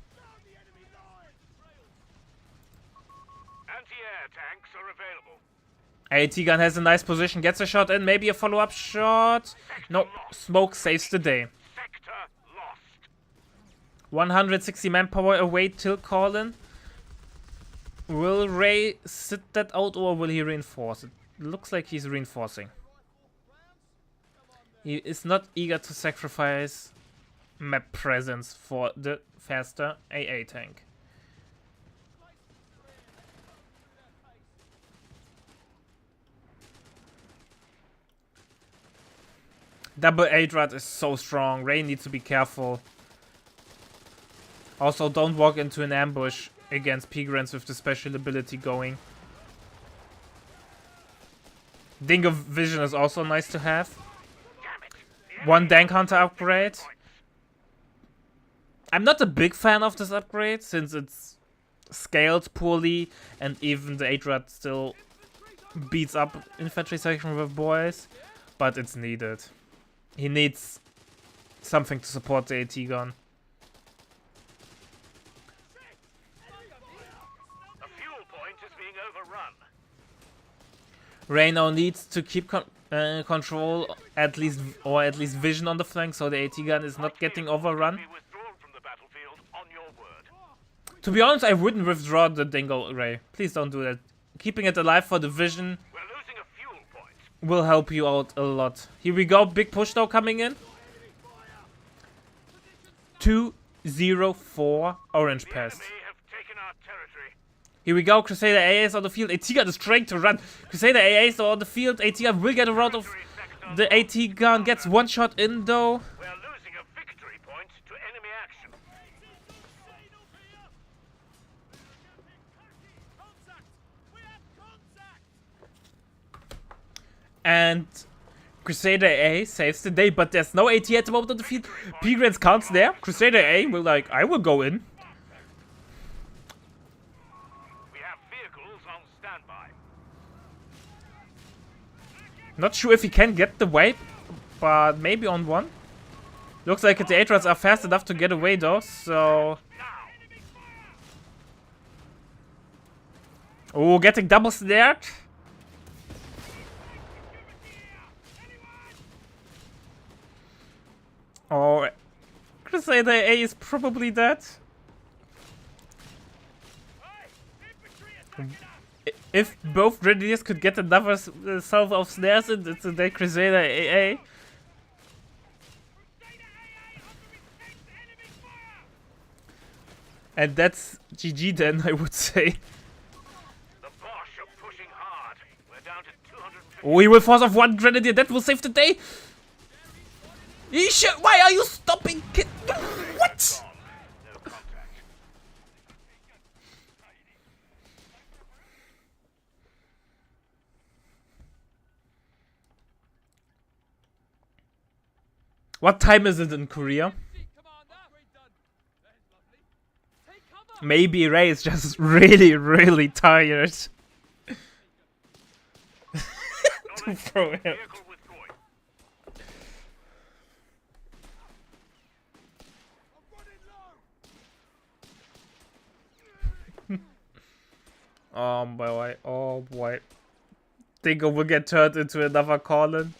anti-air tanks are available. AT gun has a nice position, gets a shot in, maybe a follow-up shot. No, smoke saves the day. Sector lost. 160 manpower away till call-in. Will Ray sit that out or will he reinforce? It looks like he's reinforcing. He is not eager to sacrifice map presence for the faster AA tank. Double Adrad is so strong. Ray needs to be careful. Also, don't walk into an ambush against Pigrams with the special ability going. Dingo Vision is also nice to have. One Dank Hunter upgrade. I'm not a big fan of this upgrade since it's scaled poorly and even the Adrad still beats up infantry section with boys, but it's needed. He needs something to support the AT gun. A fuel point is being overrun. Ray now needs to keep control at least vision on the flank, so the AT gun is not getting overrun. Be withdrawn from the battlefield on your word. To be honest, I wouldn't withdraw the Dingo Ray. Please don't do that. Keeping it alive for the vision We're losing a fuel point. will help you out a lot. Here we go, big push now coming in. 2-0-4 Orange The Pest. enemy have taken our territory. Here we go, Crusader AA is on the field. AT gun is trying to run. Crusader AA is on the field. AT gun will get a round of the AT gun. Gets one shot in though. We're losing a victory point to enemy action. And Crusader A saves the day, but there's no AT at the moment on the field. Pigrams can't there. Crusader A will like, I will go in. We have vehicles on standby. Not sure if he can get the wipe, but maybe on one. Looks like the Adrads are fast enough to get away though, so... Oh, getting double snared. Oh, Crusader A is probably dead. If both Grenadiers could get another salvo of snares in, it's a Crusader AA. And that's GG then, I would say. The Bosch are pushing hard. We're down to 250. We will force off one Grenadier, that will save the day! Yeesh, why are you stopping, kid? What? No contact. What time is it in Korea? Commander. We're done. There's lovely. Take cover. Maybe Ray is just really tired. To throw him. Vehicle withdrawing. Oh boy, oh boy. Dingo will get turned into another Colin.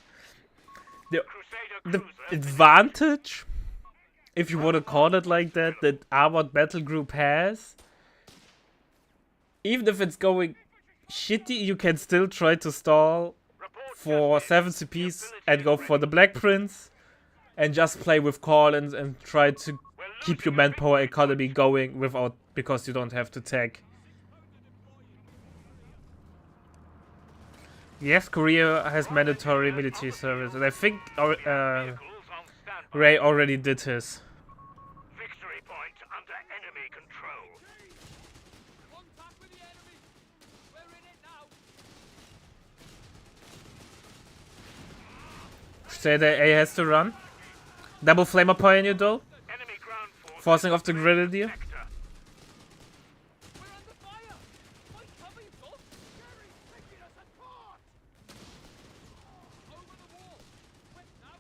The Crusader cruiser. advantage, if you want to call it like that Armored Battle Group has, even if it's going shitty, you can still try to stall Report for justice. 7 CPs and go for the Black Prince and just play with Collins and try to keep your manpower economy going without, because you don't have to tag. Yes, Korea has mandatory military service, and I think Vehicles on standby. Ray already did his. Victory point under enemy control. Contact with the enemy. We're in it now. Crusader A has to run. Double Flamer Pioneer though, Enemy ground force. forcing off the Grenadier. Sector. We're under fire. Fight cover, you got. Jerry, taking us apart. Over the wall. Quick now.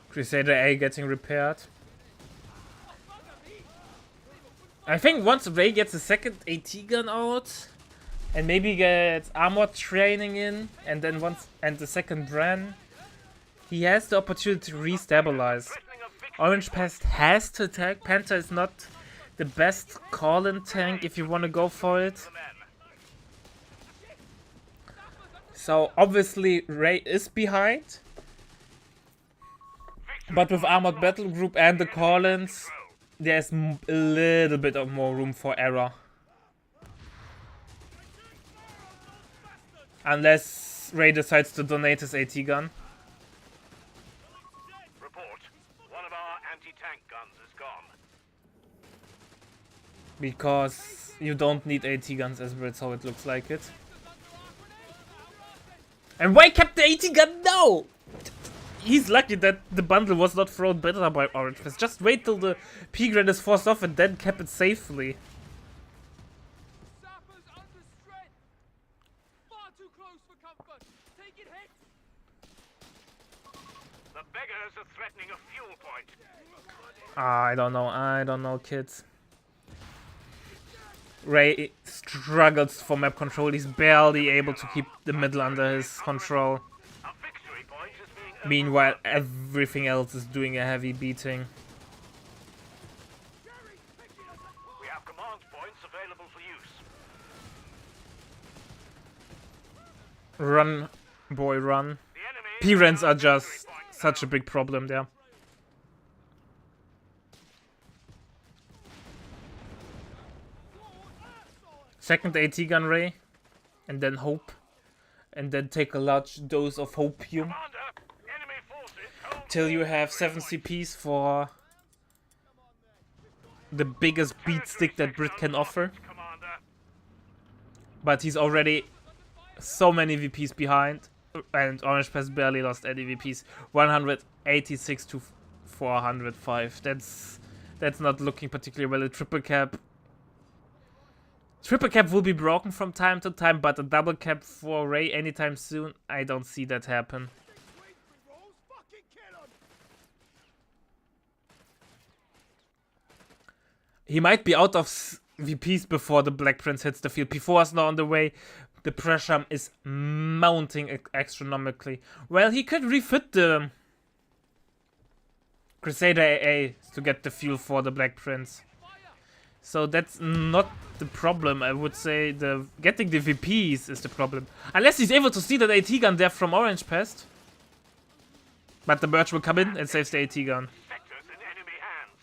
Crusader A getting repaired. Oh, bugger me. I think once Ray gets the second AT gun out, and maybe gets armor training in, and then the second Bran, he has the opportunity to restabilize. Threatening a victory Orange Pest has to attack. Panther is not the best call-in tank if you want to go for it. for men. So obviously Ray is behind, but with Armored Battle Group and the call-ins, there's a little bit of more room for error. Unless Ray decides to donate his AT gun. Report. One of our anti-tank guns is gone. Because you don't need AT guns as well, so it looks like it. And why kept the AT gun now? He's lucky that the bundle was not thrown better by Orange Fist. Just wait till the P-Grade is forced off and then cap it safely. Sappers under strength. Far too close for comfort. Taking hits. The beggars are threatening a fuel point. I don't know, kids. Ray struggles for map control. He's barely able to keep the middle under his control. A victory point is being Meanwhile, everything else is doing a heavy beating. We have command points available for use. Run, boy, run. The enemy P-Rents are just such a big problem there. Second AT gun Ray, and then hope, and then take a large dose of hopium Commander, enemy forces home till you have 7 CPs for the biggest beat stick that Brit can offer. Commander. But he's already so many VPs behind, and Orange Pest barely lost any VPs. 186 to 405. That's not looking particularly well. A triple cap will be broken from time to time, but a double cap for Ray anytime soon, I don't see that happen. He might be out of VPs before the Black Prince hits the field. P4 is now on the way. The pressure is mounting astronomically. Well, he could refit the Crusader AA to get the fuel for the Black Prince. So that's not the problem. I would say the getting the VPs is the problem. Unless he's able to see that AT gun there from Orange Pest. But the merch will come in and saves the AT gun. Sectors in enemy hands.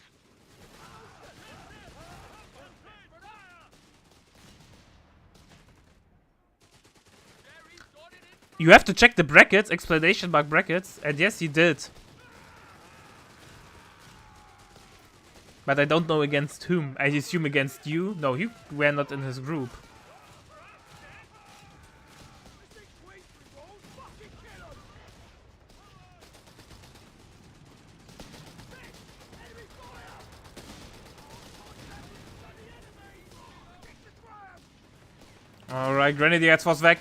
You have to check the brackets, explanation mark brackets, and yes, he did. But I don't know against whom. I assume against you. No, you were not in his group. Alright, Grenadiers was back.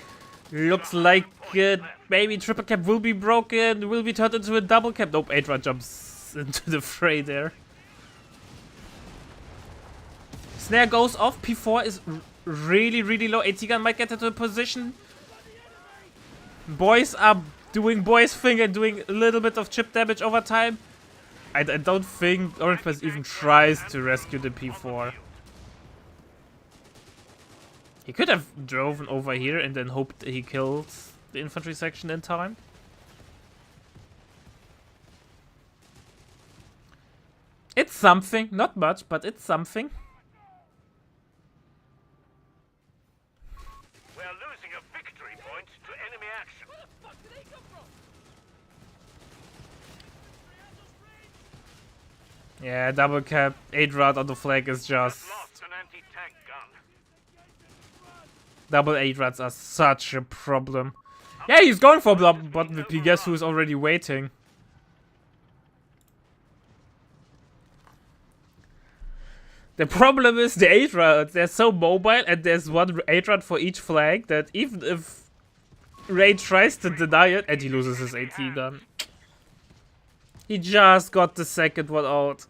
Looks like maybe triple cap will be broken, will be turned into a double cap. Nope, Adra jumps into the fray there. Snare goes off, P4 is really, really low. AT gun might get into a position. Boys are doing boys thing and doing a little bit of chip damage over time. I don't think Orange Pest even tries to rescue the P4. He could have driven over here and then hoped he kills the infantry section in time. It's something, not much, but it's something. We're losing a victory point to enemy action. Where the fuck did they come from? Yeah, double cap, 8 on the flag is just... Lost an anti-tank gun. Double 8 are such a problem. Yeah, he's going for bottom VP. Guess who's already waiting? The problem is the 8 they're so mobile and there's one 8 for each flag that even if Ray tries to deny it, and he loses his AT gun. He just got the second one out.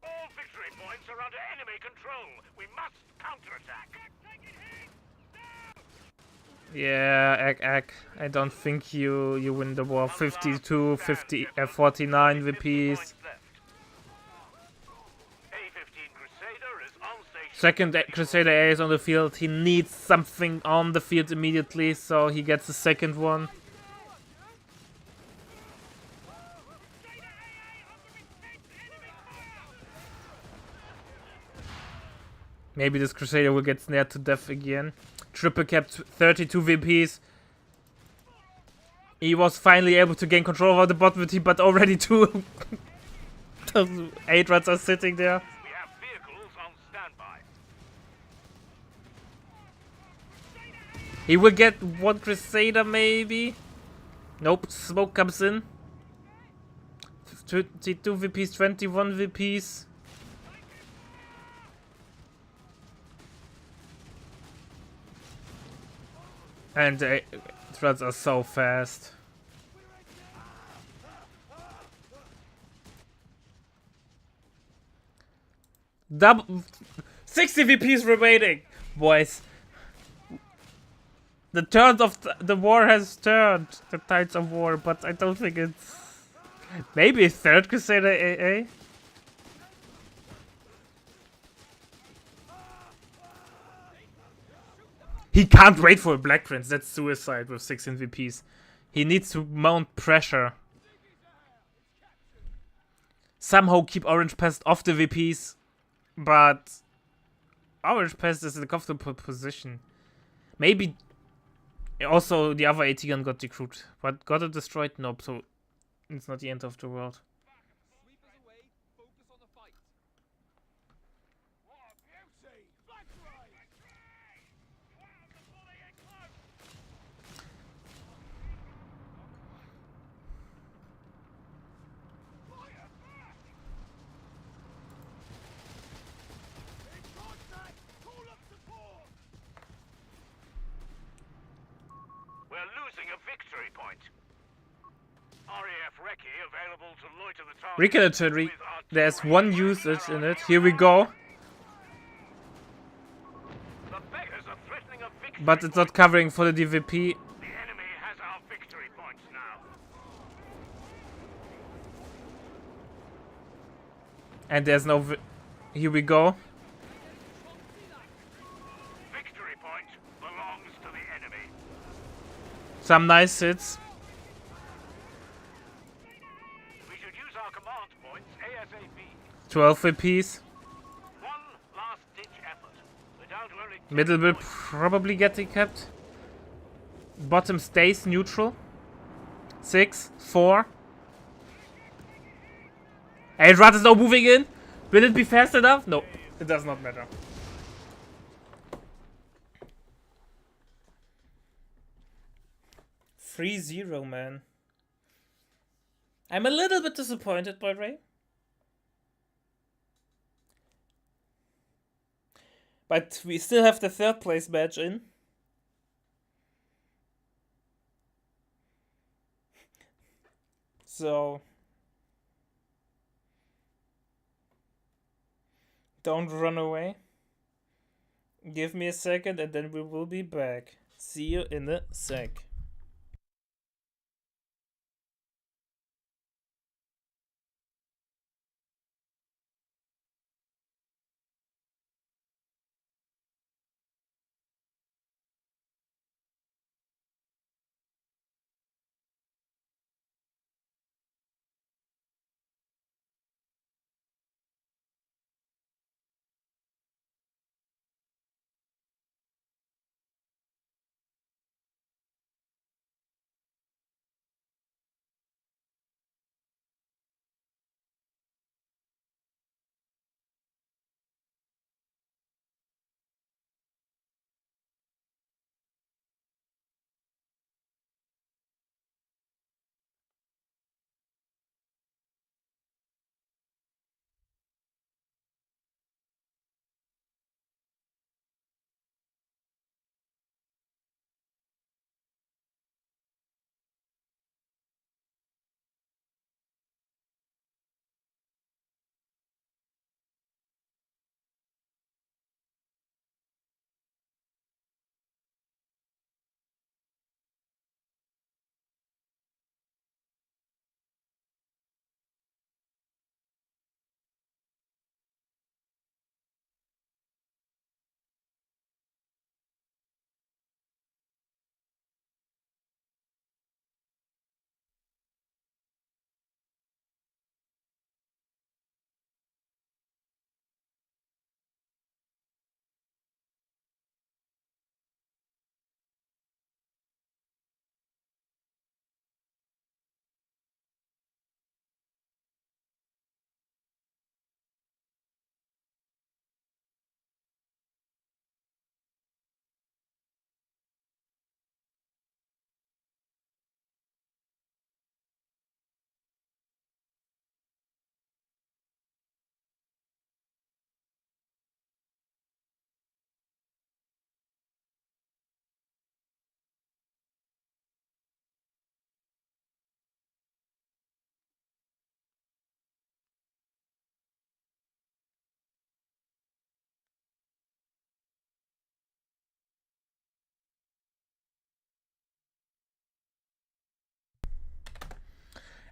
All victory points are under enemy control. We must counterattack. Yeah, Egg. I don't think you win the war. 52, 49 VPs. A-15 Crusader is on station. Second Crusader A is on the field. He needs something on the field immediately, so he gets the second one. Maybe this Crusader will get snared to death again. Triple capped 32 VPs. He was finally able to gain control over the bottom team, but already two 8 are sitting there. We have vehicles on standby. He will get one Crusader maybe. Nope, smoke comes in. 22 VPs, 21 VPs. And the threads are so fast. Double 60 VPs remaining, boys. The turn of the war has turned. The tides of war, but I don't think it's maybe a third Crusader AA. He can't wait for a Black Prince. That's suicide with 6 VPs. He needs to mount pressure. Somehow keep Orange Pest off the VPs. But Orange Pest is in a comfortable position. Maybe also the other AT gun got decrewed. But got it destroyed? Nope, so it's not the end of the world. Sweep us away, focus on the fight. What a beauty! Flag raise! We're losing a victory point. RAF Recce available to loiter the target. Reconnaissance. with There's artillery. one usage in it. Here we go. The beggars are threatening a victory But it's not covering for the DVP. point. The enemy And there's no... Here we go. Victory point belongs to the enemy. Some nice hits. We should use our command points ASAP. 12 apiece. One last-ditch effort. We're down to only 10 Middle will points. probably get kept. Bottom stays neutral. 6, 4. Hey, Rat is now moving in. Will it be fast enough? No, it does not matter. Free 0, man. I'm a little bit disappointed by Ray. But we still have the third place match in. So don't run away. Give me a second and then we will be back. See you in a sec.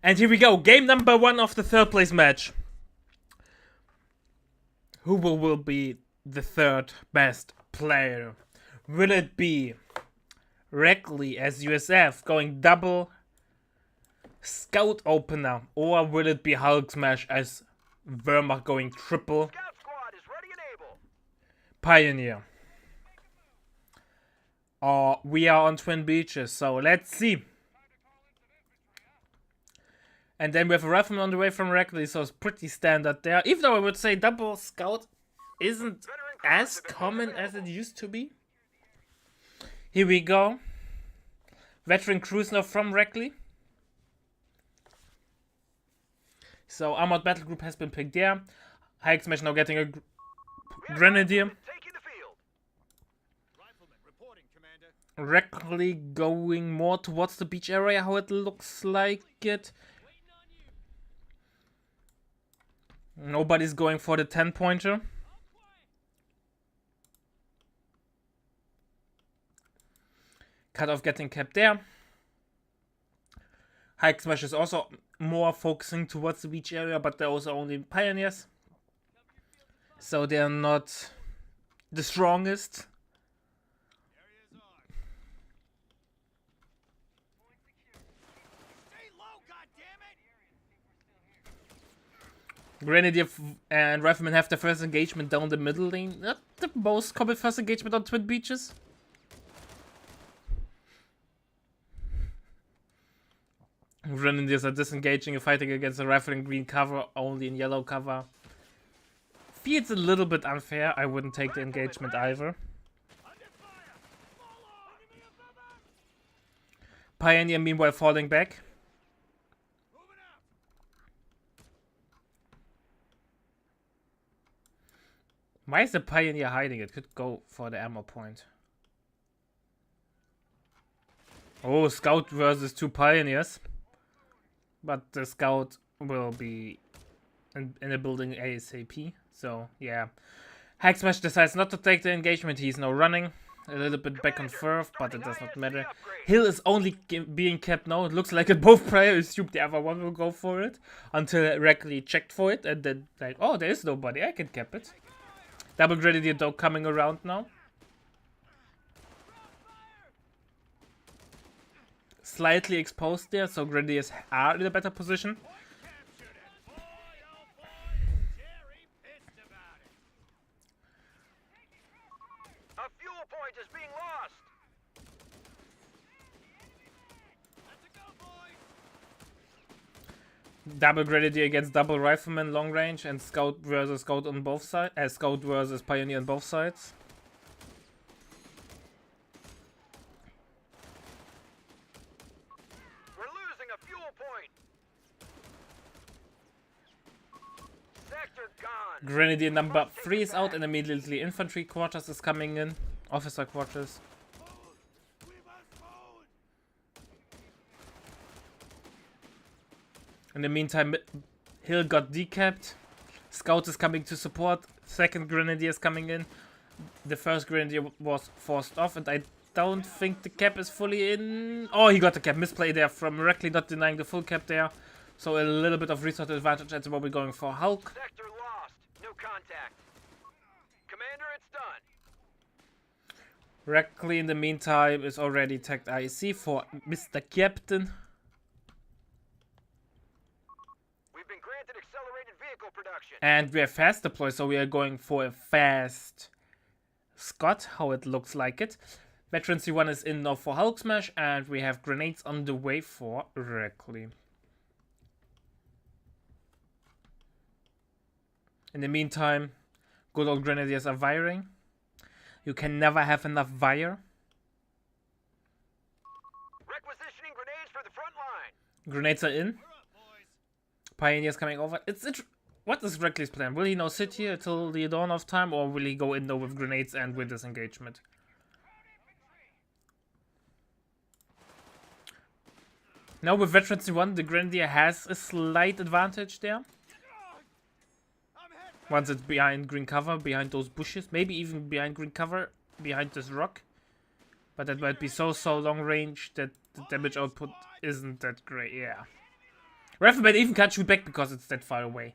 And here we go. Game number 1 of the third place match. Who will be the third best player? Will it be Reckley as USF going double scout opener? Or will it be Hulk Smash as Wehrmacht going triple Scout squad is ready and able. Pioneer? Or we are on Twin Beaches, so let's see. And then we have a rifleman on the way from Reckley, so it's pretty standard there. Even though I would say double scout isn't as common as it used to be. Here we go. Veteran crews now from Reckley. So Armored Battle Group has been picked there. High Smash now getting a Grenadier. Taking the field. Rifleman reporting, Commander. Reckley going more towards the beach area, how it looks like it. Waiting on you. Nobody's going for the 10-pointer. Cut off getting kept there. Hike Smash is also more focusing towards the beach area, but they're also only Pioneers. So they're not the strongest. Stay low, goddammit! Grenadier and Rifleman have their first engagement down the middle lane. Not the most common first engagement on Twin Beaches. Grenadiers are disengaging and fighting against a rifle in green cover, only in yellow cover. Feels a little bit unfair. I wouldn't take the engagement either. Pioneer meanwhile falling back. Why is the Pioneer hiding? It could go for the ammo point. Oh, Scout versus 2 Pioneers. But the Scout will be in a building ASAP. So, yeah. Hacksmash decides not to take the engagement. He's now running a little bit back and forth, but it does not matter. Hill is only being kept now. It looks like it both players assumed the other one will go for it until Rackley checked for it and then like, oh, there is nobody. I can cap it. Double Grenadier though coming around now. Slightly exposed there, so Grenadiers are in a better position. A fuel point is being lost. Double Grenadier against double Rifleman long range and Scout versus Scout on both sides. Scout versus Pioneer on both sides. We're losing a fuel point. Sector gone. Grenadier number 3 is out and immediately infantry quarters is coming in. Officer quarters. In the meantime, Hill got decapped. Scout is coming to support. Second Grenadier is coming in. The first Grenadier was forced off, and I don't think the cap is fully in. Oh, he got the cap. Misplay there from Rackley, not denying the full cap there. So a little bit of resource advantage at the moment going for Hulk. Sector lost. No contact. Commander, it's done. Rackley, in the meantime, is already tagged IC for Mr. Captain. We've been granted accelerated vehicle production. And we are fast deploy, so we are going for a fast Scott, how it looks like it. Veteran C1 is in now for Hulk Smash, and we have grenades on the way for Rackley. In the meantime, good old Grenadiers are firing. You can never have enough fire. Requisitioning grenades for the front line. Grenades are in. Pioneers coming over. What is Rackley's plan? Will he now sit here until the dawn of time, or will he go in though with grenades and with disengagement? Now with Veteran C1, the Grenadier has a slight advantage there. Once it's behind green cover, behind those bushes, maybe even behind green cover, behind this rock. But that might be so long range that the damage output isn't that great, yeah. Rifleman even can't shoot back because it's that far away.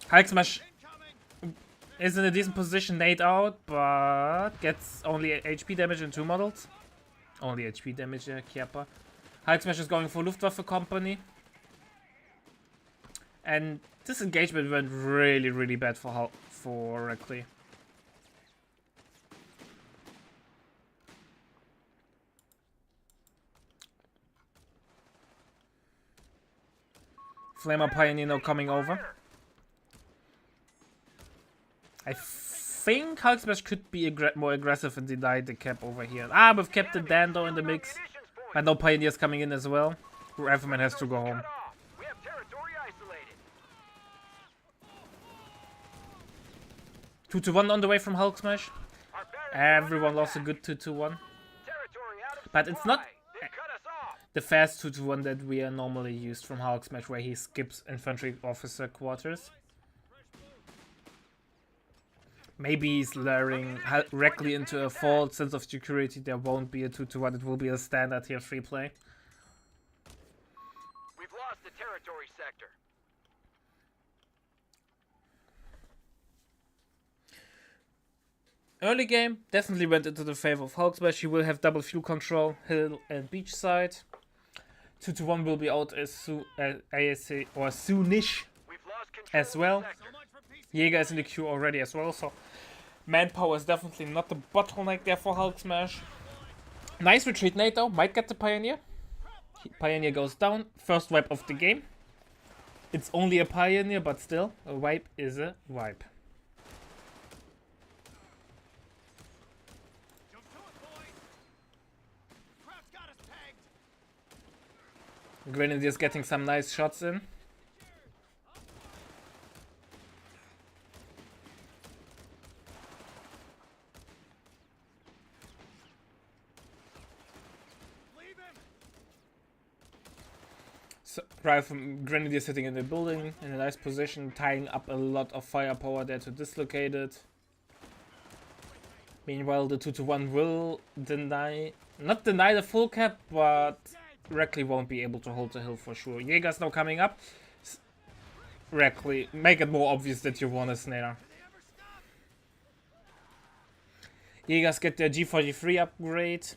Hulk Smash is in a decent position, nade out, but gets only HP damage in 2 models. Only HP damage there, Kiappa. Hulk Smash is going for Luftwaffe Company. And this engagement went really bad for Rackley. Flamer Pioneer now coming over. I think Hulk Smash could be more aggressive and deny the cap over here. Ah, we've kept the Dando in the mix. And no Pioneers coming in as well. Rifleman has to go home. We have territory isolated. 2-1 on the way from Hulk Smash. Our barracks Everyone are lost a under good 2-1. territory out of But it's supply. not They've cut us off. the fast 2-1 that we are normally used from Hulk Smash, where he skips infantry officer quarters. Maybe he's luring Rackley into a false sense of security. There won't be a 2-1, it will be a standard here free play. We've lost the territory sector. Early game definitely went into the favor of Hulk Smash. He will have double fuel control, hill and beach side. 2-1 will be out as soon or soonish We've lost control as well. of the sector. So much for peace. Jaeger is in the queue already as well, so manpower is definitely not the bottleneck there for Hulk Smash. Nice retreat nade though, might get the Pioneer. Pioneer goes down, first wipe of the game. It's only a Pioneer, but still, a wipe is a wipe. Jump to it, boys. Crowd's got us pegged. Grenadier's getting some nice shots in. Leave him. So, Rifle Grenadier sitting in the building in a nice position, tying up a lot of firepower there to dislocate it. Meanwhile, the 2-1 will not deny the full cap, but Reckley won't be able to hold the hill for sure. Jaeger's now coming up. Reckley, make it more obvious that you want a snare. Jaegers get their G43 upgrade,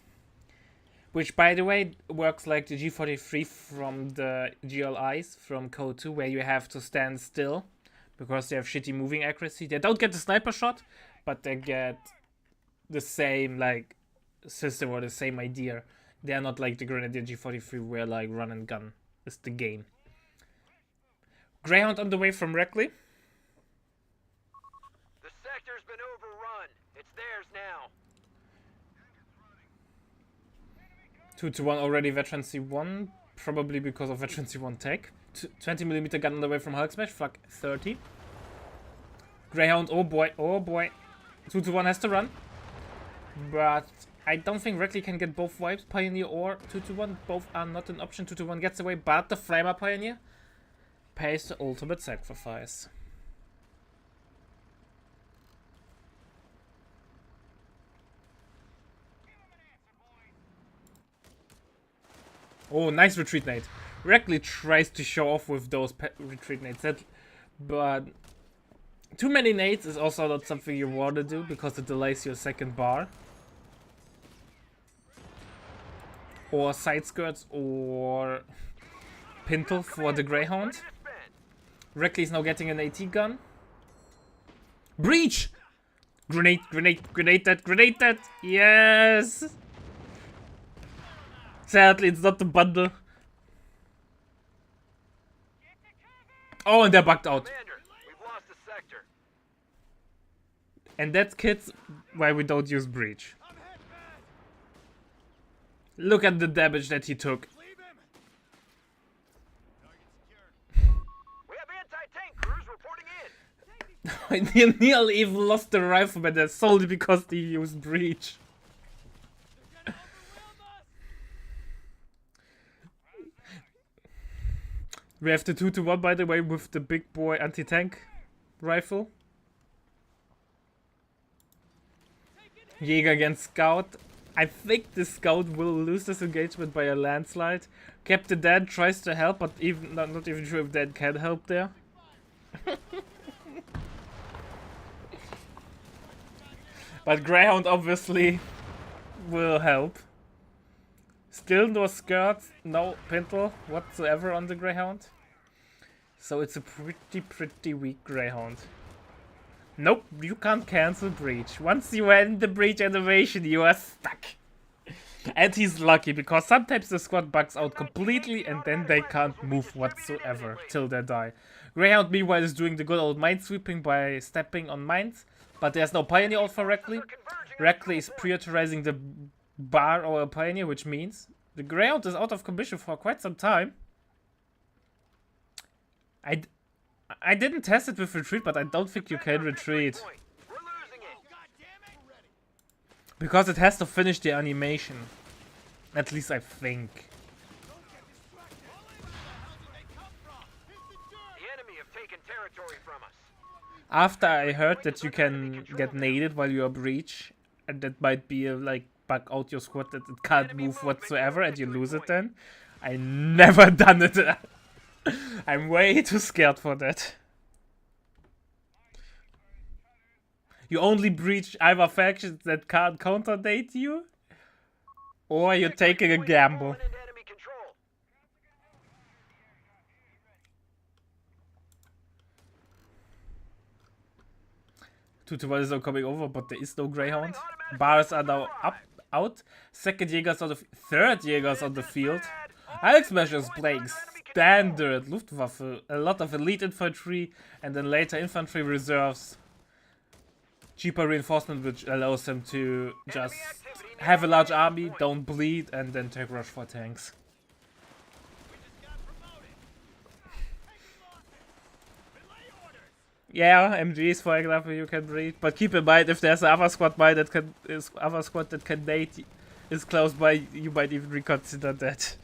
which by the way works like the G43 from the GLIs from Code 2, where you have to stand still because they have shitty moving accuracy. They don't get the sniper shot, but they get the same like system or the same idea. They are not like the Grenadier G43 where like run and gun is the game. Greyhound on the way from Reckley. The sector's been overrun. It's theirs now. 2-1 already Veteran C1, probably because of Veteran C1 tech. 20mm gun on the way from Hulk Smash, fuck 30. Greyhound, oh boy, oh boy. 2-1 has to run. But I don't think Reckley can get both wipes, Pioneer or 2-1. Both are not an option. 2-1 gets away, but the Flamer Pioneer pays the ultimate sacrifice. Oh, nice retreat nade. Reckley tries to show off with those retreat nades, but too many nades is also not something you want to do because it delays your second bar. Or side skirts or pintle for the Greyhound. Ready to spend. Reckley is now getting an AT gun. Breach! Grenade, grenade, grenade that, grenade that! Yes! Sadly, it's not the bundle. Oh, and they're bugged out. Commander, we've lost the sector. And that's kids why we don't use breach. I'm hit bad. Look at the damage that he took. Leave him. Target secured. We have anti-tank crews reporting in. Neil even lost the rifleman there solely because he used breach. They're gonna overwhelm us. We have the 2-1 by the way with the big boy anti-tank rifle. Jaeger against Scout. I think the Scout will lose this engagement by a landslide. Captain Dan tries to help, but even not even sure if Dan can help there. But Greyhound obviously will help. Still no skirts, no pintle whatsoever on the Greyhound. So it's a pretty weak Greyhound. Nope, you can't cancel breach. Once you end the breach animation, you are stuck. And he's lucky, because sometimes the squad bugs out completely and then they can't move whatsoever till they die. Greyhound meanwhile is doing the good old minesweeping by stepping on mines, but there's no Pioneer out for Reckley. Reckley is prioritizing the bar or a Pioneer, which means the Greyhound is out of commission for quite some time. I didn't test it with retreat, but I don't think you can retreat. We're losing it. Oh, God damn it. We're ready. Because it has to finish the animation. At least I think. Don't get distracted. Where the hell did they come from? Hit the dirt. The enemy have taken territory from us. After I heard that you can get naded while you are breach, and that might be a like bug out your squad that it can't move whatsoever and you lose it then, I never done it. I'm way too scared for that. You only breach either factions that can't counter-date you, or you're taking a gamble. Fallen into enemy control. Tutuval is now coming over, but there is no Greyhound. Bars are now out. Second Jäger's on the third Jäger's on the field. Hulksmash is playing standard Luftwaffe, a lot of elite infantry, and then later infantry reserves. Cheaper reinforcement, which allows them to just have a large army, don't bleed, and then take rush for tanks. Yeah, MGs for example you can breed, but keep in mind if there's another squad that can date is close by, you might even reconsider that.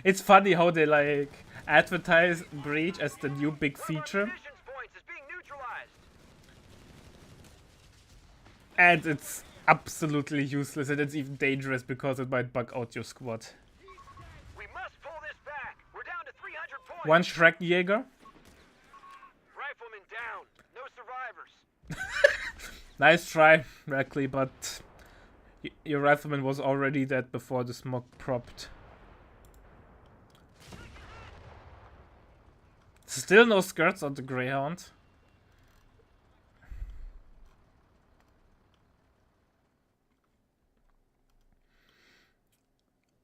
It's funny how they like advertise breach as the new big feature, Munitions points is being neutralized. and it's absolutely useless, and it's even dangerous because it might bug out your squad. We must pull this back. We're down to 300 points. One Shrek Jäger. Rifleman down. No survivors. Nice try, Rackley, but your rifleman was already dead before the smoke propped. Still no skirts on the Greyhound.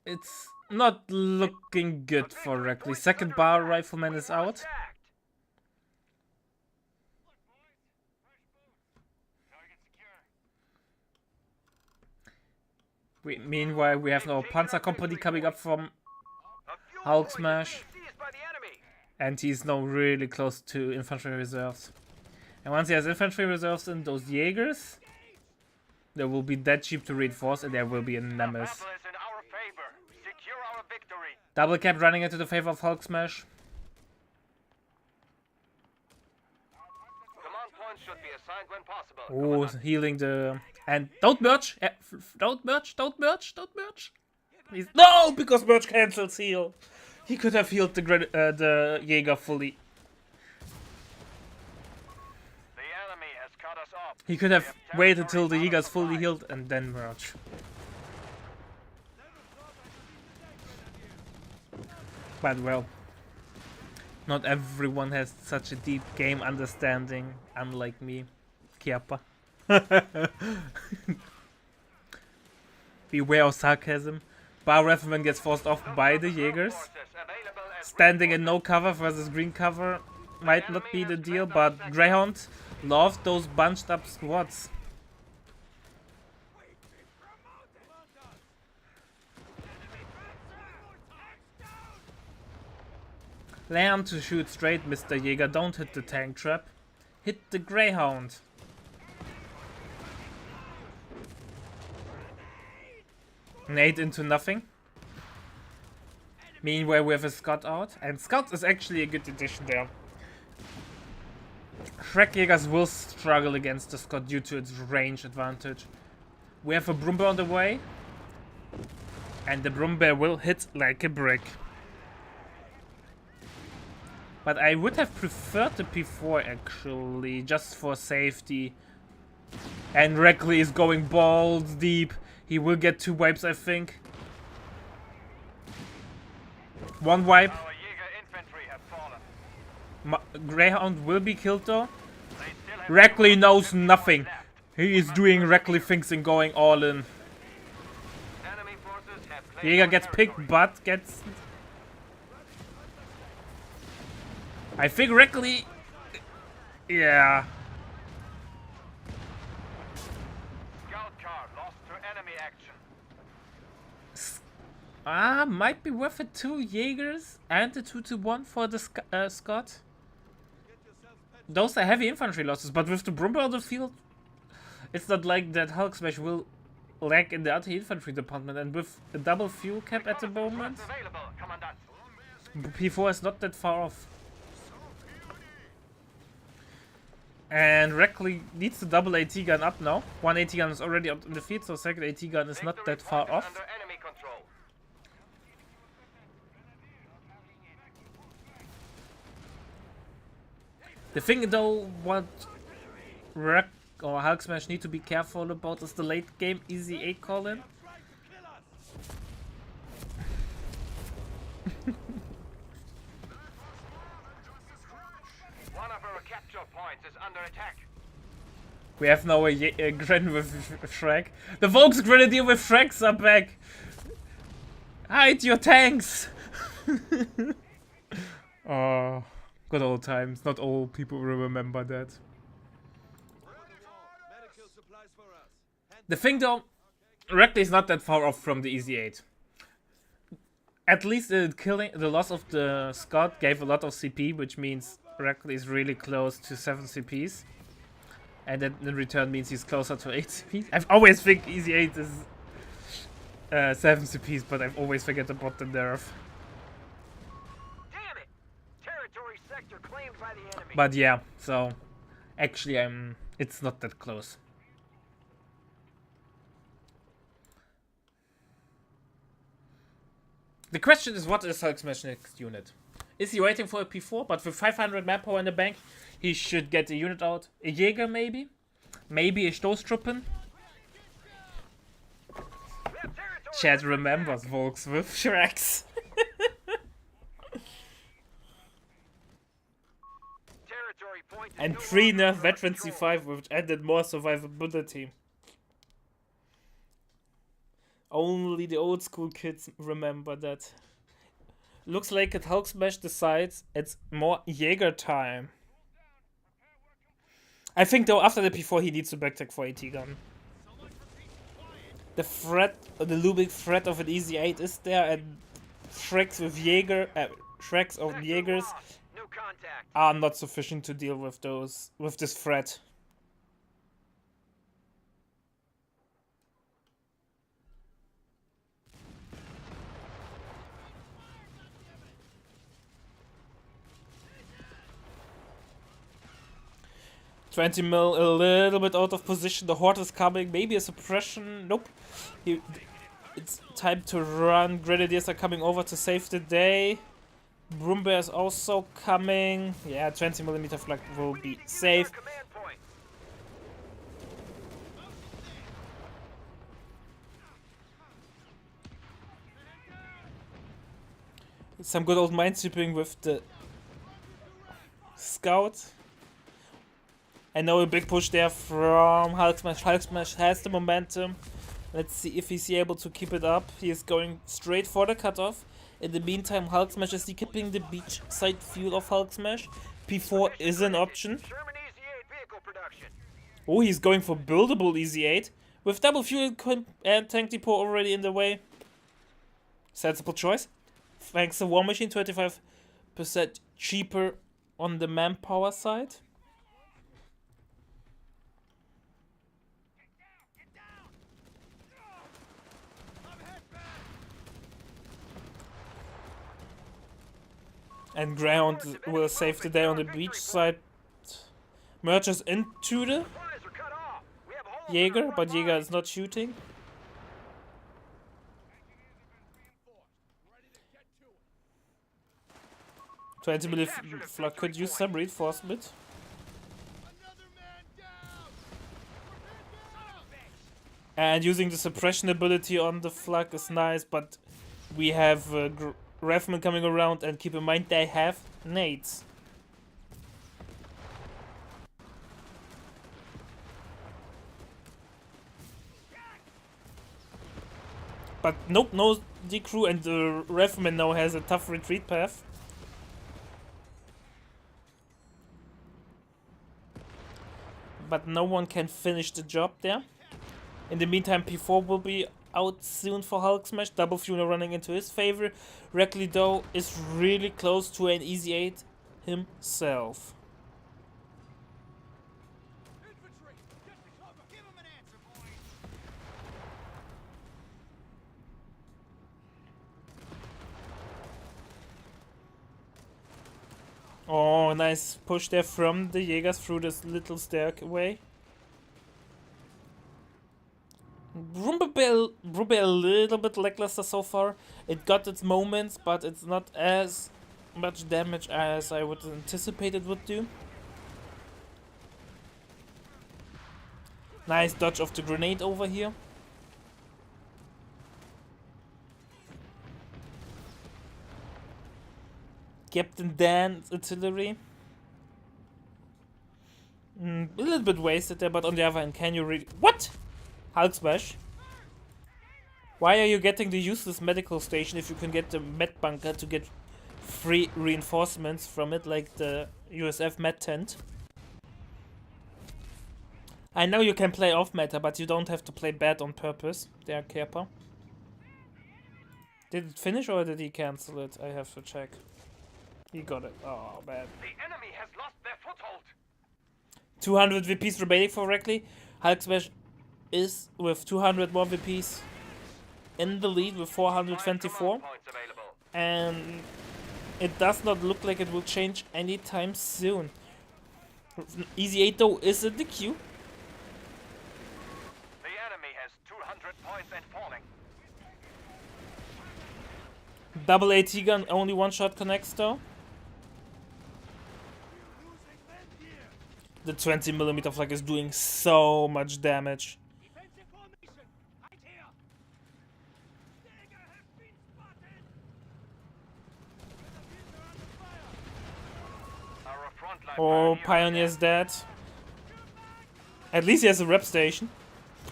It's not looking good for Rackley. Second bar rifleman is out. Attacked. Meanwhile, we have no Panzer Company coming up from A fuel Hulk point is smash. being seized by the enemy. And he's now really close to infantry reserves. And once he has infantry reserves in those Jaegers, they will be that cheap to reinforce, and there will be a Nemesis. Battle is in our favor. Secure our victory. Double cap running into the favor of Hulk smash. Command points should be assigned when possible. Oh, healing the... And don't merge! Don't merge! Don't merge! Don't merge! Please. No! Because merge cancels heal. He could have healed the Jaeger fully. The enemy has cut us off. He could have waited till the Jaeger's fully healed and then merge. But well, not everyone has such a deep game understanding, unlike me. Kiappa. Beware of sarcasm. Bar Rifleman gets forced off by the Jaegers. Standing in no cover versus green cover might not be the deal, but Greyhound loves those bunched up squads. Learn to shoot straight, Mr. Jaeger. Don't hit the tank trap. Hit the Greyhound. Nade into nothing. Meanwhile, we have a Scott out. And Scott is actually a good addition there. Shrek Jaegers will struggle against the Scott due to its range advantage. We have a Brumbear on the way. And the Brumbear will hit like a brick. But I would have preferred the P4 actually, just for safety. And Rackley is going balls deep. He will get 2 wipes, I think. 1 wipe. Our Jaeger infantry have fallen. Greyhound will be killed though. They still have Rackley knows nothing. He is doing Rackley things and going all in. enemy forces have claimed Jaeger our gets territory. picked, but gets... I think Rackley... Yeah. Scout car lost to enemy action. Might be worth it 2 Jaegers and a 2-1 for the Scott. Those are heavy infantry losses, but with the Brumbear on the field, it's not like that Hulk Smash will lag in the anti-infantry department, and with a double fuel cap at the moment, Available, Commandant. P4 is not that far off. And Rackley needs the double AT gun up now. 1 AT gun is already up in the field, so second AT gun is not that far off. Under enemy control. The thing though, what Wreck or Hulk Smash need to be careful about is the late game Easy 8 call-in. One of our capture points is under attack. We have now a Gren with Shrek. The Volksgrenadier with Shreks are back! Hide your tanks! Oh, good old times. Not all people will remember that. The thing though, Reckley is not that far off from the Easy 8. At least the loss of the Scott gave a lot of CP, which means Reckley is really close to 7 CPs. And that in return means he's closer to 8 CPs. I've always think Easy 8 is 7 CPs, but I've always forget about the nerf. Damn it! Territory sector claimed by the enemy. But yeah, so actually it's not that close. The question is, what is Hulk Smash next unit? Is he waiting for a P4? But with 500 manpower in the bank, he should get a unit out. A Jäger maybe? Maybe a Stoßtruppen? Chad remembers Volks with Shreks. Territory point is And no pre-nerf longer under Veteran control. C5, which added more survivability. Only the old school kids remember that. Looks like at Hulk Smash decides it's more Jäger time. I think though after the P4 he needs to backtech for AT gun. The threat, the looming threat of an Easy 8 is there, and Shreks with Jäger, Shreks of Sector Jägers lost. No contact. are not sufficient to deal with this threat. $20 mil, a little bit out of position. The Horde is coming. Maybe a suppression. Nope. It's time to run. Grenadiers are coming over to save the day. Broombear is also coming. Yeah, 20mm flag will be safe. Command point. Some good old minesweeping with the Scout. And now a big push there from Hulk Smash. Hulk Smash has the momentum. Let's see if he's able to keep it up. He is going straight for the cutoff. In the meantime, Hulk Smash is keeping the beachside fuel of Hulk Smash. P4 is an option. Sherman Easy-8 vehicle production. Oh, he's going for buildable Easy 8. With double fuel and tank depot already in the way. Sensible choice. Thanks to War Machine, 25% cheaper on the manpower side. And ground will save the day on the beach side. Merges into the Supplies are cut off. We have holes in our Jäger, front but Jäger lines. is not shooting. Ready to get to it. 20mm flag could use some reinforcement. Another man down. And using the suppression ability on the flag is nice, but we have Revman coming around, and keep in mind they have nades. But nope, no decrew, and the Revman now has a tough retreat path. But no one can finish the job there. In the meantime, P4 will be out soon for Hulk Smash. Double fuel running into his favor. Reckley though is really close to an Easy 8 himself. Infantry, get to cover. Give him an answer, boys. Oh, nice push there from the Jägers through this little stairway. Broombear a little bit lackluster so far. It got its moments, but it's not as much damage as I would anticipate it would do. Nice dodge of the grenade over here. Captain Dan's artillery. A little bit wasted there, but on the other hand, can you really... What? Hulk smash. Why are you getting the useless medical station if you can get the med bunker to get free reinforcements from it, like the USF med tent? I know you can play off meta, but you don't have to play bad on purpose. There, Kerper. Did it finish or did he cancel it? I have to check. He got it. Oh, bad. The enemy has lost their foothold. 200 VPs remaining for Reckley. Hulk Smash is with 200 more VPs in the lead with 424. Points available. And it does not look like it will change anytime soon. Easy 8 though is in the queue. The enemy has 200 points and falling. Double AT gun, only one shot connects though. The 20mm flag is doing so much damage. Defensive formation. Right here. Jäger has been spotted. Grenadiers are under fire. Our frontline Oh, pioneer Pioneer's dead. At least he has a rep station.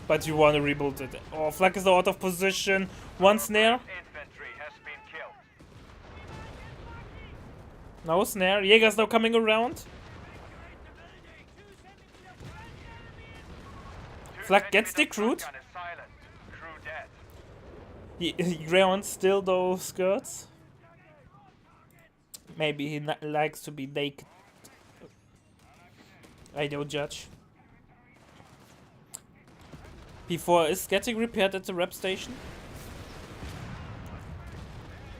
But you want to rebuild it. Oh, flag is out of position. One snare. infantry has been killed. No snare. Jäger's now coming around. Flag gets the crew. Gun is silent. Crew dead. He grounds still those skirts. Maybe he likes to be naked. I don't judge. P4 is getting repaired at the rep station.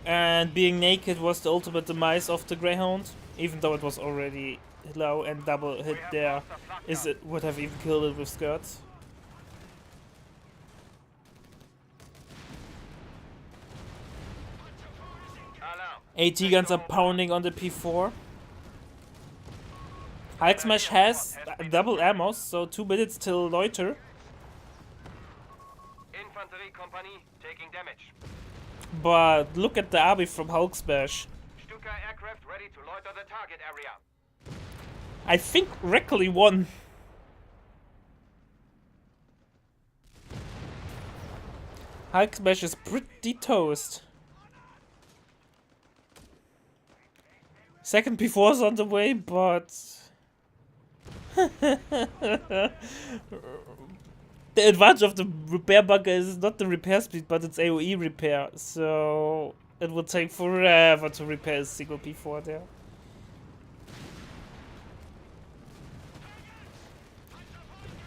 And being naked was the ultimate demise of the Greyhound. Even though it was already low and double hit there, it would have even killed it with skirts. AT guns are pounding on the P4. Hulk Smash has double ammo, so 2 minutes till loiter. Infantry company taking damage. But look at the army from Hulk Smash. Stuka aircraft ready to loiter the target area. I think Reckley won. Hulk Smash is pretty toast. Second P4 is on the way, but... The advantage of the repair bunker is not the repair speed, but it's AoE repair. So it will take forever to repair a single P4 there.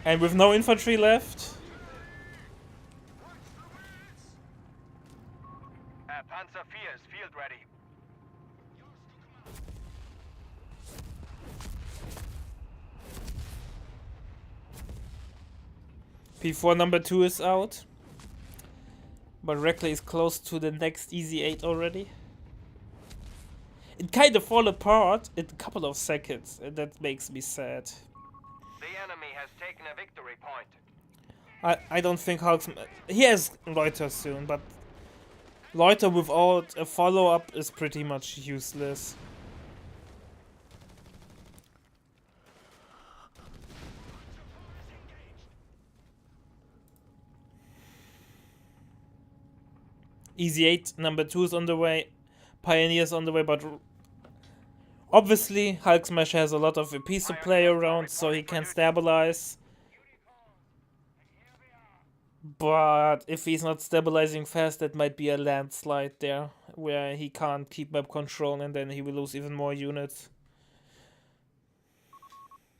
And with no infantry left... Panzer IV is field ready. P4 number 2 is out. But Reckley is close to the next Easy 8 already. It kind of fall apart in a couple of seconds, and that makes me sad. The enemy has taken a victory point. I don't think Hulk's... He has Loiter soon, but... Loiter without a follow-up is pretty much useless. Easy 8 number 2 is on the way. Pioneer's on the way, but obviously Hulk Smash has a lot of VPs to play around, so he can stabilize. But if he's not stabilizing fast, that might be a landslide there, where he can't keep map control and then he will lose even more units.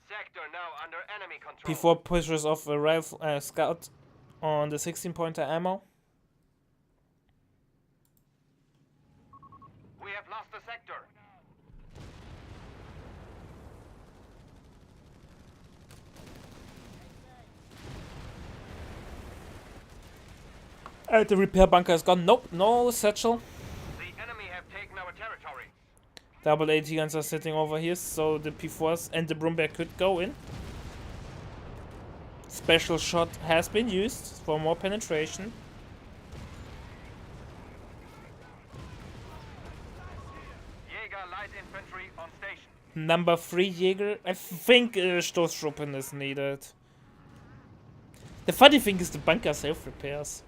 Sector now under enemy control. P4 pushes off a rifle scout on the 16-pointer ammo. We have lost the sector. The repair bunker is gone. Nope, no satchel. The enemy have taken our territory. Double AT guns are sitting over here, so the P4s and the Brumberg could go in. Special shot has been used for more penetration. Jaeger light infantry on station. Number 3 Jäger. I think Stoßtruppen is needed. The funny thing is the bunker self-repairs.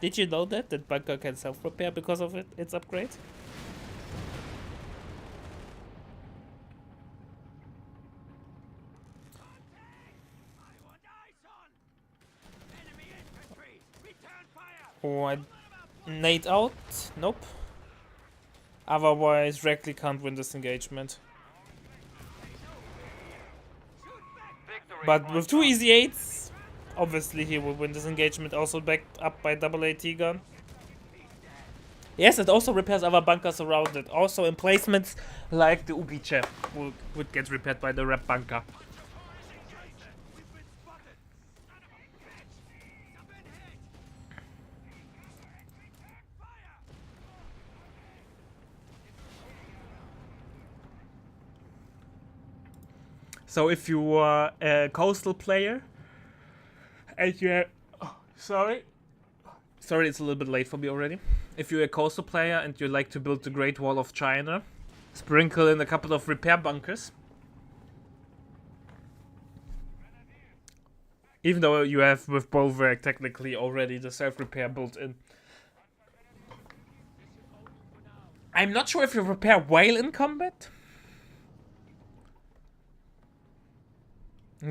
Did you know that? That bunker can self-repair because of its upgrade? Or nade out? Nope. Otherwise, Rackley can't win this engagement. Victory But point with 2 easy 8s, obviously he will win this engagement, also backed up by double AT gun. Yes, it also repairs other bunkers around it. Also emplacements like the Ubice would get repaired by the Rep bunker. So if you are a coastal player and you have, sorry, it's a little bit late for me already. If you're a coastal player and you like to build the Great Wall of China, sprinkle in a couple of repair bunkers. Even though you have with Bulwark technically already the self-repair built in. I'm not sure if you repair while in combat.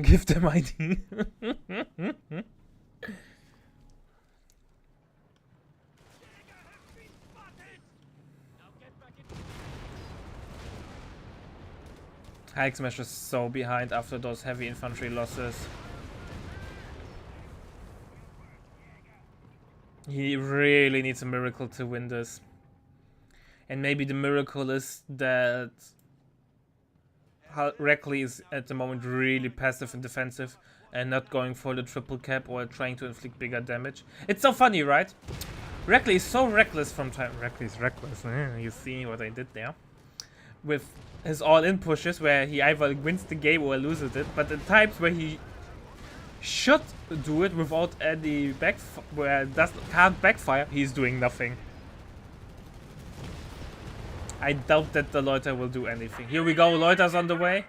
Give them ID. Hulk Smash is so behind after those heavy infantry losses. He really needs a miracle to win this. And maybe the miracle is that Rackley is at the moment really passive and defensive and not going for the triple cap or trying to inflict bigger damage. It's so funny, right? Rackley is so reckless from time. Rackley's reckless. You see what I did there? With his all-in pushes where he either wins the game or loses it, but the times where he should do it without any where it can't backfire, he's doing nothing. I doubt that the Loiter will do anything. Here we go, Loiter's on the way.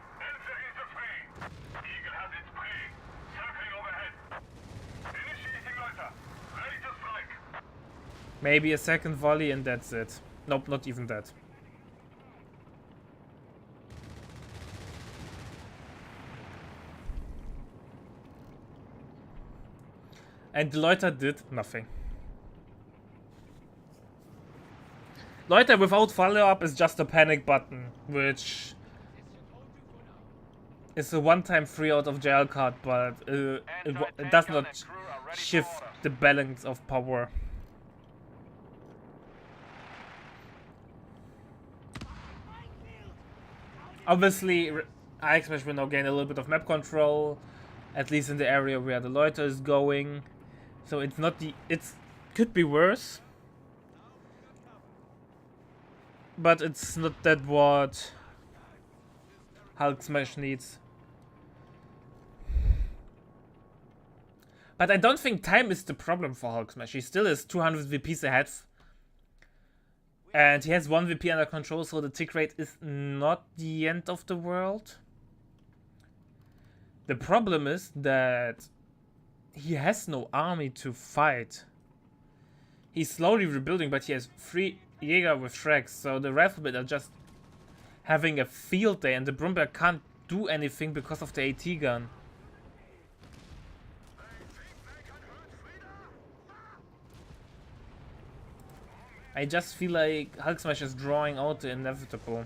Maybe a second volley and that's it. Nope, not even that. And the Loiter did nothing. Loiter without follow-up is just a panic button, which is a one-time 3 out of jail card, but it does not shift the balance of power. Obviously, Hulk Smash will now gain a little bit of map control, at least in the area where the Loiter is going. So it's not could be worse. But it's not that what Hulk Smash needs. But I don't think time is the problem for Hulk Smash. He still is 200 VPs ahead. And he has 1 VP under control, so the tick rate is not the end of the world. The problem is that he has no army to fight. He's slowly rebuilding, but he has 3 Jäger with Shreks, so the riflemen are just having a field day, and the Brumberg can't do anything because of the AT gun. I just feel like Hulk Smash is drawing out the inevitable.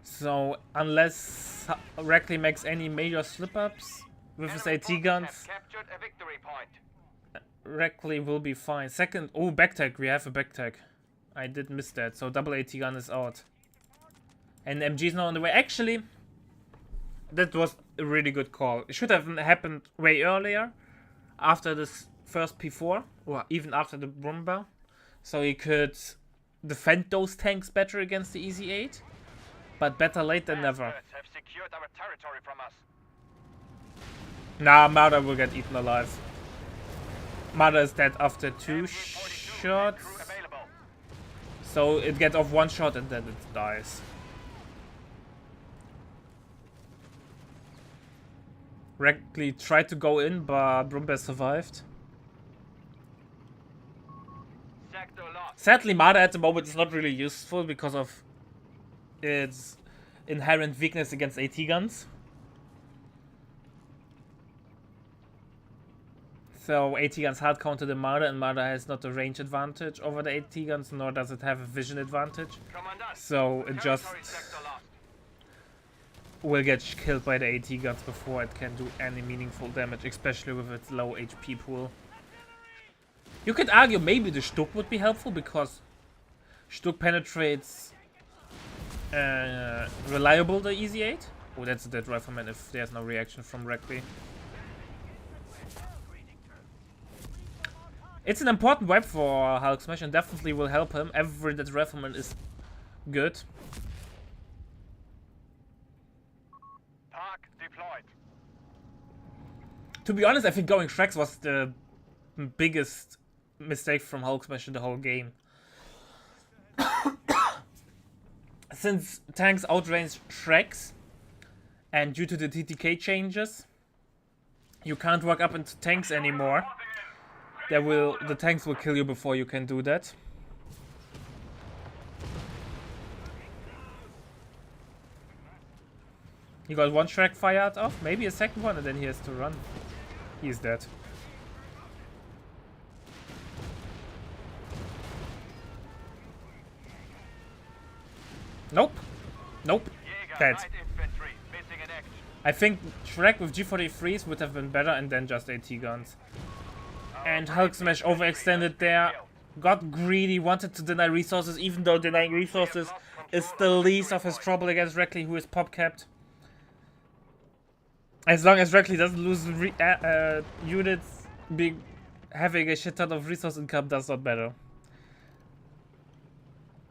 So, unless Rackley makes any major slip-ups with his AT guns, Rackley will be fine. Second, oh, backtag, we have a backtag. I did miss that, so double AT gun is out. And MG is now on the way. Actually, that was a really good call. It should have happened way earlier, after this first P4, or even after the Brumba, so he could defend those tanks better against the EZ8. But better late than never. Bastards have secured our territory from us. Nah, Marder will get eaten alive. Marder is dead after 2 MV-42 shots. crew available. So it gets off 1 shot and then it dies. Reckley tried to go in, but Brumbear survived. Sector lost. Sadly, Marder at the moment is not really useful because of its inherent weakness against AT guns. So AT guns hard counter the Marder, and Marder has not a range advantage over the AT guns, nor does it have a vision advantage. Commandant. So it just Territory sector lost. will get killed by the AT guns before it can do any meaningful damage, especially with its low HP pool. You could argue maybe the Stuck would be helpful because Stuck penetrates reliable the EZ8. Oh, that's a dead rifleman if there's no reaction from Reckley. It's an important wipe for Hulk Smash and definitely will help him. Every dead rifleman is good. Park deployed. To be honest, I think going Shreks was the biggest mistake from Hulk Smash in the whole game. Since tanks outrange Shreks, and due to the TTK changes, you can't walk up into tanks anymore. The tanks will kill you before you can do that. He got 1 Shrek fired off, maybe a second one, and then he has to run. He's dead. Nope. Nope. Jäger, Dead. light infantry, missing in action. I think Shrek with G43s would have been better, and then just AT guns. And Hulk Smash overextended there. Got greedy, wanted to deny resources, even though denying resources is the least of his trouble against Reckley, who is pop capped. As long as Reckley doesn't lose units, having a shit ton of resource income does not matter.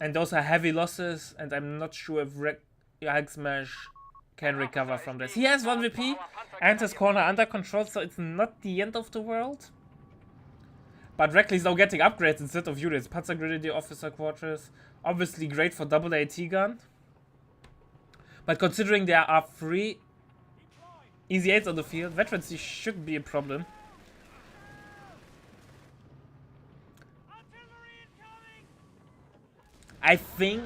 And those are heavy losses, and I'm not sure if Hulk Smash can recover from this. He has 1 VP and his corner under control, so it's not the end of the world. But Reckley's now getting upgrades instead of units. Panzer Grenadier Officer Quarters, obviously great for double AT gun. But considering there are 3 EZ8s on the field, veterancy should be a problem. I think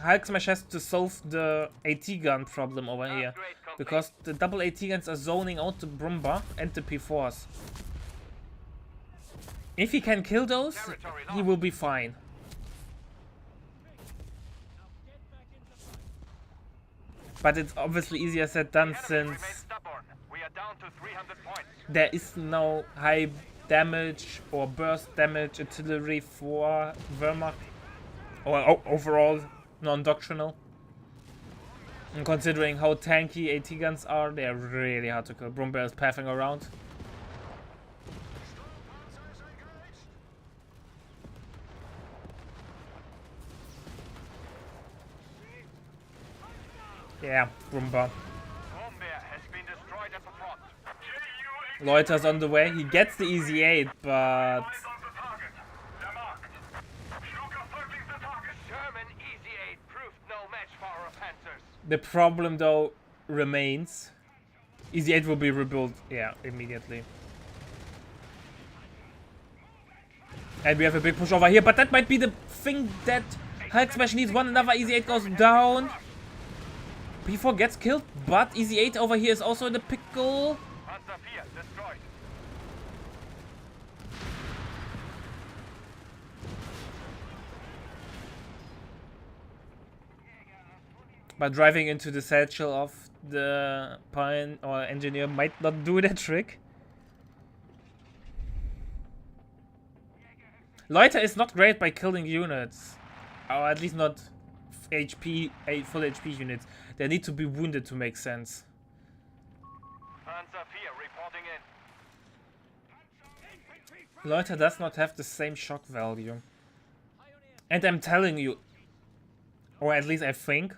Hulk Smash has to solve the AT gun problem over here, because the double AT guns are zoning out the Brumba and the P4s. If he can kill those, he will be fine. But it's obviously easier said than since We are down to 300 points. there is no high damage or burst damage artillery for Wehrmacht, or overall non-doctrinal. And considering how tanky AT guns are, they are really hard to kill. Brumbear is pathing around. Yeah, Brumbear. Brombeer has been destroyed at the front. Loiter's on the way. He gets the EZ8, but German EZ-8 proved no match for our Panzers. the problem though remains. EZ8 will be rebuilt, yeah, immediately. And we have a big push over here, but that might be the thing that Hulk Smash needs. Another EZ8 goes down. P4 gets killed, but EZ8 over here is also in the pickle. Panzer IV destroyed. But driving into the satchel of the Pine or Engineer might not do that trick. Loiter is not great by killing units, or at least not full HP units. They need to be wounded to make sense. Panzer IV reporting in. Loiter does not have the same shock value. And I'm telling you, or at least I think,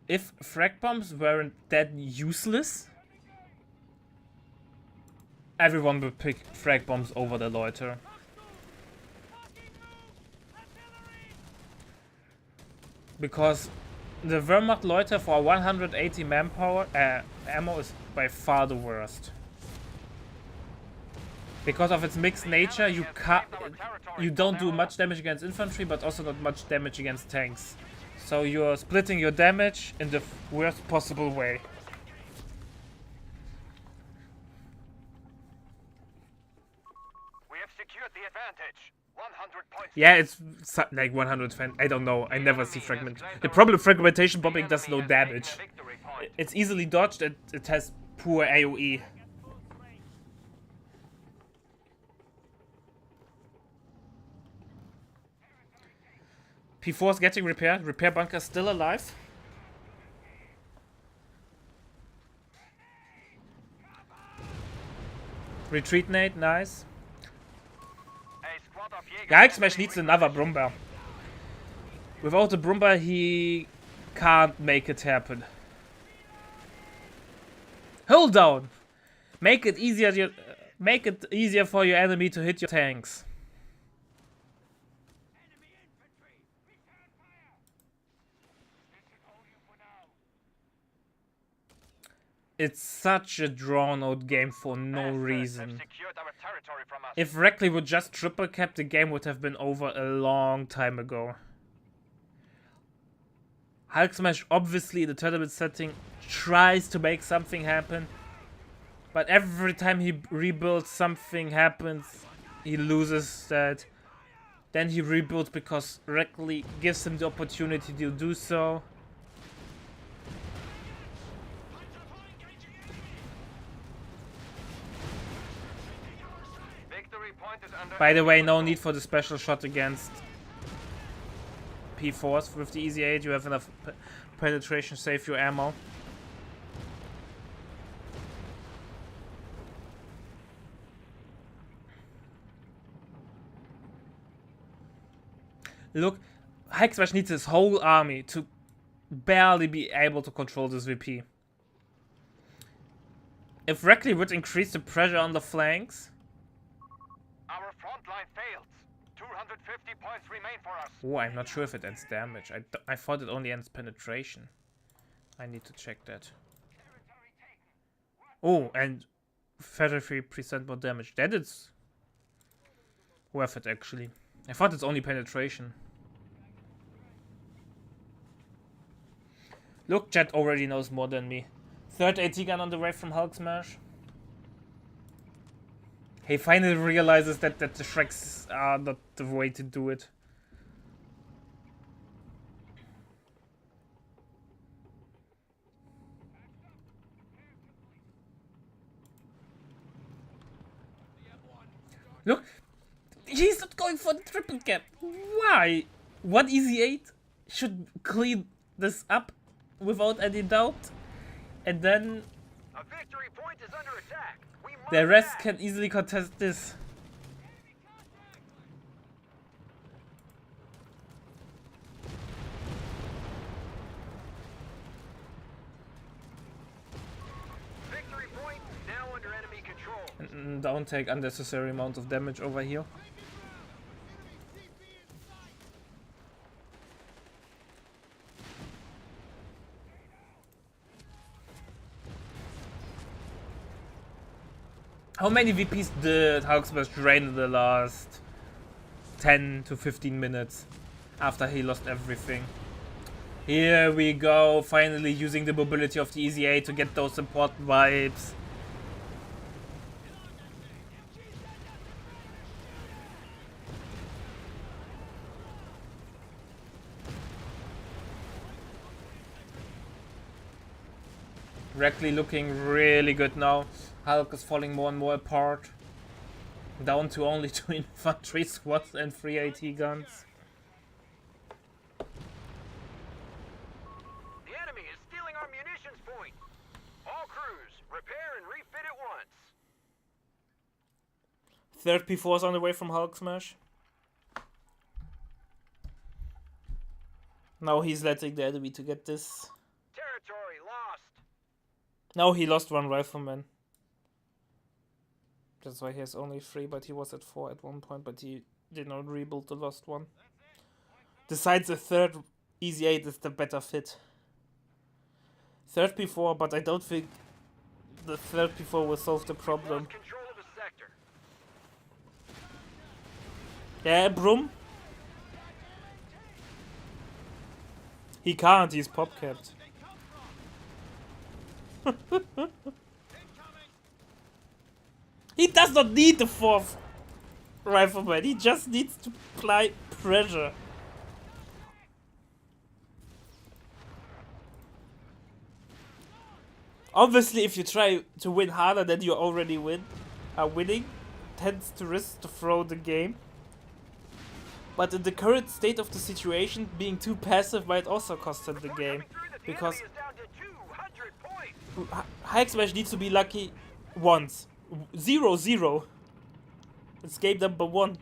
if frag bombs weren't that useless, everyone would pick frag bombs over the loiter. Because the Wehrmacht loiter for 180 manpower ammo is by far the worst. Because of its mixed nature, you don't do much damage against infantry, but also not much damage against tanks. So you're splitting your damage in the worst possible way. We have secured the advantage. 100 points. Yeah, it's like 100. I don't know. I never see fragment. The problem fragmentation bombing does no damage. It's easily dodged and it has poor AoE. P4 is getting repaired. Repair bunker still alive. Retreat nade, nice. Hulksmash needs another Brumba. Without the Brumba, he can't make it happen. Hold down. Make it easier for your enemy to hit your tanks. It's such a drawn-out game for no reason. If Reckley would just triple cap, the game would have been over a long time ago. Hulksmash obviously in the tournament setting tries to make something happen, but every time he rebuilds something happens, he loses that. Then he rebuilds because Reckley gives him the opportunity to do so. By the way, no need for the special shot against P4s. With the Easy 8, you have enough penetration, save your ammo. Look, Hulksmash needs his whole army to barely be able to control this VP. If Reckley would increase the pressure on the flanks... Our front line failed. 250 points remain for us. Oh, I'm not sure if it ends damage. I thought it only ends penetration. I need to check that. Oh, and 33% more damage. That is worth it, actually. I thought it's only penetration. Look, Jet already knows more than me. Third AT gun on the way from Hulksmash. He finally realizes that the Shreks are not the way to do it. Look, he's not going for the triple cap. Why? One Easy 8 should clean this up without any doubt. And then A victory point is under attack. We must the rest act. can easily contest this. Victory point now under enemy control. And don't take unnecessary amount of damage over here. How many VPs did Hulksmash drain in the last 10 to 15 minutes after he lost everything? Here we go, finally using the mobility of the Easy 8 to get those important vibes. Reckley looking really good now. Hulk is falling more and more apart. Down to only 2 infantry squads and 3 AT guns. The enemy is stealing our munitions point. All crews, repair and refit at once. Third P4 is on the way from Hulksmash. Now he's letting the enemy to get this. Territory lost. Now he lost one rifleman. That's why he has only 3, but he was at 4 at one point, but he did not rebuild the lost one. Besides, the third Easy 8 is the better fit. Third P4, but I don't think the third P4 will solve the problem. Lost control of the sector. Yeah, Brum. He can't, he's pop capped. He does not need the 4th rifleman, he just needs to apply pressure. Obviously, if you try to win harder than you already are winning, tends to risk to throw the game. But in the current state of the situation, being too passive might also cost him the game. Because Enemy is down to 200 points. Hulk Smash needs to be lucky once. 0-0. It's game number 1.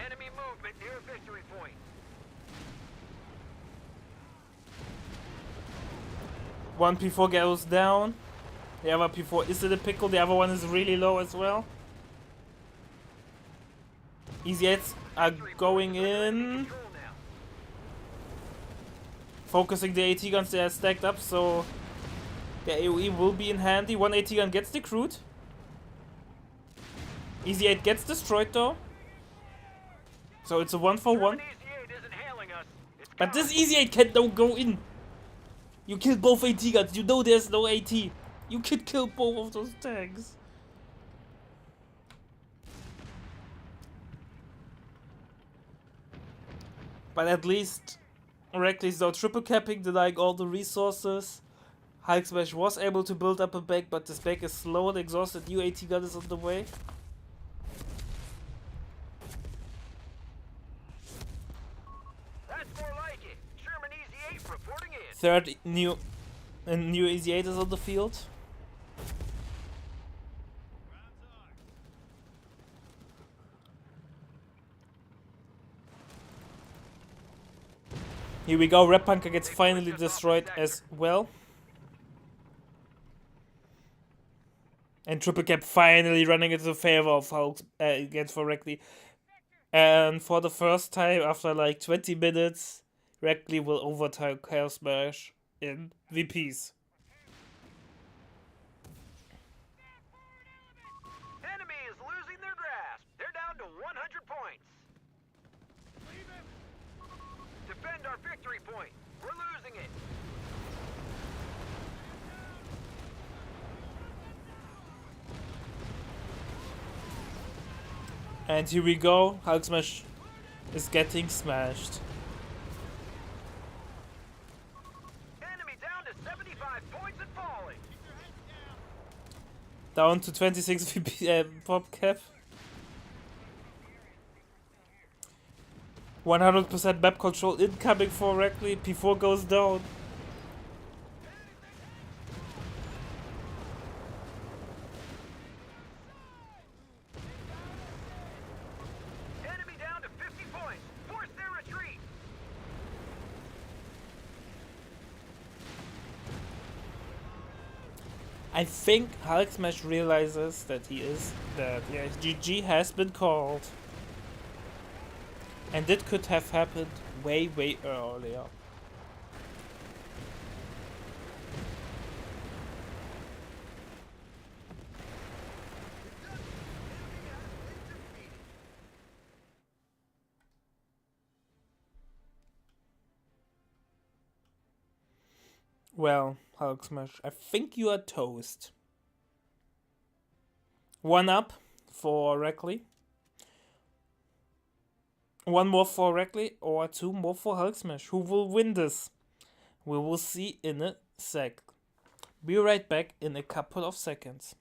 Enemy movement near victory point. One P4 goes down. The other P4 is in a pickle. The other one is really low as well. Easy 8s are going in. Control now. Focusing the AT guns, they are stacked up, so the AoE will be in handy. One AT gun gets decrewed. Easy 8 gets destroyed though. So it's a 1-for-1. Easy 8 isn't hailing us. It's But this coming. Easy 8 can don't go in. You kill both AT guns. You know there's no AT. You can kill both of those tanks. But at least Reckless though triple capping, denying all the resources. Hulk Smash was able to build up a back, but this back is slow and exhausted. New AT gun is on the way. That's more like it. Sherman Easy 8 reporting in. Third new Easy 8 is on the field. Here we go, Red Punker gets finally destroyed as well. And Triple Cap finally running into the favor of Hulk against for Reckley. And for the first time after like 20 minutes, Reckley will overtime Chaos Smash in VPs. Enemy is losing their grasp. They're down to 100 points. Defend our victory point. We're losing it. And here we go, Hulk Smash is getting smashed. Enemy down to 75 points and falling. Down to 26 VP pop cap. 100% map control incoming for Reckley. P4 goes down. Enemy down to 50 points. Force their retreat. I think Hulk Smash realizes that GG has been called. And it could have happened way earlier. Well, Hulk Smash, I think you are toast. 1 up for Reckley. 1 more for Reckley or 2 more for Hulk Smash. Who will win this? We will see in a sec. Be right back in a couple of seconds.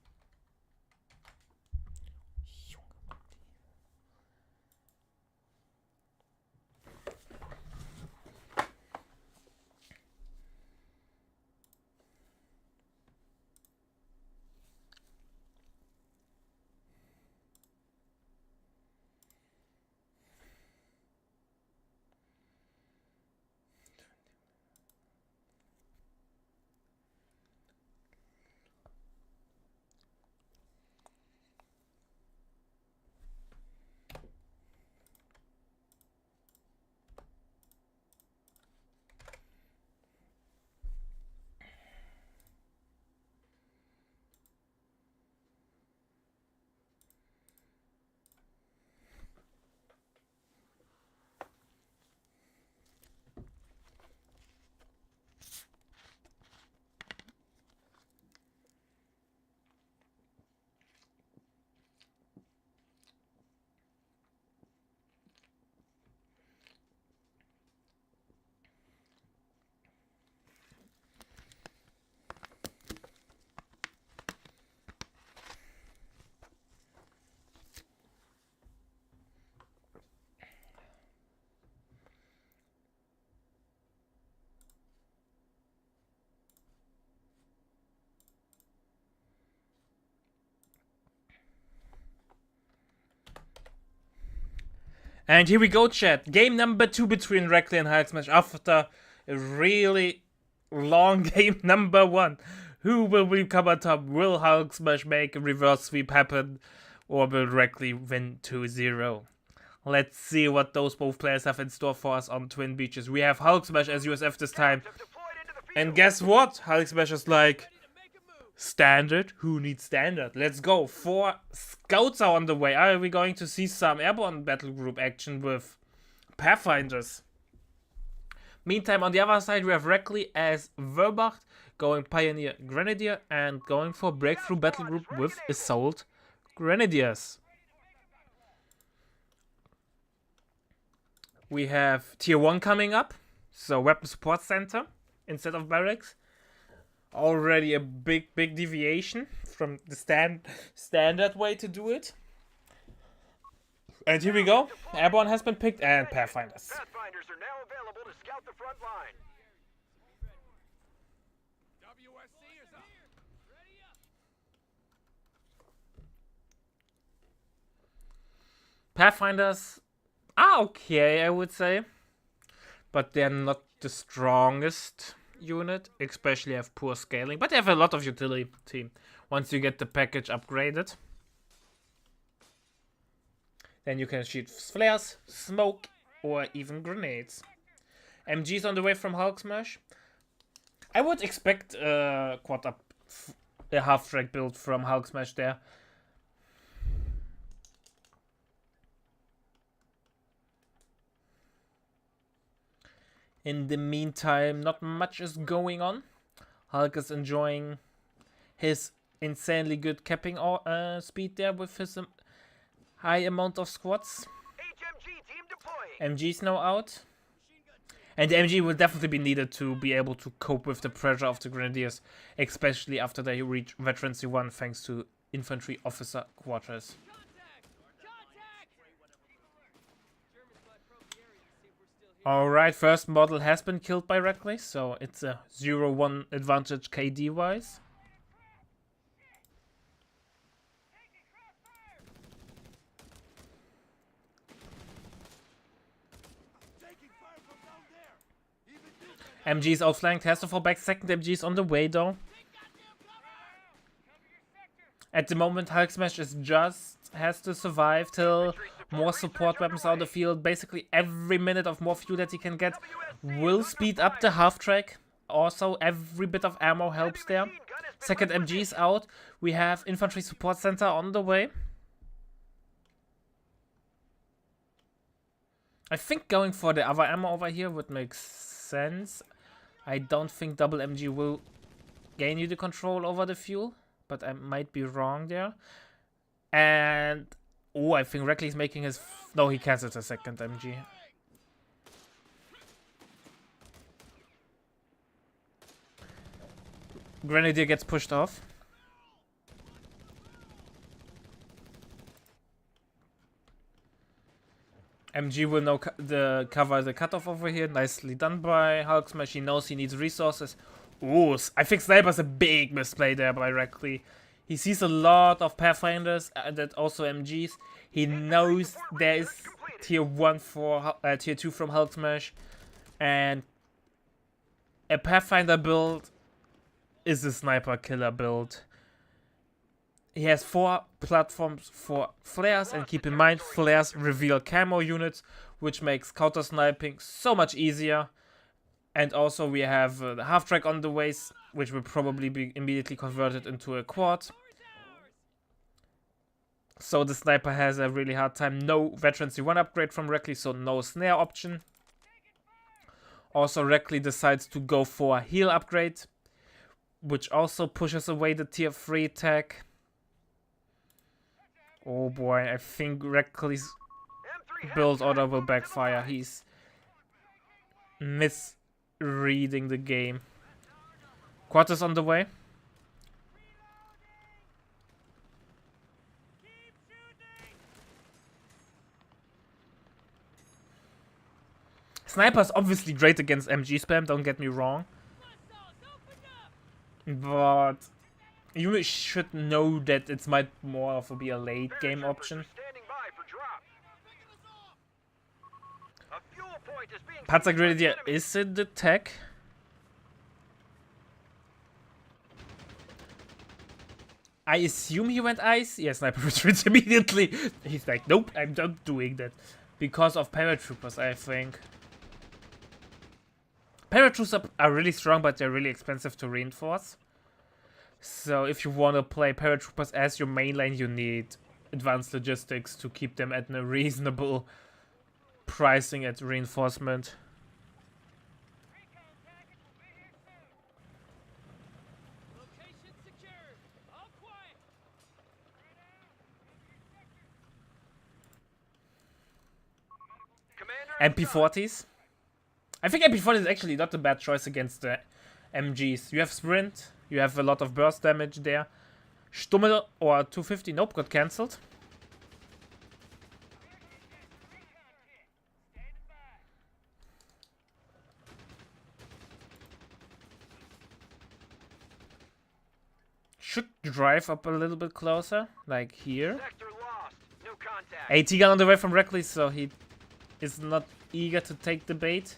And here we go, chat. Game number 2 between Reckley and Hulk Smash after a really long game number 1. Who will come on top? Will Hulk Smash make a reverse sweep happen? Or will Reckley win 2-0? Let's see what those both players have in store for us on Twin Beaches. We have Hulk Smash as USF this time. Have deployed into the field. And guess what? Hulk Smash is like, standard? Who needs standard? Let's go. 4 scouts are on the way. Are we going to see some airborne battle group action with Pathfinders? Meantime, on the other side, we have Reckley as Verbacht going Pioneer Grenadier and going for Breakthrough Battle Group with Assault Grenadiers. We have Tier 1 coming up, so Weapon Support Center instead of Barracks. Already a big deviation from the standard way to do it. And here we go. Airborne has been picked and Pathfinders. Pathfinders are now available to scout the front line. WSC is up. Ready up. Pathfinders are okay, I would say. But they're not the strongest unit, especially have poor scaling. But they have a lot of utility once you get the package upgraded. Then you can shoot flares, smoke, or even grenades. MG's on the way from Hulk Smash. I would expect a quad up, a half-track build from Hulk Smash there. In the meantime, not much is going on. Hulk is enjoying his insanely good capping speed there with his high amount of squads. HMG team deploying. MG's now out. And the MG will definitely be needed to be able to cope with the pressure of the Grenadiers, especially after they reach Veterancy 1 thanks to Infantry Officer Quarters. Alright, first model has been killed by Reckley, so it's a 0-1 advantage KD-wise. MG's outflanked, has to fall back. Second MG's on the way though. At the moment, Hulk Smash is has to survive till more support weapons are on the field. Basically, every minute of more fuel that he can get will speed up the half track. Also, every bit of ammo helps there. Second MG's out. We have Infantry Support Center on the way. I think going for the other ammo over here would make sense. I don't think double MG will gain you the control over the fuel, but I might be wrong there. And oh, I think Reckley's making his no, he cancels a second MG. Grenadier gets pushed off. MG will now cover the cutoff over here. Nicely done by Hulk Smash. He knows he needs resources. Ooh, I think Sniper's a big misplay there by Reckley. He sees a lot of Pathfinders and also MGs. He knows there is tier 1 for tier 2 from Hulk Smash. And a Pathfinder build is a sniper killer build. He has 4 platforms for flares, and keep in mind, flares reveal camo units, which makes counter sniping so much easier. And also we have the half track on the ways, which will probably be immediately converted into a quad. So the sniper has a really hard time. No Veterancy 1 upgrade from Reckley, so no snare option. Also Reckley decides to go for a heal upgrade, which also pushes away the tier 3 tech. Oh boy, I think Reckley's build order will backfire. He's misreading the game. Quarters on the way. Sniper's obviously great against MG spam, don't get me wrong. But you should know that it might more of be a late game option. Standing by for drop. point is being Panzergrenadier is in the tech. I assume he went ice. Yeah, sniper retreats immediately. He's like, nope, I'm not doing that. Because of paratroopers, I think. Paratroopers are really strong, but they're really expensive to reinforce. So if you want to play paratroopers as your main lane, you need advanced logistics to keep them at a reasonable pricing at reinforcement. Location secured. All quiet. Commander, MP40s. I think MP40 is actually not a bad choice against the MGs. You have sprint, you have a lot of burst damage there. Stummel or 250, nope, got cancelled. Should drive up a little bit closer, like here. sector lost. No contact. AT gun on the way from Reckless, so he is not eager to take the bait.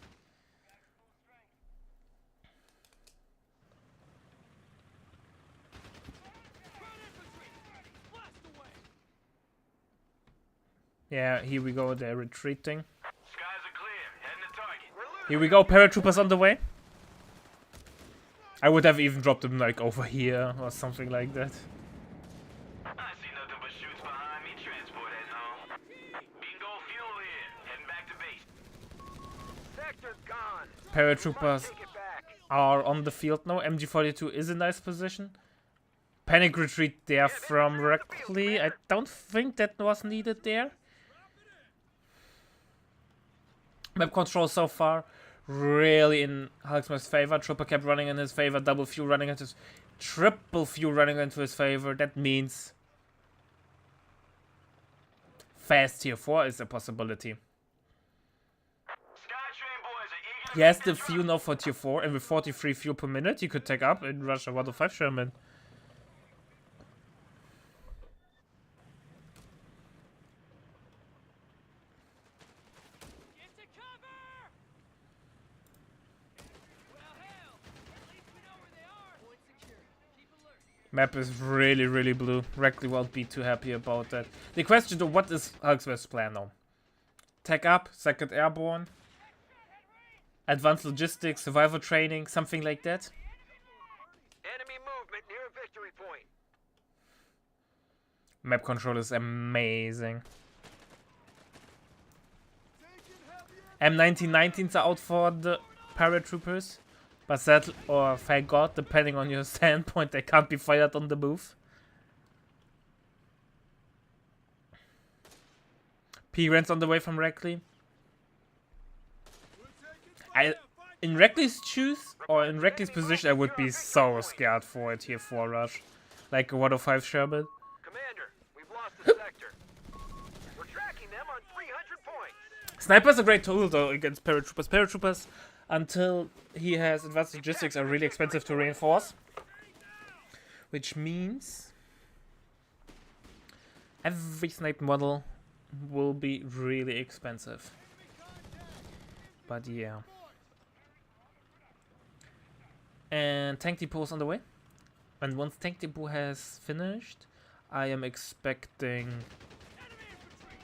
Yeah, here we go, they're retreating. Skies are clear. Heading to target. We're losing. Here we go, paratroopers on the way. I would have even dropped them like over here or something like that. I see nothing but shoots behind me. Transport heading home. Bingo fuel here. Heading back to base. Sector gone. Paratroopers Take it back. are on the field now. MG42 is in nice position. Panic retreat there from Reckley. I don't think that was needed there. Map control so far really in Hulksman's favor. Trooper kept running in his favor. Double fuel running into his... Triple fuel running into his favor. That means... fast tier 4 is a possibility. Skytrain boys are eager. He has the fuel now for tier 4, and with 43 fuel per minute, he could take up and rush a 105 Sherman. Get to cover! Well, hell. At least we know where they are. Point secure. Keep alert. Map is really, really blue. Reckley won't be too happy about that. The question though, what is Hulksman's plan now? Tech up, 2nd Airborne, advanced logistics, survival training, something like that. Enemy movement near victory point. Map control is amazing. M1919s are out for the paratroopers. But that, or thank God, depending on your standpoint, they can't be fired on the move. P-Rents on the way from Reckley. In Reckley's shoes, or in Reckley's position, I would be so scared for a tier 4 rush. Like a 105 Sherman. Commander, we've lost the sector. We're tracking them on 300 points. Sniper's a great tool though against paratroopers. Paratroopers, until he has advanced logistics, are really expensive to reinforce. Which means every sniper model will be really expensive. But yeah. And tank depot is on the way. And once tank depot has finished, I am expecting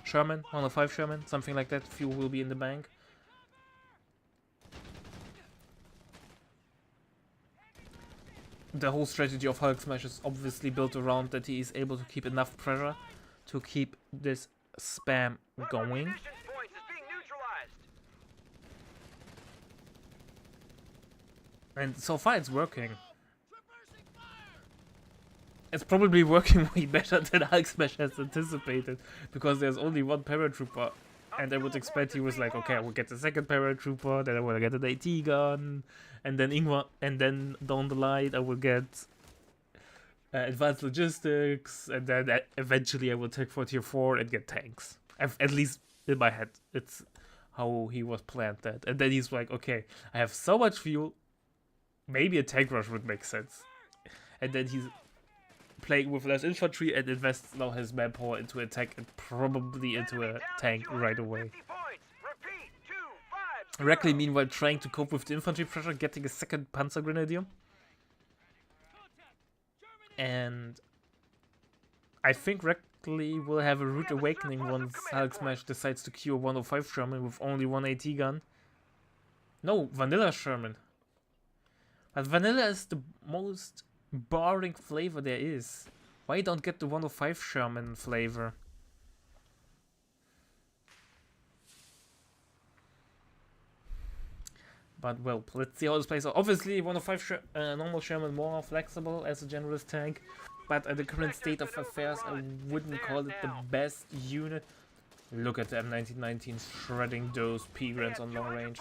Sherman, 105 Sherman, something like that. Fuel will be in the bank. The whole strategy of Hulk Smash is obviously built around that he is able to keep enough pressure to keep this spam One of our going. munitions points is being neutralized. And so far it's working. It's probably working way better than Hulk Smash has anticipated, because there's only one paratrooper, and I would expect he was like, okay, I will get the 2nd paratrooper, then I will get an AT gun, and then and then down the line I will get advanced logistics, and then eventually I will take for tier 4 and get tanks. At least in my head, it's how he was planned that. And then he's like, okay, I have so much fuel, maybe a tank rush would make sense. And then he's playing with less infantry and invests now his manpower into attack and probably into a tank right away. 250 points. Repeat, Reckley, meanwhile, trying to cope with the infantry pressure, getting a second Panzer Grenadier. And I think Reckley will have a rude awakening once Hulk Smash decides to cure 105 Sherman with only one AT gun. No, Vanilla Sherman. But Vanilla is the most boring flavor there is. Why don't get the 105 Sherman flavor? But well, let's see how this plays out. Obviously, 105 normal Sherman more flexible as a generalist tank, but at the current state of affairs, I wouldn't call it the best unit. Look at the M1919 shredding those P-Grants on long range.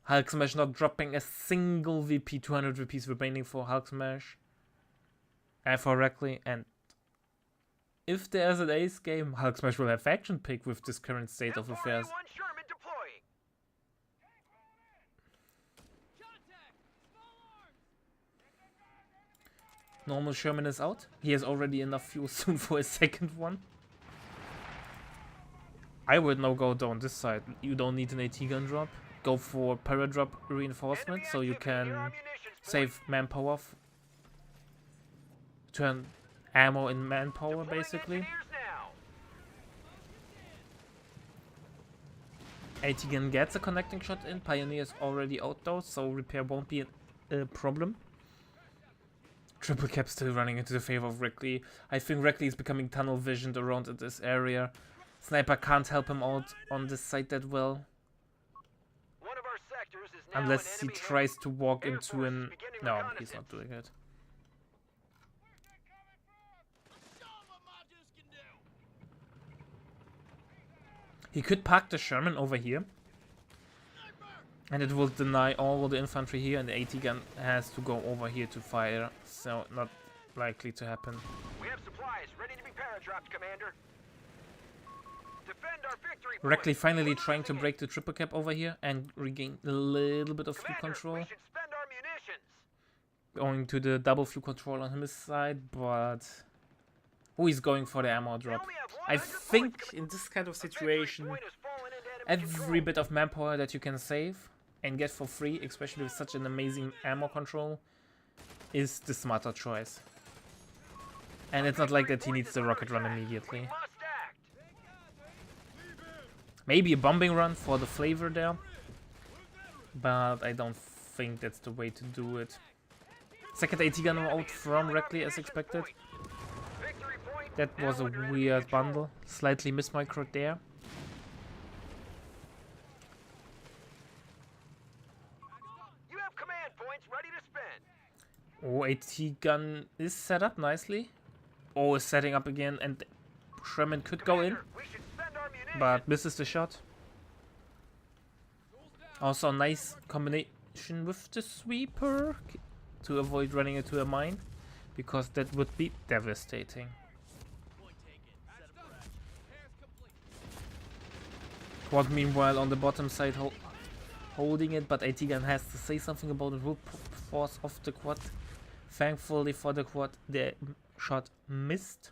Hulk Smash not dropping a single VP, 200 VPs remaining for Hulk Smash. And for Reckley, and if there's an ace game, Hulk Smash will have faction pick with this current state of affairs. Normal Sherman is out. He has already enough fuel soon for a second one. I would now go down this side. You don't need an AT gun drop. Go for paradrop reinforcement so you can save manpower. Turn ammo in manpower basically. AT gun gets a connecting shot in. Pioneer is already out though, so repair won't be a problem. Triple cap still running into the favor of Reckley. I think Reckley is becoming tunnel visioned around in this area. Sniper can't help him out on this side that well. Unless he tries to walk into an... No, he's not doing it. He could park the Sherman over here. And it will deny all the infantry here, and the AT gun has to go over here to fire. So not likely to happen. We have supplies ready to be paradropped, Commander. Defend our victory. Reckley finally trying to break the triple cap over here and regain a little bit of fuel control. We should spend our munitions. Going to the double fuel control on his side, but who is going for the ammo drop? I think in this kind of situation, every bit of manpower that you can save and get for free, especially with such an amazing ammo control, is the smarter choice. And it's not like that he needs the rocket run immediately. Maybe a bombing run for the flavor there, but I don't think that's the way to do it. Second AT gun out from Reckley as expected. That was a weird bundle, slightly mismicroed there. Oh, AT gun is set up nicely. Oh, is setting up again, and Sherman could go in, but misses the shot. Also a nice combination with the sweeper to avoid running into a mine, because that would be devastating. Quad meanwhile on the bottom side holding it, but AT gun has to say something about it. Will force off the quad. Thankfully for the quad, the shot missed.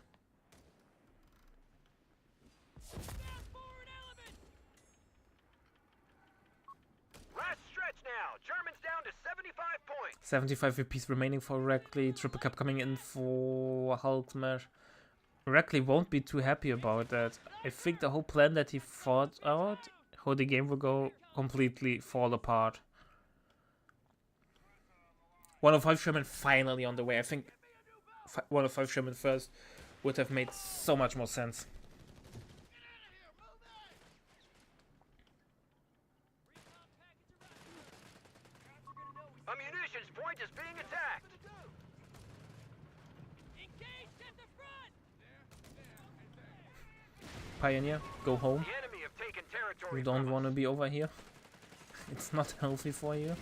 Last stretch now. Germans down to 75 points. 75 VPs remaining for Reckley. Triple cap coming in for Hulk Smash. Reckley won't be too happy about that. I think the whole plan that he thought out, how the game will go, completely fall apart. 105 Sherman finally on the way. I think 105 Sherman first would have made so much more sense. A munitions point is being attacked. Pioneer, go home. The enemy have taken territory. You don't want to be over here. It's not healthy for you.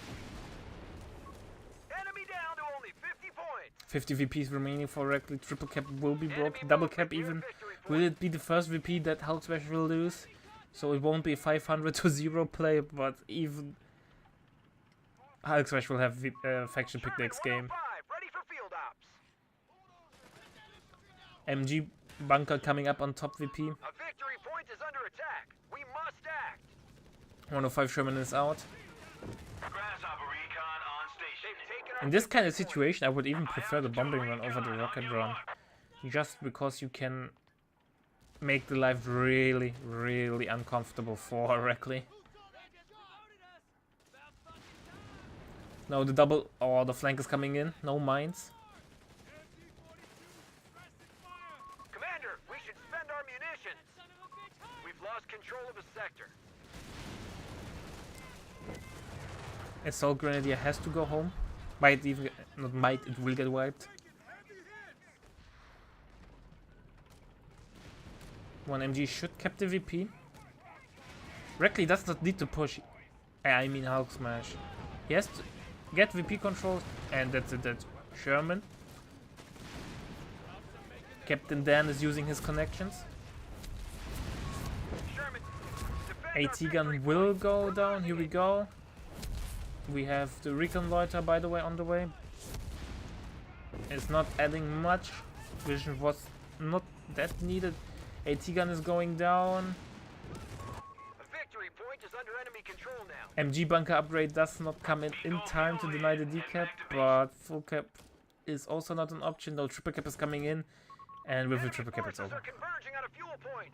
Enemy down to only 50 points. 50 VPs remaining for Reckley. Triple cap will be broken. Double cap even. Will it be the first VP that Hulk Smash will lose? So it won't be a 500 to 0 play, but even Hulk Smash will have faction pick next game. Ready for field ops. MG bunker coming up on top VP. A victory point is under attack. We must stacked. 105 Sherman is out. Grasshopper recon on station. They've taken our In this kind of victory point. situation, I would even prefer the bombing run over the rocket run. Just because you can make the life really, really uncomfortable for Reckley. No, the double or the flank is coming in. No mines. Commander, we should spend our munitions. We've lost control of a sector. Assault Grenadier has to go home. Might even, not might, it will get wiped. One MG should cap the VP. Reckley does not need to push. I mean Hulk Smash. He has to get VP control, and that's it. That's Sherman. Captain Dan is using his connections. Sherman, defend our AT victory gun will point. go We're down. losing Here we it. go. We have the recon loiter, by the way, on the way. It's not adding much. Vision was not that needed. AT gun is going down. A victory point is under enemy control now. MG bunker upgrade does not come in time to deny the decap, but full cap is also not an option. No, triple cap is coming in, and with the Enemy triple cap it's forces over. are converging on a fuel point.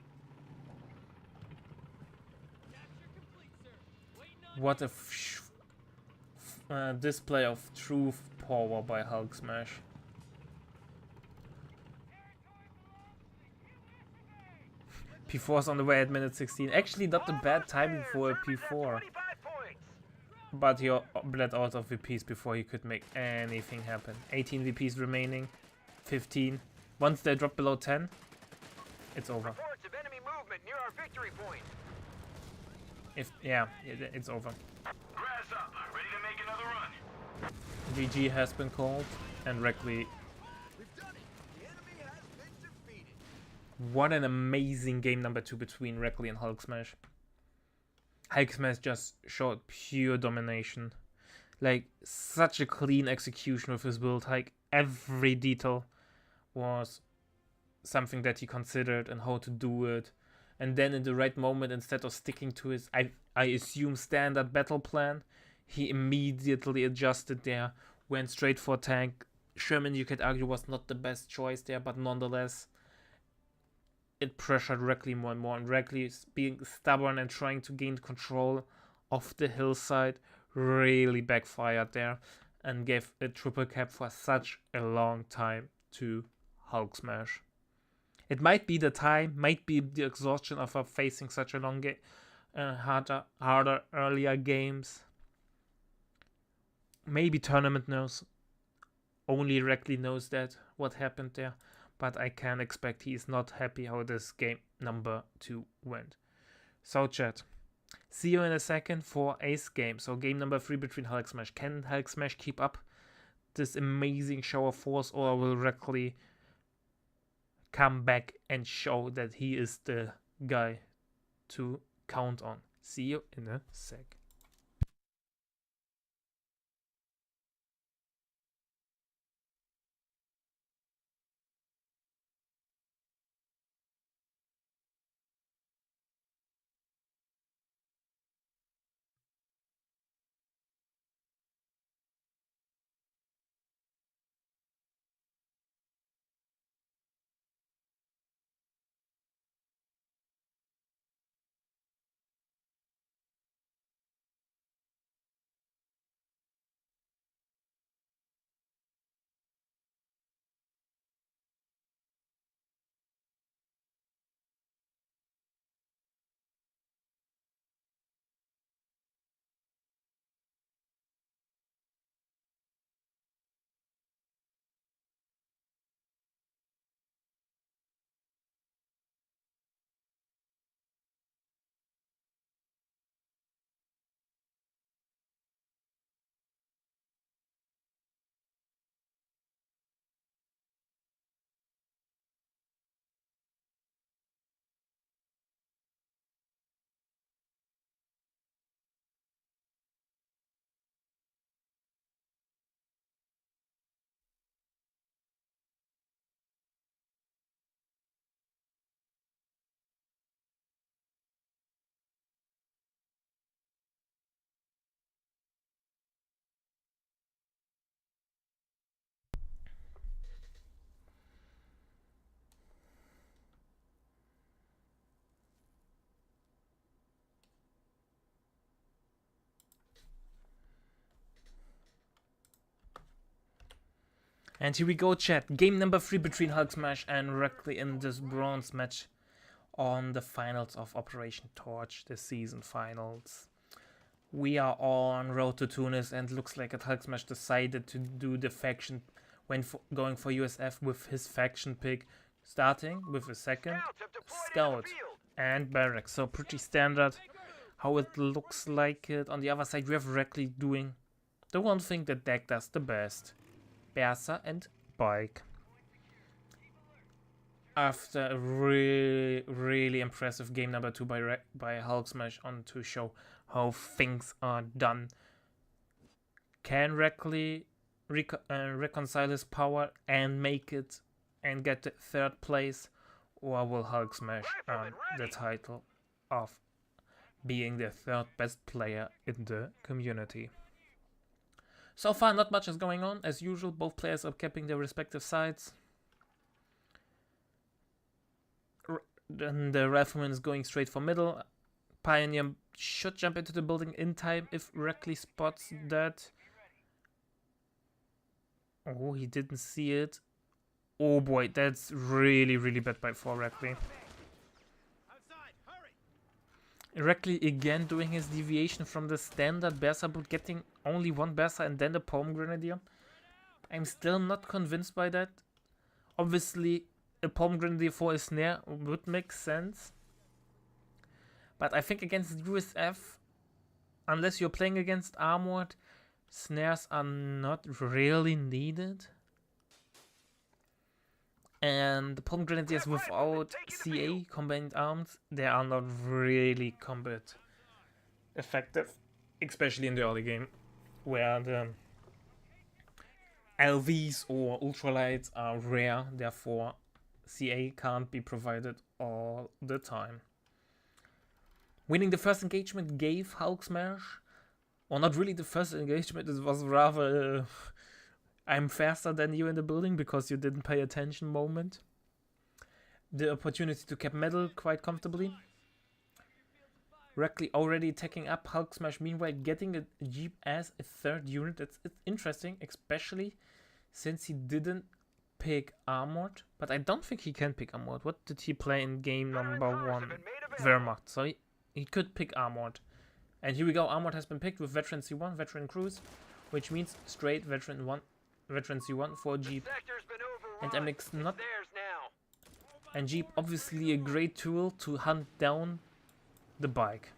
What a display of true power by Hulk Smash. P4's on the way at minute 16. Actually, not a bad timing for a Germans have P4. 25 points. But he bled out of VPs before he could make anything happen. 18 VPs remaining. 15. Once they drop below 10, it's over. Reports of enemy movement near our victory point. It's over. Grasshopper, ready to make another run. GG has been called, and Reckley. We've done it. The enemy has been defeated. What an amazing game number 2 between Reckley and Hulk Smash. Hulk Smash just showed pure domination. Like, such a clean execution of his build. Like, every detail was something that he considered and how to do it. And then in the right moment, instead of sticking to his, I assume, standard battle plan, he immediately adjusted there, went straight for tank. Sherman, you could argue, was not the best choice there, but nonetheless, it pressured Reckley more and more. And Reckley, being stubborn and trying to gain control of the hillside, really backfired there and gave a triple cap for such a long time to Hulk Smash. It might be the time, might be the exhaustion of facing such a long game, harder earlier games. Maybe tournament knows. Only Reckley knows that, what happened there. But I can expect he is not happy how this game number 2 went. So chat, see you in a second for Ace game. So game number 3 between Hulk Smash. Can Hulk Smash keep up this amazing show of force, or will Reckley come back and show that he is the guy to count on? See you in a sec. And here we go, chat. Game number 3 between Hulk Smash and Reckley in this bronze match on the finals of Operation Torch, the season finals. We are on road to Tunis, and looks like Hulk Smash decided to do the faction when going for USF with his faction pick, starting with a second Scouts have deployed in Scout the field. and Barracks. So pretty standard how it looks like it. On the other side, we have Reckley doing the one thing that Dak does the best. Bersa and Bike. After a really impressive game number 2 by Hulk Smash on to show how things are done. Can Reckley reconcile his power and make it and get the 3rd place, or will Hulk Smash earn the title of being the 3rd best player in the community? So far, not much is going on. As usual, both players are keeping their respective sides. Then the Rifleman is going straight for middle. Pioneer should jump into the building in time if Reckley spots that. Oh, he didn't see it. Oh boy, that's really bad by for Reckley. Reckley again doing his deviation from the standard Bersa build, getting only one Bersa and then the Palm Grenadier. I'm still not convinced by that. Obviously, a Palm Grenadier for a snare would make sense. But I think against USF, unless you're playing against Armored, snares are not really needed. And the Palm Grenadiers without CA, Combined Arms, they are not really combat effective. Especially in the early game, where the LVs or ultralights are rare, therefore CA can't be provided all the time. Winning the first engagement gave Hulk Smash, or not really the first engagement, it was rather I'm faster than you in the building because you didn't pay attention moment. The opportunity to cap metal quite comfortably. Reckley already attacking up, Hulk Smash meanwhile getting a Jeep as a 3rd unit. It's interesting, especially since he didn't pick Armored. But I don't think he can pick Armored. What did he play in game number 1? Wehrmacht. So he could pick Armored. And here we go, Armored has been picked with Veteran C1, Veteran Cruise, which means straight Veteran C1 for Jeep. And MX not. And Jeep obviously a great tool to hunt down the Bike.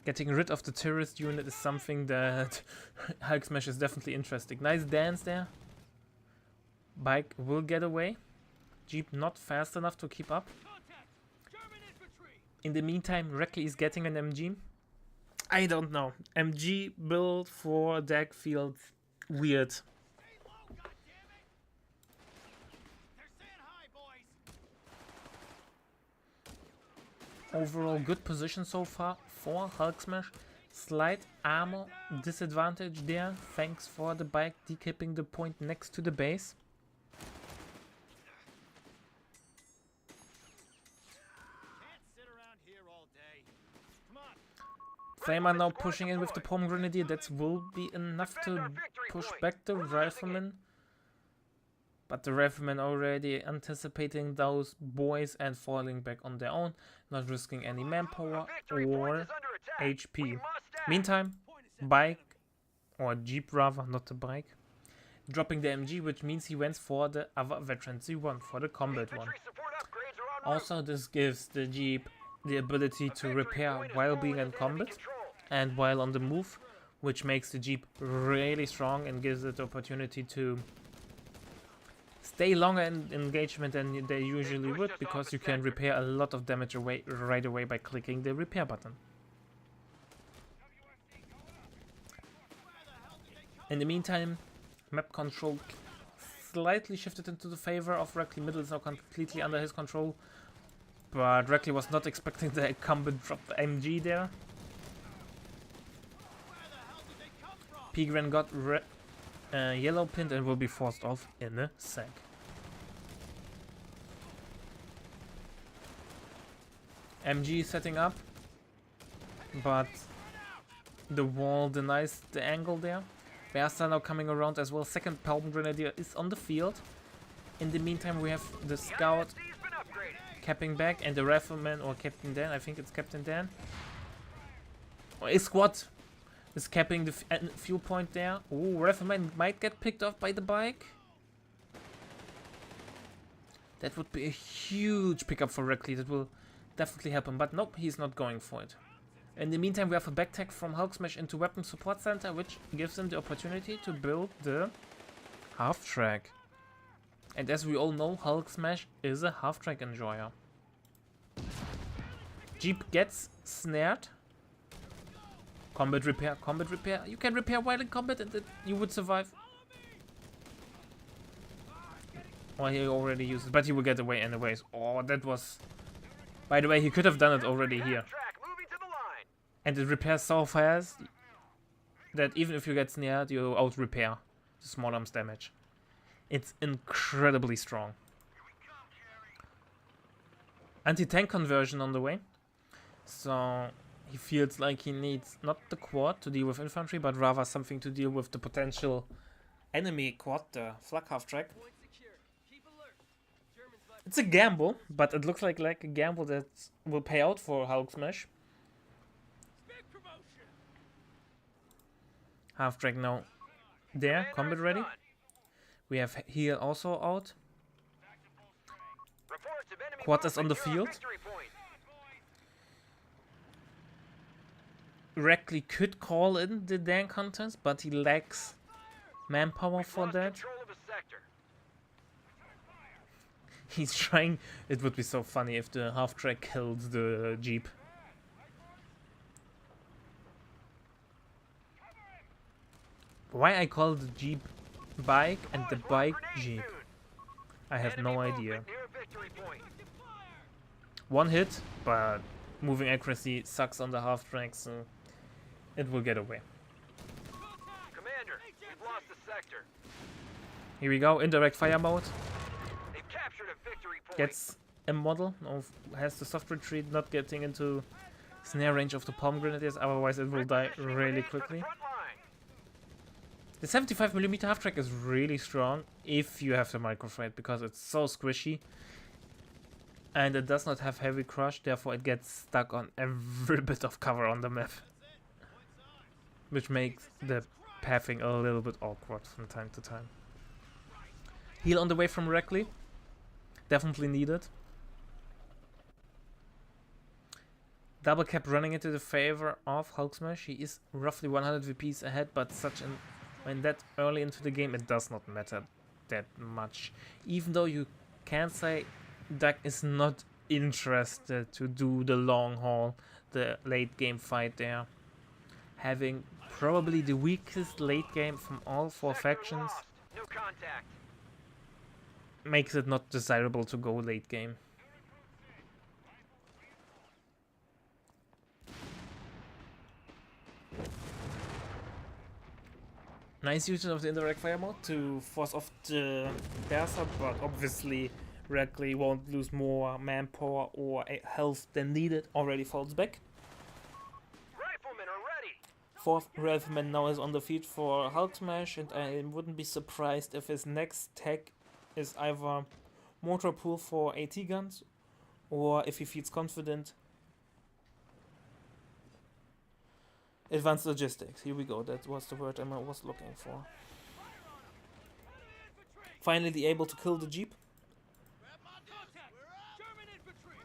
Getting rid of the terrorist unit is something that Hulk Smash is definitely interesting. Nice dance there. Bike will get away. Jeep not fast enough to keep up. In the meantime, Reckley is getting an MG. I don't know. MG build for Dak feels weird. Overall good position so far for Hulk Smash. Slight armor disadvantage there, thanks for the Bike decapping the point next to the base. Flamer now pushing in with the Palm Grenadier. That will be enough to push back the Rifleman. But the Riflemen already anticipating those boys and falling back on their own, not risking any manpower or HP. Meantime, Bike, or Jeep rather, not the Bike, dropping the MG, which means he went for the other Veteran C1, for the combat one. Also, this gives the Jeep the ability to repair while being in combat and while on the move, which makes the Jeep really strong and gives it the opportunity to stay longer in engagement than they usually would, because you can repair a lot of damage right away by clicking the repair button. In the meantime, map control slightly shifted into the favor of Reckley. Middle is now completely under his control, but Reckley was not expecting the incumbent drop the MG there. Pigren got yellow pinned and will be forced off in a sec. MG setting up, but The wall denies the angle there. Bersa now coming around as well. Second Palm Grenadier is on the field. In the meantime, we have the scout IMC's been upgraded. capping back and the rifleman or Captain Dan. I think it's Captain Dan. Or a squad is capping the fuel point there. Oh, rifleman might get picked off by the bike. That would be a huge pickup for Reckley. That will definitely help him. But nope, he's not going for it. In the meantime, we have a backtack from Hulk Smash into Weapon Support Center, which gives him the opportunity to build the half-track. And as we all know, Hulk Smash is a half-track enjoyer. Jeep gets snared. Combat repair, combat repair. You can repair while in combat and you would survive. Well, he already used it, but he will get away anyways. Oh, that was... By the way, he could have done it already here. Track moving to the line. And it repairs so fast that even if you get snared, you out-repair the small arms damage. It's incredibly strong. Anti-tank conversion on the way. So he feels like he needs not the quad to deal with infantry, but rather something to deal with the potential enemy quad, the flak half-track. Point secure. Keep alert. Germans left. It's a gamble, but it looks like a gamble that will pay out for Hulk Smash. Big promotion. Half-track now there, Commander combat is ready. done. We have here also out. Reports of enemy Quad is on the movement near our field. victory point. Reckley could call in the Dan contest, but he lacks manpower for Lost that. control of a sector. He's trying. It would be so funny if the half-track killed the Jeep. Why I call the Jeep bike and the Launch bike grenade Jeep? soon. I have Enemy no movement idea. near victory point. One hit, but moving accuracy sucks on the half-track, so it will get away. Commander, we've lost the sector. Here we go, indirect fire mode. They've captured a victory point. Gets a model, has the soft retreat, not getting into snare range of the Palm Grenadiers, otherwise it will die Repositioning really grenades for the quickly. front line. The 75mm half-track is really strong if you have the microfreight, because it's so squishy. And it does not have heavy crush, therefore it gets stuck on every bit of cover on the map. Which makes the pathing a little bit awkward from time to time. Heal on the way from Reckley. Definitely needed. Double cap running into the favor of Hulk Smash. He is roughly 100 VPs ahead, but when that early into the game, it does not matter that much. Even though you can say Doug is not interested to do the long haul, the late game fight there. Having probably the weakest late game from all four Sector factions lost. No contact. makes it not desirable to go late game. Nice use of the indirect fire mode to force off the Berser, but obviously Reckley won't lose more manpower or health than needed, already falls back. Riflemen are ready. Fourth Rifleman now is on the field for Hulk Smash, and I wouldn't be surprised if his next tech is either mortar pool for AT guns, or if he feels confident, advanced logistics. Here we go, that was the word I was looking for. Finally able to kill the Jeep. Contact. German infantry.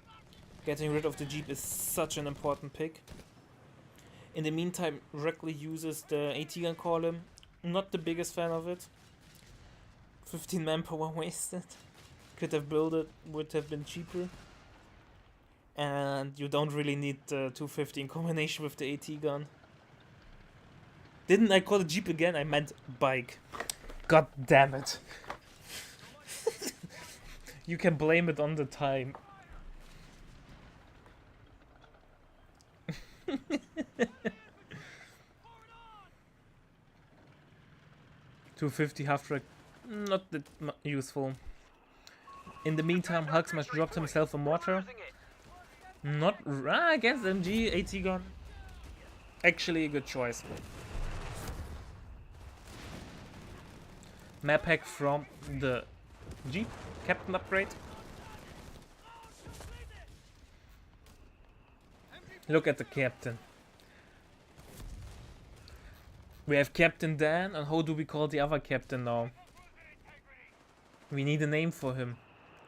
Getting rid of the Jeep is such an important pick. In the meantime, Reckley uses the AT gun column. Not the biggest fan of it. 15 manpower wasted. Could have built it, would have been cheaper. And you don't really need the 250 in combination with the AT gun. Didn't I call it Jeep again? I meant bike. God damn it. You can blame it on the time. 250 half-track, not that useful. In the meantime, Hulk Smash dropped himself a mortar. Losing it. Not against MG, AT gun. Actually a good choice. Map hack from the Jeep Captain upgrade. Look at the Captain. We have Captain Dan, and how do we call the other Captain now? We need a name for him.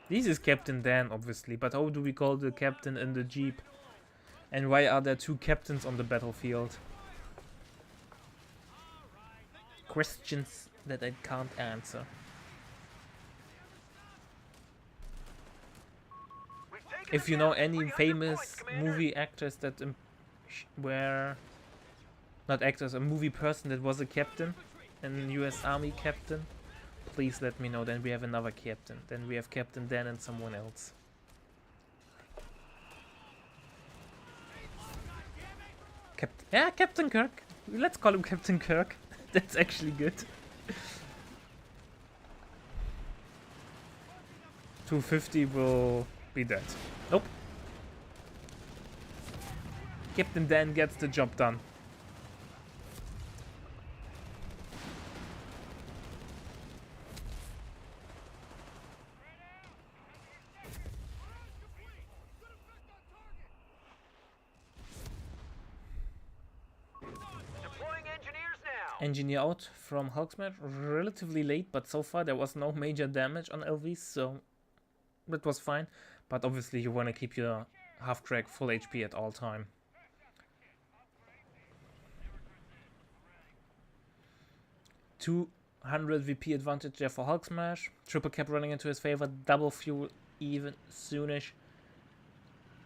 This is Captain Dan, obviously, but how do we call the Captain in the Jeep? And why are there two captains on the battlefield? Questions that I can't answer. We've taken If them you know down. any 300 famous points, Commander. movie actors that were not actors, a movie person that was a captain, an US Army captain, please let me know. Then we have another captain. Then we have Captain Dan and someone else. Captain Kirk. Let's call him Captain Kirk. That's actually good. 250 will be dead. Nope. Captain Dan gets the job done. Deploying engineers now. Engineer out from Hulk smash relatively late, but so far there was no major damage on LVs, so that was fine. But obviously you want to keep your half-track full HP at all time. $200 VP advantage there for Hulk smash. Triple cap running into his favor, double fuel even soonish.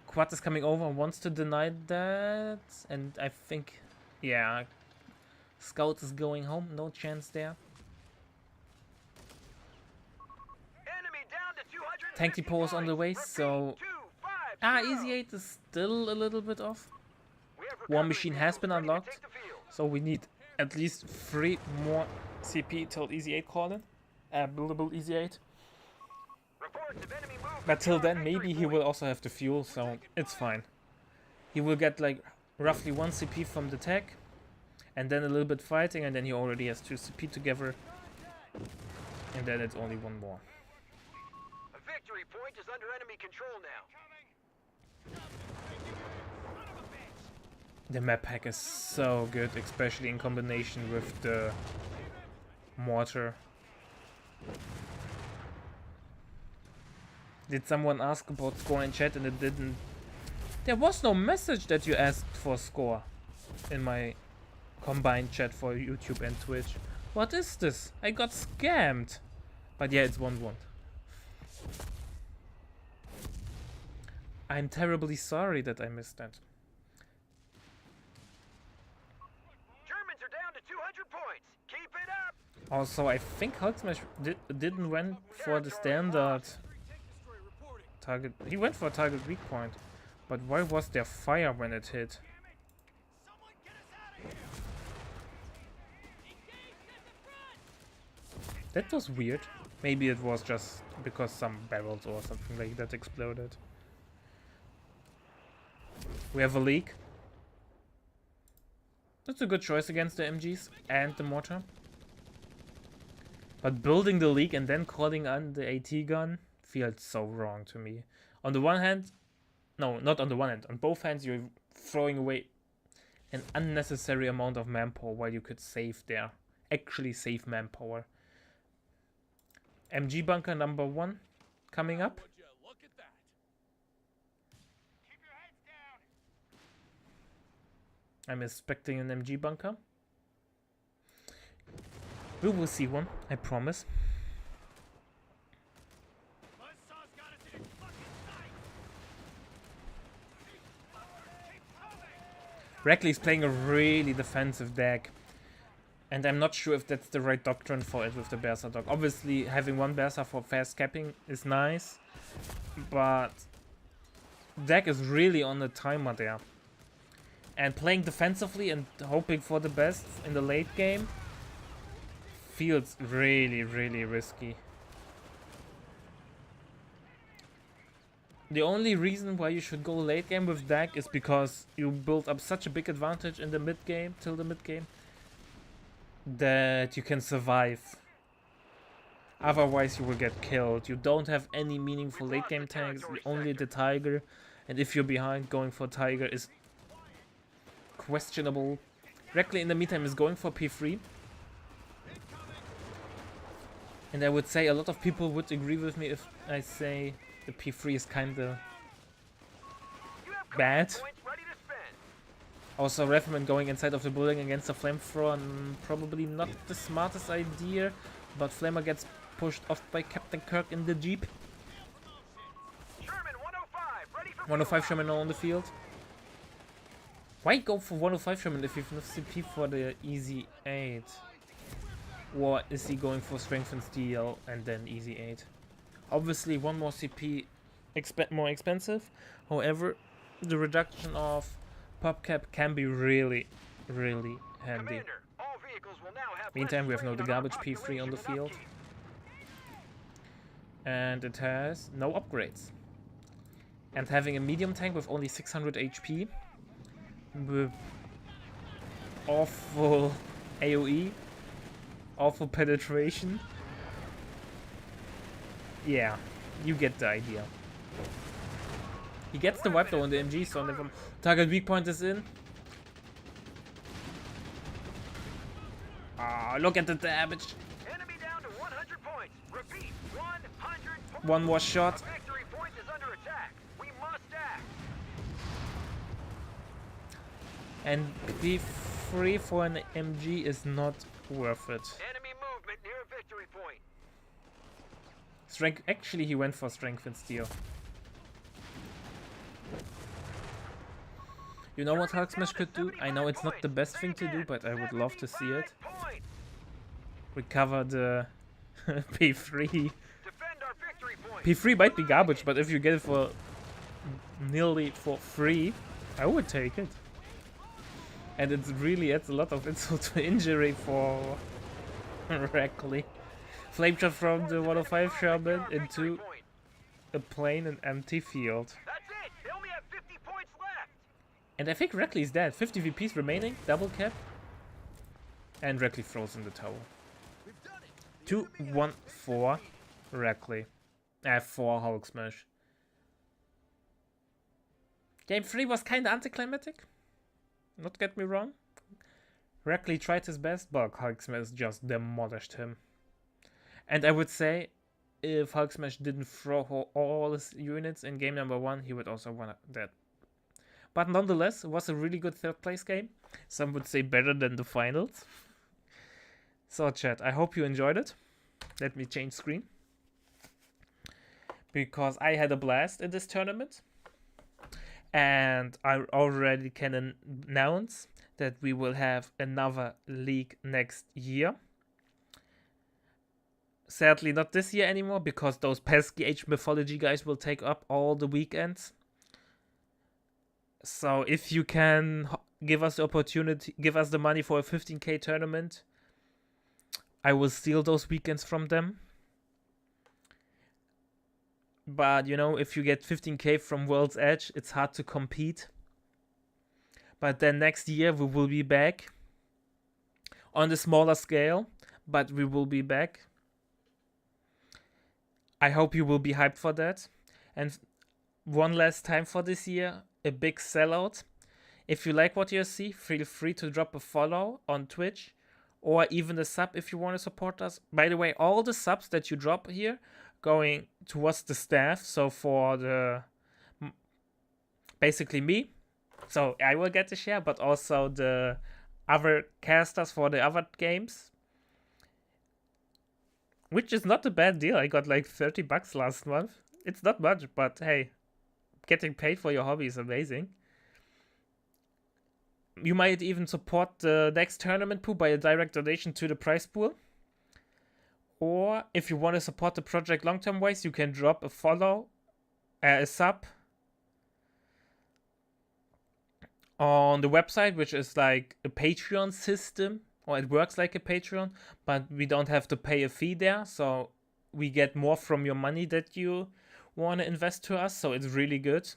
Quad is coming over and wants to deny that, and I think, yeah, Scout is going home, no chance there. Enemy down to 250 Tank depot is on the way, points. so Repeat, 250. Easy 8 is still a little bit off. We have War recovery Machine vehicles has been ready to unlocked, take the field. so we need at least 3 more CP till Easy 8 call in. Buildable Easy 8. Reports of enemy movement But till near our then, victory maybe he point. will also have the fuel, so it's fine. He will get like roughly 1 CP from the tech, and then a little bit fighting, and then he already has 2 CP together. And then it's only 1 more. A victory point is under enemy control now. The map hack is so good, especially in combination with the mortar. Did someone ask about score in chat and it didn't? There was no message that you asked for score in my combined chat for YouTube and Twitch. What is this? I got scammed. But yeah, it's 1-1. I'm terribly sorry that I missed that. Germans are down to 200 points. Keep it up. Also, I think Hulk Smash didn't went for the standard target. He went for a target weak point. But why was there fire when it hit? Someone get us out of here! Engaged at the front! That was weird. Maybe it was just because some barrels or something like that exploded. We have a leak. That's a good choice against the MGs and the mortar. But building the leak and then calling on the AT gun feels so wrong to me. On the one hand, no, not on the one hand. On both hands, you're throwing away an unnecessary amount of manpower while you could save there. Actually save manpower. MG bunker number 1 coming up. Would you look at that? Keep your heads down! I'm expecting an MG bunker. We will see one, I promise. Buzzsaw's got us in its fucking sights! Keep forward! Keep coming! Rackley's playing a really defensive deck. And I'm not sure if that's the right doctrine for it with the Berser dog. Obviously, having 1 Berser for fast capping is nice. But deck is really on the timer there. And playing defensively and hoping for the best in the late game feels really, really risky. The only reason why you should go late game with Dak is because you build up such a big advantage in the mid game, till the mid game, that you can survive. Otherwise you will get killed. You don't have any meaningful late game tanks, only the Tiger, and if you're behind, going for Tiger is questionable. Reckley in the meantime is going for P3. And I would say a lot of people would agree with me if I say the P3 is kinda You have bad. points ready to spend. Also, Revman going inside of the building against the Flamethrower, probably not the smartest idea, but Flamer gets pushed off by Captain Kirk in the Jeep. Sherman 105, ready for 105 Sherman on the field. Why go for 105 Sherman if you've no CP for the Easy 8? Or is he going for Strength and Steel and then Easy 8? Obviously, one more CP more expensive. However, the reduction of PopCap can be really, really handy. Commander, all vehicles will now have Meantime, we have now less the strain on garbage our P3 on the population field. upkeep. And it has no upgrades. And having a medium tank with only 600 HP, with awful AoE, awful penetration. Yeah, you get the idea. He gets the wipe though on the MG, so never. Target weak point is in. Ah, look at the damage. Enemy down to 100 points. Repeat, 100 points. One more shot. Our victory point is under attack. We must act. And P3 for an MG is not worth it. Enemy movement near a victory point. Strength. Actually, he went for Strength and Steel. You know what Hulk Smash could do? I know it's not the best thing to do, but I would love to see it. 75 points. Recover the P3. Defend our victory point. P3 might be garbage, but if you get it for nearly for free, I would take it. And it really adds a lot of insult to injury for Reckley. Flameshot from the 105 Sherman into a plain and empty field. That's it. They only have 50 points left. And I think Reckley's dead. 50 VPs remaining, double cap. And Reckley throws in the towel. 2-1-4 Reckley. 4 Hulk Smash. Game 3 was kinda anticlimactic. Not get me wrong. Reckley tried his best, but Hulk Smash just demolished him. And I would say, if Hulk Smash didn't throw all his units in game number 1, he would also win that. But nonetheless, it was a really good third place game. Some would say better than the finals. So chat, I hope you enjoyed it. Let me change screen. Because I had a blast in this tournament. And I already can announce that we will have another league next year. Sadly not this year anymore, because those pesky Age Mythology guys will take up all the weekends. So if you can give us the opportunity, give us the money for a 15k tournament, I will steal those weekends from them. But you know, if you get 15k from World's Edge, it's hard to compete. But then next year we will be back on a smaller scale, but we will be back. I hope you will be hyped for that. And one last time for this year, a big sellout. If you like what you see, feel free to drop a follow on Twitch or even a sub if you want to support us. By the way, all the subs that you drop here going towards the staff, so for the basically me, so I will get the share, but also the other casters for the other games, which is not a bad deal. I got like $30 last month. It's not much, but hey, getting paid for your hobby is amazing. You might even support the next tournament pool by a direct donation to the prize pool. Or if you want to support the project long-term wise, you can drop a follow, a sub on the website, which is like a Patreon system, or it works like a Patreon, but we don't have to pay a fee there, so we get more from your money that you want to invest to us, so it's really good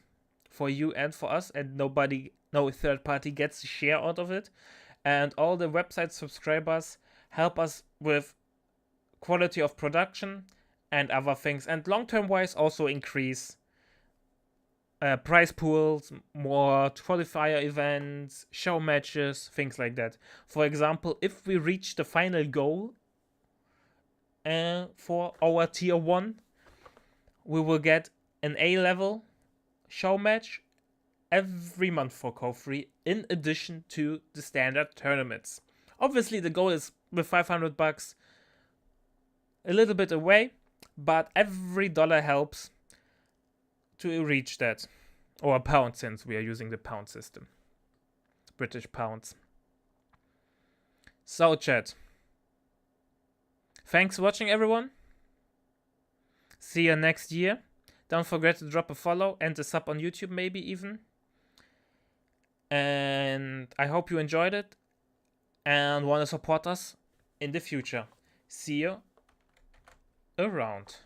for you and for us, and no third party gets a share out of it. And all the website subscribers help us with quality of production and other things, and long-term wise also increase prize pools, more qualifier events, show matches, things like that. For example, if we reach the final goal for our tier 1, we will get an A level show match every month for Ko3, in addition to the standard tournaments. Obviously the goal is with $500 a little bit away, but every dollar helps to reach that. Or a pound, since we are using the pound system. British pounds. So chat. Thanks for watching, everyone. See you next year. Don't forget to drop a follow and a sub on YouTube, maybe even. And I hope you enjoyed it and want to support us in the future. See you around.